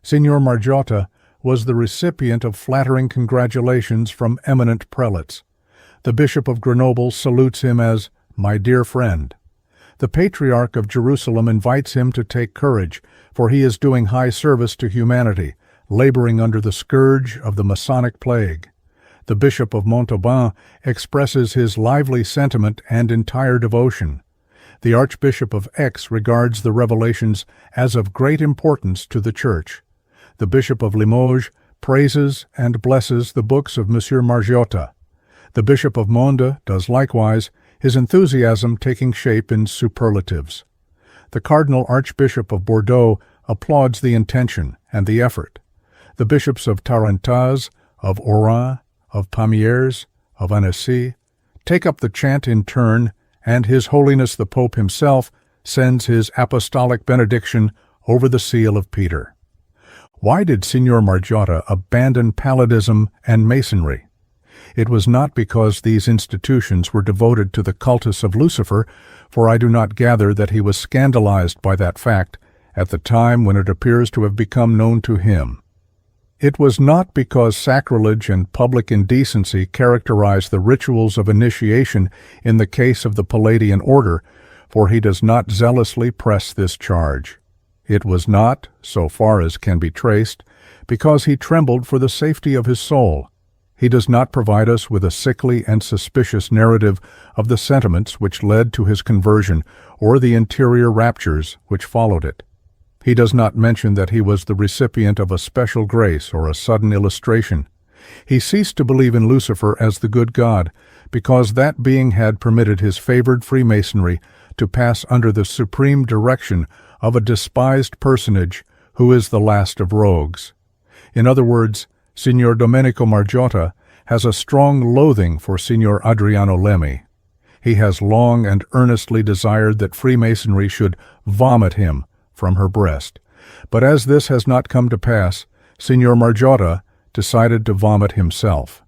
Signor Margiotta was the recipient of flattering congratulations from eminent prelates. The Bishop of Grenoble salutes him as "my dear friend." The Patriarch of Jerusalem invites him to take courage, for he is doing high service to humanity, laboring under the scourge of the Masonic plague. The Bishop of Montauban expresses his lively sentiment and entire devotion. The Archbishop of Aix regards the revelations as of great importance to the Church. The Bishop of Limoges praises and blesses the books of Monsieur Margiotta. The Bishop of Monde does likewise, his enthusiasm taking shape in superlatives. The Cardinal Archbishop of Bordeaux applauds the intention and the effort. The bishops of Tarentaise, of Oran, of Pamiers, of Annecy take up the chant in turn, and His Holiness the Pope himself sends his apostolic benediction over the seal of Peter. Why did Signor Margiotta abandon Palladism and Masonry? It was not because these institutions were devoted to the cultus of Lucifer, for I do not gather that he was scandalized by that fact at the time when it appears to have become known to him. It was not because sacrilege and public indecency characterized the rituals of initiation in the case of the Palladian order, for he does not zealously press this charge. It was not, so far as can be traced, because he trembled for the safety of his soul. He does not provide us with a sickly and suspicious narrative of the sentiments which led to his conversion or the interior raptures which followed it. He does not mention that he was the recipient of a special grace or a sudden illustration. He ceased to believe in Lucifer as the good God because that being had permitted his favored Freemasonry to pass under the supreme direction of a despised personage who is the last of rogues. In other words, Signor Domenico Margiotta has a strong loathing for Signor Adriano Lemmi. He has long and earnestly desired that Freemasonry should vomit him from her breast. But as this has not come to pass, Signor Margiotta decided to vomit himself.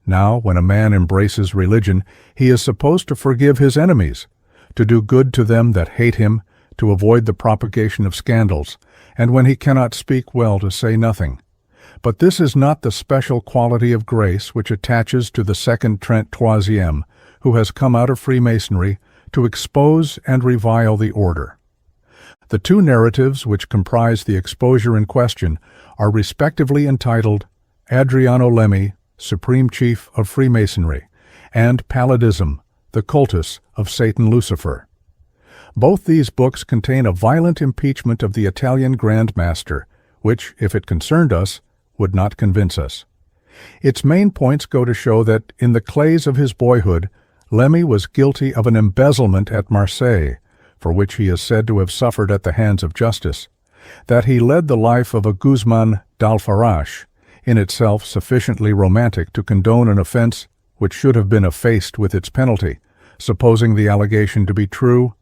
Now, when a man embraces religion, he is supposed to forgive his enemies, to do good to them that hate him, to avoid the propagation of scandals, and when he cannot speak well, to say nothing. But this is not the special quality of grace which attaches to the second Trent Troisième, who has come out of Freemasonry to expose and revile the order. The two narratives which comprise the exposure in question are respectively entitled Adriano Lemmi, Supreme Chief of Freemasonry, and Palladism, the Cultus of Satan Lucifer. Both these books contain a violent impeachment of the Italian Grand Master, which, if it concerned us, would not convince us. Its main points go to show that, in the clays of his boyhood, Lemmi was guilty of an embezzlement at Marseille, for which he is said to have suffered at the hands of justice, that he led the life of a Guzman d'Alfarache, in itself sufficiently romantic to condone an offense which should have been effaced with its penalty, supposing the allegation to be true,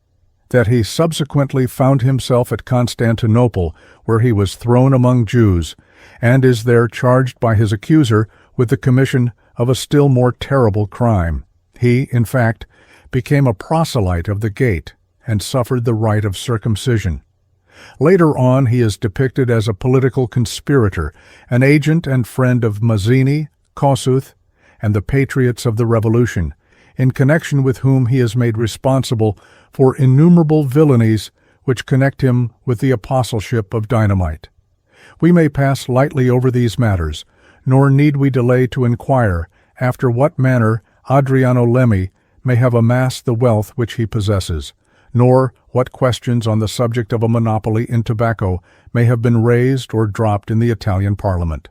that he subsequently found himself at Constantinople, where he was thrown among Jews, and is there charged by his accuser with the commission of a still more terrible crime. He, in fact, became a proselyte of the Gate and suffered the rite of circumcision. Later on, he is depicted as a political conspirator, an agent and friend of Mazzini, Kossuth, and the patriots of the Revolution, in connection with whom he is made responsible for innumerable villainies which connect him with the apostleship of dynamite. We may pass lightly over these matters, nor need we delay to inquire after what manner Adriano Lemmi may have amassed the wealth which he possesses, nor what questions on the subject of a monopoly in tobacco may have been raised or dropped in the Italian Parliament.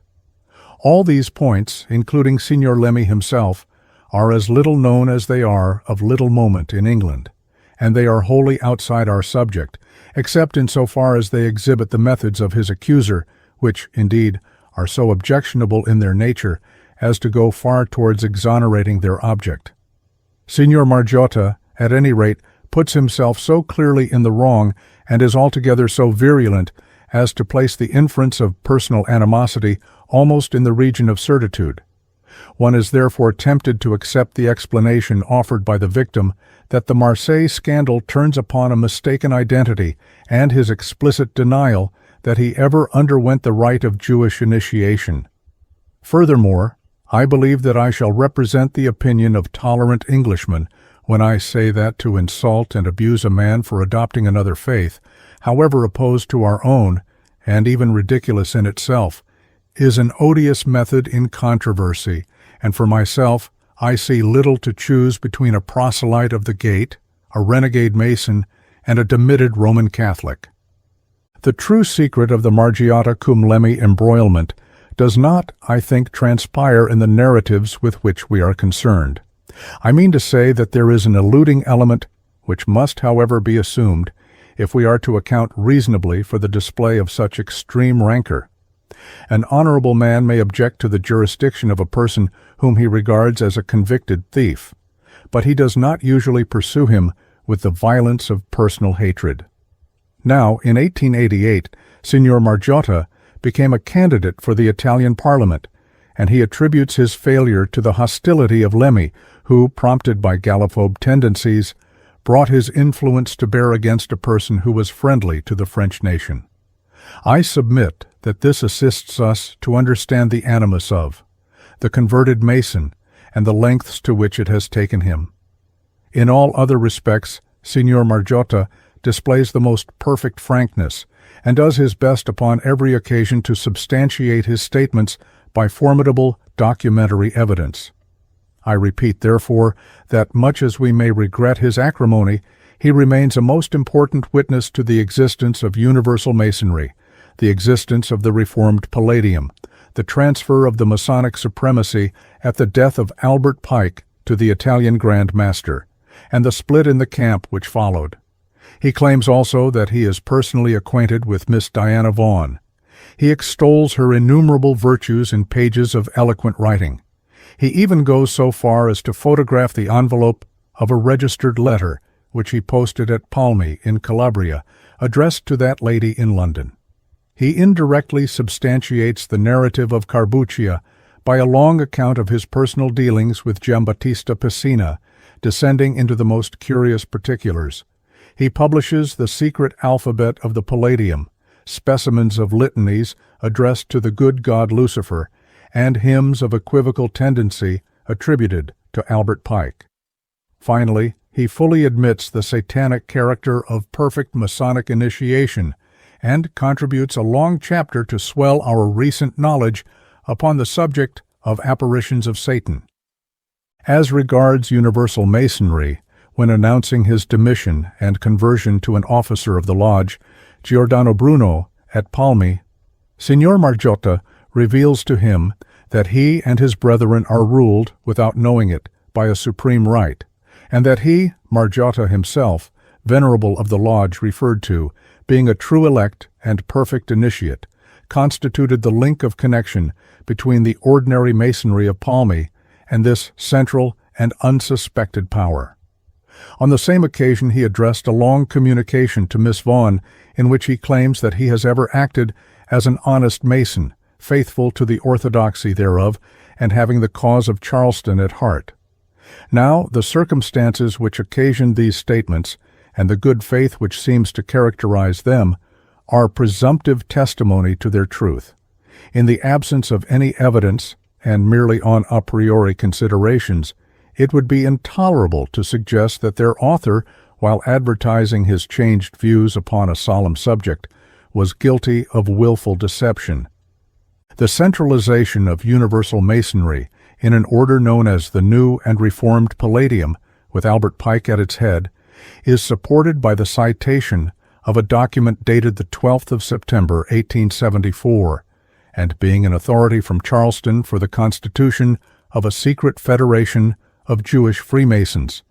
All these points, including Signor Lemmy himself, are as little known as they are of little moment in England, and they are wholly outside our subject, except insofar as they exhibit the methods of his accuser, which, indeed, are so objectionable in their nature as to go far towards exonerating their object. Signor Margiotta, at any rate, puts himself so clearly in the wrong and is altogether so virulent as to place the inference of personal animosity almost in the region of certitude. One is therefore tempted to accept the explanation offered by the victim that the Marseille scandal turns upon a mistaken identity and his explicit denial that he ever underwent the rite of Jewish initiation. Furthermore, I believe that I shall represent the opinion of tolerant Englishmen when I say that to insult and abuse a man for adopting another faith, however opposed to our own, and even ridiculous in itself, is an odious method in controversy, and for myself, I see little to choose between a proselyte of the Gate, a renegade Mason, and a demitted Roman Catholic. The true secret of the Margiotta cum Lemmy embroilment does not, I think, transpire in the narratives with which we are concerned. I mean to say that there is an eluding element which must, however, be assumed if we are to account reasonably for the display of such extreme rancor. An honorable man may object to the jurisdiction of a person whom he regards as a convicted thief, but he does not usually pursue him with the violence of personal hatred. Now, in 1888, Signor Margiotta became a candidate for the Italian Parliament, and he attributes his failure to the hostility of Lemmy, who, prompted by Gallophobe tendencies, brought his influence to bear against a person who was friendly to the French nation. I submit that this assists us to understand the animus of the converted Mason and the lengths to which it has taken him. In all other respects, Signor Margiotta displays the most perfect frankness, and does his best upon every occasion to substantiate his statements by formidable documentary evidence. I repeat, therefore, that much as we may regret his acrimony, he remains a most important witness to the existence of universal Masonry, the existence of the Reformed Palladium, the transfer of the Masonic supremacy at the death of Albert Pike to the Italian Grand Master, and the split in the camp which followed. He claims also that he is personally acquainted with Miss Diana Vaughan. He extols her innumerable virtues in pages of eloquent writing. He even goes so far as to photograph the envelope of a registered letter which he posted at Palmi in Calabria, addressed to that lady in London. He indirectly substantiates the narrative of Carbuccia by a long account of his personal dealings with Giambattista Pessina, descending into the most curious particulars. He publishes the secret alphabet of the Palladium, specimens of litanies addressed to the good god Lucifer, and hymns of equivocal tendency attributed to Albert Pike. Finally, he fully admits the satanic character of perfect Masonic initiation, and contributes a long chapter to swell our recent knowledge upon the subject of apparitions of Satan. As regards universal Masonry, when announcing his demission and conversion to an officer of the lodge, Giordano Bruno, at Palmi, Signor Margiotta reveals to him that he and his brethren are ruled, without knowing it, by a supreme right, and that he, Margiotta himself, venerable of the lodge referred to, being a true elect and perfect initiate, constituted the link of connection between the ordinary Masonry of Palmi and this central and unsuspected power. On the same occasion he addressed a long communication to Miss Vaughan in which he claims that he has ever acted as an honest Mason, faithful to the orthodoxy thereof, and having the cause of Charleston at heart. Now, the circumstances which occasioned these statements, and the good faith which seems to characterize them, are presumptive testimony to their truth. In the absence of any evidence, and merely on a priori considerations, it would be intolerable to suggest that their author, while advertising his changed views upon a solemn subject, was guilty of willful deception. The centralization of universal Masonry in an order known as the New and Reformed Palladium, with Albert Pike at its head, is supported by the citation of a document dated the 12th of September, 1874, and being an authority from Charleston for the constitution of a secret federation of Jewish Freemasons,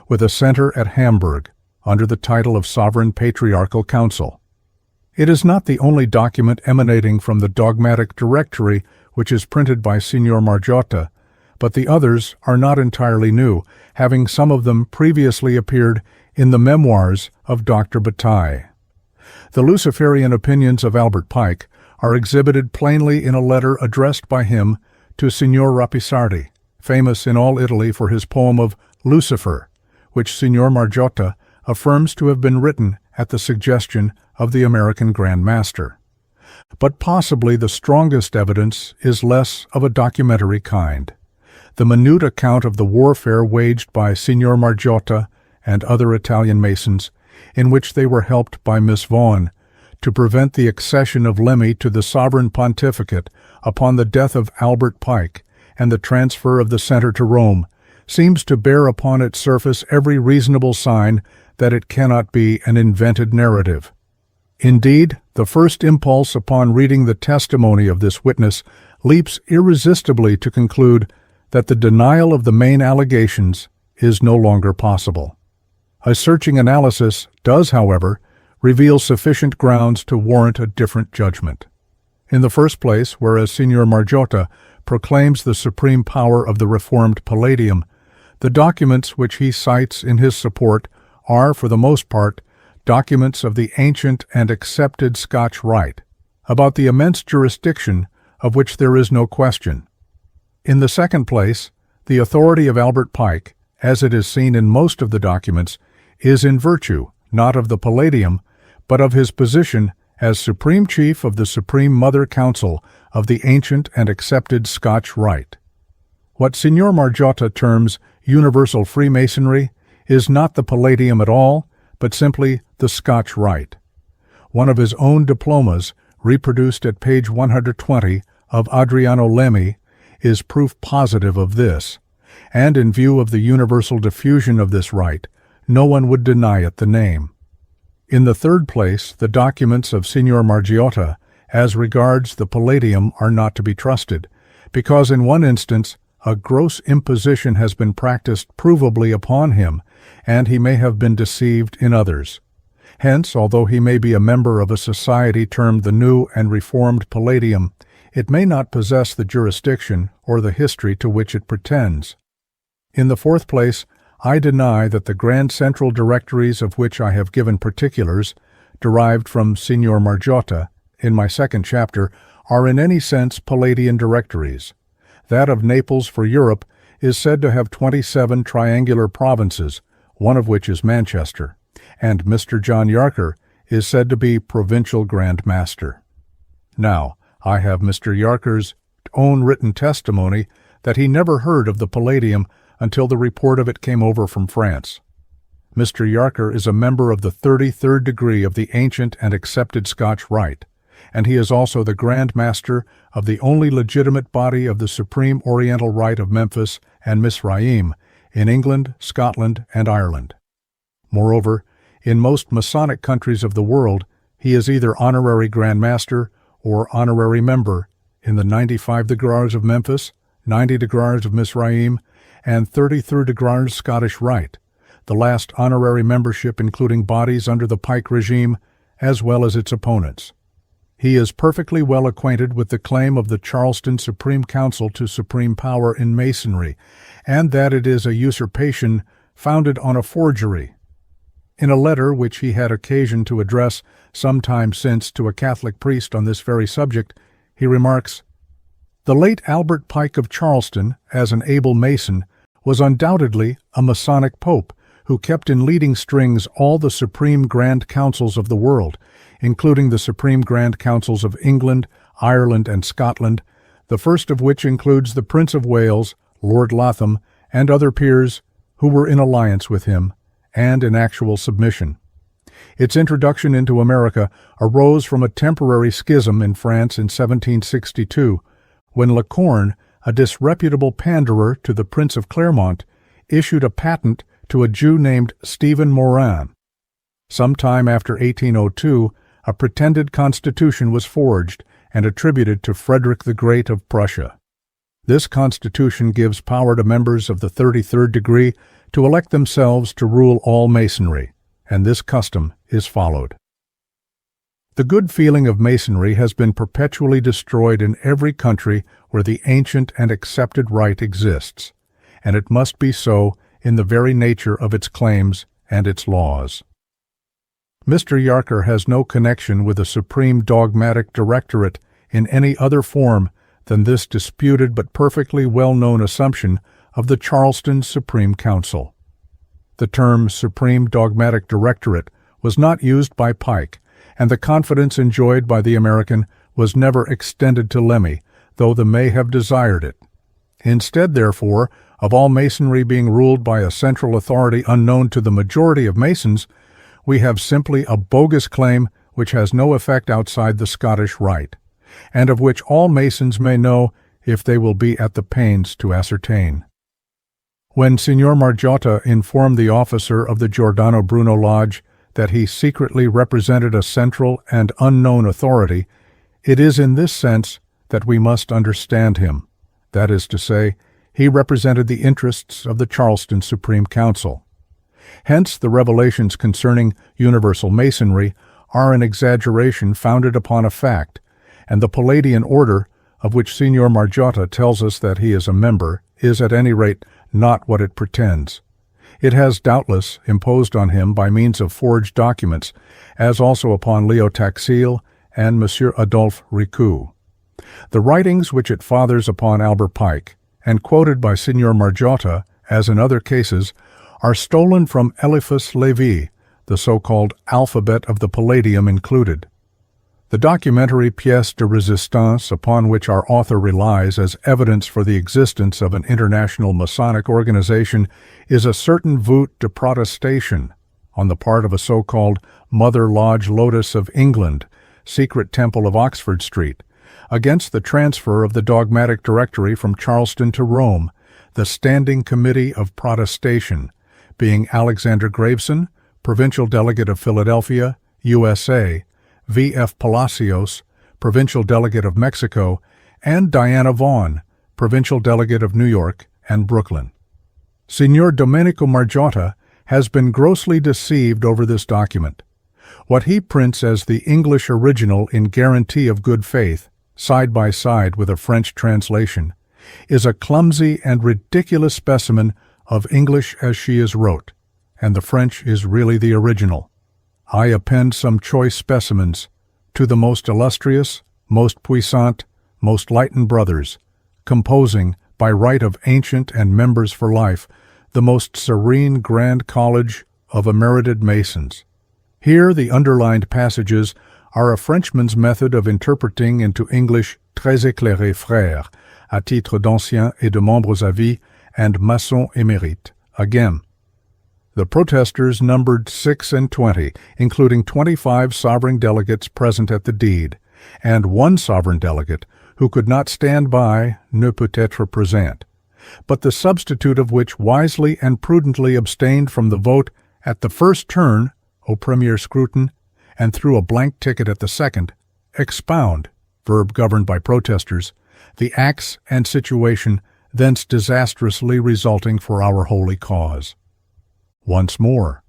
with a center at Hamburg, under the title of Sovereign Patriarchal Council. It is not the only document emanating from the dogmatic directory which is printed by Signor Margiotta, but the others are not entirely new, having some of them previously appeared in the memoirs of Dr. Bataille. The Luciferian opinions of Albert Pike are exhibited plainly in a letter addressed by him to Signor Rapisardi, famous in all Italy for his poem of Lucifer, which Signor Margiotta affirms to have been written at the suggestion of the American Grand Master. But possibly the strongest evidence is less of a documentary kind. The minute account of the warfare waged by Signor Margiotta and other Italian Masons, in which they were helped by Miss Vaughan, to prevent the accession of Lemmy to the sovereign pontificate upon the death of Albert Pike and the transfer of the center to Rome, seems to bear upon its surface every reasonable sign that it cannot be an invented narrative. Indeed, the first impulse upon reading the testimony of this witness leaps irresistibly to conclude that the denial of the main allegations is no longer possible. A searching analysis does, however, reveal sufficient grounds to warrant a different judgment. In the first place, whereas Signor Margiotta proclaims the supreme power of the Reformed Palladium, the documents which he cites in his support are, for the most part, documents of the ancient and accepted Scotch Rite, about the immense jurisdiction of which there is no question. In the second place, the authority of Albert Pike, as it is seen in most of the documents, is in virtue, not of the Palladium, but of his position as Supreme Chief of the Supreme Mother Council of the ancient and accepted Scotch Rite. What Signor Margiotta terms universal Freemasonry is not the Palladium at all, but simply the Scotch Rite. One of his own diplomas, reproduced at page 120 of Adriano Lemmy, is proof positive of this, and in view of the universal diffusion of this rite, no one would deny it the name. In the third place, the documents of Signor Margiotta as regards the Palladium are not to be trusted, because in one instance a gross imposition has been practiced provably upon him, and he may have been deceived in others. Hence, although he may be a member of a society termed the New and Reformed Palladium, it may not possess the jurisdiction or the history to which it pretends. In the fourth place, I deny that the grand central directories of which I have given particulars, derived from Signor Margiotta, in my second chapter, are in any sense Palladian directories. That of Naples for Europe is said to have 27 triangular provinces, one of which is Manchester, and Mr. John Yarker is said to be Provincial Grand Master. Now, I have Mr. Yarker's own written testimony that he never heard of the Palladium until the report of it came over from France. Mr. Yarker is a member of the 33rd degree of the ancient and accepted Scotch Rite, and he is also the Grand Master of the only legitimate body of the Supreme Oriental Rite of Memphis and Misraim in England, Scotland, and Ireland. Moreover, in most Masonic countries of the world, he is either honorary Grand Master or honorary member in the 95 Degrees of Memphis, 90 Degrees of Misraim, and 33 Degrees Scottish Rite, the last honorary membership including bodies under the Pike regime as well as its opponents. He is perfectly well acquainted with the claim of the Charleston Supreme Council to supreme power in Masonry, and that it is a usurpation founded on a forgery. In a letter which he had occasion to address some time since to a Catholic priest on this very subject, he remarks, "The late Albert Pike of Charleston, as an able Mason, was undoubtedly a Masonic pope who kept in leading strings all the supreme grand councils of the world, including the supreme grand councils of England, Ireland, and Scotland, the first of which includes the Prince of Wales, Lord Latham, and other peers who were in alliance with him, and in actual submission. Its introduction into America arose from a temporary schism in France in 1762, when Lecorne, a disreputable panderer to the Prince of Clermont, issued a patent to a Jew named Stephen Morin. Some time after 1802, a pretended constitution was forged, and attributed to Frederick the Great of Prussia. This constitution gives power to members of the 33rd degree to elect themselves to rule all Masonry, and this custom is followed. The good feeling of Masonry has been perpetually destroyed in every country where the ancient and accepted rite exists, and it must be so in the very nature of its claims and its laws. Mr. Yarker has no connection with the Supreme Dogmatic Directorate in any other form than this disputed but perfectly well-known assumption of the Charleston Supreme Council. The term Supreme Dogmatic Directorate was not used by Pike, and the confidence enjoyed by the American was never extended to Lemmy, though the may have desired it. Instead, therefore, of all Masonry being ruled by a central authority unknown to the majority of Masons, we have simply a bogus claim which has no effect outside the Scottish Rite, and of which all Masons may know if they will be at the pains to ascertain. When Signor Margiotta informed the officer of the Giordano Bruno Lodge that he secretly represented a central and unknown authority, it is in this sense that we must understand him. That is to say, he represented the interests of the Charleston Supreme Council. Hence, the revelations concerning universal Masonry are an exaggeration founded upon a fact, and the Palladian order, of which Signor Margiotta tells us that he is a member, is at any rate not what it pretends. It has doubtless imposed on him by means of forged documents, as also upon Leo Taxil and Monsieur Adolphe Ricoux. The writings which it fathers upon Albert Pike, and quoted by Signor Margiotta, as in other cases, are stolen from Eliphas Levi, the so-called alphabet of the Palladium included. The documentary pièce de résistance upon which our author relies as evidence for the existence of an international Masonic organization is a certain voute de protestation on the part of a so-called Mother Lodge Lotus of England, secret temple of Oxford Street, against the transfer of the dogmatic directory from Charleston to Rome, the Standing Committee of Protestation, being Alexander Graveson, Provincial Delegate of Philadelphia, USA, V.F. Palacios, Provincial Delegate of Mexico, and Diana Vaughan, Provincial Delegate of New York and Brooklyn. Signor Domenico Margiotta has been grossly deceived over this document. What he prints as the English original in guarantee of good faith, side by side with a French translation, is a clumsy and ridiculous specimen of English as she is wrote, and the French is really the original. I append some choice specimens to the most illustrious, most puissant, most lightened brothers, composing, by right of ancient and members for life, the most serene grand college of emerited Masons. Here the underlined passages are a Frenchman's method of interpreting into English très éclairé frères, à titre d'anciens et de membres à vie, and maçons émérites. Again, the protesters numbered 26, including 25 sovereign delegates present at the deed, and one sovereign delegate who could not stand by ne peut être présent, but the substitute of which wisely and prudently abstained from the vote at the first turn, au premier scrutin, and threw a blank ticket at the second, expound, verb governed by protesters, the acts and situation thence disastrously resulting for our holy cause. Once more,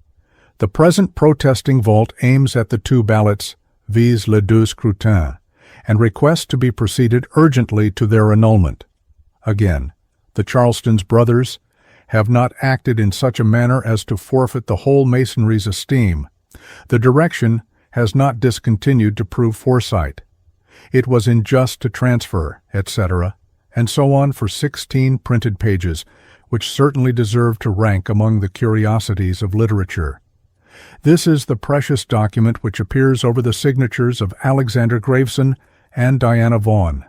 the present protesting vault aims at the two ballots, vise les deux scrutins, and requests to be proceeded urgently to their annulment. Again, the Charleston's brothers have not acted in such a manner as to forfeit the whole Masonry's esteem. The direction has not discontinued to prove foresight. It was unjust to transfer, etc., and so on for 16 printed pages, which certainly deserve to rank among the curiosities of literature. This is the precious document which appears over the signatures of Alexander Graveson and Diana Vaughan,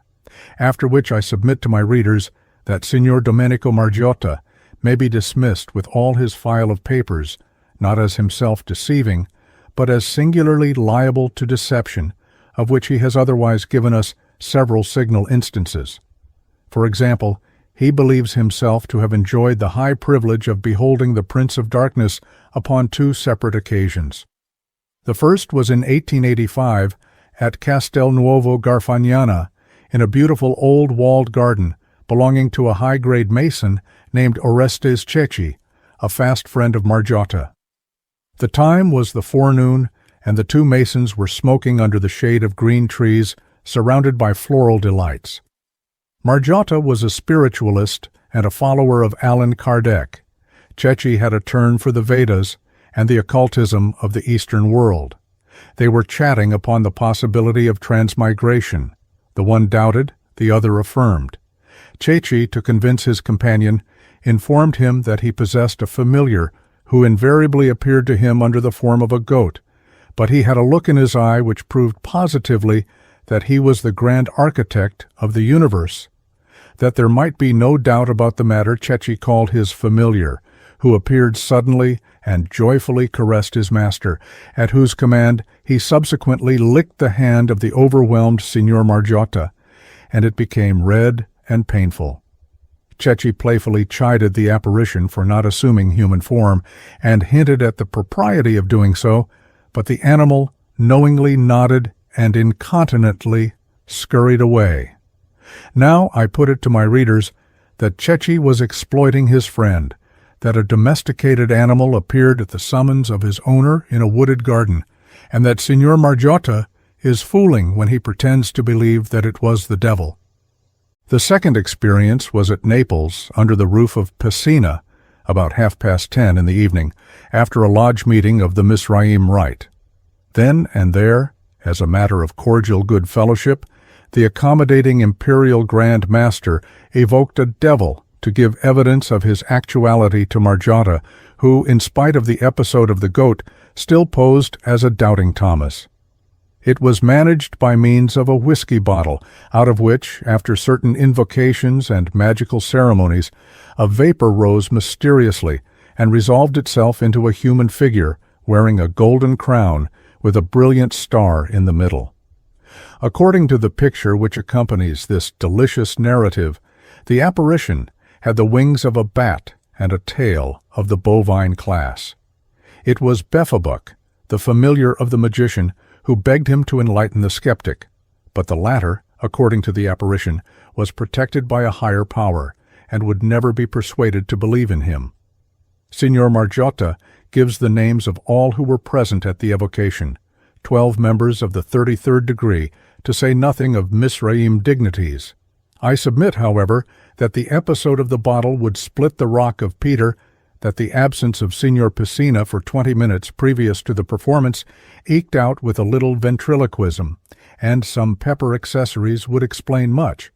after which I submit to my readers that Signor Domenico Margiotta may be dismissed with all his file of papers, not as himself deceiving, but as singularly liable to deception, of which he has otherwise given us several signal instances. For example, he believes himself to have enjoyed the high privilege of beholding the Prince of Darkness upon two separate occasions. The first was in 1885, at Castelnuovo Garfagnana, in a beautiful old walled garden belonging to a high-grade mason named Orestes Cecchi, a fast friend of Margiotta. The time was the forenoon, and the two masons were smoking under the shade of green trees, surrounded by floral delights. Margiotta was a spiritualist and a follower of Allan Kardec. Cecchi had a turn for the Vedas and the occultism of the Eastern world. They were chatting upon the possibility of transmigration. The one doubted, the other affirmed. Cecchi, to convince his companion, informed him that he possessed a familiar who invariably appeared to him under the form of a goat, but he had a look in his eye which proved positively that he was the grand architect of the universe. That there might be no doubt about the matter, Cecchi called his familiar, who appeared suddenly and joyfully caressed his master, at whose command he subsequently licked the hand of the overwhelmed Signor Margiotta, and it became red and painful. Cecchi playfully chided the apparition for not assuming human form, and hinted at the propriety of doing so, but the animal knowingly nodded and incontinently scurried away. Now I put it to my readers that Cecchi was exploiting his friend, that a domesticated animal appeared at the summons of his owner in a wooded garden, and that Signor Margiotta is fooling when he pretends to believe that it was the devil. The second experience was at Naples, under the roof of Piscina, about 10:30 in the evening, after a lodge meeting of the Misraim Rite. Then and there, as a matter of cordial good fellowship, the accommodating imperial Grand Master evoked a devil to give evidence of his actuality to Margiotta, who, in spite of the episode of the goat, still posed as a doubting Thomas. It was managed by means of a whiskey bottle, out of which, after certain invocations and magical ceremonies, a vapor rose mysteriously and resolved itself into a human figure wearing a golden crown with a brilliant star in the middle. According to the picture which accompanies this delicious narrative, the apparition had the wings of a bat and a tail of the bovine class. It was Befabuck, the familiar of the magician, who begged him to enlighten the skeptic, but the latter, according to the apparition, was protected by a higher power, and would never be persuaded to believe in him. Signor Margiotta gives the names of all who were present at the evocation, 12 members of the 33rd degree, to say nothing of Misraim dignities. I submit, however, that the episode of the bottle would split the rock of Peter, that the absence of Signor Piscina for 20 minutes previous to the performance, eked out with a little ventriloquism, and some pepper accessories would explain much,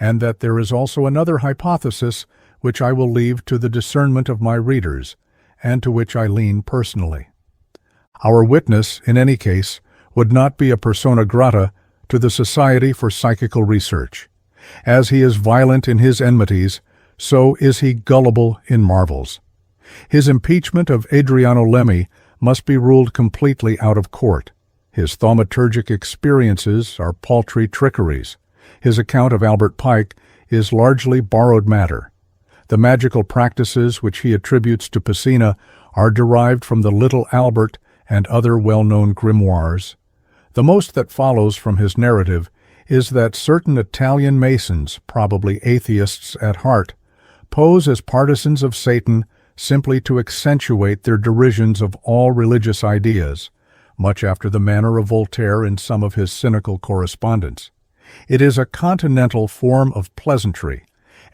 and that there is also another hypothesis which I will leave to the discernment of my readers, and to which I lean personally. Our witness, in any case, would not be a persona grata to the Society for Psychical Research. As he is violent in his enmities, so is he gullible in marvels. His impeachment of Adriano Lemmi must be ruled completely out of court. His thaumaturgic experiences are paltry trickeries. His account of Albert Pike is largely borrowed matter. The magical practices which he attributes to Piscina are derived from the Little Albert and other well-known grimoires. The most that follows from his narrative is that certain Italian Masons, probably atheists at heart, pose as partisans of Satan simply to accentuate their derisions of all religious ideas, much after the manner of Voltaire in some of his cynical correspondence. It is a continental form of pleasantry,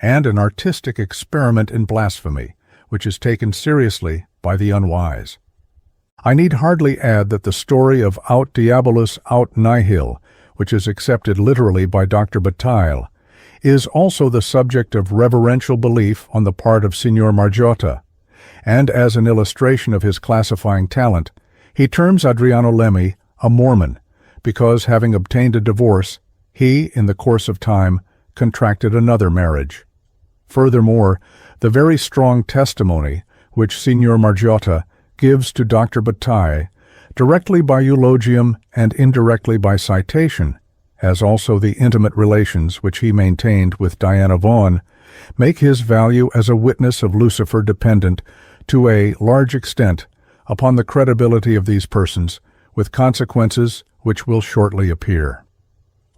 and an artistic experiment in blasphemy, which is taken seriously by the unwise. I need hardly add that the story of aut diabolus aut nihil, which is accepted literally by Dr. Bataille, is also the subject of reverential belief on the part of Signor Margiotta, and as an illustration of his classifying talent, he terms Adriano Lemmi a Mormon, because having obtained a divorce, he, in the course of time, contracted another marriage. Furthermore, the very strong testimony which Signor Margiotta gives to Dr. Bataille, directly by eulogium and indirectly by citation, as also the intimate relations which he maintained with Diana Vaughan, make his value as a witness of Lucifer dependent, to a large extent, upon the credibility of these persons, with consequences which will shortly appear.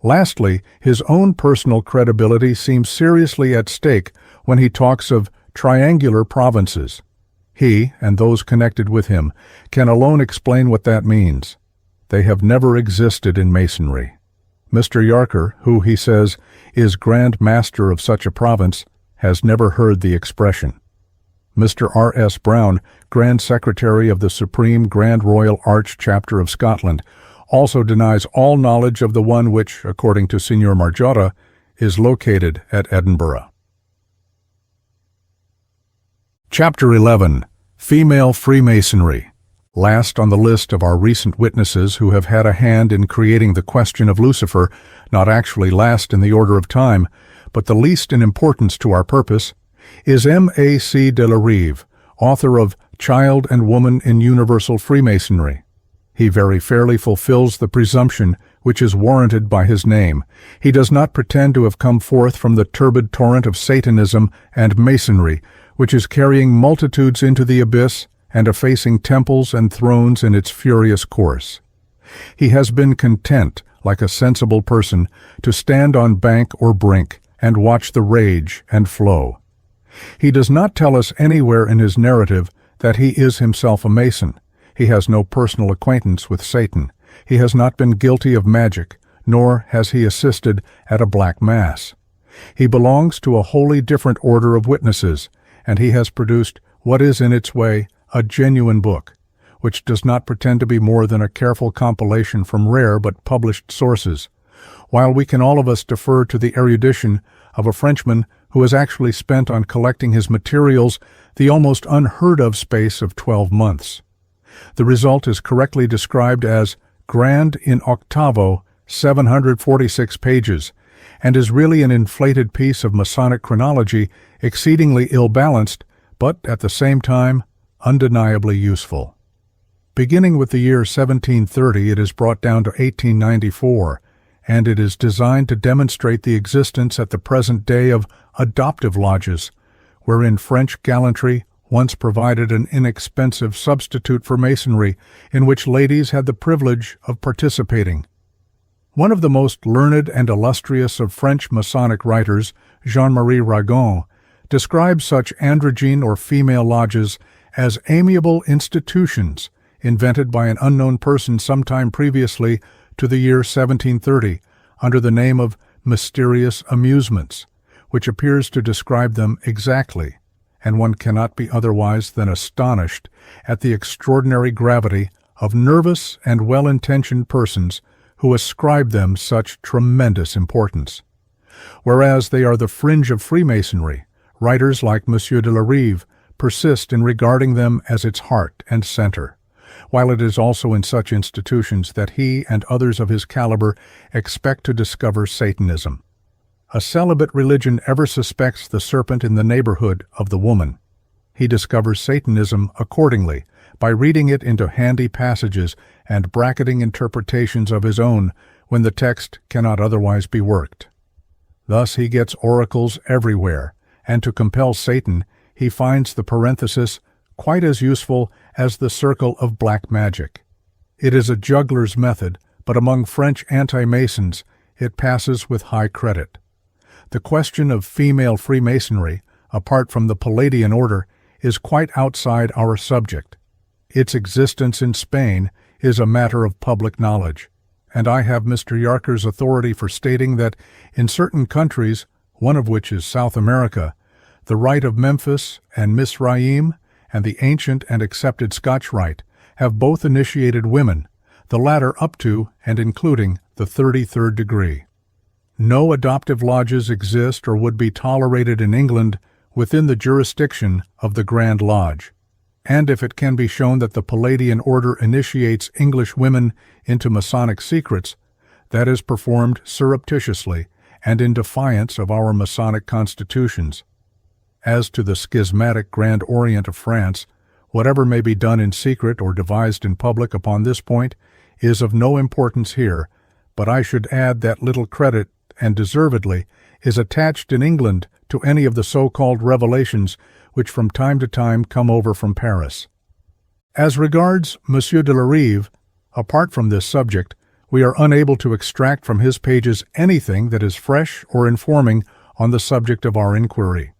Lastly, his own personal credibility seems seriously at stake when he talks of triangular provinces. He, and those connected with him, can alone explain what that means. They have never existed in Masonry. Mr. Yarker, who, he says, is Grand Master of such a province, has never heard the expression. Mr. R.S. Brown, Grand Secretary of the Supreme Grand Royal Arch Chapter of Scotland, also denies all knowledge of the one which, according to Signor Margiotta, is located at Edinburgh. Chapter 11. Female Freemasonry. Last on the list of our recent witnesses who have had a hand in creating the question of Lucifer, not actually last in the order of time, but the least in importance to our purpose, is M.A.C. de la Rive, author of Child and Woman in Universal Freemasonry. He very fairly fulfills the presumption which is warranted by his name. He does not pretend to have come forth from the turbid torrent of Satanism and Masonry, which is carrying multitudes into the abyss and effacing temples and thrones in its furious course. He has been content, like a sensible person, to stand on bank or brink and watch the rage and flow. He does not tell us anywhere in his narrative that he is himself a Mason. He has no personal acquaintance with Satan. He has not been guilty of magic, nor has he assisted at a black mass. He belongs to a wholly different order of witnesses, and he has produced what is in its way a genuine book, which does not pretend to be more than a careful compilation from rare but published sources, while we can all of us defer to the erudition of a Frenchman who has actually spent on collecting his materials the almost unheard-of space of 12 months. The result is correctly described as grand in octavo, 746 pages, and is really an inflated piece of Masonic chronology, exceedingly ill-balanced, but at the same time undeniably useful. Beginning with the year 1730, it is brought down to 1894, and it is designed to demonstrate the existence at the present day of adoptive lodges, wherein French gallantry once provided an inexpensive substitute for Masonry, in which ladies had the privilege of participating. One of the most learned and illustrious of French Masonic writers, Jean-Marie Ragon, describes such androgyne or female lodges as amiable institutions invented by an unknown person sometime previously to the year 1730 under the name of mysterious amusements, which appears to describe them exactly, and one cannot be otherwise than astonished at the extraordinary gravity of nervous and well-intentioned persons who ascribe them such tremendous importance. Whereas they are the fringe of Freemasonry, writers like Monsieur de la Rive persist in regarding them as its heart and center, while it is also in such institutions that he and others of his caliber expect to discover Satanism. A celibate religion ever suspects the serpent in the neighborhood of the woman. He discovers Satanism accordingly by reading it into handy passages and bracketing interpretations of his own when the text cannot otherwise be worked. Thus he gets oracles everywhere, and to compel Satan, he finds the parenthesis quite as useful as the circle of black magic. It is a juggler's method, but among French anti-Masons it passes with high credit. The question of female Freemasonry, apart from the Palladian order, is quite outside our subject. Its existence in Spain is a matter of public knowledge, and I have Mr. Yarker's authority for stating that in certain countries, one of which is South America, the Rite of Memphis and Misraim and the ancient and accepted Scotch Rite have both initiated women, the latter up to and including the 33rd degree. No adoptive lodges exist or would be tolerated in England within the jurisdiction of the Grand Lodge, and if it can be shown that the Palladian order initiates English women into Masonic secrets, that is performed surreptitiously and in defiance of our Masonic constitutions. As to the schismatic Grand Orient of France, whatever may be done in secret or devised in public upon this point is of no importance here, but I should add that little credit, and deservedly, is attached in England to any of the so-called revelations which from time to time come over from Paris. As regards Monsieur de la Rive, apart from this subject, we are unable to extract from his pages anything that is fresh or informing on the subject of our inquiry.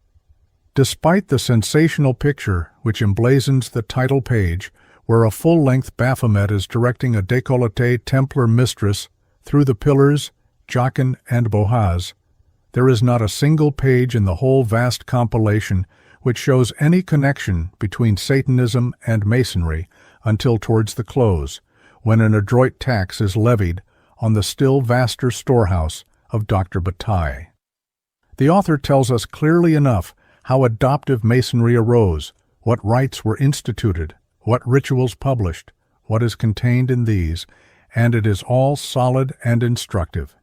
Despite the sensational picture which emblazons the title page, where a full-length Baphomet is directing a décolleté Templar mistress through the pillars, Jachin and Bohaz, there is not a single page in the whole vast compilation which shows any connection between Satanism and Masonry until towards the close, when an adroit tax is levied on the still vaster storehouse of Dr. Bataille. The author tells us clearly enough how adoptive Masonry arose, what rites were instituted, what rituals published, what is contained in these, and it is all solid and instructive.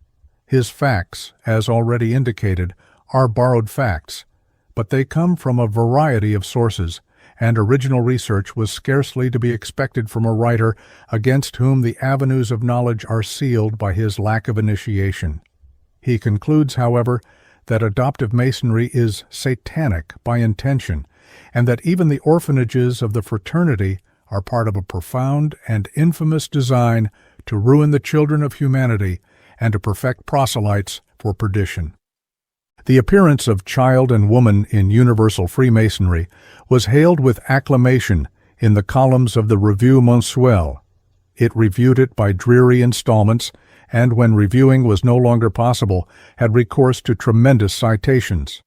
His facts, as already indicated, are borrowed facts, but they come from a variety of sources, and original research was scarcely to be expected from a writer against whom the avenues of knowledge are sealed by his lack of initiation. He concludes, however, that adoptive Masonry is satanic by intention, and that even the orphanages of the fraternity are part of a profound and infamous design to ruin the children of humanity and to perfect proselytes for perdition. The appearance of child and woman in universal Freemasonry was hailed with acclamation in the columns of the Revue Mensuelle. It reviewed it by dreary installments, and when reviewing was no longer possible, had recourse to tremendous citations.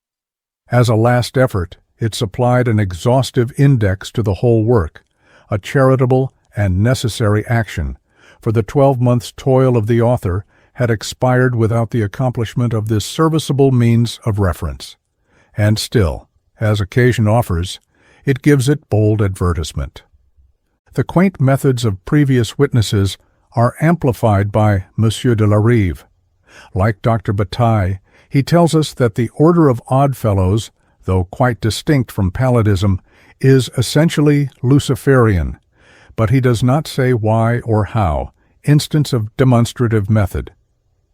As a last effort, it supplied an exhaustive index to the whole work, a charitable and necessary action, for the 12 months' toil of the author had expired without the accomplishment of this serviceable means of reference. And still, as occasion offers, it gives it bold advertisement. The quaint methods of previous witnesses are amplified by Monsieur de la Rive. Like Dr. Bataille, he tells us that the Order of Oddfellows, though quite distinct from Palladism, is essentially Luciferian, but he does not say why or how, instance of demonstrative method.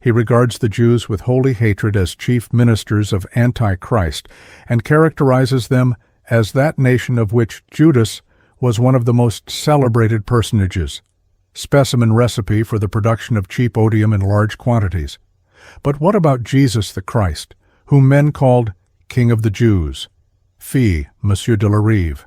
He regards the Jews with holy hatred as chief ministers of Antichrist, and characterizes them as that nation of which Judas was one of the most celebrated personages, specimen recipe for the production of cheap odium in large quantities. But what about Jesus the Christ, whom men called King of the Jews? Fie, Monsieur de la Rive.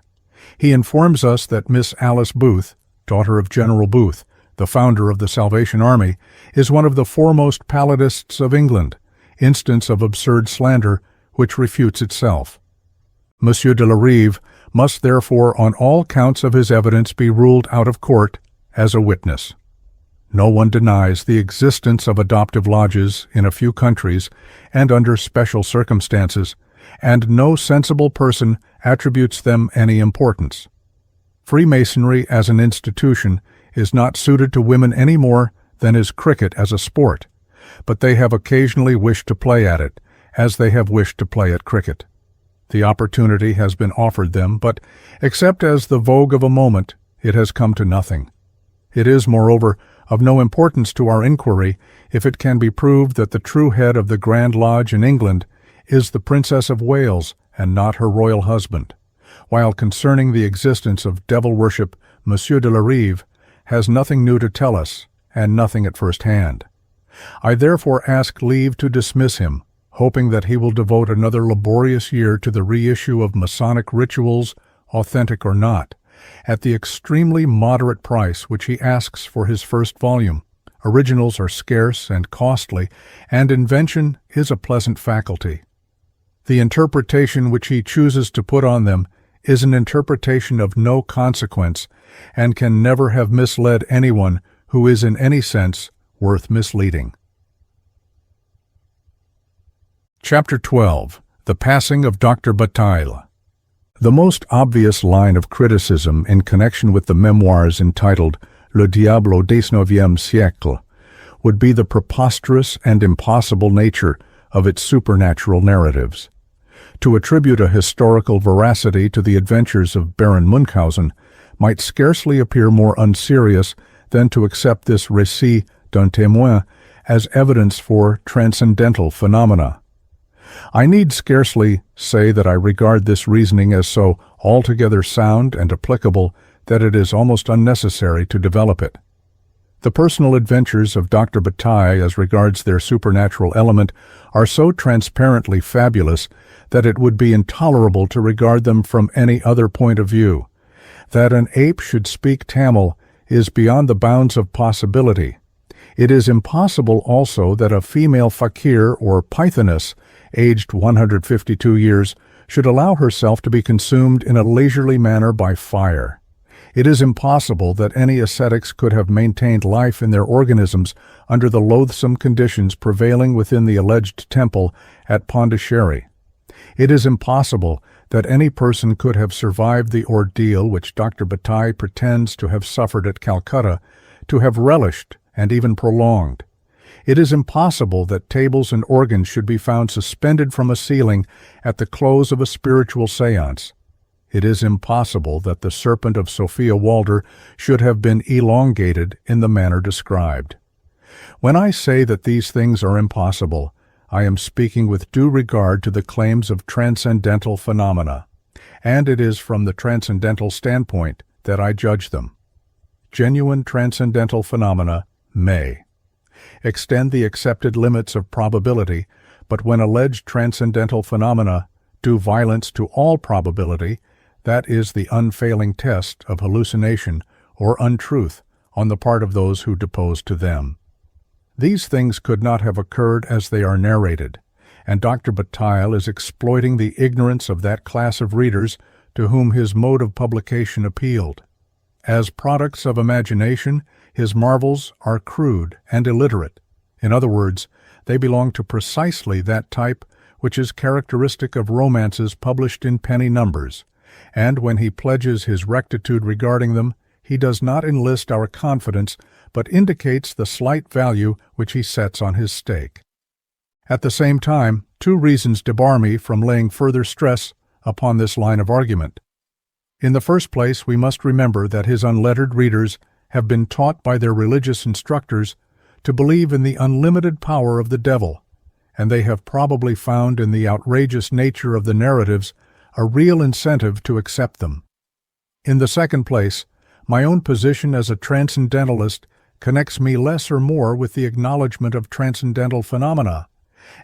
He informs us that Miss Alice Booth, daughter of General Booth, the founder of the Salvation Army, is one of the foremost Palladists of England, instance of absurd slander which refutes itself. Monsieur de la Rive must therefore on all counts of his evidence be ruled out of court as a witness. No one denies the existence of adoptive lodges in a few countries and under special circumstances, and no sensible person attributes them any importance. Freemasonry as an institution is not suited to women any more than is cricket as a sport, but they have occasionally wished to play at it, as they have wished to play at cricket. The opportunity has been offered them, but, except as the vogue of a moment, it has come to nothing. It is, moreover, of no importance to our inquiry if it can be proved that the true head of the Grand Lodge in England is the Princess of Wales and not her royal husband, while concerning the existence of devil worship, Monsieur de la Rive has nothing new to tell us, and nothing at first hand. I therefore ask leave to dismiss him, hoping that he will devote another laborious year to the reissue of Masonic rituals, authentic or not, at the extremely moderate price which he asks for his first volume. Originals are scarce and costly, and invention is a pleasant faculty. The interpretation which he chooses to put on them is an interpretation of no consequence, and can never have misled anyone who is in any sense worth misleading. Chapter 12. The Passing of Dr. Bataille. The most obvious line of criticism in connection with the memoirs entitled Le Diable au XIXe siècle would be the preposterous and impossible nature of its supernatural narratives. To attribute a historical veracity to the adventures of Baron Munchausen might scarcely appear more unserious than to accept this récit d'un témoin as evidence for transcendental phenomena. I need scarcely say that I regard this reasoning as so altogether sound and applicable that it is almost unnecessary to develop it. The personal adventures of Dr. Bataille as regards their supernatural element are so transparently fabulous that it would be intolerable to regard them from any other point of view. That an ape should speak Tamil is beyond the bounds of possibility. It is impossible also that a female fakir or pythoness, aged 152 years, should allow herself to be consumed in a leisurely manner by fire. It is impossible that any ascetics could have maintained life in their organisms under the loathsome conditions prevailing within the alleged temple at Pondicherry. It is impossible that any person could have survived the ordeal which Dr. Bataille pretends to have suffered at Calcutta, to have relished and even prolonged. It is impossible that tables and organs should be found suspended from a ceiling at the close of a spiritual séance. It is impossible that the serpent of Sophia Walder should have been elongated in the manner described. When I say that these things are impossible, I am speaking with due regard to the claims of transcendental phenomena, and it is from the transcendental standpoint that I judge them. Genuine transcendental phenomena may extend the accepted limits of probability, but when alleged transcendental phenomena do violence to all probability, that is the unfailing test of hallucination or untruth on the part of those who depose to them. These things could not have occurred as they are narrated, and Dr. Bataille is exploiting the ignorance of that class of readers to whom his mode of publication appealed. As products of imagination, his marvels are crude and illiterate. In other words, they belong to precisely that type which is characteristic of romances published in penny numbers, and when he pledges his rectitude regarding them, he does not enlist our confidence, but indicates the slight value which he sets on his stake. At the same time, two reasons debar me from laying further stress upon this line of argument. In the first place, we must remember that his unlettered readers have been taught by their religious instructors to believe in the unlimited power of the devil, and they have probably found in the outrageous nature of the narratives a real incentive to accept them. In the second place, my own position as a transcendentalist connects me less or more with the acknowledgement of transcendental phenomena,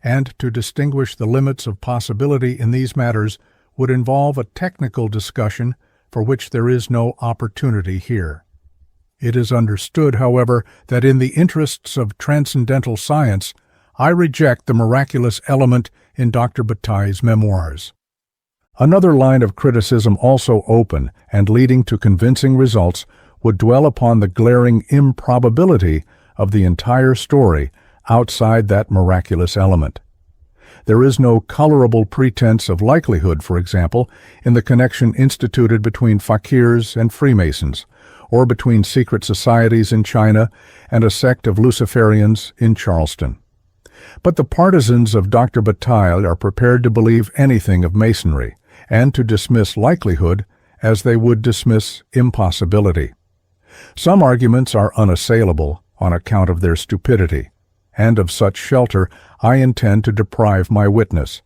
and to distinguish the limits of possibility in these matters would involve a technical discussion for which there is no opportunity here. It is understood, however, that in the interests of transcendental science, I reject the miraculous element in Dr. Bataille's memoirs. Another line of criticism, also open and leading to convincing results, would dwell upon the glaring improbability of the entire story outside that miraculous element. There is no colorable pretense of likelihood, for example, in the connection instituted between fakirs and Freemasons, or between secret societies in China and a sect of Luciferians in Charleston. But the partisans of Dr. Bataille are prepared to believe anything of Masonry, and to dismiss likelihood as they would dismiss impossibility. Some arguments are unassailable on account of their stupidity, and of such shelter I intend to deprive my witness.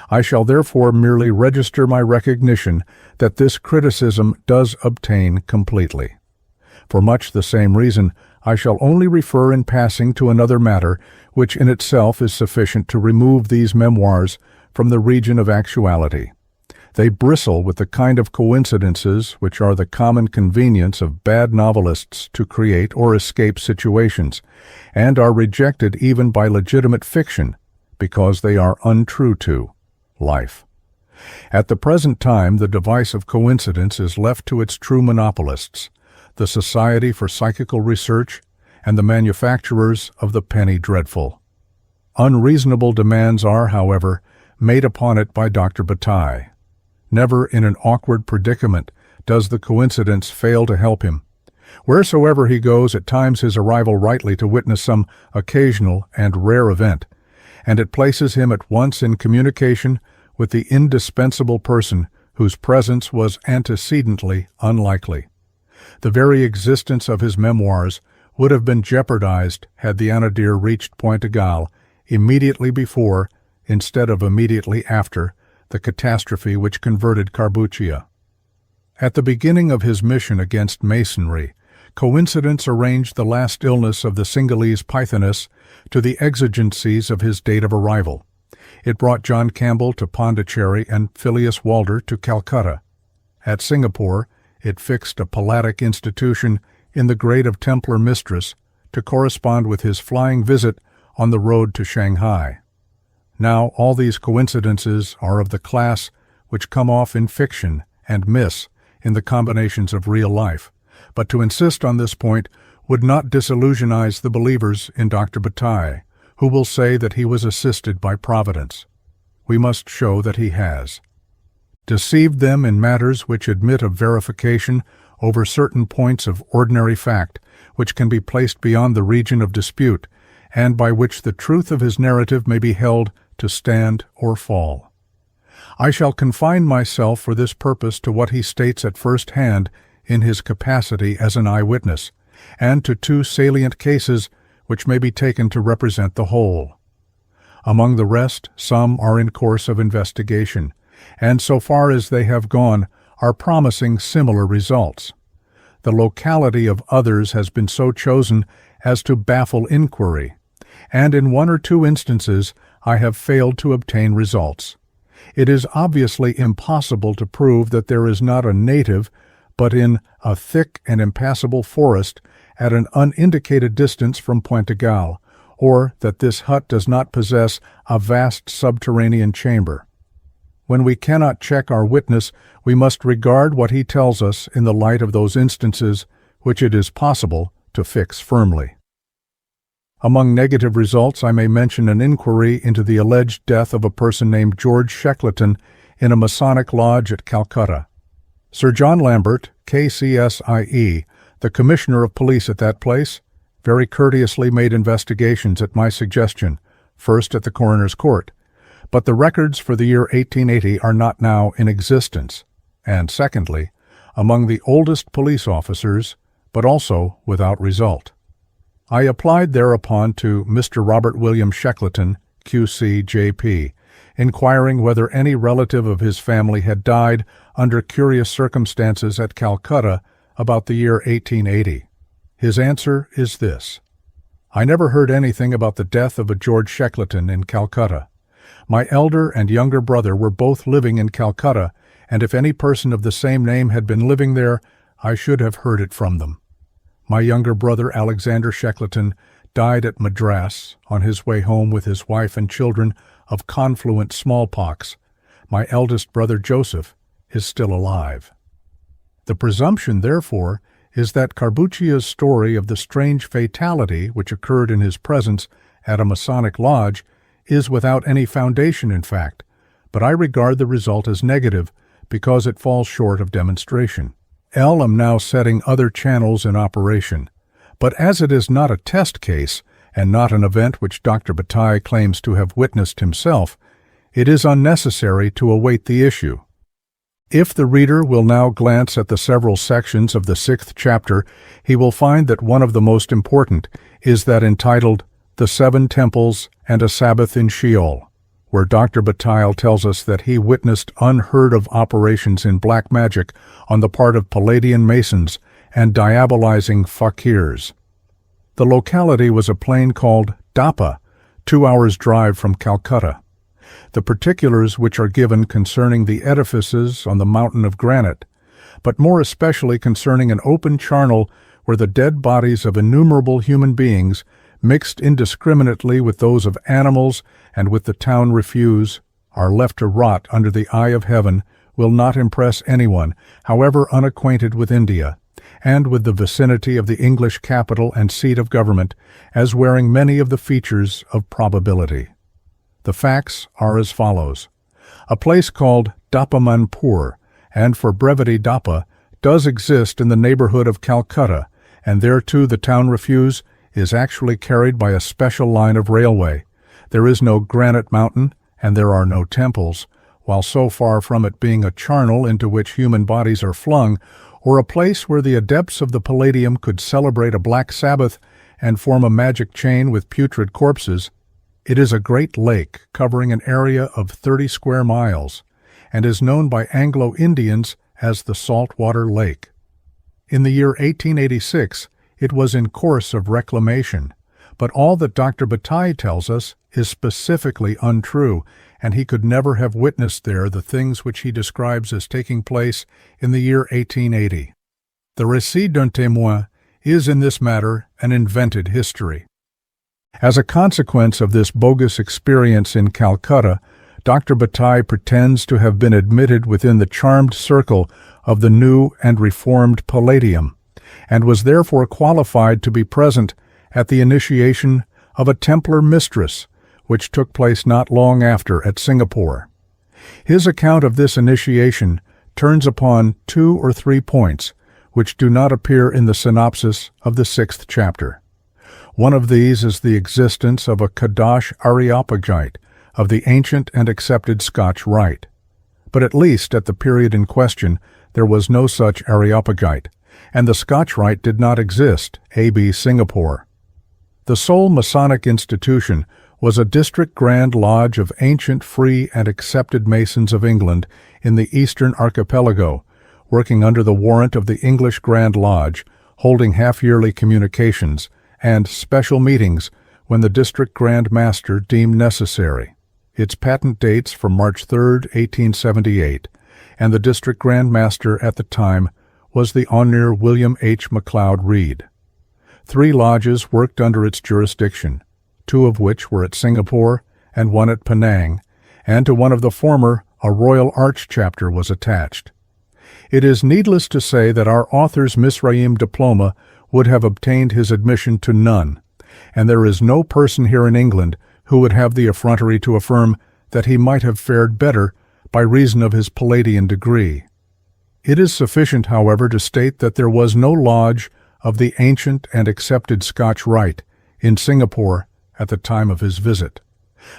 I shall therefore merely register my recognition that this criticism does obtain completely. For much the same reason, I shall only refer in passing to another matter which in itself is sufficient to remove these memoirs from the region of actuality. They bristle with the kind of coincidences which are the common convenience of bad novelists to create or escape situations, and are rejected even by legitimate fiction because they are untrue to life. At the present time, the device of coincidence is left to its true monopolists, the Society for Psychical Research and the manufacturers of the penny dreadful. Unreasonable demands are, however, made upon it by Dr. Bataille. Never in an awkward predicament does the coincidence fail to help him. Wheresoever he goes, at times his arrival rightly to witness some occasional and rare event, and it places him at once in communication with the indispensable person whose presence was antecedently unlikely. The very existence of his memoirs would have been jeopardized had the Anadir reached Point Egal immediately before, instead of immediately after, the catastrophe which converted Carbuccia. At the beginning of his mission against Masonry, coincidence arranged the last illness of the Singhalese Pythoness to the exigencies of his date of arrival. It brought John Campbell to Pondicherry and Phileas Walder to Calcutta. At Singapore, it fixed a palladic institution in the grade of Templar Mistress to correspond with his flying visit on the road to Shanghai. Now all these coincidences are of the class which come off in fiction and miss in the combinations of real life, but to insist on this point would not disillusionize the believers in Dr. Bataille, who will say that he was assisted by Providence. We must show that he has deceived them in matters which admit of verification over certain points of ordinary fact which can be placed beyond the region of dispute, and by which the truth of his narrative may be held to stand or fall. I shall confine myself for this purpose to what he states at first hand in his capacity as an eyewitness, and to two salient cases which may be taken to represent the whole. Among the rest, some are in course of investigation, and so far as they have gone, are promising similar results. The locality of others has been so chosen as to baffle inquiry, and in one or two instances I have failed to obtain results. It is obviously impossible to prove that there is not a native, but in a thick and impassable forest at an unindicated distance from Pointe Égale, or that this hut does not possess a vast subterranean chamber. When we cannot check our witness, we must regard what he tells us in the light of those instances which it is possible to fix firmly. Among negative results, I may mention an inquiry into the alleged death of a person named George Shackleton in a Masonic lodge at Calcutta. Sir John Lambert, KCSIE, the Commissioner of Police at that place, very courteously made investigations at my suggestion, first at the coroner's court, but the records for the year 1880 are not now in existence, and secondly, among the oldest police officers, but also without result. I applied thereupon to Mr. Robert William Shackleton, QC, J.P., inquiring whether any relative of his family had died under curious circumstances at Calcutta about the year 1880. His answer is this: I never heard anything about the death of a George Shackleton in Calcutta. My elder and younger brother were both living in Calcutta, and if any person of the same name had been living there, I should have heard it from them. My younger brother, Alexander Shackleton, died at Madras on his way home with his wife and children of confluent smallpox. My eldest brother, Joseph, is still alive. The presumption, therefore, is that Carbuccia's story of the strange fatality which occurred in his presence at a Masonic lodge is without any foundation in fact, but I regard the result as negative because it falls short of demonstration. Am now setting other channels in operation, but as it is not a test case and not an event which Dr. Bataille claims to have witnessed himself, it is unnecessary to await the issue. If the reader will now glance at the several sections of the 6th chapter, he will find that one of the most important is that entitled The 7 Temples and a Sabbath in Sheol, where Dr. Bataille tells us that he witnessed unheard-of operations in black magic on the part of Palladian Masons and diabolizing fakirs. The locality was a plain called Dapa, 2 hours' drive from Calcutta. The particulars which are given concerning the edifices on the mountain of granite, but more especially concerning an open charnel where the dead bodies of innumerable human beings, mixed indiscriminately with those of animals and with the town refuse, are left to rot under the eye of heaven, will not impress anyone, however unacquainted with India, and with the vicinity of the English capital and seat of government, as wearing many of the features of probability. The facts are as follows. A place called Dapamanpur, and for brevity Dapa, does exist in the neighborhood of Calcutta, and thereto the town refuse is actually carried by a special line of railway. There is no granite mountain, and there are no temples, while so far from it being a charnel into which human bodies are flung, or a place where the adepts of the Palladium could celebrate a black Sabbath and form a magic chain with putrid corpses, it is a great lake covering an area of 30 square miles, and is known by Anglo-Indians as the Saltwater Lake. In the year 1886, it was in course of reclamation, but all that Dr. Bataille tells us is specifically untrue, and he could never have witnessed there the things which he describes as taking place in the year 1880. The récit d'un témoin is in this matter an invented history. As a consequence of this bogus experience in Calcutta, Dr. Bataille pretends to have been admitted within the charmed circle of the new and reformed Palladium, and was therefore qualified to be present at the initiation of a Templar mistress, which took place not long after at Singapore. His account of this initiation turns upon 2 or 3 points which do not appear in the synopsis of the 6th chapter. One of these is the existence of a Kadosh Areopagite of the ancient and accepted Scotch Rite. But at least at the period in question there was no such Areopagite, and the Scotch Rite did not exist, a.b. Singapore. The sole Masonic institution was a district grand lodge of ancient, free, and accepted Masons of England in the Eastern Archipelago, working under the warrant of the English Grand Lodge, holding half-yearly communications and special meetings when the district Grand Master deemed necessary. Its patent dates from March 3, 1878, and the district Grand Master at the time was the Hon. William H. MacLeod Reed. 3 lodges worked under its jurisdiction, 2 of which were at Singapore and 1 at Penang, and to one of the former a Royal Arch chapter was attached. It is needless to say that our author's Misraim diploma would have obtained his admission to none, and there is no person here in England who would have the effrontery to affirm that he might have fared better by reason of his Palladian degree. It is sufficient, however, to state that there was no lodge of the ancient and accepted Scotch Rite in Singapore at the time of his visit.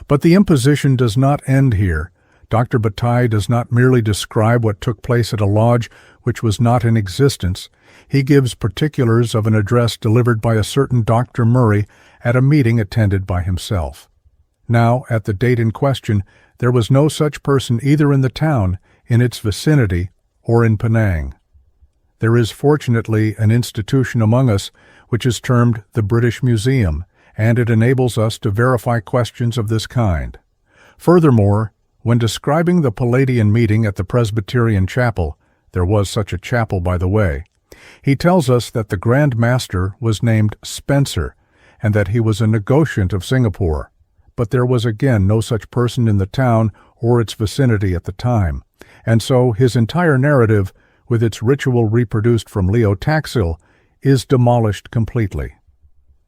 But the imposition does not end here. Dr. Bataille does not merely describe what took place at a lodge which was not in existence. He gives particulars of an address delivered by a certain Dr. Murray at a meeting attended by himself. Now, at the date in question, there was no such person either in the town, in its vicinity, or in Penang. There is fortunately an institution among us which is termed the British Museum, and it enables us to verify questions of this kind. Furthermore, when describing the Palladian meeting at the Presbyterian Chapel, there was such a chapel, by the way, he tells us that the Grand Master was named Spencer, and that he was a negotiant of Singapore. But there was again no such person in the town or its vicinity at the time, and so his entire narrative, with its ritual reproduced from Leo Taxil, is demolished completely.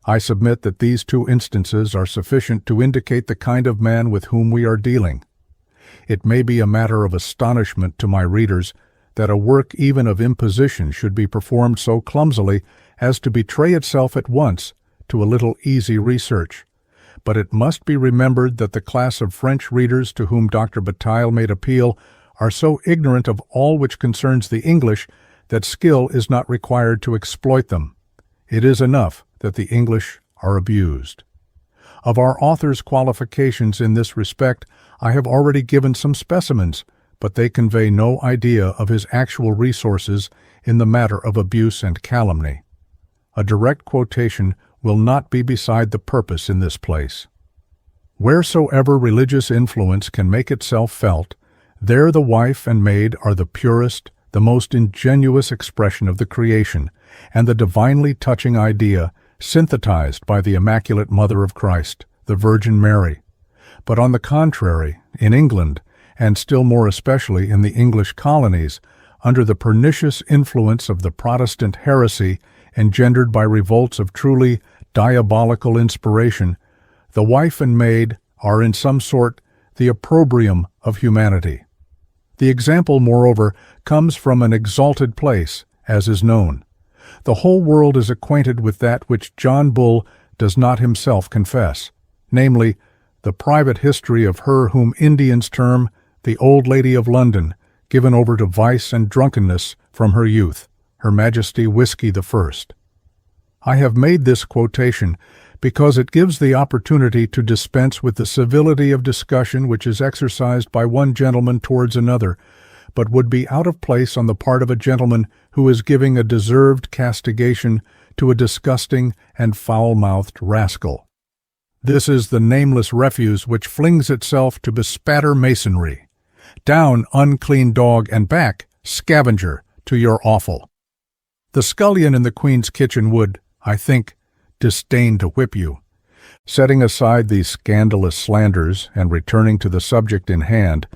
I submit that these 2 instances are sufficient to indicate the kind of man with whom we are dealing. It may be a matter of astonishment to my readers that a work even of imposition should be performed so clumsily as to betray itself at once to a little easy research. But it must be remembered that the class of French readers to whom Dr. Bataille made appeal are so ignorant of all which concerns the English that skill is not required to exploit them. It is enough that the English are abused. Of our author's qualifications in this respect, I have already given some specimens, but they convey no idea of his actual resources in the matter of abuse and calumny. A direct quotation will not be beside the purpose in this place. Wheresoever religious influence can make itself felt, there the wife and maid are the purest, the most ingenuous expression of the creation, and the divinely touching idea synthetized by the Immaculate Mother of Christ, the Virgin Mary. But on the contrary, in England, and still more especially in the English colonies, under the pernicious influence of the Protestant heresy engendered by revolts of truly diabolical inspiration, the wife and maid are in some sort the opprobrium of humanity. The example, moreover, comes from an exalted place, as is known. The whole world is acquainted with that which John Bull does not himself confess, namely, the private history of her whom Indians term the Old Lady of London, given over to vice and drunkenness from her youth, Her Majesty Whiskey the First. I have made this quotation because it gives the opportunity to dispense with the civility of discussion which is exercised by one gentleman towards another, but would be out of place on the part of a gentleman who is giving a deserved castigation to a disgusting and foul-mouthed rascal. This is the nameless refuse which flings itself to bespatter masonry. Down, unclean dog, and back, scavenger, to your offal. The scullion in the Queen's kitchen would, I think, disdain to whip you. Setting aside these scandalous slanders and returning to the subject in hand,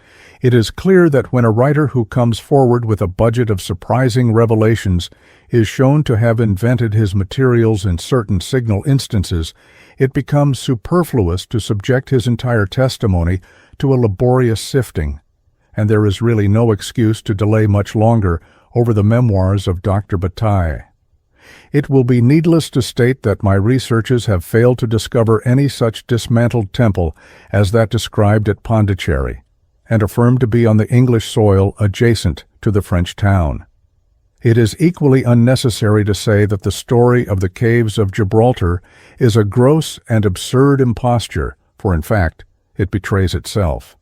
it is clear that when a writer who comes forward with a budget of surprising revelations is shown to have invented his materials in certain signal instances, it becomes superfluous to subject his entire testimony to a laborious sifting, and there is really no excuse to delay much longer over the memoirs of Dr. Bataille. It will be needless to state that my researches have failed to discover any such dismantled temple as that described at Pondicherry, and affirmed to be on the English soil adjacent to the French town. It is equally unnecessary to say that the story of the caves of Gibraltar is a gross and absurd imposture, for in fact, it betrays itself.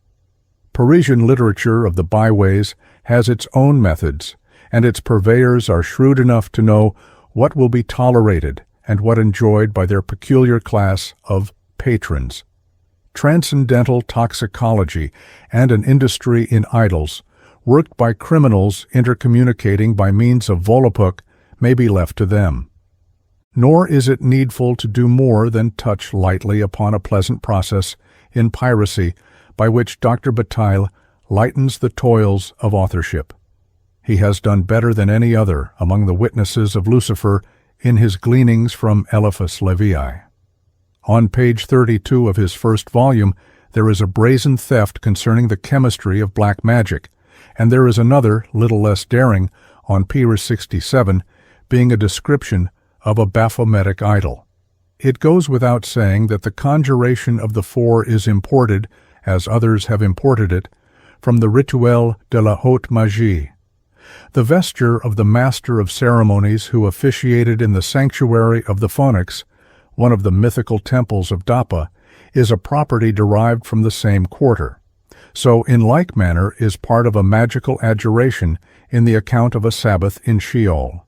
Parisian literature of the byways has its own methods, and its purveyors are shrewd enough to know what will be tolerated and what enjoyed by their peculiar class of patrons. Transcendental toxicology and an industry in idols, worked by criminals intercommunicating by means of Volapük, may be left to them. Nor is it needful to do more than touch lightly upon a pleasant process in piracy by which Dr. Bataille lightens the toils of authorship. He has done better than any other among the witnesses of Lucifer in his gleanings from Eliphas Levi. On page 32 of his first volume, there is a brazen theft concerning the chemistry of black magic, and there is another, little less daring, on page 67, being a description of a Baphometic idol. It goes without saying that the conjuration of the four is imported, as others have imported it, from the Rituel de la Haute Magie. The vesture of the master of ceremonies who officiated in the sanctuary of the Phoenix, one of the mythical temples of Dapa, is a property derived from the same quarter. So, in like manner, is part of a magical adjuration in the account of a Sabbath in Sheol.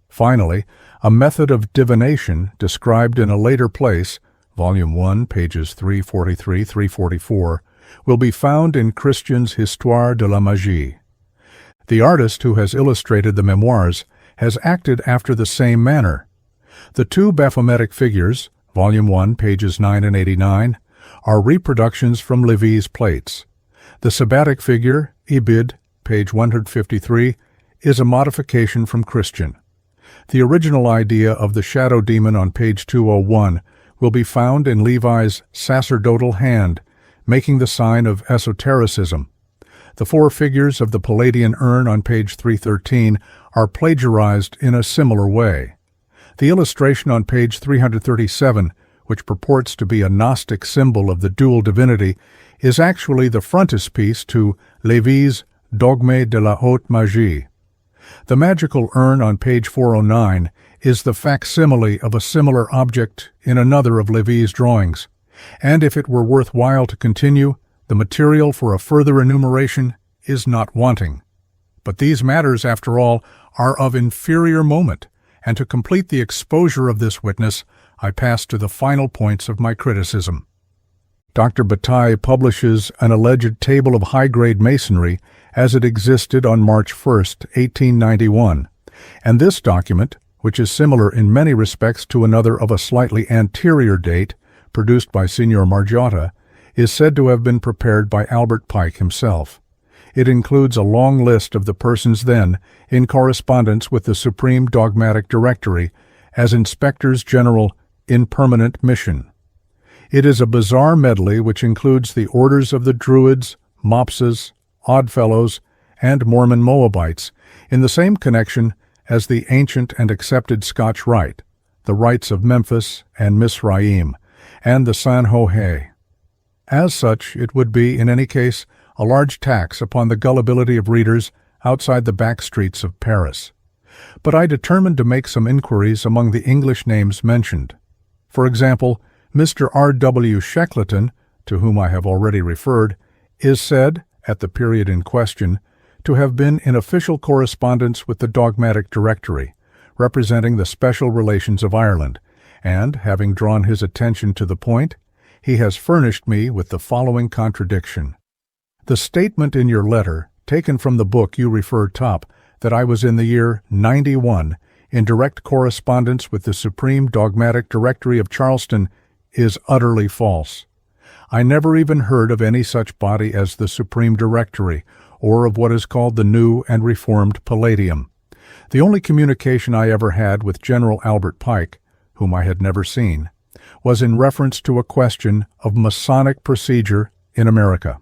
Finally, a method of divination described in a later place, Volume 1, pages 343-344, will be found in Christian's Histoire de la Magie. The artist who has illustrated the memoirs has acted after the same manner. The two Baphometic figures, Volume 1, pages 9 and 89, are reproductions from Lévy's plates. The Sabbatic figure, Ibid, page 153, is a modification from Christian. The original idea of the shadow demon on page 201 will be found in Levi's sacerdotal hand, making the sign of esotericism. The four figures of the Palladian urn on page 313 are plagiarized in a similar way. The illustration on page 337, which purports to be a Gnostic symbol of the dual divinity, is actually the frontispiece to Lévy's Dogme de la Haute Magie. The magical urn on page 409 is the facsimile of a similar object in another of Lévy's drawings, and if it were worthwhile to continue, the material for a further enumeration is not wanting. But these matters, after all, are of inferior moment, and to complete the exposure of this witness, I pass to the final points of my criticism. Dr. Bataille publishes an alleged table of high-grade masonry as it existed on March 1, 1891, and this document, which is similar in many respects to another of a slightly anterior date, produced by Signor Margiotta, is said to have been prepared by Albert Pike himself. It includes a long list of the persons then in correspondence with the Supreme Dogmatic Directory as Inspectors General in permanent mission. It is a bizarre medley which includes the orders of the Druids, Mopses, Oddfellows, and Mormon Moabites in the same connection as the ancient and accepted Scotch Rite, the Rites of Memphis and Misraim, and the San Hohe. As such, it would be, in any case, a large tax upon the gullibility of readers outside the back streets of Paris. But I determined to make some inquiries among the English names mentioned. For example, Mr. R.W. Shackleton, to whom I have already referred, is said, at the period in question, to have been in official correspondence with the Dogmatic Directory, representing the special relations of Ireland, and, having drawn his attention to the point, he has furnished me with the following contradiction. The statement in your letter, taken from the book you referred top, that I was in the year 91 in direct correspondence with the Supreme Dogmatic Directory of Charleston, is utterly false. I never even heard of any such body as the Supreme Directory, or of what is called the New and Reformed Palladium. The only communication I ever had with General Albert Pike, whom I had never seen, was in reference to a question of Masonic procedure in America.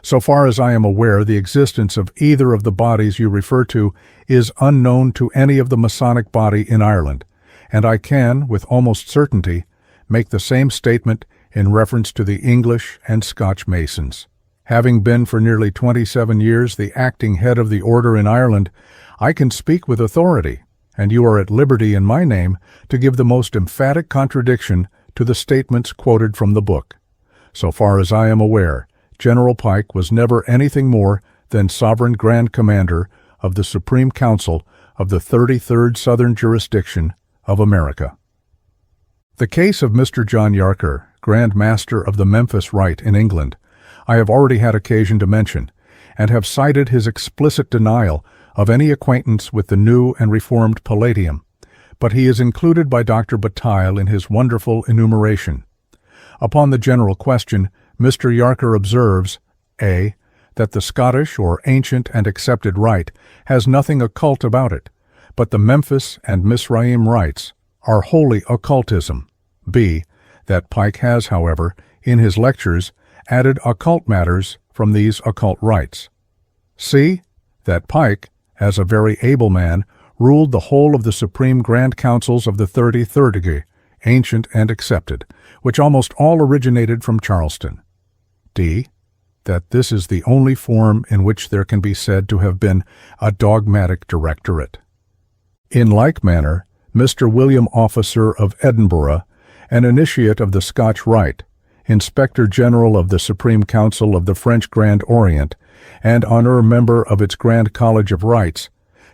So far as I am aware, the existence of either of the bodies you refer to is unknown to any of the Masonic body in Ireland, and I can, with almost certainty, make the same statement in reference to the English and Scotch Masons. Having been for nearly 27 years the acting head of the order in Ireland, I can speak with authority, and you are at liberty in my name to give the most emphatic contradiction to the statements quoted from the book. So far as I am aware, General Pike was never anything more than Sovereign Grand Commander of the Supreme Council of the 33rd Southern Jurisdiction of America. The case of Mr. John Yarker, Grand Master of the Memphis Rite in England, I have already had occasion to mention, and have cited his explicit denial of any acquaintance with the New and Reformed Palladium, but he is included by Dr. Bataille in his wonderful enumeration. Upon the general question, Mr. Yarker observes, A, that the Scottish or ancient and accepted rite has nothing occult about it, but the Memphis and Misraim rites are wholly occultism. B, that Pike has, however, in his lectures, added occult matters from these occult rites. C, that Pike, as a very able man, ruled the whole of the Supreme Grand Councils of the 33rd, ancient and accepted, which almost all originated from Charleston. D, that this is the only form in which there can be said to have been a dogmatic directorate. In like manner, Mr. William Officer of Edinburgh, an initiate of the Scotch Rite, Inspector General of the Supreme Council of the French Grand Orient, and honorary member of its Grand College of Rites,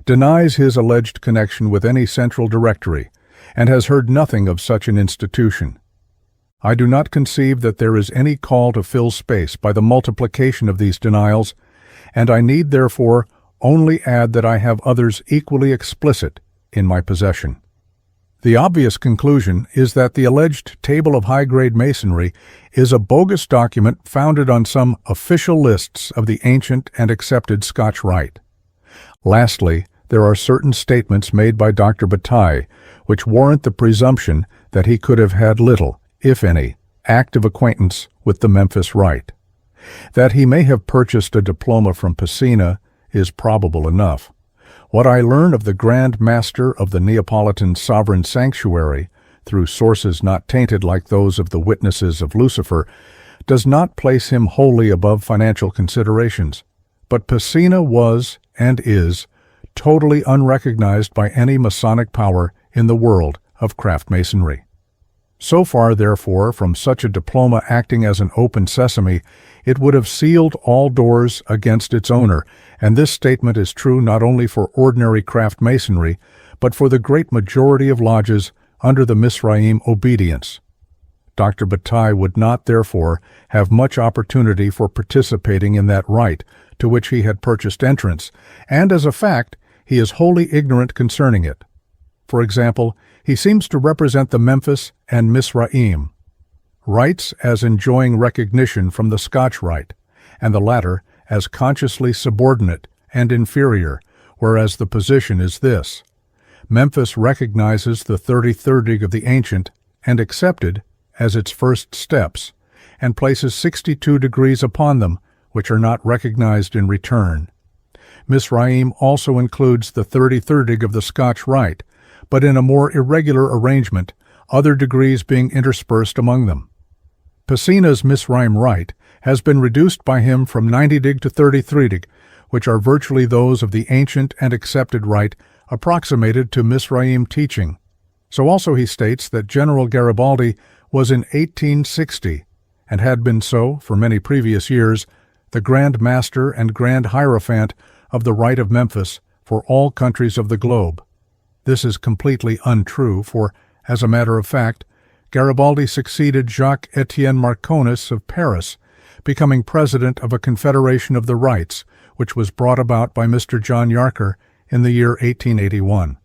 denies his alleged connection with any central directory, and has heard nothing of such an institution. I do not conceive that there is any call to fill space by the multiplication of these denials, and I need therefore only add that I have others equally explicit in my possession. The obvious conclusion is that the alleged Table of High-Grade Masonry is a bogus document founded on some official lists of the ancient and accepted Scotch Rite. Lastly, there are certain statements made by Dr. Bataille which warrant the presumption that he could have had little, if any, active acquaintance with the Memphis Rite. That he may have purchased a diploma from Piscina is probable enough. What I learn of the Grand Master of the Neapolitan Sovereign Sanctuary, through sources not tainted like those of the witnesses of Lucifer, does not place him wholly above financial considerations, but Piscina was, and is, totally unrecognized by any Masonic power in the world of craft masonry. So far, therefore, from such a diploma acting as an open sesame, it would have sealed all doors against its owner, and this statement is true not only for ordinary craft masonry, but for the great majority of lodges under the Misraim obedience. Dr. Bataille would not, therefore, have much opportunity for participating in that rite to which he had purchased entrance, and as a fact, he is wholly ignorant concerning it. For example, he seems to represent the Memphis and Misraim rites as enjoying recognition from the Scotch Rite, and the latter as consciously subordinate and inferior, whereas the position is this: Memphis recognizes the 33rd of the ancient and accepted as its first steps, and places 62 degrees upon them, which are not recognized in return. Misraim also includes the 33rd of the Scotch Rite, but in a more irregular arrangement, other degrees being interspersed among them. Piscina's Misraim Rite has been reduced by him from 90 dig to 33 dig, which are virtually those of the ancient and accepted rite approximated to Misraim teaching. So also he states that General Garibaldi was in 1860, and had been so for many previous years, the Grand Master and Grand Hierophant of the Rite of Memphis for all countries of the globe. This is completely untrue, for, as a matter of fact, Garibaldi succeeded Jacques-Étienne Marconis of Paris, becoming president of a confederation of the rites, which was brought about by Mr. John Yarker in the year 1881.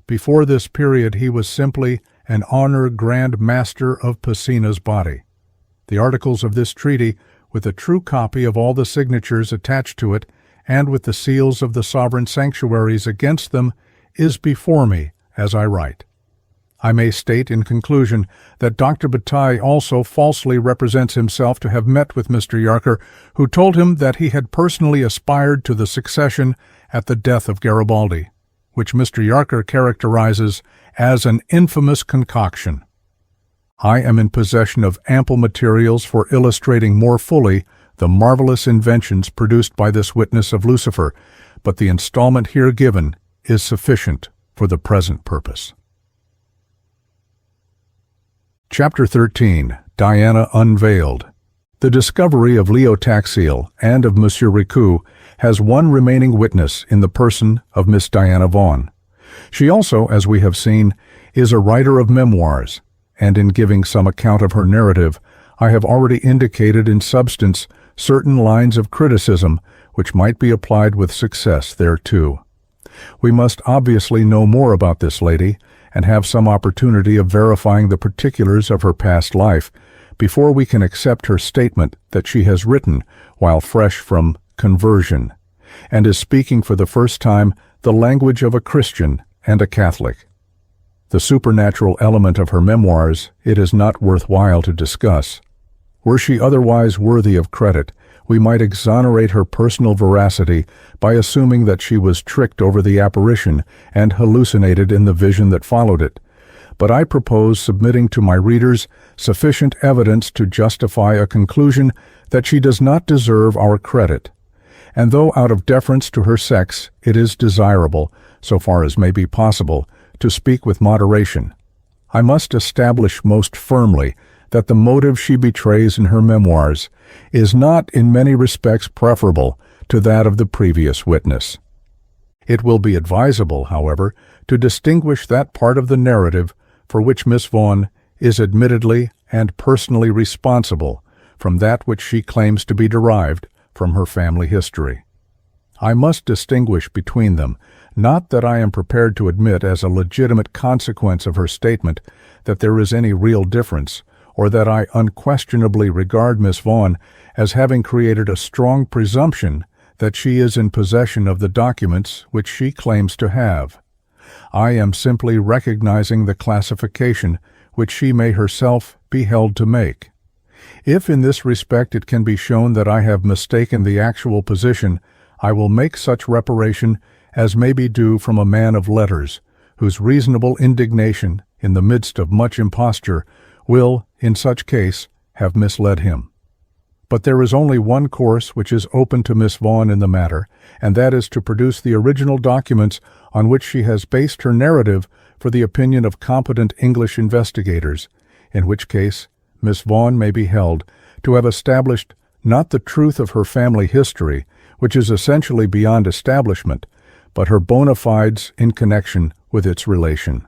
Before this period he was simply an honor Grand Master of Pesina's body. The articles of this treaty, with a true copy of all the signatures attached to it, and with the seals of the sovereign sanctuaries against them, is before me as I write. I may state in conclusion that Dr. Bataille also falsely represents himself to have met with Mr. Yarker, who told him that he had personally aspired to the succession at the death of Garibaldi, which Mr. Yarker characterizes as an infamous concoction. I am in possession of ample materials for illustrating more fully the marvelous inventions produced by this witness of Lucifer, but the installment here given is sufficient for the present purpose. Chapter 13. Diana Unveiled. The discovery of Leo Taxiel and of Monsieur Ricoux has one remaining witness in the person of Miss Diana Vaughan. She also, as we have seen, is a writer of memoirs, and in giving some account of her narrative, I have already indicated in substance certain lines of criticism which might be applied with success thereto. We must obviously know more about this lady, and have some opportunity of verifying the particulars of her past life, before we can accept her statement that she has written while fresh from conversion, and is speaking for the first time the language of a Christian and a Catholic. The supernatural element of her memoirs it is not worthwhile to discuss. Were she otherwise worthy of credit, we might exonerate her personal veracity by assuming that she was tricked over the apparition and hallucinated in the vision that followed it. But I propose submitting to my readers sufficient evidence to justify a conclusion that she does not deserve our credit. And though out of deference to her sex it is desirable, so far as may be possible, to speak with moderation, I must establish most firmly that the motive she betrays in her memoirs is not in many respects preferable to that of the previous witness. It will be advisable, however, to distinguish that part of the narrative for which Miss Vaughan is admittedly and personally responsible from that which she claims to be derived from her family history. I must distinguish between them, not that I am prepared to admit as a legitimate consequence of her statement that there is any real difference, or that I unquestionably regard Miss Vaughan as having created a strong presumption that she is in possession of the documents which she claims to have. I am simply recognizing the classification which she may herself be held to make. If in this respect it can be shown that I have mistaken the actual position, I will make such reparation as may be due from a man of letters, whose reasonable indignation, in the midst of much imposture, will, in such case, have misled him. But there is only one course which is open to Miss Vaughan in the matter, and that is to produce the original documents on which she has based her narrative for the opinion of competent English investigators, in which case Miss Vaughan may be held to have established not the truth of her family history, which is essentially beyond establishment, but her bona fides in connection with its relation.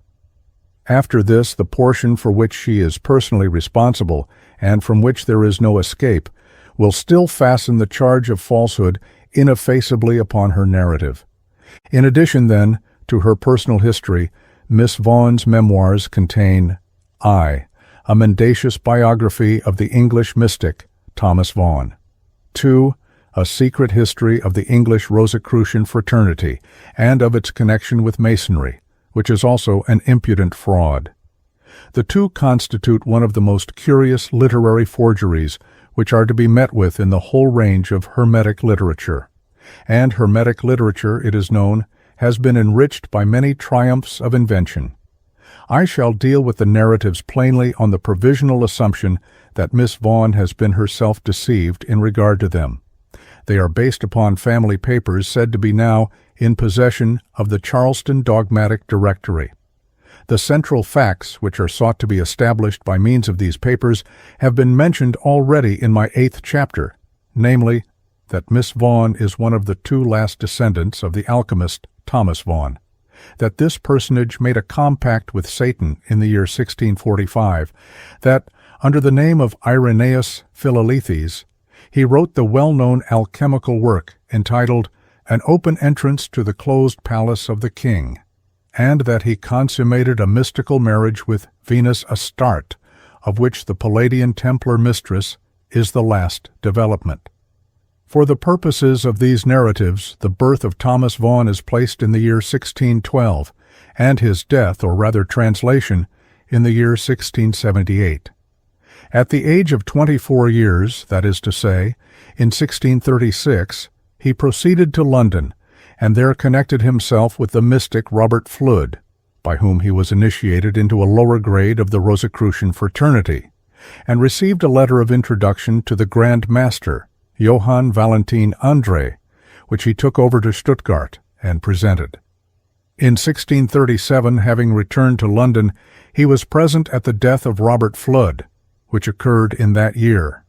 After this, the portion for which she is personally responsible, and from which there is no escape, will still fasten the charge of falsehood ineffaceably upon her narrative. In addition, then, to her personal history, Miss Vaughan's memoirs contain I, a mendacious biography of the English mystic Thomas Vaughan; 2, a secret history of the English Rosicrucian fraternity and of its connection with Masonry, which is also an impudent fraud. The two constitute one of the most curious literary forgeries which are to be met with in the whole range of Hermetic literature. And Hermetic literature, it is known, has been enriched by many triumphs of invention. I shall deal with the narratives plainly on the provisional assumption that Miss Vaughan has been herself deceived in regard to them. They are based upon family papers said to be now in possession of the Charleston Dogmatic Directory. The central facts which are sought to be established by means of these papers have been mentioned already in my 8th chapter, namely, that Miss Vaughan is one of the two last descendants of the alchemist Thomas Vaughan, that this personage made a compact with Satan in the year 1645, that, under the name of Irenaeus Philalethes, he wrote the well-known alchemical work entitled An Open Entrance to the Closed Palace of the King, and that he consummated a mystical marriage with Venus Astarte, of which the Palladian Templar mistress is the last development. For the purposes of these narratives, the birth of Thomas Vaughan is placed in the year 1612, and his death, or rather translation, in the year 1678. At the age of 24 years, that is to say, in 1636, he proceeded to London, and there connected himself with the mystic Robert Fludd, by whom he was initiated into a lower grade of the Rosicrucian fraternity, and received a letter of introduction to the Grand Master, Johann Valentin André, which he took over to Stuttgart and presented. In 1637, having returned to London, he was present at the death of Robert Fludd, which occurred in that year.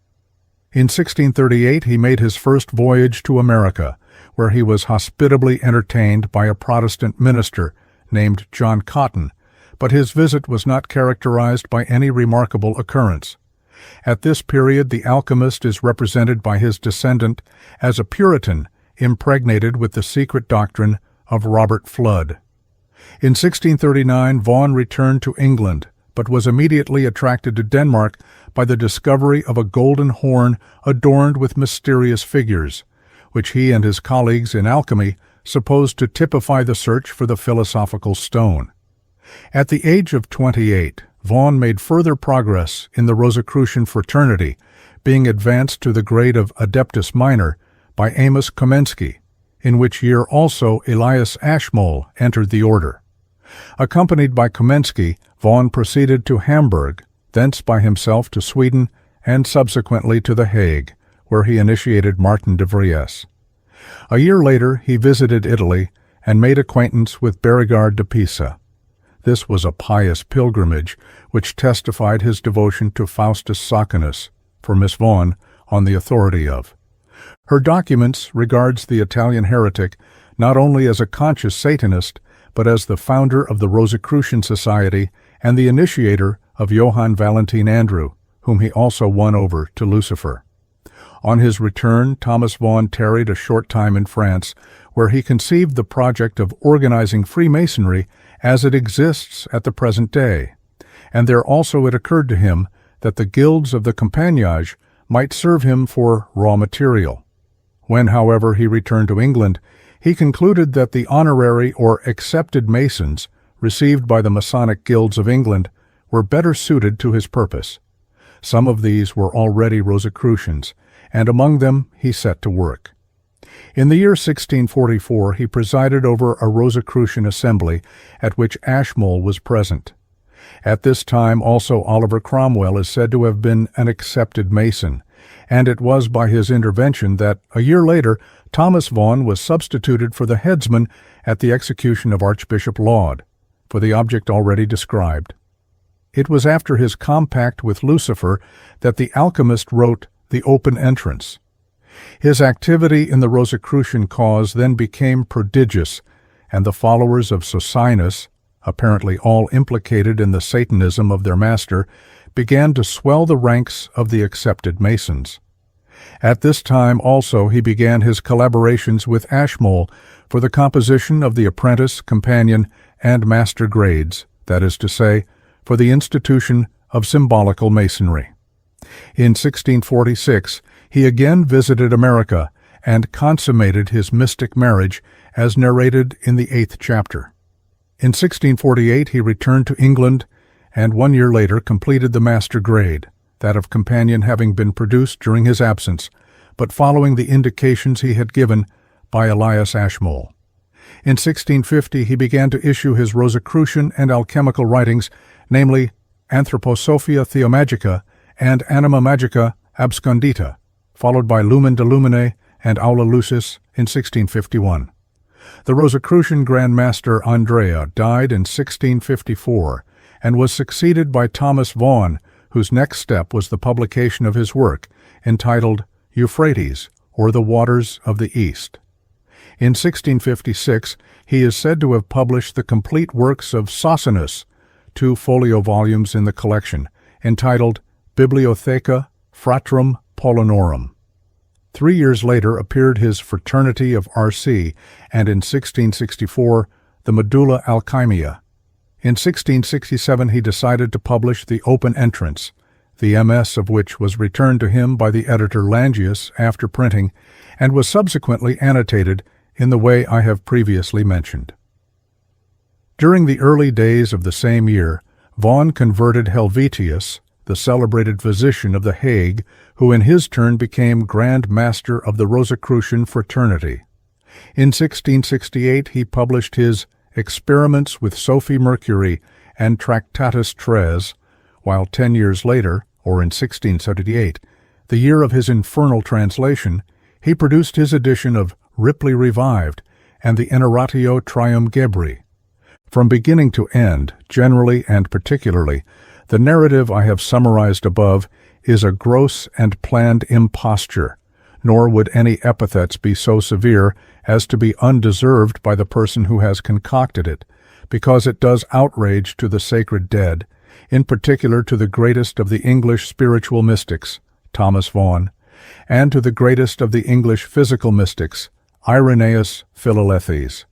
In 1638, he made his first voyage to America, where he was hospitably entertained by a Protestant minister named John Cotton, but his visit was not characterized by any remarkable occurrence. At this period, the alchemist is represented by his descendant as a Puritan impregnated with the secret doctrine of Robert Fludd. In 1639, Vaughan returned to England, but was immediately attracted to Denmark by the discovery of a golden horn adorned with mysterious figures, which he and his colleagues in alchemy supposed to typify the search for the philosophical stone. At the age of 28, Vaughan made further progress in the Rosicrucian fraternity, being advanced to the grade of Adeptus Minor by Amos Komensky, in which year also Elias Ashmole entered the order. Accompanied by Komensky, Vaughan proceeded to Hamburg, thence by himself to Sweden, and subsequently to The Hague, where he initiated Martin de Vries. A year later, he visited Italy and made acquaintance with Berigard de Pisa. This was a pious pilgrimage which testified his devotion to Faustus Socinus, for Miss Vaughan, on the authority of. Her documents regards the Italian heretic not only as a conscious Satanist, but as the founder of the Rosicrucian Society and the initiator of Johann Valentin Andrew, whom he also won over to Lucifer. On his return, Thomas Vaughan tarried a short time in France, where he conceived the project of organizing Freemasonry as it exists at the present day, and there also it occurred to him that the guilds of the Compagnage might serve him for raw material. When, however, he returned to England, he concluded that the honorary or accepted Masons received by the Masonic guilds of England were better suited to his purpose. Some of these were already Rosicrucians, and among them he set to work. In the year 1644, he presided over a Rosicrucian assembly at which Ashmole was present. At this time also Oliver Cromwell is said to have been an accepted Mason, and it was by his intervention that, a year later, Thomas Vaughan was substituted for the headsman at the execution of Archbishop Laud, for the object already described. It was after his compact with Lucifer that the alchemist wrote The Open Entrance. His activity in the Rosicrucian cause then became prodigious, and the followers of Socinus, apparently all implicated in the Satanism of their master, began to swell the ranks of the accepted Masons. At this time also he began his collaborations with Ashmole for the composition of the apprentice, companion, and master grades, that is to say, for the institution of symbolical masonry. In 1646, he again visited America and consummated his mystic marriage as narrated in the 8th chapter. In 1648, he returned to England and 1 year later completed the master grade, that of companion having been produced during his absence, but following the indications he had given by Elias Ashmole. In 1650, he began to issue his Rosicrucian and alchemical writings, namely Anthroposophia Theomagica and Anima Magica Abscondita, followed by Lumen de Lumine and Aula Lucis in 1651. The Rosicrucian Grand Master Andrea died in 1654 and was succeeded by Thomas Vaughan, whose next step was the publication of his work, entitled Euphrates, or the waters of the East. In 1656, he is said to have published the complete works of Socinus, 2 folio volumes in the collection, entitled Bibliotheca Fratrum Paulinorum. 3 years later appeared his Fraternity of R.C., and in 1664, the Medulla Alchymia. In 1667 he decided to publish the Open Entrance, the MS of which was returned to him by the editor Langius after printing, and was subsequently annotated in the way I have previously mentioned. During the early days of the same year, Vaughan converted Helvetius, the celebrated physician of The Hague, who in his turn became Grand Master of the Rosicrucian Fraternity. In 1668 he published his Experiments with Sophie Mercury and Tractatus Tres, while 10 years later, or in 1678, the year of his infernal translation, he produced his edition of Ripley Revived and the Eneratio Trium Gebri. From beginning to end, generally and particularly, the narrative I have summarized above is a gross and planned imposture, nor would any epithets be so severe as to be undeserved by the person who has concocted it, because it does outrage to the sacred dead, in particular to the greatest of the English spiritual mystics, Thomas Vaughan, and to the greatest of the English physical mystics, Irenaeus Philalethes.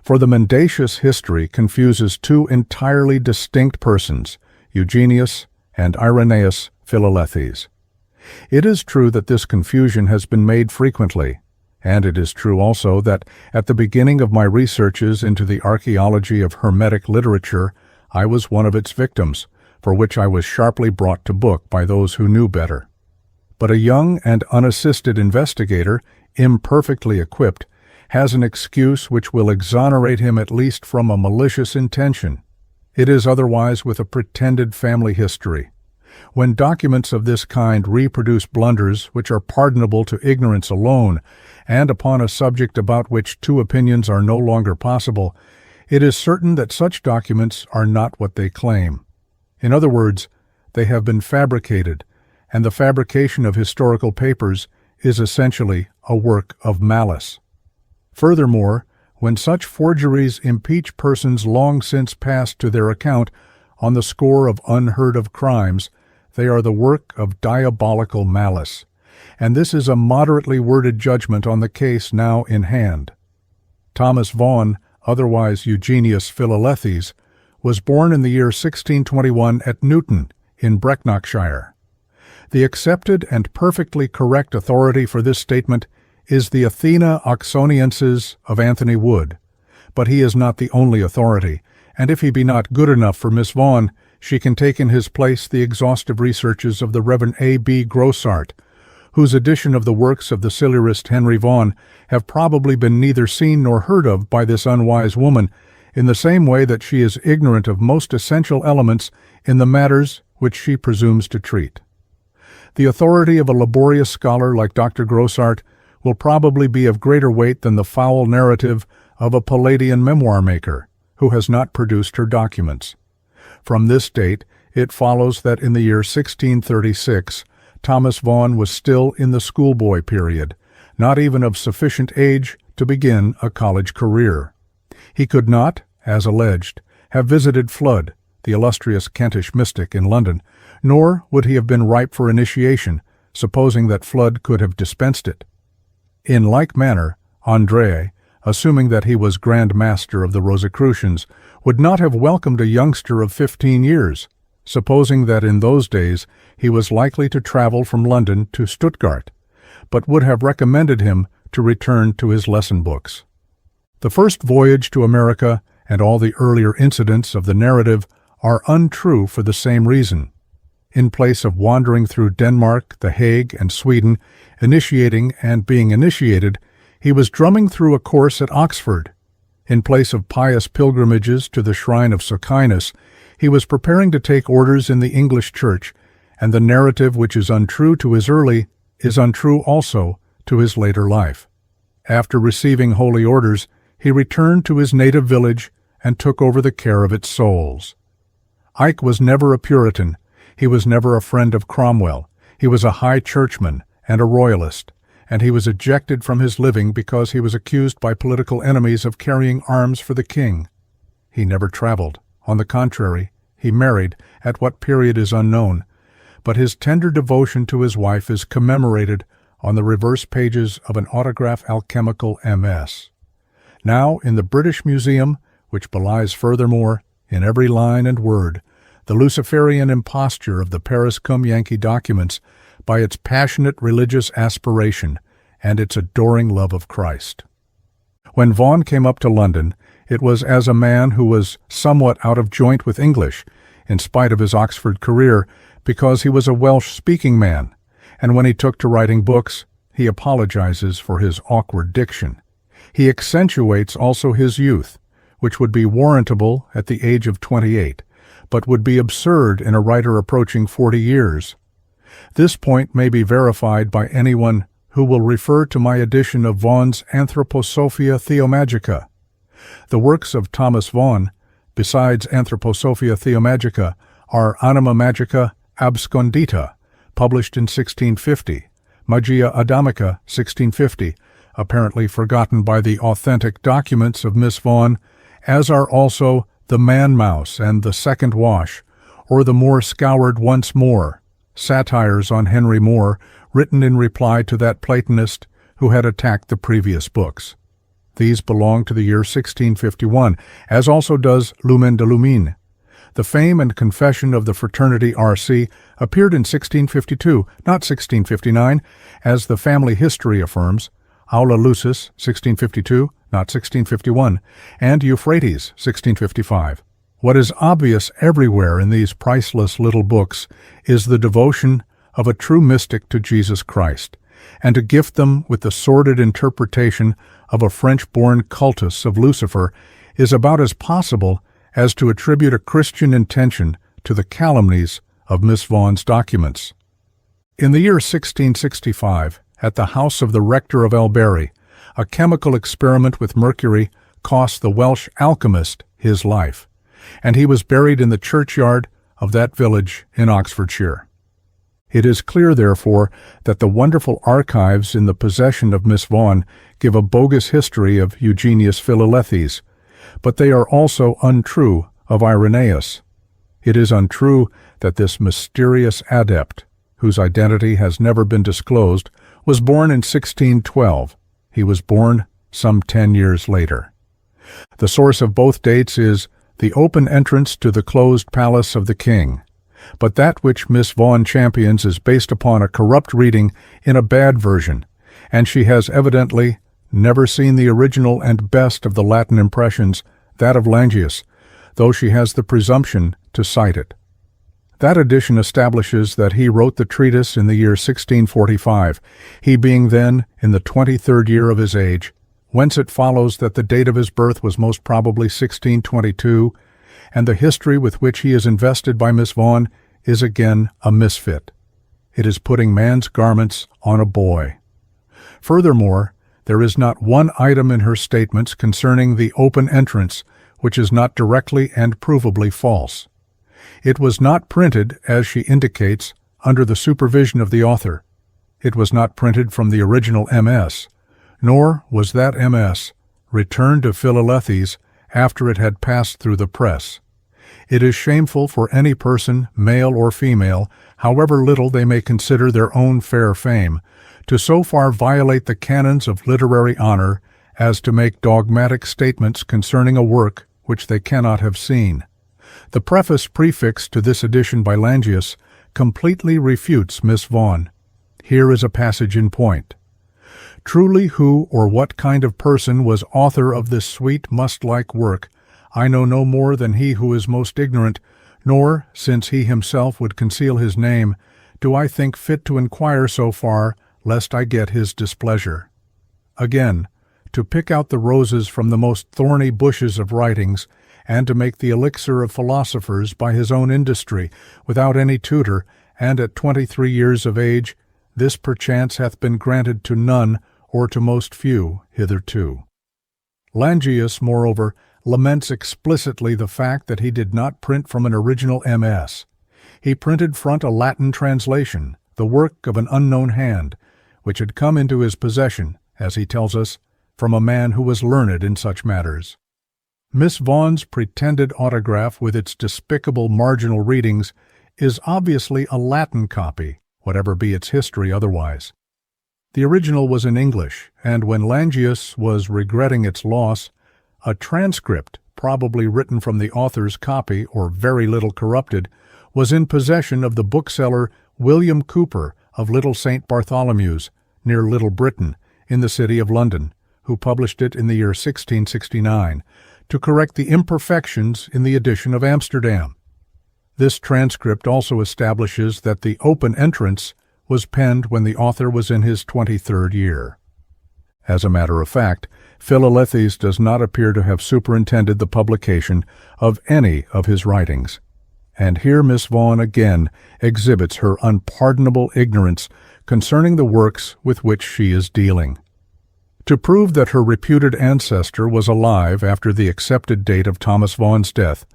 For the mendacious history confuses 2 entirely distinct persons, Eugenius and Irenaeus Philalethes. It is true that this confusion has been made frequently, and it is true also that at the beginning of my researches into the archaeology of Hermetic literature, I was one of its victims, for which I was sharply brought to book by those who knew better. But a young and unassisted investigator, imperfectly equipped, has an excuse which will exonerate him at least from a malicious intention. It is otherwise with a pretended family history. When documents of this kind reproduce blunders which are pardonable to ignorance alone, and upon a subject about which 2 opinions are no longer possible, it is certain that such documents are not what they claim. In other words, they have been fabricated, and the fabrication of historical papers is essentially a work of malice. Furthermore, when such forgeries impeach persons long since passed to their account on the score of unheard-of crimes, they are the work of diabolical malice, and this is a moderately worded judgment on the case now in hand. Thomas Vaughan, otherwise Eugenius Philalethes, was born in the year 1621 at Newton, in Brecknockshire. The accepted and perfectly correct authority for this statement is the Athena Oxonienses of Anthony Wood, but he is not the only authority, and if he be not good enough for Miss Vaughan, she can take in his place the exhaustive researches of the Rev. A. B. Grossart, whose edition of the works of the Silurist Henry Vaughan have probably been neither seen nor heard of by this unwise woman, in the same way that she is ignorant of most essential elements in the matters which she presumes to treat. The authority of a laborious scholar like Dr. Grossart will probably be of greater weight than the foul narrative of a Palladian memoir-maker, who has not produced her documents. From this date, it follows that in the year 1636, Thomas Vaughan was still in the schoolboy period, not even of sufficient age to begin a college career. He could not, as alleged, have visited Flood, the illustrious Kentish mystic, in London, nor would he have been ripe for initiation, supposing that Flood could have dispensed it. In like manner, André, assuming that he was Grand Master of the Rosicrucians, would not have welcomed a youngster of 15 years, supposing that in those days he was likely to travel from London to Stuttgart, but would have recommended him to return to his lesson books. The first voyage to America and all the earlier incidents of the narrative are untrue for the same reason. In place of wandering through Denmark, The Hague, and Sweden, initiating and being initiated, he was drumming through a course at Oxford. In place of pious pilgrimages to the shrine of Socinus, he was preparing to take orders in the English Church, and the narrative which is untrue to his early is untrue also to his later life. After receiving holy orders, he returned to his native village and took over the care of its souls. Ike was never a Puritan. He was never a friend of Cromwell. He was a high churchman and a royalist, and he was ejected from his living because he was accused by political enemies of carrying arms for the king. He never traveled. On the contrary, he married, at what period is unknown, but his tender devotion to his wife is commemorated on the reverse pages of an autograph alchemical MS. Now, in the British Museum, which belies furthermore, in every line and word, the Luciferian imposture of the Paris cum Yankee documents by its passionate religious aspiration and its adoring love of Christ. When Vaughan came up to London, it was as a man who was somewhat out of joint with English, in spite of his Oxford career, because he was a Welsh-speaking man, and when he took to writing books, he apologizes for his awkward diction. He accentuates also his youth, which would be warrantable at the age of 28, but would be absurd in a writer approaching 40 years. This point may be verified by anyone who will refer to my edition of Vaughan's Anthroposophia Theomagica. The works of Thomas Vaughan, besides Anthroposophia Theomagica, are Anima Magica Abscondita, published in 1650, Magia Adamica, 1650, apparently forgotten by the authentic documents of Miss Vaughan, as are also The Man-Mouse and The Second Wash, or The Moor Scoured Once More, satires on Henry More, written in reply to that Platonist who had attacked the previous books. These belong to the year 1651, as also does Lumen de Lumine. The Fame and Confession of the Fraternity R.C. appeared in 1652, not 1659, as the family history affirms, Aula Lucis, 1652, not 1651, and Euphrates, 1655. What is obvious everywhere in these priceless little books is the devotion of a true mystic to Jesus Christ, and to gift them with the sordid interpretation of a French-born cultus of Lucifer is about as possible as to attribute a Christian intention to the calumnies of Miss Vaughan's documents. In the year 1665, at the house of the rector of Albury, a chemical experiment with mercury cost the Welsh alchemist his life, and he was buried in the churchyard of that village in Oxfordshire. It is clear, therefore, that the wonderful archives in the possession of Miss Vaughan give a bogus history of Eugenius Philalethes, but they are also untrue of Irenaeus. It is untrue that this mysterious adept, whose identity has never been disclosed, was born in 1612. He was born some 10 years later. The source of both dates is the open entrance to the closed palace of the king, but that which Miss Vaughan champions is based upon a corrupt reading in a bad version, and she has evidently never seen the original and best of the Latin impressions, that of Langius, though she has the presumption to cite it. That edition establishes that he wrote the treatise in the year 1645, he being then in the 23rd year of his age, whence it follows that the date of his birth was most probably 1622, and the history with which he is invested by Miss Vaughan is again a misfit. It is putting man's garments on a boy. Furthermore, there is not one item in her statements concerning the open entrance which is not directly and provably false. It was not printed, as she indicates, under the supervision of the author. It was not printed from the original MS, nor was that MS returned to Philalethes after it had passed through the press. It is shameful for any person, male or female, however little they may consider their own fair fame, to so far violate the canons of literary honor as to make dogmatic statements concerning a work which they cannot have seen. The preface prefixed to this edition by Langius completely refutes Miss Vaughan. Here is a passage in point. Truly who or what kind of person was author of this sweet must-like work, I know no more than he who is most ignorant, nor, since he himself would conceal his name, do I think fit to inquire so far, lest I get his displeasure. Again, to pick out the roses from the most thorny bushes of writings, and to make the elixir of philosophers by his own industry, without any tutor, and at 23 years of age, this perchance hath been granted to none, or to most few, hitherto. Langius, moreover, laments explicitly the fact that he did not print from an original MS. He printed front a Latin translation, the work of an unknown hand, which had come into his possession, as he tells us, from a man who was learned in such matters. Miss Vaughan's pretended autograph with its despicable marginal readings is obviously a Latin copy, whatever be its history otherwise. The original was in English, and when Langius was regretting its loss, a transcript, probably written from the author's copy or very little corrupted, was in possession of the bookseller William Cooper of Little St. Bartholomew's, near Little Britain, in the city of London, who published it in the year 1669, to correct the imperfections in the edition of Amsterdam. This transcript also establishes that the open entrance was penned when the author was in his 23rd year. As a matter of fact, Philalethes does not appear to have superintended the publication of any of his writings. And here Miss Vaughan again exhibits her unpardonable ignorance concerning the works with which she is dealing. To prove that her reputed ancestor was alive after the accepted date of Thomas Vaughan's death,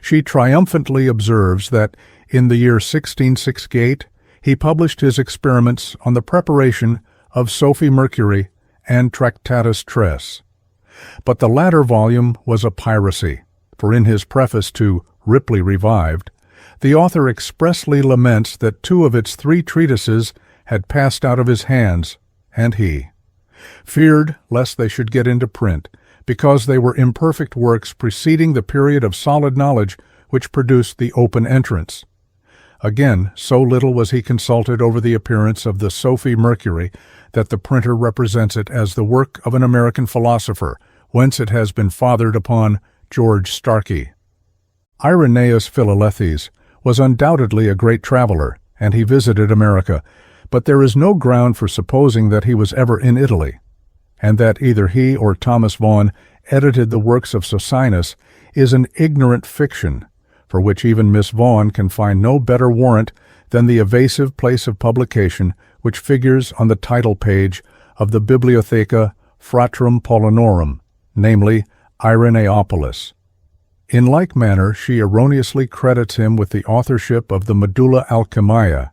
she triumphantly observes that in the year 1668 he published his experiments on the preparation of Sophie Mercury and Tractatus Tres. But the latter volume was a piracy, for in his preface to Ripley Revived, the author expressly laments that 2 of its 3 treatises had passed out of his hands, and he feared lest they should get into print, because they were imperfect works preceding the period of solid knowledge which produced the open entrance. Again, so little was he consulted over the appearance of the Sophie Mercury that the printer represents it as the work of an American philosopher, whence it has been fathered upon George Starkey. Irenaeus Philalethes was undoubtedly a great traveler, and he visited America, but there is no ground for supposing that he was ever in Italy, and that either he or Thomas Vaughan edited the works of Socinus is an ignorant fiction, for which even Miss Vaughan can find no better warrant than the evasive place of publication which figures on the title page of the Bibliotheca Fratrum Paulinorum, namely Irenaeopolis. In like manner, she erroneously credits him with the authorship of the Medulla Alchemaia,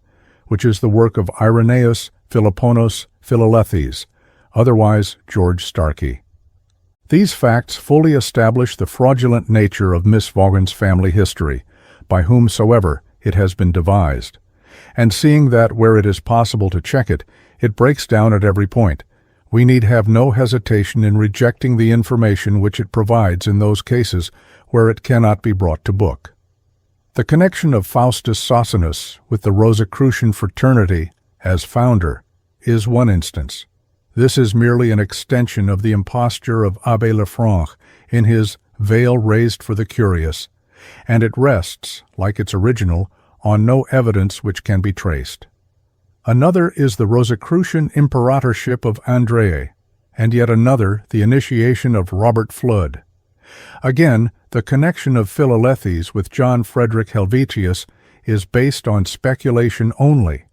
which is the work of Irenaeus Philipponos Philalethes, otherwise George Starkey. These facts fully establish the fraudulent nature of Miss Vaughan's family history, by whomsoever it has been devised, and seeing that where it is possible to check it, it breaks down at every point, we need have no hesitation in rejecting the information which it provides in those cases where it cannot be brought to book. The connection of Faustus Socinus with the Rosicrucian fraternity as founder is one instance. This is merely an extension of the imposture of Abbé Lefranc in his Veil Raised for the Curious, and it rests, like its original, on no evidence which can be traced. Another is the Rosicrucian imperatorship of André, and yet another the initiation of Robert Flood. Again, the connection of Philalethes with John Frederick Helvetius is based on speculation only,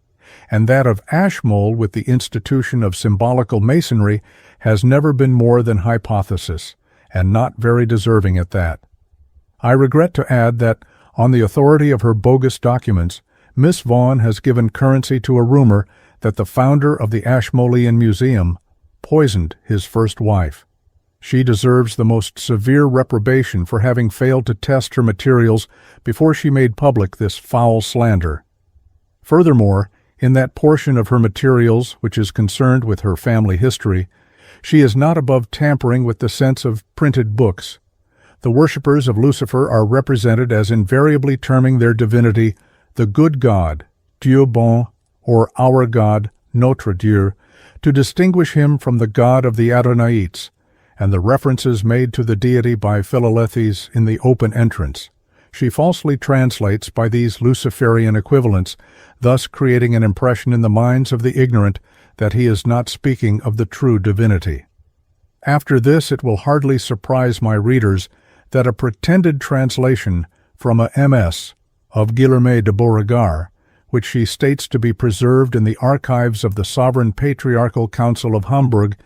and that of Ashmole with the institution of symbolical masonry has never been more than hypothesis, and not very deserving at that. I regret to add that, on the authority of her bogus documents, Miss Vaughan has given currency to a rumor that the founder of the Ashmolean Museum poisoned his first wife. She deserves the most severe reprobation for having failed to test her materials before she made public this foul slander. Furthermore, in that portion of her materials which is concerned with her family history, she is not above tampering with the sense of printed books. The worshippers of Lucifer are represented as invariably terming their divinity the good God, Dieu bon, or our God, Notre Dieu, to distinguish him from the God of the Adonaites, and the references made to the deity by Philalethes in the open entrance. She falsely translates by these Luciferian equivalents, thus creating an impression in the minds of the ignorant that he is not speaking of the true divinity. After this, it will hardly surprise my readers that a pretended translation from a MS of Guilherme de Beauregard, which she states to be preserved in the archives of the Sovereign Patriarchal Council of Hamburg,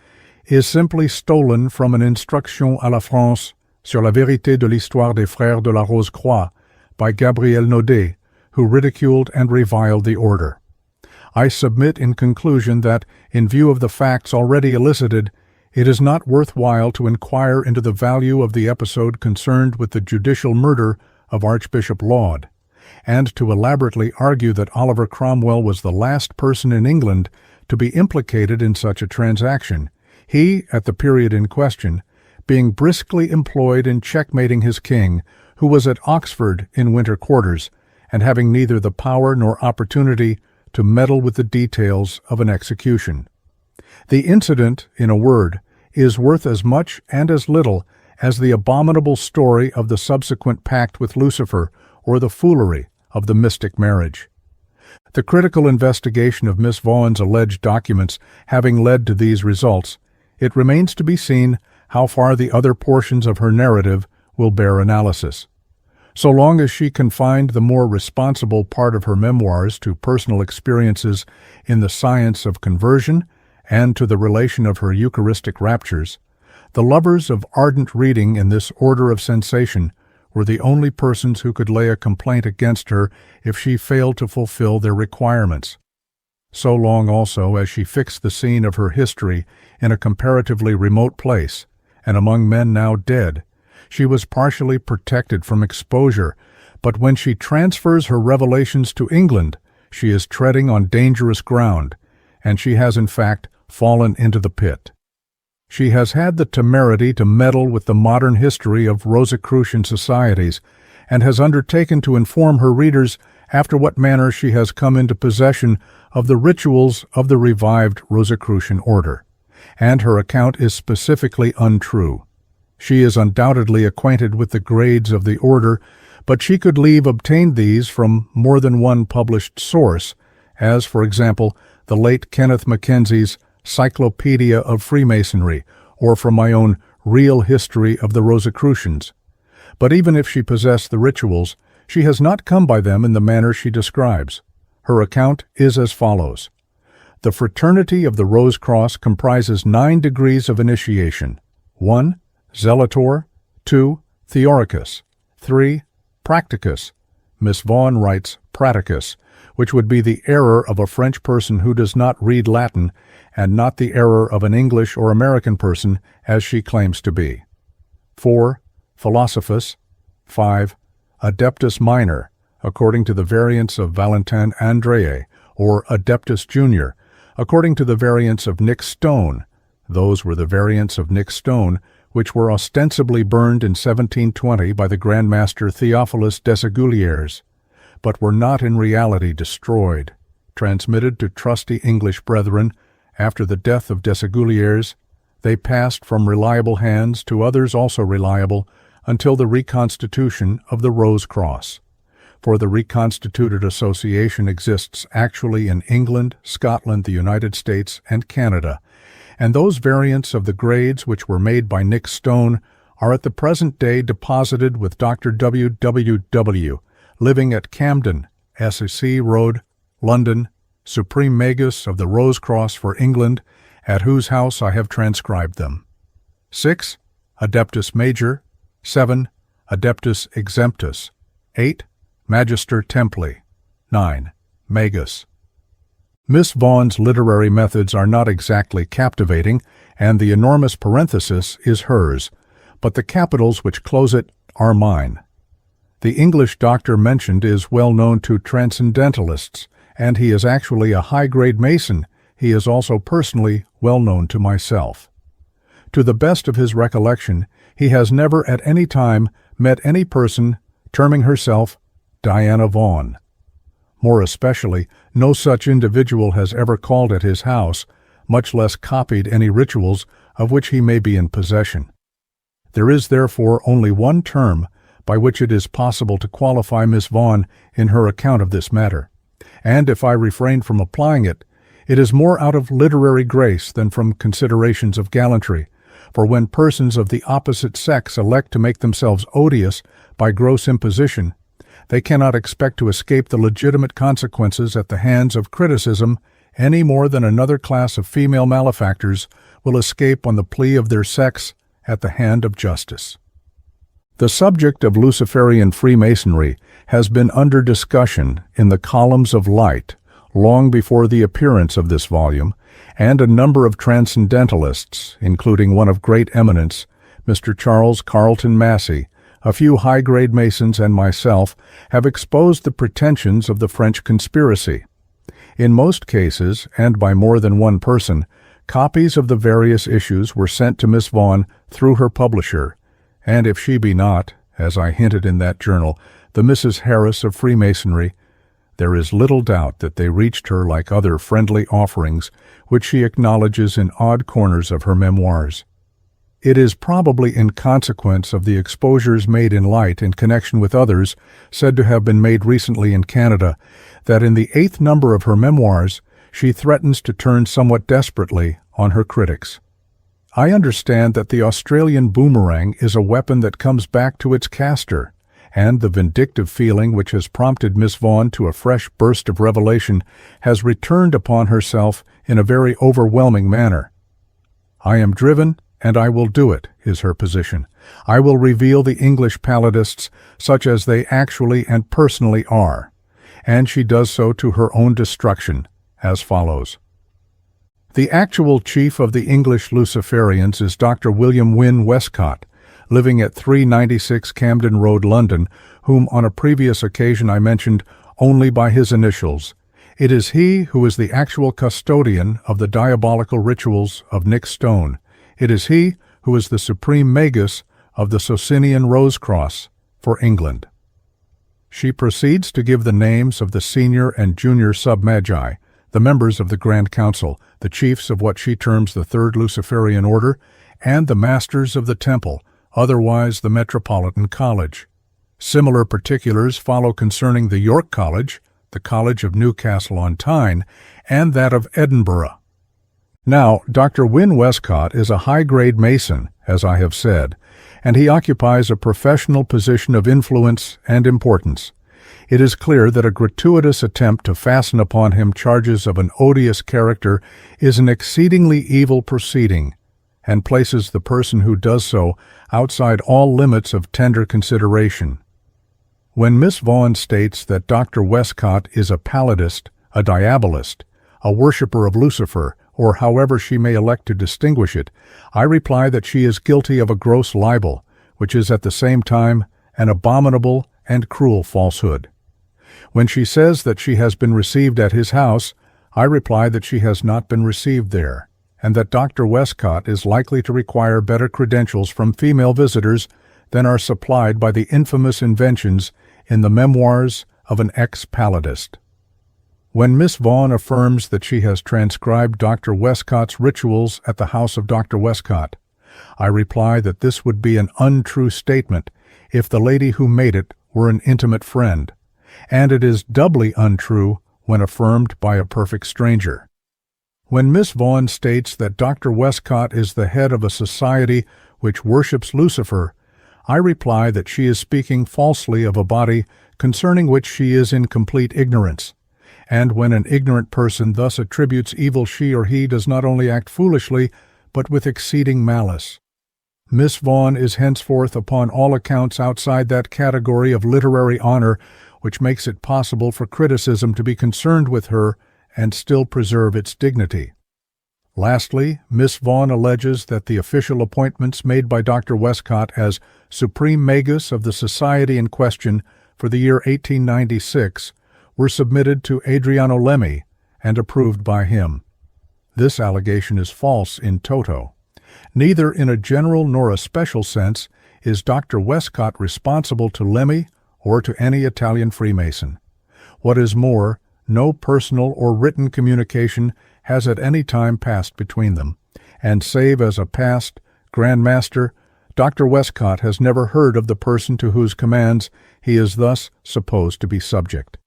is simply stolen from an Instruction à la France sur la vérité de l'histoire des frères de la Rose-Croix by Gabriel Naudet, who ridiculed and reviled the order. I submit in conclusion that, in view of the facts already elicited, it is not worthwhile to inquire into the value of the episode concerned with the judicial murder of Archbishop Laud, and to elaborately argue that Oliver Cromwell was the last person in England to be implicated in such a transaction, he, at the period in question, being briskly employed in checkmating his king, who was at Oxford in winter quarters, and having neither the power nor opportunity to meddle with the details of an execution. The incident, in a word, is worth as much and as little as the abominable story of the subsequent pact with Lucifer or the foolery of the mystic marriage. The critical investigation of Miss Vaughan's alleged documents having led to these results, it remains to be seen how far the other portions of her narrative will bear analysis. So long as she confined the more responsible part of her memoirs to personal experiences in the science of conversion and to the relation of her Eucharistic raptures, the lovers of ardent reading in this order of sensation were the only persons who could lay a complaint against her if she failed to fulfill their requirements. So long also as she fixed the scene of her history in a comparatively remote place, and among men now dead, she was partially protected from exposure, but when she transfers her revelations to England, she is treading on dangerous ground, and she has in fact fallen into the pit. She has had the temerity to meddle with the modern history of Rosicrucian societies, and has undertaken to inform her readers after what manner she has come into possession of the rituals of the revived Rosicrucian order, and her account is specifically untrue. She is undoubtedly acquainted with the grades of the order, but she could leave obtained these from more than one published source, as, for example, the late Kenneth Mackenzie's Cyclopedia of Freemasonry, or from my own Real History of the Rosicrucians. But even if she possessed the rituals, she has not come by them in the manner she describes. Her account is as follows. The Fraternity of the Rose Cross comprises 9 degrees of initiation. 1. Zelator. 2. Theoricus. 3. Practicus. Miss Vaughan writes Praticus, which would be the error of a French person who does not read Latin, and not the error of an English or American person, as she claims to be. 4. Philosophus. 5. Adeptus Minor, according to the variants of Valentin André, or Adeptus Junior, according to the variants of Nick Stone. Those were the variants of Nick Stone, which were ostensibly burned in 1720 by the Grand Master Theophilus Desaguliers, but were not in reality destroyed, transmitted to trusty English brethren. After the death of Desaguliers, they passed from reliable hands to others also reliable until the reconstitution of the Rose Cross. For the reconstituted association exists actually in England, Scotland, the United States, and Canada, and those variants of the grades which were made by Nick Stone are at the present day deposited with Dr. W. living at Camden, Essex Road, London, Supreme Magus of the Rose Cross for England, at whose house I have transcribed them. 6. Adeptus Major. 7. Adeptus Exemptus. 8. Magister Templi. 9. Magus. Miss Vaughan's literary methods are not exactly captivating, and the enormous parenthesis is hers, but the capitals which close it are mine. The English doctor mentioned is well known to transcendentalists, and he is actually a high-grade Mason. He is also personally well known to myself. To the best of his recollection, he has never at any time met any person terming herself Diana Vaughan. More especially, no such individual has ever called at his house, much less copied any rituals of which he may be in possession. There is therefore only one term by which it is possible to qualify Miss Vaughan in her account of this matter, and if I refrain from applying it, it is more out of literary grace than from considerations of gallantry, for when persons of the opposite sex elect to make themselves odious by gross imposition, they cannot expect to escape the legitimate consequences at the hands of criticism any more than another class of female malefactors will escape on the plea of their sex at the hand of justice. The subject of Luciferian Freemasonry has been under discussion in the columns of Light long before the appearance of this volume, and a number of transcendentalists, including one of great eminence, Mr. Charles Carlton Massey, a few high-grade Masons and myself, have exposed the pretensions of the French conspiracy. In most cases, and by more than one person, copies of the various issues were sent to Miss Vaughan through her publisher, and if she be not, as I hinted in that journal, the Mrs. Harris of Freemasonry, there is little doubt that they reached her like other friendly offerings which she acknowledges in odd corners of her memoirs. It is probably in consequence of the exposures made in light in connection with others said to have been made recently in Canada that in the 8th number of her memoirs she threatens to turn somewhat desperately on her critics. I understand that the Australian boomerang is a weapon that comes back to its caster, and the vindictive feeling which has prompted Miss Vaughan to a fresh burst of revelation has returned upon herself in a very overwhelming manner. I am driven, and I will do it, is her position. I will reveal the English Palladists such as they actually and personally are, and she does so to her own destruction, as follows. The actual chief of the English Luciferians is Dr. William Wynne Westcott, living at 396 Camden Road, London, whom on a previous occasion I mentioned only by his initials. It is he who is the actual custodian of the diabolical rituals of Nick Stone. It is he who is the supreme magus of the Socinian Rose Cross for England. She proceeds to give the names of the senior and junior sub-magi, the members of the Grand Council, the chiefs of what she terms the Third Luciferian Order, and the masters of the Temple, otherwise the Metropolitan College. Similar particulars follow concerning the York College, the College of Newcastle-on-Tyne, and that of Edinburgh. Now, Dr. Wynne Westcott is a high-grade Mason, as I have said, and he occupies a professional position of influence and importance. It is clear that a gratuitous attempt to fasten upon him charges of an odious character is an exceedingly evil proceeding, and places the person who does so outside all limits of tender consideration. When Miss Vaughan states that Dr. Westcott is a Palladist, a Diabolist, a worshipper of Lucifer, or however she may elect to distinguish it, I reply that she is guilty of a gross libel, which is at the same time an abominable and cruel falsehood. When she says that she has been received at his house, I reply that she has not been received there, and that Dr. Westcott is likely to require better credentials from female visitors than are supplied by the infamous inventions in the memoirs of an ex-Palladist. When Miss Vaughan affirms that she has transcribed Dr. Westcott's rituals at the house of Dr. Westcott, I reply that this would be an untrue statement if the lady who made it were an intimate friend, and it is doubly untrue when affirmed by a perfect stranger. When Miss Vaughan states that Dr. Westcott is the head of a society which worships Lucifer, I reply that she is speaking falsely of a body concerning which she is in complete ignorance, and when an ignorant person thus attributes evil she or he does not only act foolishly, but with exceeding malice. Miss Vaughan is henceforth upon all accounts outside that category of literary honor which makes it possible for criticism to be concerned with her and still preserve its dignity. Lastly, Miss Vaughan alleges that the official appointments made by Dr. Westcott as Supreme Magus of the Society in question for the year 1896 were submitted to Adriano Lemmy and approved by him. This allegation is false in toto. Neither in a general nor a special sense is Dr. Westcott responsible to Lemmy or to any Italian Freemason. What is more, no personal or written communication has at any time passed between them, and save as a past Grand Master, Dr. Westcott has never heard of the person to whose commands he is thus supposed to be subject.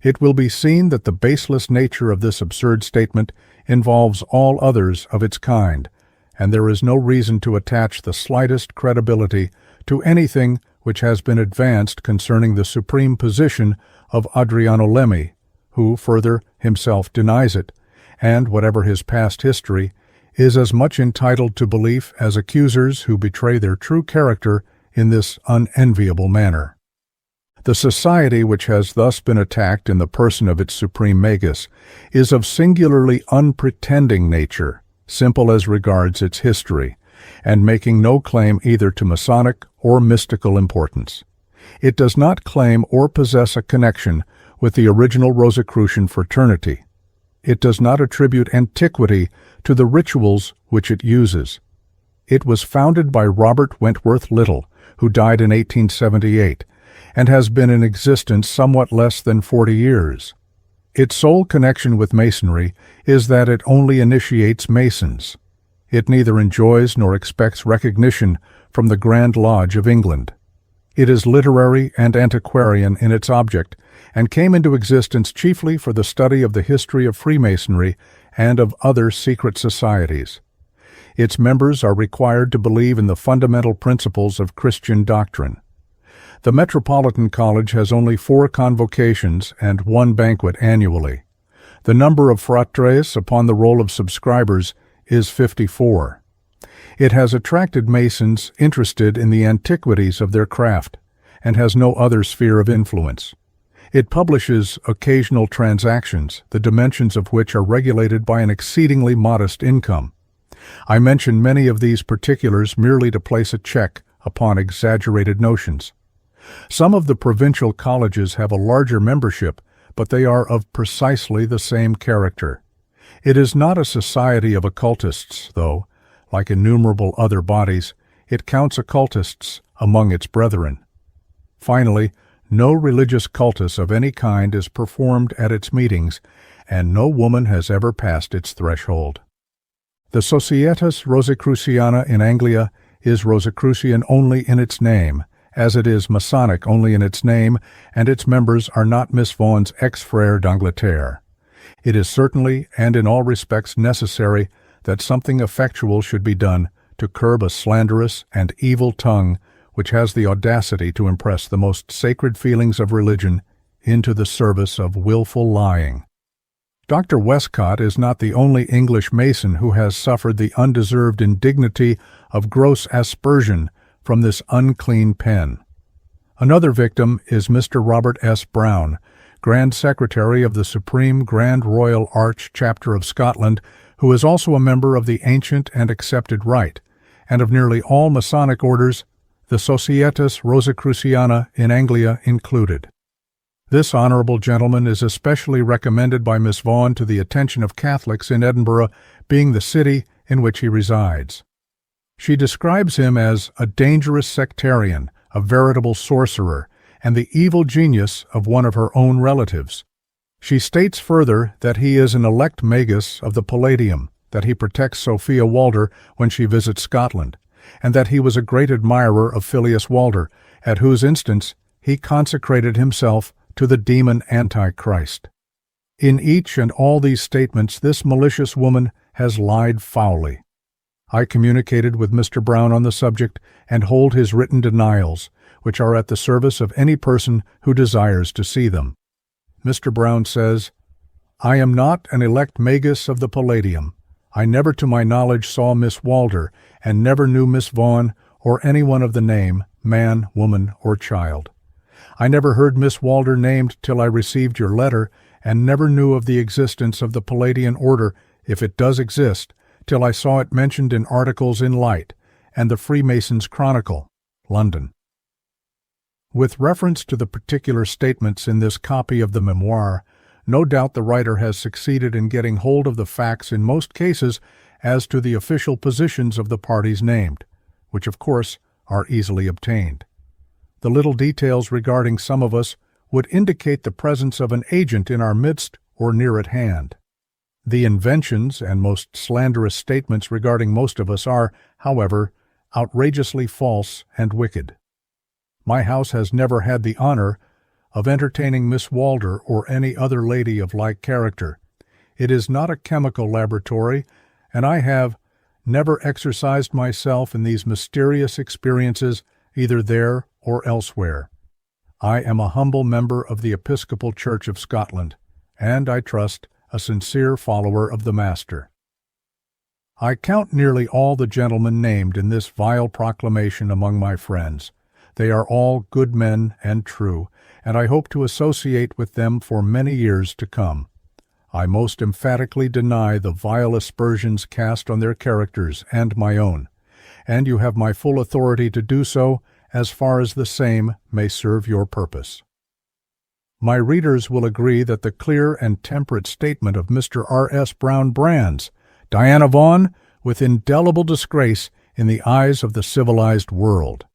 It will be seen that the baseless nature of this absurd statement involves all others of its kind, and there is no reason to attach the slightest credibility to anything which has been advanced concerning the supreme position of Adriano Lemmy, who, further, himself denies it, and, whatever his past history, is as much entitled to belief as accusers who betray their true character in this unenviable manner. The society which has thus been attacked in the person of its supreme magus is of singularly unpretending nature, simple as regards its history, and making no claim either to Masonic or mystical importance. It does not claim or possess a connection with the original Rosicrucian fraternity. It does not attribute antiquity to the rituals which it uses. It was founded by Robert Wentworth Little, who died in 1878, and has been in existence somewhat less than 40 years. Its sole connection with Masonry is that it only initiates Masons. It neither enjoys nor expects recognition from the Grand Lodge of England. It is literary and antiquarian in its object, and came into existence chiefly for the study of the history of Freemasonry and of other secret societies. Its members are required to believe in the fundamental principles of Christian doctrine. The Metropolitan College has only 4 convocations and 1 banquet annually. The number of fratres upon the roll of subscribers is 54. It has attracted Masons interested in the antiquities of their craft, and has no other sphere of influence. It publishes occasional transactions, the dimensions of which are regulated by an exceedingly modest income. I mention many of these particulars merely to place a check upon exaggerated notions. Some of the provincial colleges have a larger membership, but they are of precisely the same character. It is not a society of occultists, though, like innumerable other bodies, it counts occultists among its brethren. Finally, no religious cultus of any kind is performed at its meetings, and no woman has ever passed its threshold. The Societas Rosicruciana in Anglia is Rosicrucian only in its name, as it is Masonic only in its name, and its members are not Miss Vaughan's ex-frère d'Angleterre. It is certainly and in all respects necessary that something effectual should be done to curb a slanderous and evil tongue which has the audacity to impress the most sacred feelings of religion into the service of willful lying. Dr. Westcott is not the only English Mason who has suffered the undeserved indignity of gross aspersion from this unclean pen. Another victim is Mr. Robert S. Brown, Grand Secretary of the Supreme Grand Royal Arch Chapter of Scotland, who is also a member of the Ancient and Accepted Rite, and of nearly all Masonic orders, the Societas Rosicruciana in Anglia included. This honorable gentleman is especially recommended by Miss Vaughan to the attention of Catholics in Edinburgh, being the city in which he resides. She describes him as a dangerous sectarian, a veritable sorcerer, and the evil genius of one of her own relatives. She states further that he is an elect magus of the Palladium, that he protects Sophia Walder when she visits Scotland, and that he was a great admirer of Filius Walder, at whose instance he consecrated himself to the demon Antichrist. In each and all these statements this malicious woman has lied foully. I communicated with Mr. Brown on the subject and hold his written denials, which are at the service of any person who desires to see them. Mr. Brown says, "I am not an elect magus of the Palladium. I never to my knowledge saw Miss Walder, and never knew Miss Vaughan or anyone of the name, man, woman, or child. I never heard Miss Walder named till I received your letter, and never knew of the existence of the Palladian order, if it does exist, till I saw it mentioned in articles in Light, and the Freemasons' Chronicle, London." With reference to the particular statements in this copy of the memoir, no doubt the writer has succeeded in getting hold of the facts in most cases as to the official positions of the parties named, which of course are easily obtained. The little details regarding some of us would indicate the presence of an agent in our midst or near at hand. The inventions and most slanderous statements regarding most of us are, however, outrageously false and wicked. My house has never had the honor of entertaining Miss Walder or any other lady of like character. It is not a chemical laboratory, and I have never exercised myself in these mysterious experiences either there or elsewhere. I am a humble member of the Episcopal Church of Scotland, and, I trust, a sincere follower of the Master. I count nearly all the gentlemen named in this vile proclamation among my friends. They are all good men and true, and I hope to associate with them for many years to come. I most emphatically deny the vile aspersions cast on their characters and my own, and you have my full authority to do so as far as the same may serve your purpose. My readers will agree that the clear and temperate statement of Mr. R.S. Brown brands Diana Vaughan with indelible disgrace in the eyes of the civilized world.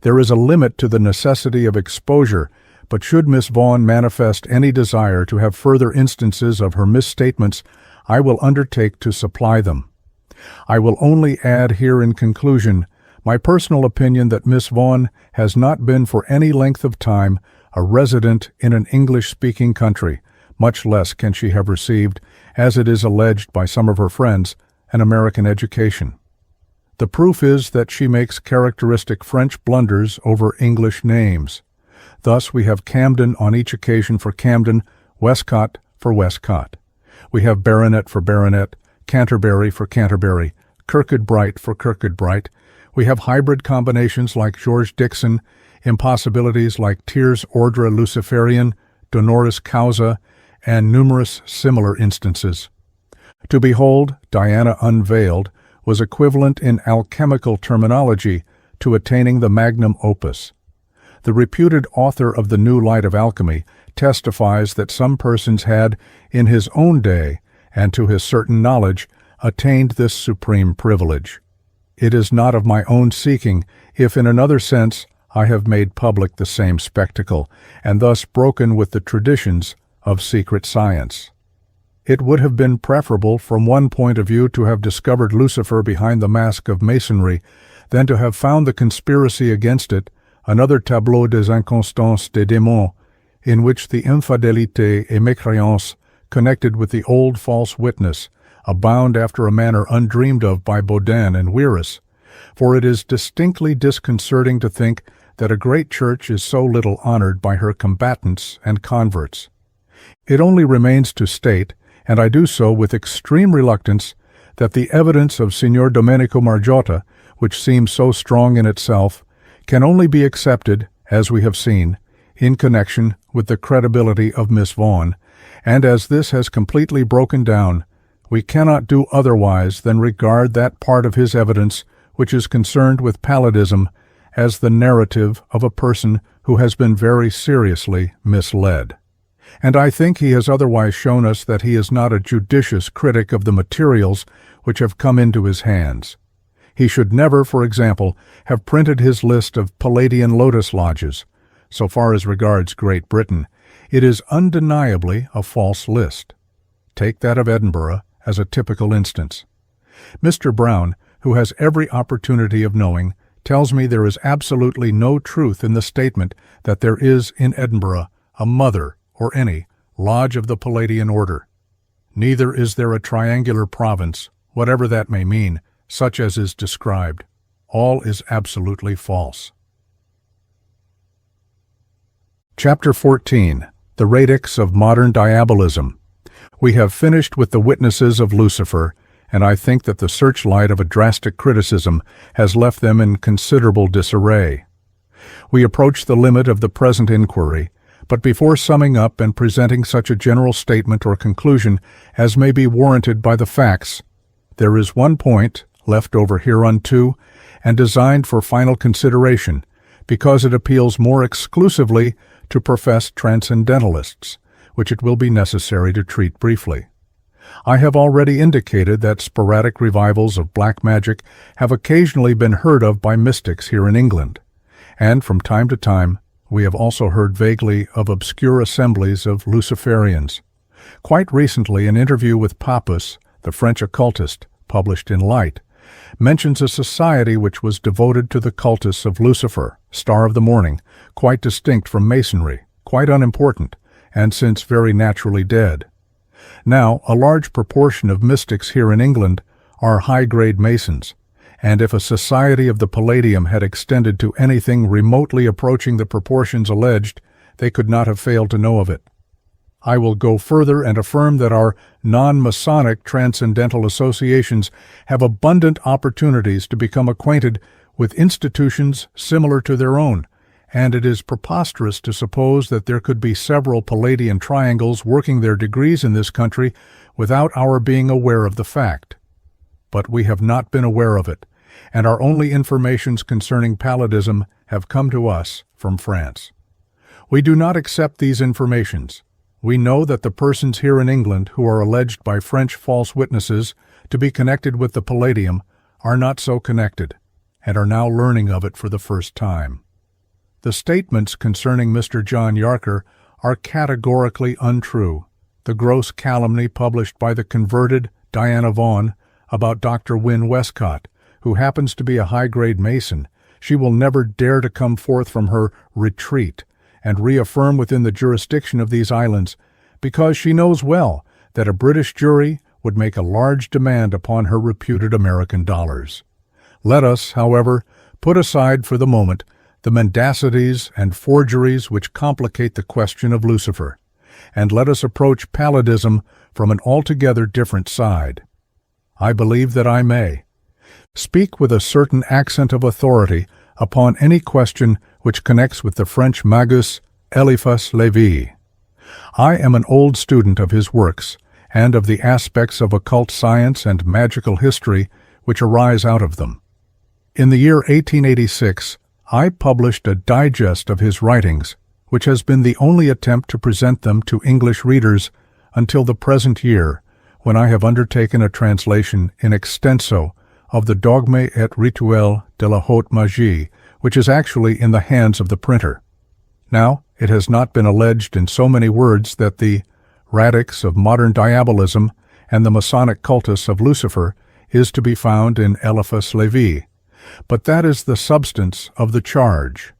There is a limit to the necessity of exposure, but should Miss Vaughan manifest any desire to have further instances of her misstatements, I will undertake to supply them. I will only add here in conclusion my personal opinion that Miss Vaughan has not been for any length of time a resident in an English-speaking country, much less can she have received, as it is alleged by some of her friends, an American education. The proof is that she makes characteristic French blunders over English names. Thus we have Camden on each occasion for Camden, Westcott for Westcott. We have Baronet for Baronet, Canterbury for Canterbury, Kirkcudbright for Kirkcudbright. We have hybrid combinations like George Dixon, impossibilities like Tiers Ordre Luciferian, Donoris Causa, and numerous similar instances. To behold Diana Unveiled was equivalent in alchemical terminology to attaining the magnum opus. The reputed author of the New Light of Alchemy testifies that some persons had, in his own day, and to his certain knowledge, attained this supreme privilege. It is not of my own seeking, if in another sense I have made public the same spectacle, and thus broken with the traditions of secret science. It would have been preferable from one point of view to have discovered Lucifer behind the Mask of Masonry than to have found the conspiracy against it, another tableau des inconstances des démons, in which the infidélité et mécréance connected with the old false witness abound after a manner undreamed of by Bodin and Wierus, for it is distinctly disconcerting to think that a great church is so little honored by her combatants and converts. It only remains to state, and I do so with extreme reluctance, that the evidence of Signor Domenico Margiotta, which seems so strong in itself, can only be accepted, as we have seen, in connection with the credibility of Miss Vaughan, and as this has completely broken down, we cannot do otherwise than regard that part of his evidence which is concerned with palladism as the narrative of a person who has been very seriously misled. And I think he has otherwise shown us that he is not a judicious critic of the materials which have come into his hands. He should never, for example, have printed his list of Palladian lotus lodges. So far as regards Great Britain, it is undeniably a false list. Take that of Edinburgh as a typical instance. Mr. Brown, who has every opportunity of knowing, tells me there is absolutely no truth in the statement that there is in Edinburgh a mother, or any, lodge of the Palladian order. Neither is there a triangular province, whatever that may mean, such as is described. All is absolutely false. Chapter 14. The Radix of Modern Diabolism. We have finished with the witnesses of Lucifer, and I think that the searchlight of a drastic criticism has left them in considerable disarray. We approach the limit of the present inquiry, but before summing up and presenting such a general statement or conclusion as may be warranted by the facts, there is one point left over hereunto and designed for final consideration, because it appeals more exclusively to professed transcendentalists, which it will be necessary to treat briefly. I have already indicated that sporadic revivals of black magic have occasionally been heard of by mystics here in England, and from time to time we have also heard vaguely of obscure assemblies of Luciferians. Quite recently, an interview with Papus, the French occultist, published in Light, mentions a society which was devoted to the cultus of Lucifer, Star of the Morning, quite distinct from Masonry, quite unimportant, and since very naturally dead. Now, a large proportion of mystics here in England are high-grade Masons, and if a society of the Palladium had extended to anything remotely approaching the proportions alleged, they could not have failed to know of it. I will go further and affirm that our non-Masonic transcendental associations have abundant opportunities to become acquainted with institutions similar to their own, and it is preposterous to suppose that there could be several Palladian triangles working their degrees in this country without our being aware of the fact. But we have not been aware of it, and our only informations concerning Palladism have come to us from France. We do not accept these informations. We know that the persons here in England who are alleged by French false witnesses to be connected with the Palladium are not so connected, and are now learning of it for the first time. The statements concerning Mr. John Yarker are categorically untrue. The gross calumny published by the converted Diana Vaughan about Dr. Wynne Westcott, who happens to be a high-grade Mason, she will never dare to come forth from her retreat and reaffirm within the jurisdiction of these islands, because she knows well that a British jury would make a large demand upon her reputed American dollars. Let us, however, put aside for the moment the mendacities and forgeries which complicate the question of Lucifer, and let us approach Palladism from an altogether different side. I believe that I may speak with a certain accent of authority upon any question which connects with the French magus Eliphas Lévi. I am an old student of his works and of the aspects of occult science and magical history which arise out of them. In the year 1886, I published a digest of his writings, which has been the only attempt to present them to English readers until the present year, when I have undertaken a translation in extenso of the Dogme et Rituel de la Haute Magie, which is actually in the hands of the printer. Now, it has not been alleged in so many words that the Radix of modern Diabolism and the Masonic cultus of Lucifer is to be found in Eliphas Lévi, but that is the substance of the charge.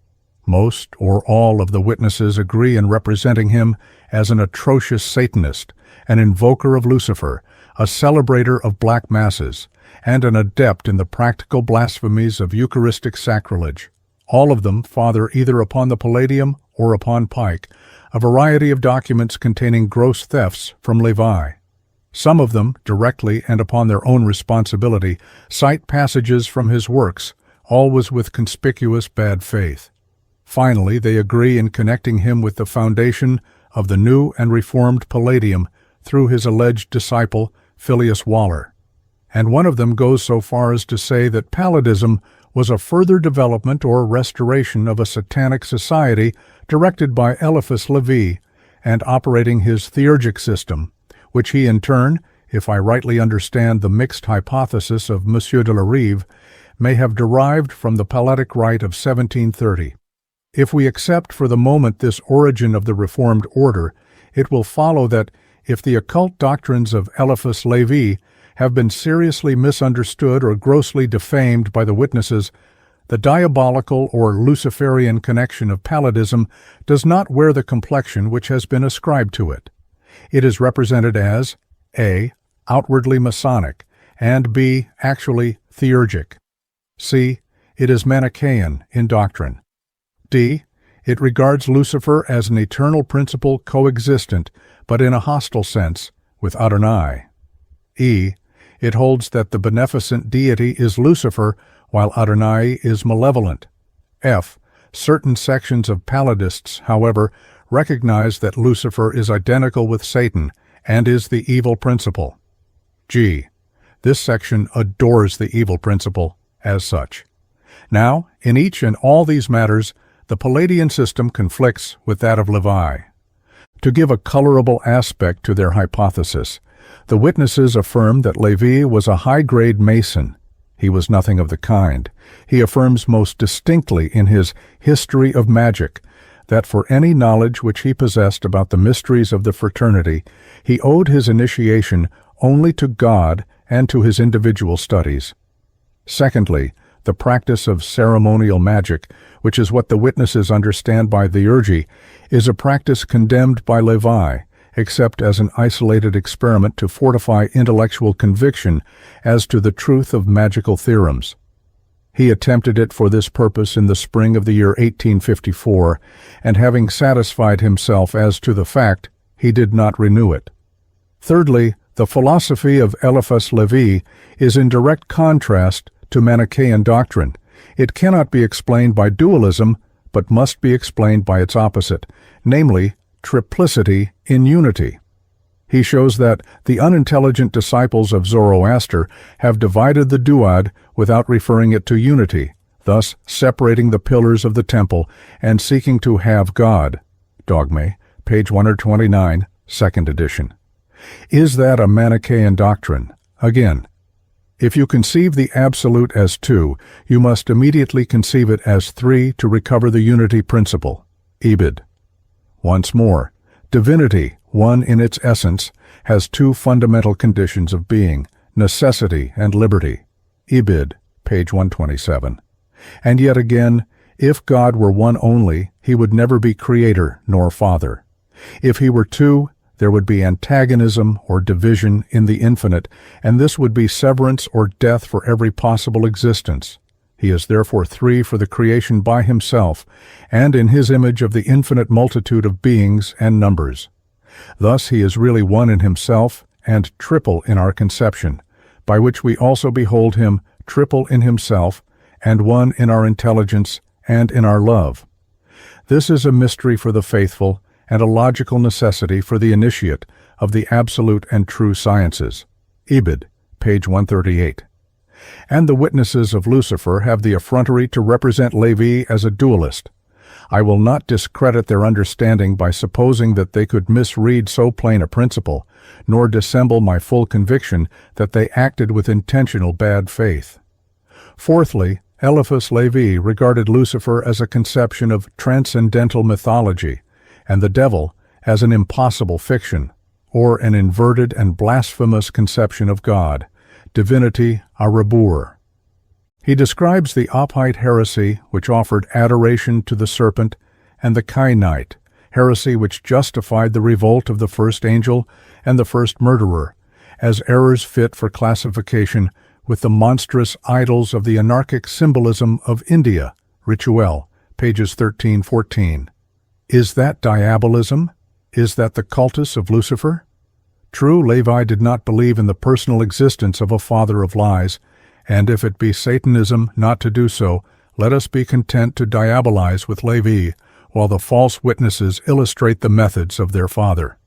Most or all of the witnesses agree in representing him as an atrocious Satanist, an invoker of Lucifer, a celebrator of black masses, and an adept in the practical blasphemies of Eucharistic sacrilege. All of them father either upon the Palladium or upon Pike a variety of documents containing gross thefts from Levi. Some of them, directly and upon their own responsibility, cite passages from his works, always with conspicuous bad faith. Finally, they agree in connecting him with the foundation of the new and reformed Palladium through his alleged disciple, Phileas Waller. And one of them goes so far as to say that Palladism was a further development or restoration of a satanic society directed by Eliphas Lévi and operating his theurgic system, which he in turn, if I rightly understand the mixed hypothesis of M. de la Rive, may have derived from the Palladic Rite of 1730. If we accept for the moment this origin of the Reformed order, it will follow that if the occult doctrines of Eliphas Lévi have been seriously misunderstood or grossly defamed by the witnesses, the diabolical or Luciferian connection of Palladism does not wear the complexion which has been ascribed to it. It is represented as A. outwardly Masonic, and B. actually theurgic. C. It is Manichaean in doctrine. D. It regards Lucifer as an eternal principle coexistent, but in a hostile sense, with Adonai. E. It holds that the beneficent deity is Lucifer, while Adonai is malevolent. F. Certain sections of Palladists, however, recognize that Lucifer is identical with Satan and is the evil principle. G. This section adores the evil principle as such. Now, in each and all these matters, the Palladian system conflicts with that of Levi. To give a colorable aspect to their hypothesis, the witnesses affirm that Lévi was a high-grade Mason. He was nothing of the kind. He affirms most distinctly in his History of Magic that for any knowledge which he possessed about the mysteries of the fraternity, he owed his initiation only to God and to his individual studies. Secondly, the practice of ceremonial magic, which is what the witnesses understand by theurgy, is a practice condemned by Levi, except as an isolated experiment to fortify intellectual conviction as to the truth of magical theorems. He attempted it for this purpose in the spring of the year 1854, and having satisfied himself as to the fact, he did not renew it. Thirdly, the philosophy of Eliphas Lévi is in direct contrast to Manichaean doctrine. It cannot be explained by dualism, but must be explained by its opposite, namely, triplicity in unity. He shows that the unintelligent disciples of Zoroaster have divided the duad without referring it to unity, thus separating the pillars of the temple and seeking to have God. Dogme, page 129, second edition. Is that a Manichaean doctrine? Again, if you conceive the absolute as two, you must immediately conceive it as three to recover the unity principle. Ibid. Once more, divinity, one in its essence, has two fundamental conditions of being, necessity and liberty. Ibid, page 127. And yet again, if God were one only, he would never be creator nor father. If he were two, there would be antagonism or division in the infinite, and this would be severance or death for every possible existence. He is therefore three for the creation by himself, and in his image of the infinite multitude of beings and numbers. Thus he is really one in himself and triple in our conception, by which we also behold him triple in himself and one in our intelligence and in our love. This is a mystery for the faithful and a logical necessity for the initiate of the absolute and true sciences. Ibid, page 138. And the witnesses of Lucifer have the effrontery to represent Levi as a dualist. I will not discredit their understanding by supposing that they could misread so plain a principle, nor dissemble my full conviction that they acted with intentional bad faith. Fourthly, Eliphas Levi regarded Lucifer as a conception of transcendental mythology, and the devil as an impossible fiction, or an inverted and blasphemous conception of God, divinity a rebour. He describes the Ophite heresy which offered adoration to the serpent, and the Cainite heresy which justified the revolt of the first angel and the first murderer, as errors fit for classification with the monstrous idols of the anarchic symbolism of India, Ricoux, pages 13-14. Is that Diabolism? Is that the cultus of Lucifer? True, Levi did not believe in the personal existence of a father of lies, and if it be Satanism not to do so, let us be content to diabolize with Levi, while the false witnesses illustrate the methods of their father.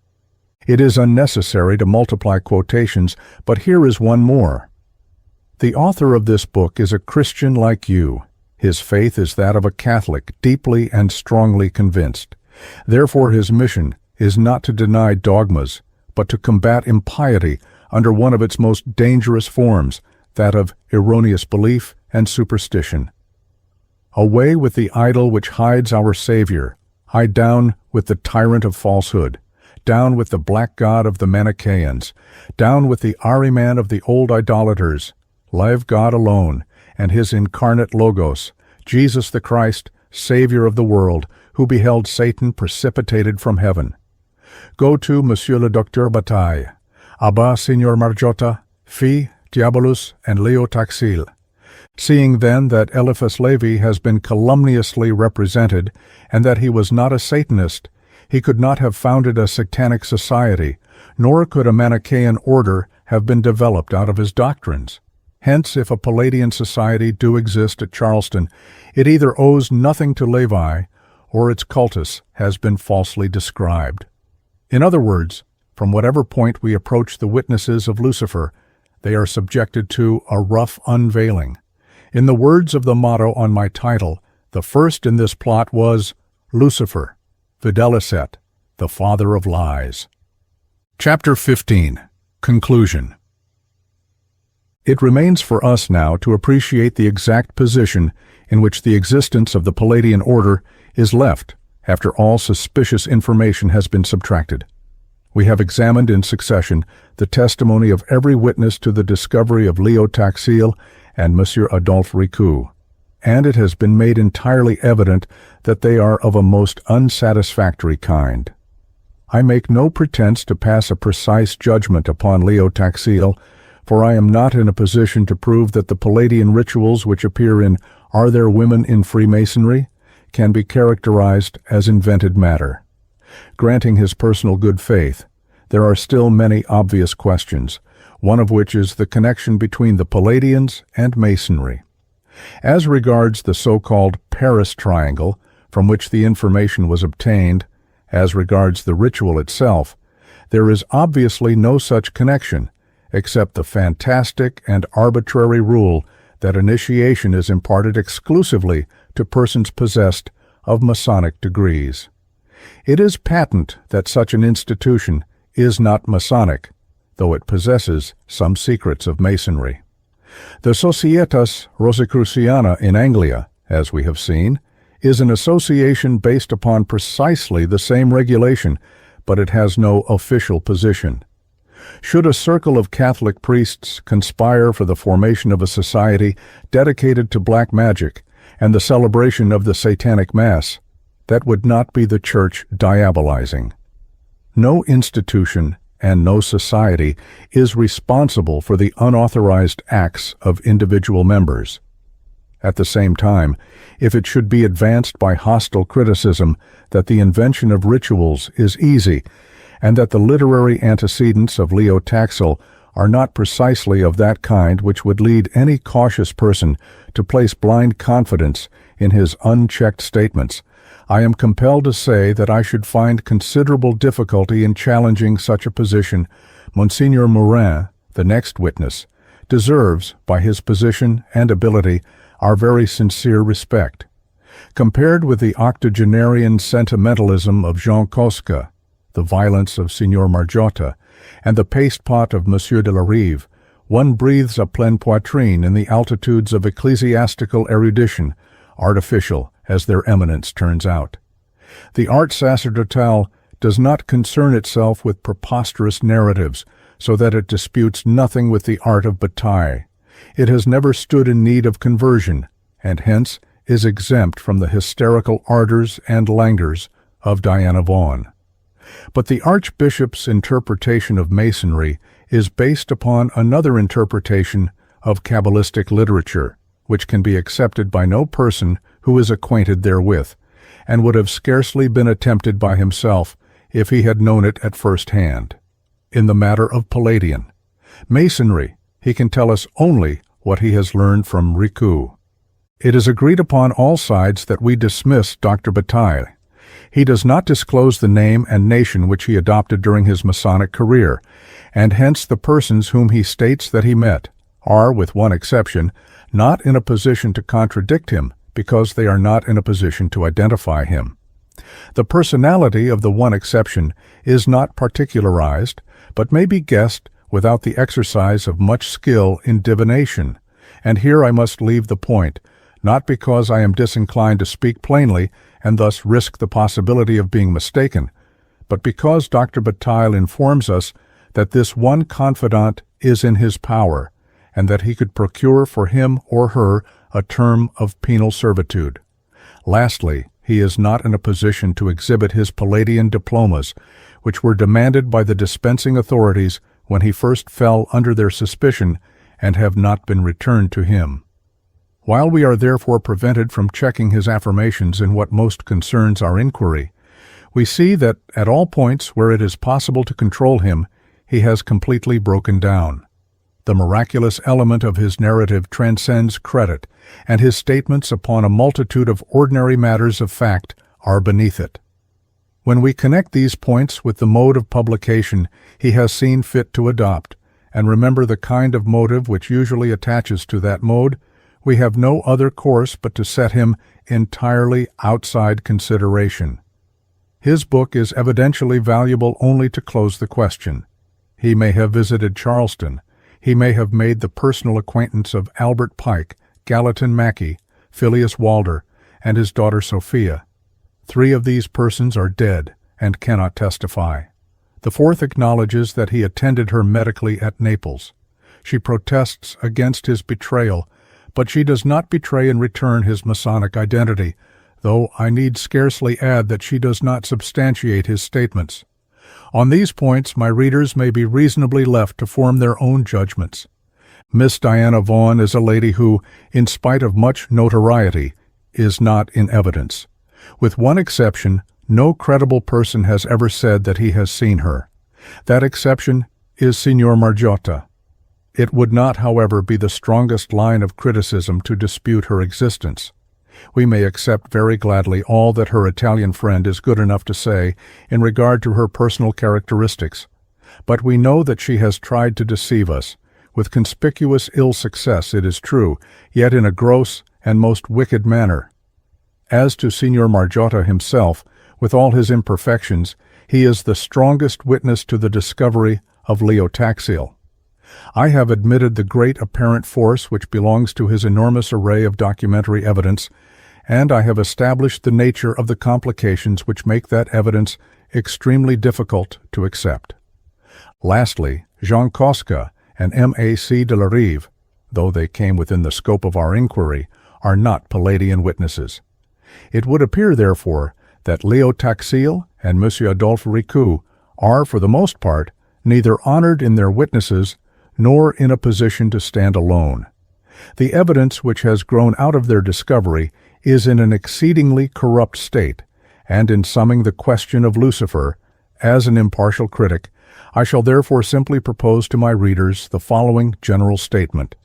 It is unnecessary to multiply quotations, but here is one more. The author of this book is a Christian like you. His faith is that of a Catholic, deeply and strongly convinced. Therefore his mission is not to deny dogmas, but to combat impiety under one of its most dangerous forms, that of erroneous belief and superstition. Away with the idol which hides our Savior, hide down with the tyrant of falsehood, down with the black god of the Manichaeans, down with the Ahriman of the old idolaters, live God alone, and his incarnate Logos, Jesus the Christ, Savior of the world, who beheld Satan precipitated from heaven. Go to Monsieur le Docteur Bataille, Abba Signor Margiotta, Fi, Diabolus, and Leo Taxil. Seeing then that Eliphas Levi has been calumniously represented, and that he was not a Satanist, he could not have founded a satanic society, nor could a Manichaean order have been developed out of his doctrines. Hence, if a Palladian society do exist at Charleston, it either owes nothing to Levi, or its cultus has been falsely described. In other words, from whatever point we approach the witnesses of Lucifer, they are subjected to a rough unveiling. In the words of the motto on my title, the first in this plot was Lucifer, videlicet, the father of lies. Chapter 15. Conclusion. It remains for us now to appreciate the exact position in which the existence of the Palladian order is left after all suspicious information has been subtracted. We have examined in succession the testimony of every witness to the discovery of Leo Taxil and Monsieur Adolphe Ricoux, and it has been made entirely evident that they are of a most unsatisfactory kind. I make no pretense to pass a precise judgment upon Leo Taxil, for I am not in a position to prove that the Palladian rituals which appear in Are There Women in Freemasonry can be characterized as invented matter. Granting his personal good faith, there are still many obvious questions, one of which is the connection between the Palladians and Masonry. As regards the so-called Paris Triangle, from which the information was obtained, as regards the ritual itself, there is obviously no such connection, except the fantastic and arbitrary rule that initiation is imparted exclusively to persons possessed of Masonic degrees. It is patent that such an institution is not Masonic, though it possesses some secrets of Masonry. The Societas Rosicruciana in Anglia, as we have seen, is an association based upon precisely the same regulation, but it has no official position. Should a circle of Catholic priests conspire for the formation of a society dedicated to black magic and the celebration of the Satanic Mass, that would not be the Church diabolizing. No institution and no society is responsible for the unauthorized acts of individual members. At the same time, if it should be advanced by hostile criticism that the invention of rituals is easy, and that the literary antecedents of Leo Taxil are not precisely of that kind which would lead any cautious person to place blind confidence in his unchecked statements, I am compelled to say that I should find considerable difficulty in challenging such a position. Monsignor Morin, the next witness, deserves, by his position and ability, our very sincere respect. Compared with the octogenarian sentimentalism of Jean Cosca, the violence of Signor Margiotta, and the paste-pot of Monsieur de la Rive, one breathes a pleine poitrine in the altitudes of ecclesiastical erudition, artificial as their eminence turns out. The art sacerdotal does not concern itself with preposterous narratives, so that it disputes nothing with the art of Bataille. It has never stood in need of conversion, and hence is exempt from the hysterical ardors and languors of Diana Vaughan. But the Archbishop's interpretation of Masonry is based upon another interpretation of Kabbalistic literature, which can be accepted by no person who is acquainted therewith, and would have scarcely been attempted by himself if he had known it at first hand. In the matter of Palladian Masonry, he can tell us only what he has learned from Ricoux. It is agreed upon all sides that we dismiss Dr. Bataille. He does not disclose the name and nation which he adopted during his Masonic career, and hence the persons whom he states that he met are, with one exception, not in a position to contradict him because they are not in a position to identify him. The personality of the one exception is not particularized, but may be guessed without the exercise of much skill in divination, and here I must leave the point, not because I am disinclined to speak plainly and thus risk the possibility of being mistaken, but because Dr. Bataille informs us that this one confidant is in his power, and that he could procure for him or her a term of penal servitude. Lastly, he is not in a position to exhibit his Palladian diplomas, which were demanded by the dispensing authorities when he first fell under their suspicion and have not been returned to him. While we are therefore prevented from checking his affirmations in what most concerns our inquiry, we see that at all points where it is possible to control him, he has completely broken down. The miraculous element of his narrative transcends credit, and his statements upon a multitude of ordinary matters of fact are beneath it. When we connect these points with the mode of publication he has seen fit to adopt, and remember the kind of motive which usually attaches to that mode, we have no other course but to set him entirely outside consideration. His book is evidentially valuable only to close the question. He may have visited Charleston. He may have made the personal acquaintance of Albert Pike, Gallatin Mackey, Phileas Walder, and his daughter Sophia. 3 of these persons are dead and cannot testify. The 4th acknowledges that he attended her medically at Naples. She protests against his betrayal, but she does not betray in return his Masonic identity, though I need scarcely add that she does not substantiate his statements. On these points my readers may be reasonably left to form their own judgments. Miss Diana Vaughan is a lady who, in spite of much notoriety, is not in evidence. With one exception, no credible person has ever said that he has seen her. That exception is Signor Margiotta. It would not, however, be the strongest line of criticism to dispute her existence. We may accept very gladly all that her Italian friend is good enough to say in regard to her personal characteristics, but we know that she has tried to deceive us, with conspicuous ill success, it is true, yet in a gross and most wicked manner. As to Signor Margiotta himself, with all his imperfections, he is the strongest witness to the discovery of leotaxiel. I have admitted the great apparent force which belongs to his enormous array of documentary evidence, and I have established the nature of the complications which make that evidence extremely difficult to accept. Lastly, Jean Cosca and M.A.C. de la Rive, though they came within the scope of our inquiry, are not Palladian witnesses. It would appear, therefore, that leotaxiel and M. Adolphe Ricoux are, for the most part, neither honored in their witnesses nor in a position to stand alone. The evidence which has grown out of their discovery is in an exceedingly corrupt state, and in summing the question of Lucifer, as an impartial critic, I shall therefore simply propose to my readers the following general statement.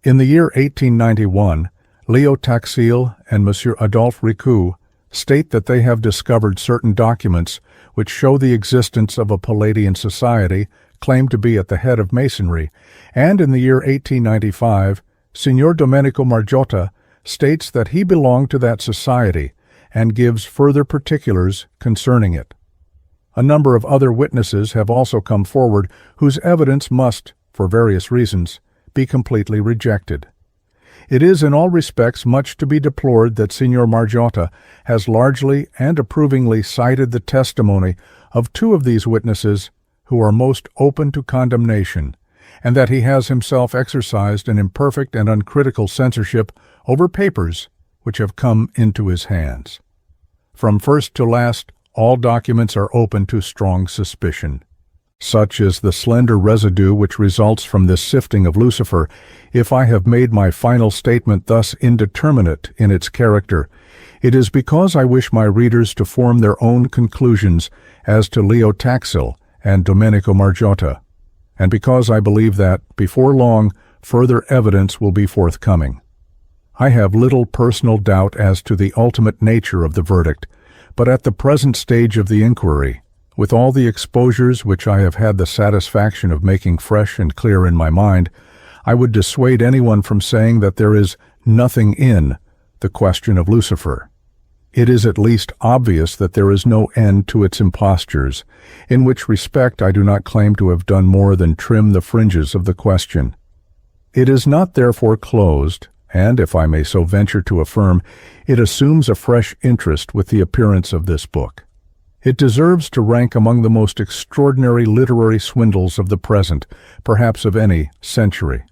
In the year 1891, leotaxiel and M. Adolphe Ricoux state that they have discovered certain documents which show the existence of a Palladian society claimed to be at the head of Masonry, and in the year 1895, Signor Domenico Margiotta states that he belonged to that society and gives further particulars concerning it. A number of other witnesses have also come forward whose evidence must, for various reasons, be completely rejected. It is in all respects much to be deplored that Signor Margiotta has largely and approvingly cited the testimony of two of these witnesses who are most open to condemnation, and that he has himself exercised an imperfect and uncritical censorship over papers which have come into his hands. From first to last, all documents are open to strong suspicion. Such is the slender residue which results from this sifting of Lucifer. If I have made my final statement thus indeterminate in its character, it is because I wish my readers to form their own conclusions as to leotaxiel and Domenico Margiotta, and because I believe that, before long, further evidence will be forthcoming. I have little personal doubt as to the ultimate nature of the verdict, but at the present stage of the inquiry, with all the exposures which I have had the satisfaction of making fresh and clear in my mind, I would dissuade anyone from saying that there is nothing in the question of Lucifer. It is at least obvious that there is no end to its impostures, in which respect I do not claim to have done more than trim the fringes of the question. It is not therefore closed, and, if I may so venture to affirm, it assumes a fresh interest with the appearance of this book. It deserves to rank among the most extraordinary literary swindles of the present, perhaps of any century.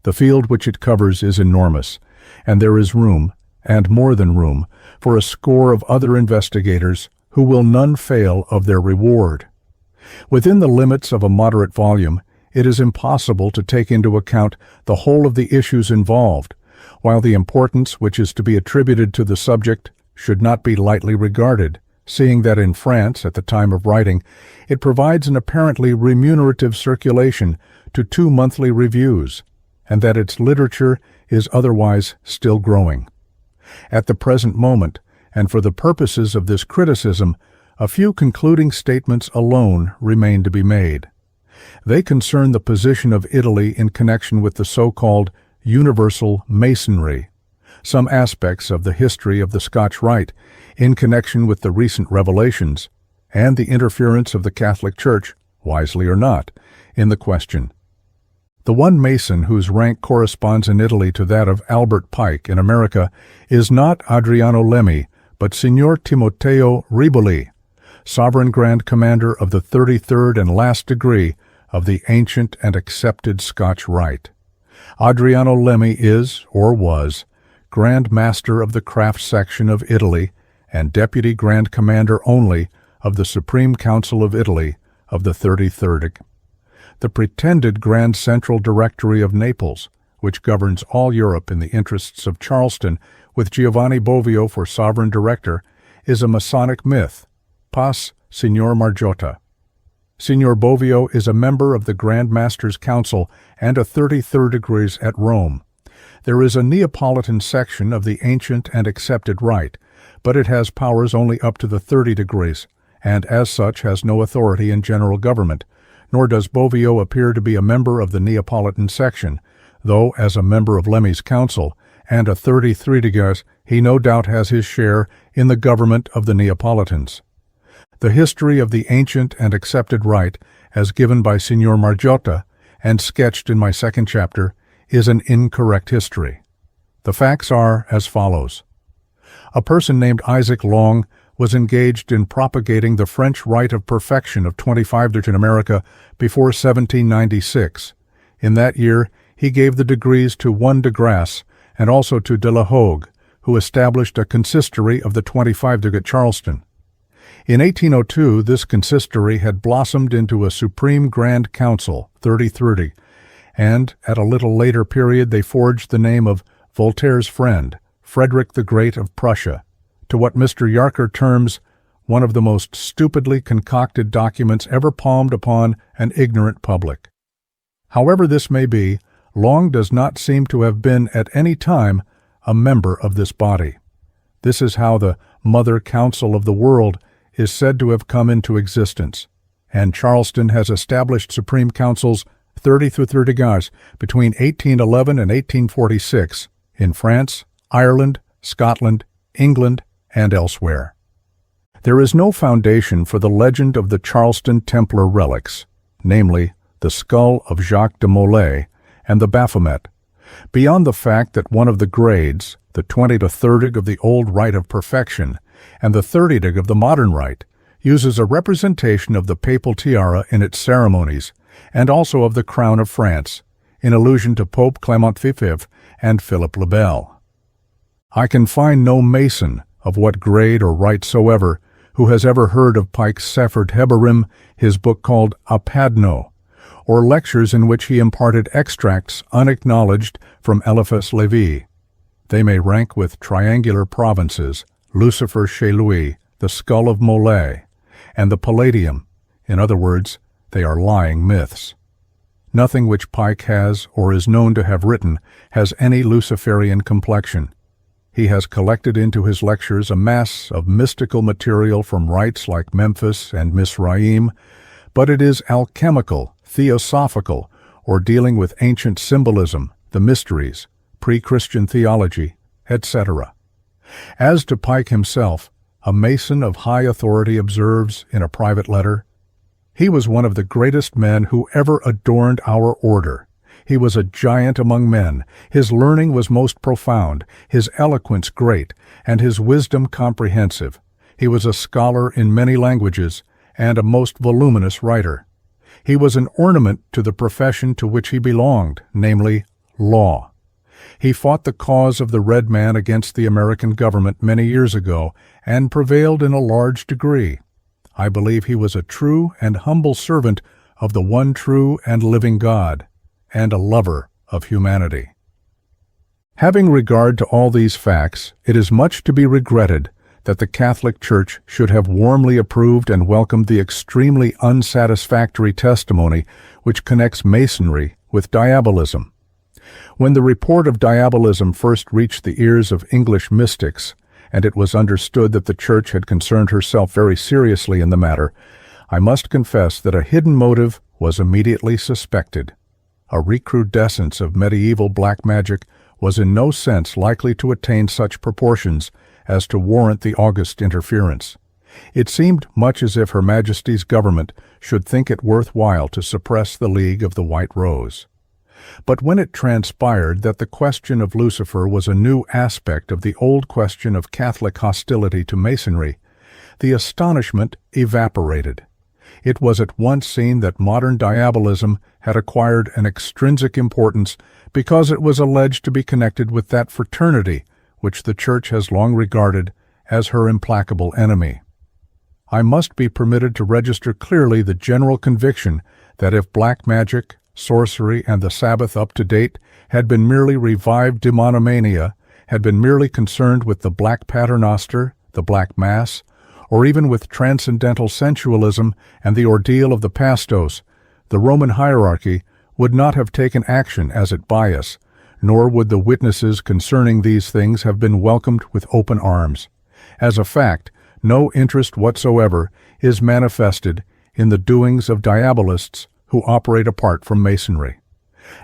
The field which it covers is enormous, and there is room, and more than room, for a score of other investigators who will none fail of their reward. Within the limits of a moderate volume, it is impossible to take into account the whole of the issues involved, while the importance which is to be attributed to the subject should not be lightly regarded, seeing that in France, at the time of writing, it provides an apparently remunerative circulation to 2 monthly reviews, and that its literature is otherwise still growing. At the present moment, and for the purposes of this criticism, a few concluding statements alone remain to be made. They concern the position of Italy in connection with the so-called universal Masonry, some aspects of the history of the Scotch Rite in connection with the recent revelations, and the interference of the Catholic Church, wisely or not, in the question. The one Mason whose rank corresponds in Italy to that of Albert Pike in America is not Adriano Lemmi, but Signor Timoteo Riboli, Sovereign Grand Commander of the 33rd and last degree of the ancient and accepted Scotch Rite. Adriano Lemmi is, or was, Grand Master of the Craft Section of Italy and Deputy Grand Commander only of the Supreme Council of Italy of the 33rd. The pretended Grand Central Directory of Naples, which governs all Europe in the interests of Charleston, with Giovanni Bovio for sovereign director, is a Masonic myth, pas Signor Margiotta. Signor Bovio is a member of the Grand Master's Council and a 33rd degrees at Rome, There is a Neapolitan section of the ancient and accepted rite, but it has powers only up to the 30 degrees, and as such has no authority in general government, nor does Bovio appear to be a member of the Neapolitan section, though as a member of Lemmy's council and a 33 degrees, he no doubt has his share in the government of the Neapolitans. The history of the ancient and accepted rite, as given by Signor Margiotta and sketched in my second chapter, is an incorrect history. The facts are as follows. A person named Isaac Long was engaged in propagating the French rite of perfection of 25 in America before 1796. In that year, he gave the degrees to one de Grasse and also to de la Hogue, who established a consistory of the 25 at Charleston. In 1802, this consistory had blossomed into a Supreme Grand Council, 3030, and at a little later period they forged the name of Voltaire's friend, Frederick the Great of Prussia, to what Mr. Yarker terms one of the most stupidly concocted documents ever palmed upon an ignorant public. However this may be, Long does not seem to have been at any time a member of this body. This is how the Mother Council of the World is said to have come into existence, and Charleston has established Supreme Councils 30 through 30 guys between 1811 and 1846 in France, Ireland, Scotland, England, and elsewhere. There is no foundation for the legend of the Charleston Templar relics, namely the skull of Jacques de Molay and the Baphomet, beyond the fact that one of the grades, the 20 to 30 of the old rite of perfection and the 30 of the modern rite, uses a representation of the papal tiara in its ceremonies and also of the crown of France, in allusion to Pope Clement V and Philip le Bel. I can find no Mason, of what grade or rite soever, who has ever heard of Pike's Sephard Heberim, his book called Apadno, or lectures in which he imparted extracts unacknowledged from Eliphas Levi. They may rank with Triangular Provinces, Lucifer chez Louis, the Skull of Molay, and the Palladium. In other words, they are lying myths. Nothing which Pike has or is known to have written has any Luciferian complexion. He has collected into his lectures a mass of mystical material from rites like Memphis and Misraim, but it is alchemical, theosophical, or dealing with ancient symbolism, the mysteries, pre-Christian theology, etc. As to Pike himself, a Mason of high authority observes in a private letter, "He was one of the greatest men who ever adorned our order. He was a giant among men. His learning was most profound, his eloquence great, and his wisdom comprehensive. He was a scholar in many languages, and a most voluminous writer. He was an ornament to the profession to which he belonged, namely, law. He fought the cause of the red man against the American government many years ago, and prevailed in a large degree. I believe he was a true and humble servant of the one true and living God, and a lover of humanity." Having regard to all these facts, it is much to be regretted that the Catholic Church should have warmly approved and welcomed the extremely unsatisfactory testimony which connects Masonry with Diabolism. When the report of Diabolism first reached the ears of English mystics, and it was understood that the Church had concerned herself very seriously in the matter, I must confess that a hidden motive was immediately suspected. A recrudescence of medieval black magic was in no sense likely to attain such proportions as to warrant the august interference. It seemed much as if Her Majesty's government should think it worth while to suppress the League of the White Rose. But when it transpired that the question of Lucifer was a new aspect of the old question of Catholic hostility to Masonry, the astonishment evaporated. It was at once seen that modern Diabolism had acquired an extrinsic importance because it was alleged to be connected with that fraternity which the Church has long regarded as her implacable enemy. I must be permitted to register clearly the general conviction that if black magic, sorcery, and the Sabbath up to date had been merely revived demonomania, had been merely concerned with the black paternoster, the black mass, or even with transcendental sensualism and the ordeal of the pastos, the Roman hierarchy would not have taken action as it bias, nor would the witnesses concerning these things have been welcomed with open arms. As a fact, no interest whatsoever is manifested in the doings of diabolists who operate apart from Masonry.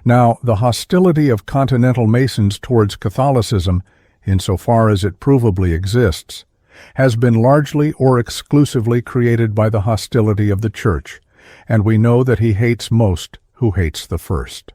Now, the hostility of continental Masons towards Catholicism, insofar as it provably exists, has been largely or exclusively created by the hostility of the Church, and we know that he hates most who hates the first.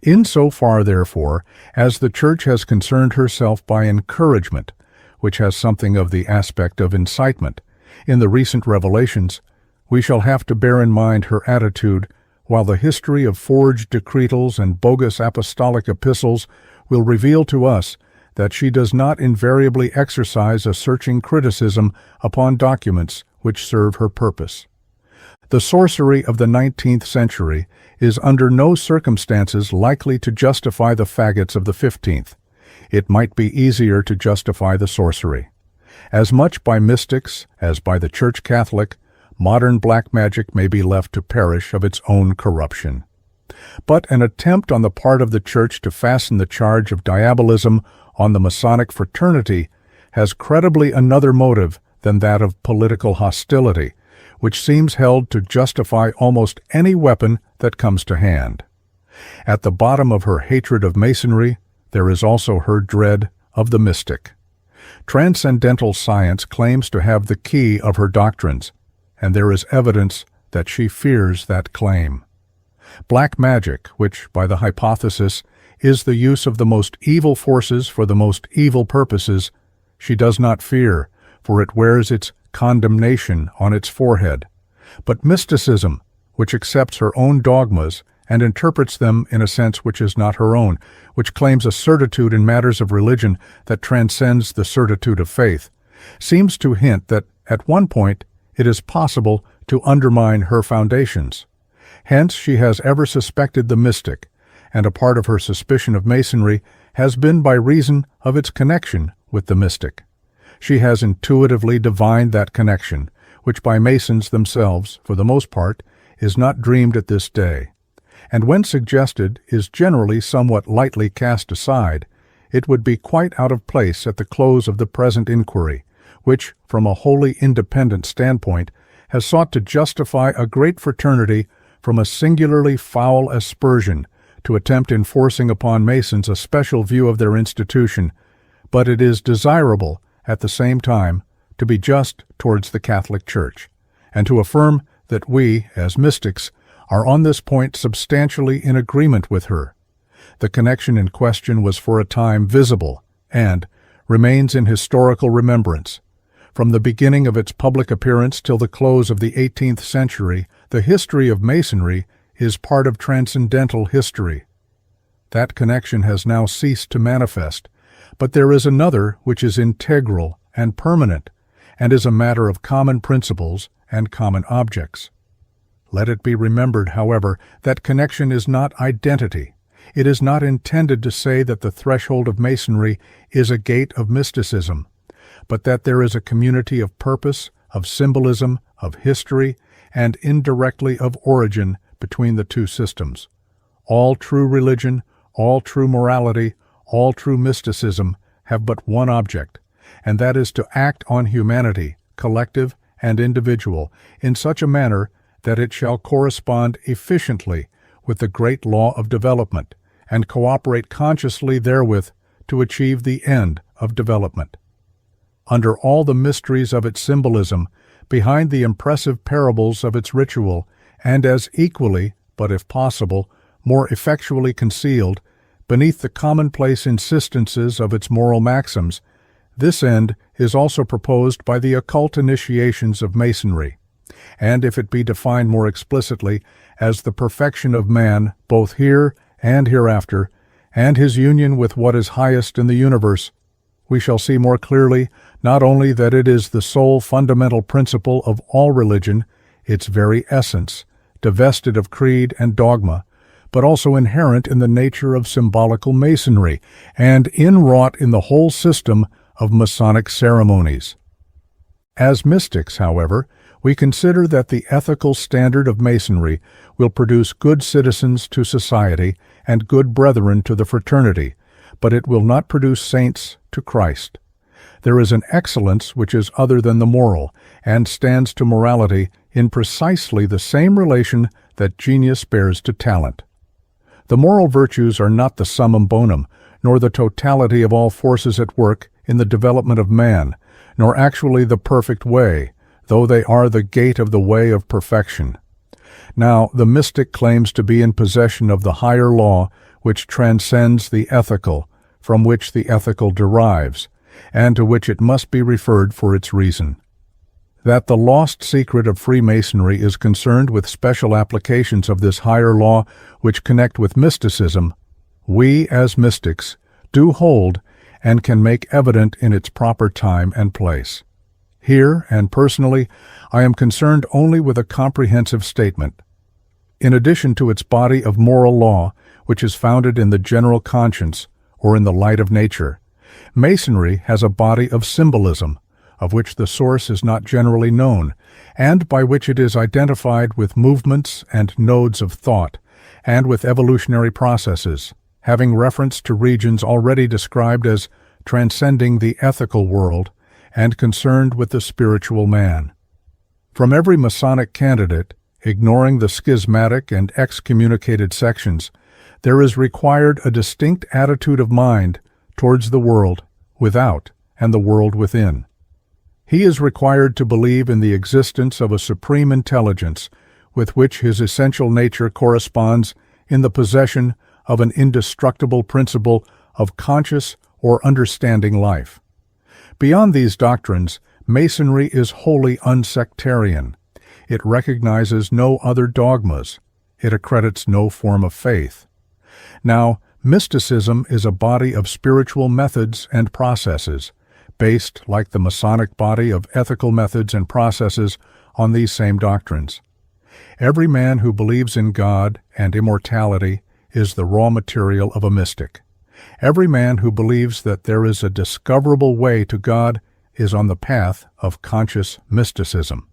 Insofar, therefore, as the Church has concerned herself by encouragement, which has something of the aspect of incitement, in the recent revelations, we shall have to bear in mind her attitude, while the history of forged decretals and bogus apostolic epistles will reveal to us that she does not invariably exercise a searching criticism upon documents which serve her purpose. The sorcery of the 19th century is under no circumstances likely to justify the faggots of the 15th. It might be easier to justify the sorcery. As much by mystics as by the Church Catholic, modern black magic may be left to perish of its own corruption. But an attempt on the part of the Church to fasten the charge of diabolism on the Masonic fraternity has credibly another motive than that of political hostility, which seems held to justify almost any weapon that comes to hand. At the bottom of her hatred of Masonry, there is also her dread of the mystic. Transcendental science claims to have the key of her doctrines, and there is evidence that she fears that claim. Black magic, which, by the hypothesis, is the use of the most evil forces for the most evil purposes, she does not fear, for it wears its condemnation on its forehead. But mysticism, which accepts her own dogmas and interprets them in a sense which is not her own, which claims a certitude in matters of religion that transcends the certitude of faith, seems to hint that, at one point, it is possible to undermine her foundations. Hence she has ever suspected the mystic, and a part of her suspicion of Masonry has been by reason of its connection with the mystic. She has intuitively divined that connection, which by Masons themselves, for the most part, is not dreamed at this day, and when suggested is generally somewhat lightly cast aside. It would be quite out of place at the close of the present inquiry, which, from a wholly independent standpoint, has sought to justify a great fraternity from a singularly foul aspersion to attempt enforcing upon Masons a special view of their institution, but it is desirable, at the same time, to be just towards the Catholic Church, and to affirm that we, as mystics, are on this point substantially in agreement with her. The connection in question was for a time visible, and remains in historical remembrance. From the beginning of its public appearance till the close of the 18th century, the history of Masonry is part of transcendental history. That connection has now ceased to manifest, but there is another which is integral and permanent, and is a matter of common principles and common objects. Let it be remembered, however, that connection is not identity. It is not intended to say that the threshold of Masonry is a gate of mysticism, but that there is a community of purpose, of symbolism, of history, and indirectly of origin between the two systems. All true religion, all true morality, all true mysticism have but one object, and that is to act on humanity, collective and individual, in such a manner that it shall correspond efficiently with the great law of development, and cooperate consciously therewith to achieve the end of development. Under all the mysteries of its symbolism, behind the impressive parables of its ritual, and as equally, but if possible, more effectually concealed, beneath the commonplace insistences of its moral maxims, this end is also proposed by the occult initiations of Masonry, and if it be defined more explicitly, as the perfection of man, both here and hereafter, and his union with what is highest in the universe, we shall see more clearly not only that it is the sole fundamental principle of all religion, its very essence, divested of creed and dogma, but also inherent in the nature of symbolical Masonry, and inwrought in the whole system of Masonic ceremonies. As mystics, however, we consider that the ethical standard of Masonry will produce good citizens to society and good brethren to the fraternity, but it will not produce saints to Christ. There is an excellence which is other than the moral, and stands to morality in precisely the same relation that genius bears to talent. The moral virtues are not the summum bonum, nor the totality of all forces at work in the development of man, nor actually the perfect way, though they are the gate of the way of perfection. Now, the mystic claims to be in possession of the higher law which transcends the ethical, from which the ethical derives, and to which it must be referred for its reason. That the lost secret of Freemasonry is concerned with special applications of this higher law which connect with mysticism, we, as mystics, do hold and can make evident in its proper time and place. Here, and personally, I am concerned only with a comprehensive statement. In addition to its body of moral law, which is founded in the general conscience or in the light of nature, Masonry has a body of symbolism, of which the source is not generally known, and by which it is identified with movements and nodes of thought, and with evolutionary processes, having reference to regions already described as transcending the ethical world and concerned with the spiritual man. From every Masonic candidate, ignoring the schismatic and excommunicated sections, there is required a distinct attitude of mind towards the world without and the world within. He is required to believe in the existence of a supreme intelligence with which his essential nature corresponds in the possession of an indestructible principle of conscious or understanding life. Beyond these doctrines, Masonry is wholly unsectarian. It recognizes no other dogmas. It accredits no form of faith. Now, mysticism is a body of spiritual methods and processes, based, like the Masonic body, of ethical methods and processes on these same doctrines. Every man who believes in God and immortality is the raw material of a mystic. Every man who believes that there is a discoverable way to God is on the path of conscious mysticism.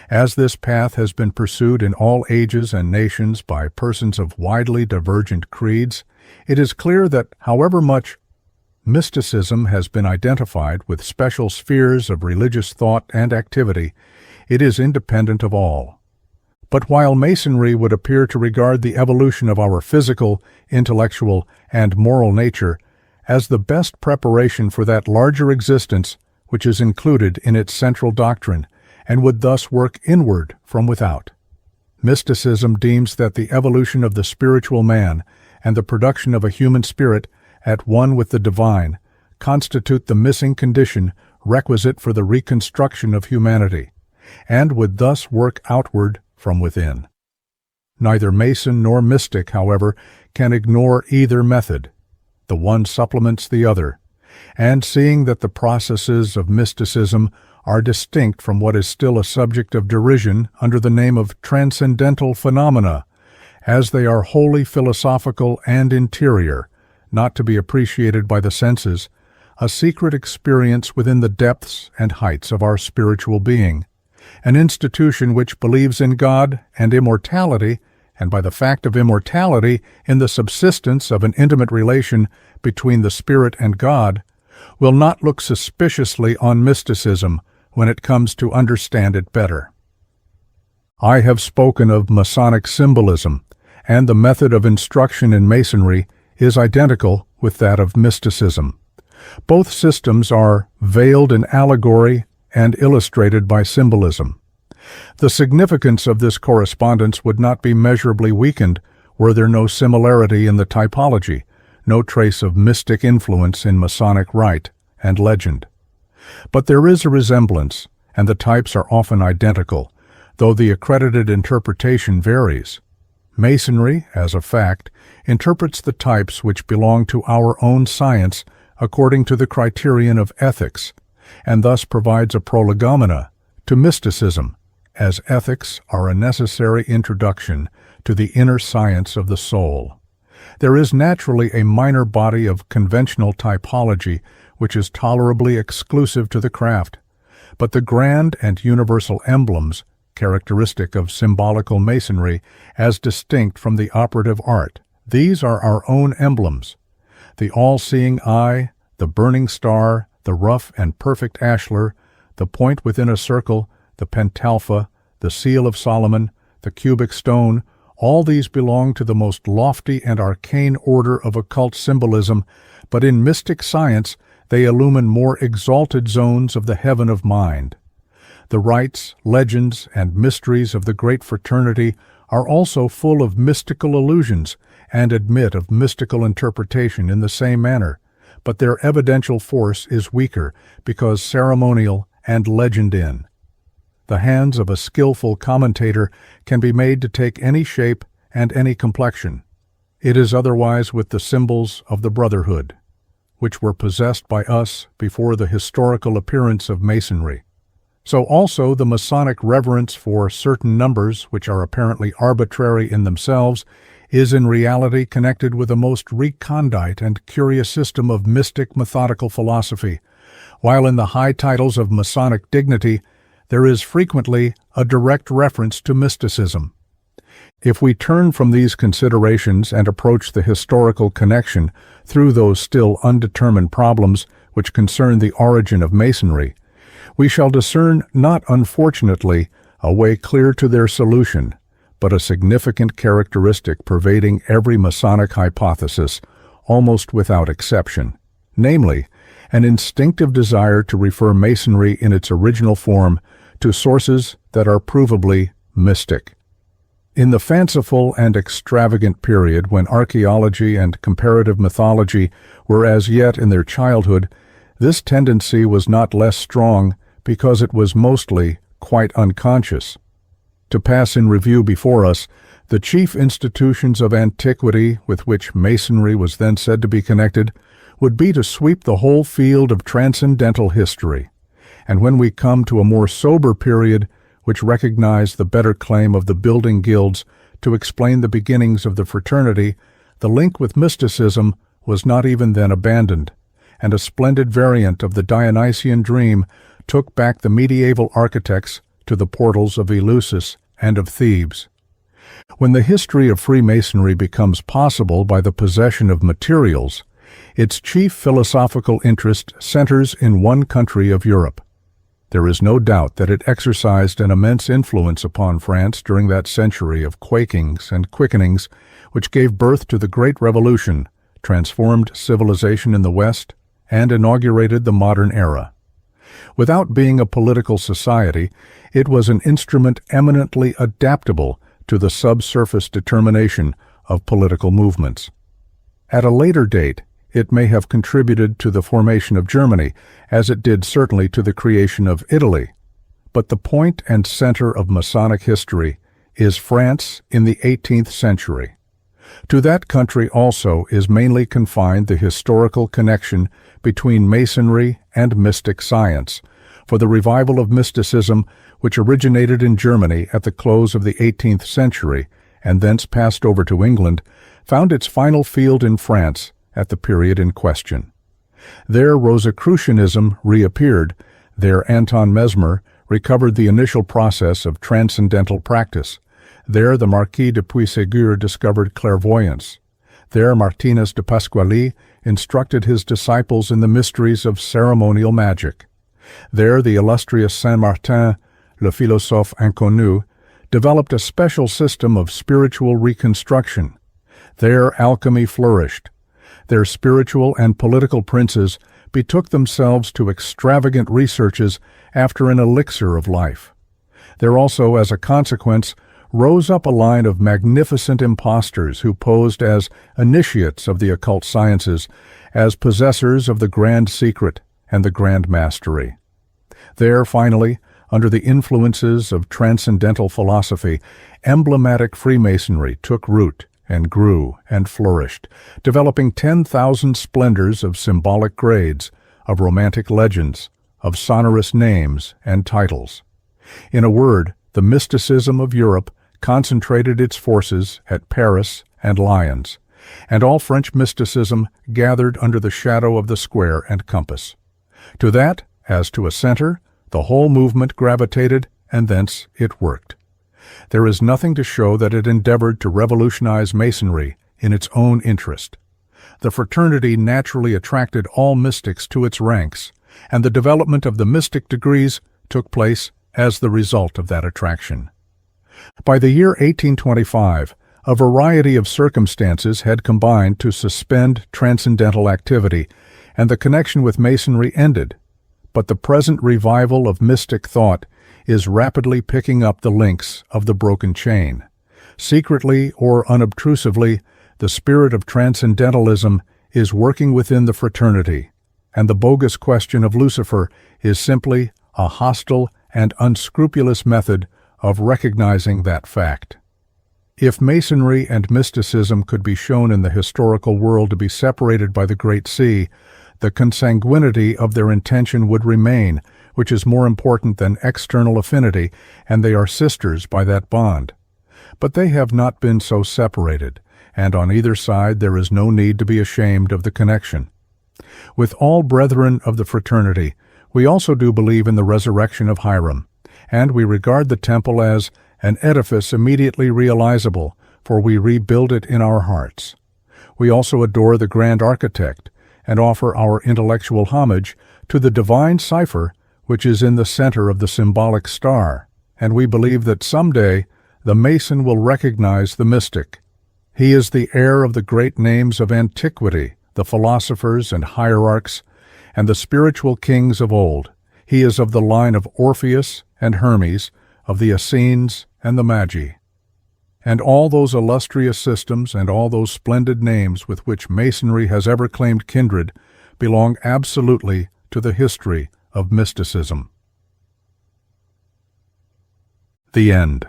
As this path has been pursued in all ages and nations by persons of widely divergent creeds, it is clear that however much mysticism has been identified with special spheres of religious thought and activity, it is independent of all. But while Masonry would appear to regard the evolution of our physical, intellectual, and moral nature as the best preparation for that larger existence which is included in its central doctrine, and would thus work inward from without, mysticism deems that the evolution of the spiritual man and the production of a human spirit at one with the divine constitute the missing condition requisite for the reconstruction of humanity, and would thus work outward from within. Neither Mason nor mystic, however, can ignore either method. The one supplements the other, and seeing that the processes of mysticism are distinct from what is still a subject of derision under the name of transcendental phenomena, as they are wholly philosophical and interior, not to be appreciated by the senses, a secret experience within the depths and heights of our spiritual being, an institution which believes in God and immortality, and by the fact of immortality in the subsistence of an intimate relation between the spirit and God, will not look suspiciously on mysticism when it comes to understand it better. I have spoken of Masonic symbolism, and the method of instruction in Masonry is identical with that of mysticism. Both systems are veiled in allegory and illustrated by symbolism. The significance of this correspondence would not be measurably weakened were there no similarity in the typology, no trace of mystic influence in Masonic rite and legend. But there is a resemblance, and the types are often identical, though the accredited interpretation varies. Masonry, as a fact, interprets the types which belong to our own science according to the criterion of ethics, and thus provides a prolegomena to mysticism, as ethics are a necessary introduction to the inner science of the soul. There is naturally a minor body of conventional typology which is tolerably exclusive to the craft, but the grand and universal emblems, characteristic of symbolical masonry as distinct from the operative art, These are our own emblems: the all-seeing eye, the burning star, the rough and perfect ashlar, the point within a circle, the pentalpha, the seal of Solomon, the cubic stone. All these belong to the most lofty and arcane order of occult symbolism, but in mystic science they illumine more exalted zones of the heaven of mind. The rites, legends, and mysteries of the great fraternity are also full of mystical allusions and admit of mystical interpretation in the same manner, but their evidential force is weaker because ceremonial and legend-in. The hands of a skillful commentator can be made to take any shape and any complexion. It is otherwise with the symbols of the Brotherhood, which were possessed by us before the historical appearance of Masonry. So also the Masonic reverence for certain numbers, which are apparently arbitrary in themselves, is in reality connected with a most recondite and curious system of mystic methodical philosophy, while in the high titles of Masonic dignity there is frequently a direct reference to mysticism. If we turn from these considerations and approach the historical connection through those still undetermined problems which concern the origin of Masonry, we shall discern not unfortunately a way clear to their solution, but a significant characteristic pervading every Masonic hypothesis, almost without exception, namely, an instinctive desire to refer Masonry in its original form to sources that are provably mystic. In the fanciful and extravagant period when archaeology and comparative mythology were as yet in their childhood, this tendency was not less strong because it was mostly quite unconscious. To pass in review before us the chief institutions of antiquity with which Masonry was then said to be connected would be to sweep the whole field of transcendental history, and when we come to a more sober period which recognized the better claim of the building guilds to explain the beginnings of the fraternity, the link with mysticism was not even then abandoned, and a splendid variant of the Dionysian dream took back the medieval architects to the portals of Eleusis and of Thebes. When the history of Freemasonry becomes possible by the possession of materials, its chief philosophical interest centers in one country of Europe. There is no doubt that it exercised an immense influence upon France during that century of quakings and quickenings which gave birth to the Great Revolution, transformed civilization in the West, and inaugurated the modern era. Without being a political society, it was an instrument eminently adaptable to the subsurface determination of political movements. At a later date, it may have contributed to the formation of Germany, as it did certainly to the creation of Italy. But the point and center of Masonic history is France in the 18th century. To that country also is mainly confined the historical connection between Masonry and mystic science, for the revival of mysticism, which originated in Germany at the close of the 18th century and thence passed over to England, found its final field in France at the period in question. There Rosicrucianism reappeared, there Anton Mesmer recovered the initial process of transcendental practice, there the Marquis de Puységur discovered clairvoyance, there Martinez de Pasquali instructed his disciples in the mysteries of ceremonial magic, there the illustrious Saint Martin, le philosophe inconnu, developed a special system of spiritual reconstruction, there alchemy flourished, their spiritual and political princes betook themselves to extravagant researches after an elixir of life. There also, as a consequence, rose up a line of magnificent impostors who posed as initiates of the occult sciences, as possessors of the grand secret and the grand mastery. There, finally, under the influences of transcendental philosophy, emblematic Freemasonry took root and grew and flourished, developing 10,000 splendors of symbolic grades, of romantic legends, of sonorous names and titles. In a word, the mysticism of Europe concentrated its forces at Paris and Lyons, and all French mysticism gathered under the shadow of the square and compass. To that, as to a center, the whole movement gravitated, and thence it worked. There is nothing to show that it endeavored to revolutionize Masonry in its own interest. The fraternity naturally attracted all mystics to its ranks, and the development of the mystic degrees took place as the result of that attraction. By the year 1825, a variety of circumstances had combined to suspend transcendental activity, and the connection with Masonry ended. But the present revival of mystic thought is rapidly picking up the links of the broken chain. Secretly or unobtrusively, the spirit of transcendentalism is working within the fraternity, and the bogus question of Lucifer is simply a hostile and unscrupulous method of recognizing that fact. If Masonry and mysticism could be shown in the historical world to be separated by the Great Sea, the consanguinity of their intention would remain, which is more important than external affinity, and they are sisters by that bond. But they have not been so separated, and on either side there is no need to be ashamed of the connection. With all brethren of the fraternity, we also do believe in the resurrection of Hiram, and we regard the temple as an edifice immediately realizable, for we rebuild it in our hearts. We also adore the grand architect, and offer our intellectual homage to the divine cipher which is in the center of the symbolic star, and we believe that someday the Mason will recognize the mystic. He is the heir of the great names of antiquity, the philosophers and hierarchs, and the spiritual kings of old. He is of the line of Orpheus and Hermes, of the Essenes and the Magi. And all those illustrious systems and all those splendid names with which Masonry has ever claimed kindred belong absolutely to the history of mysticism. The end.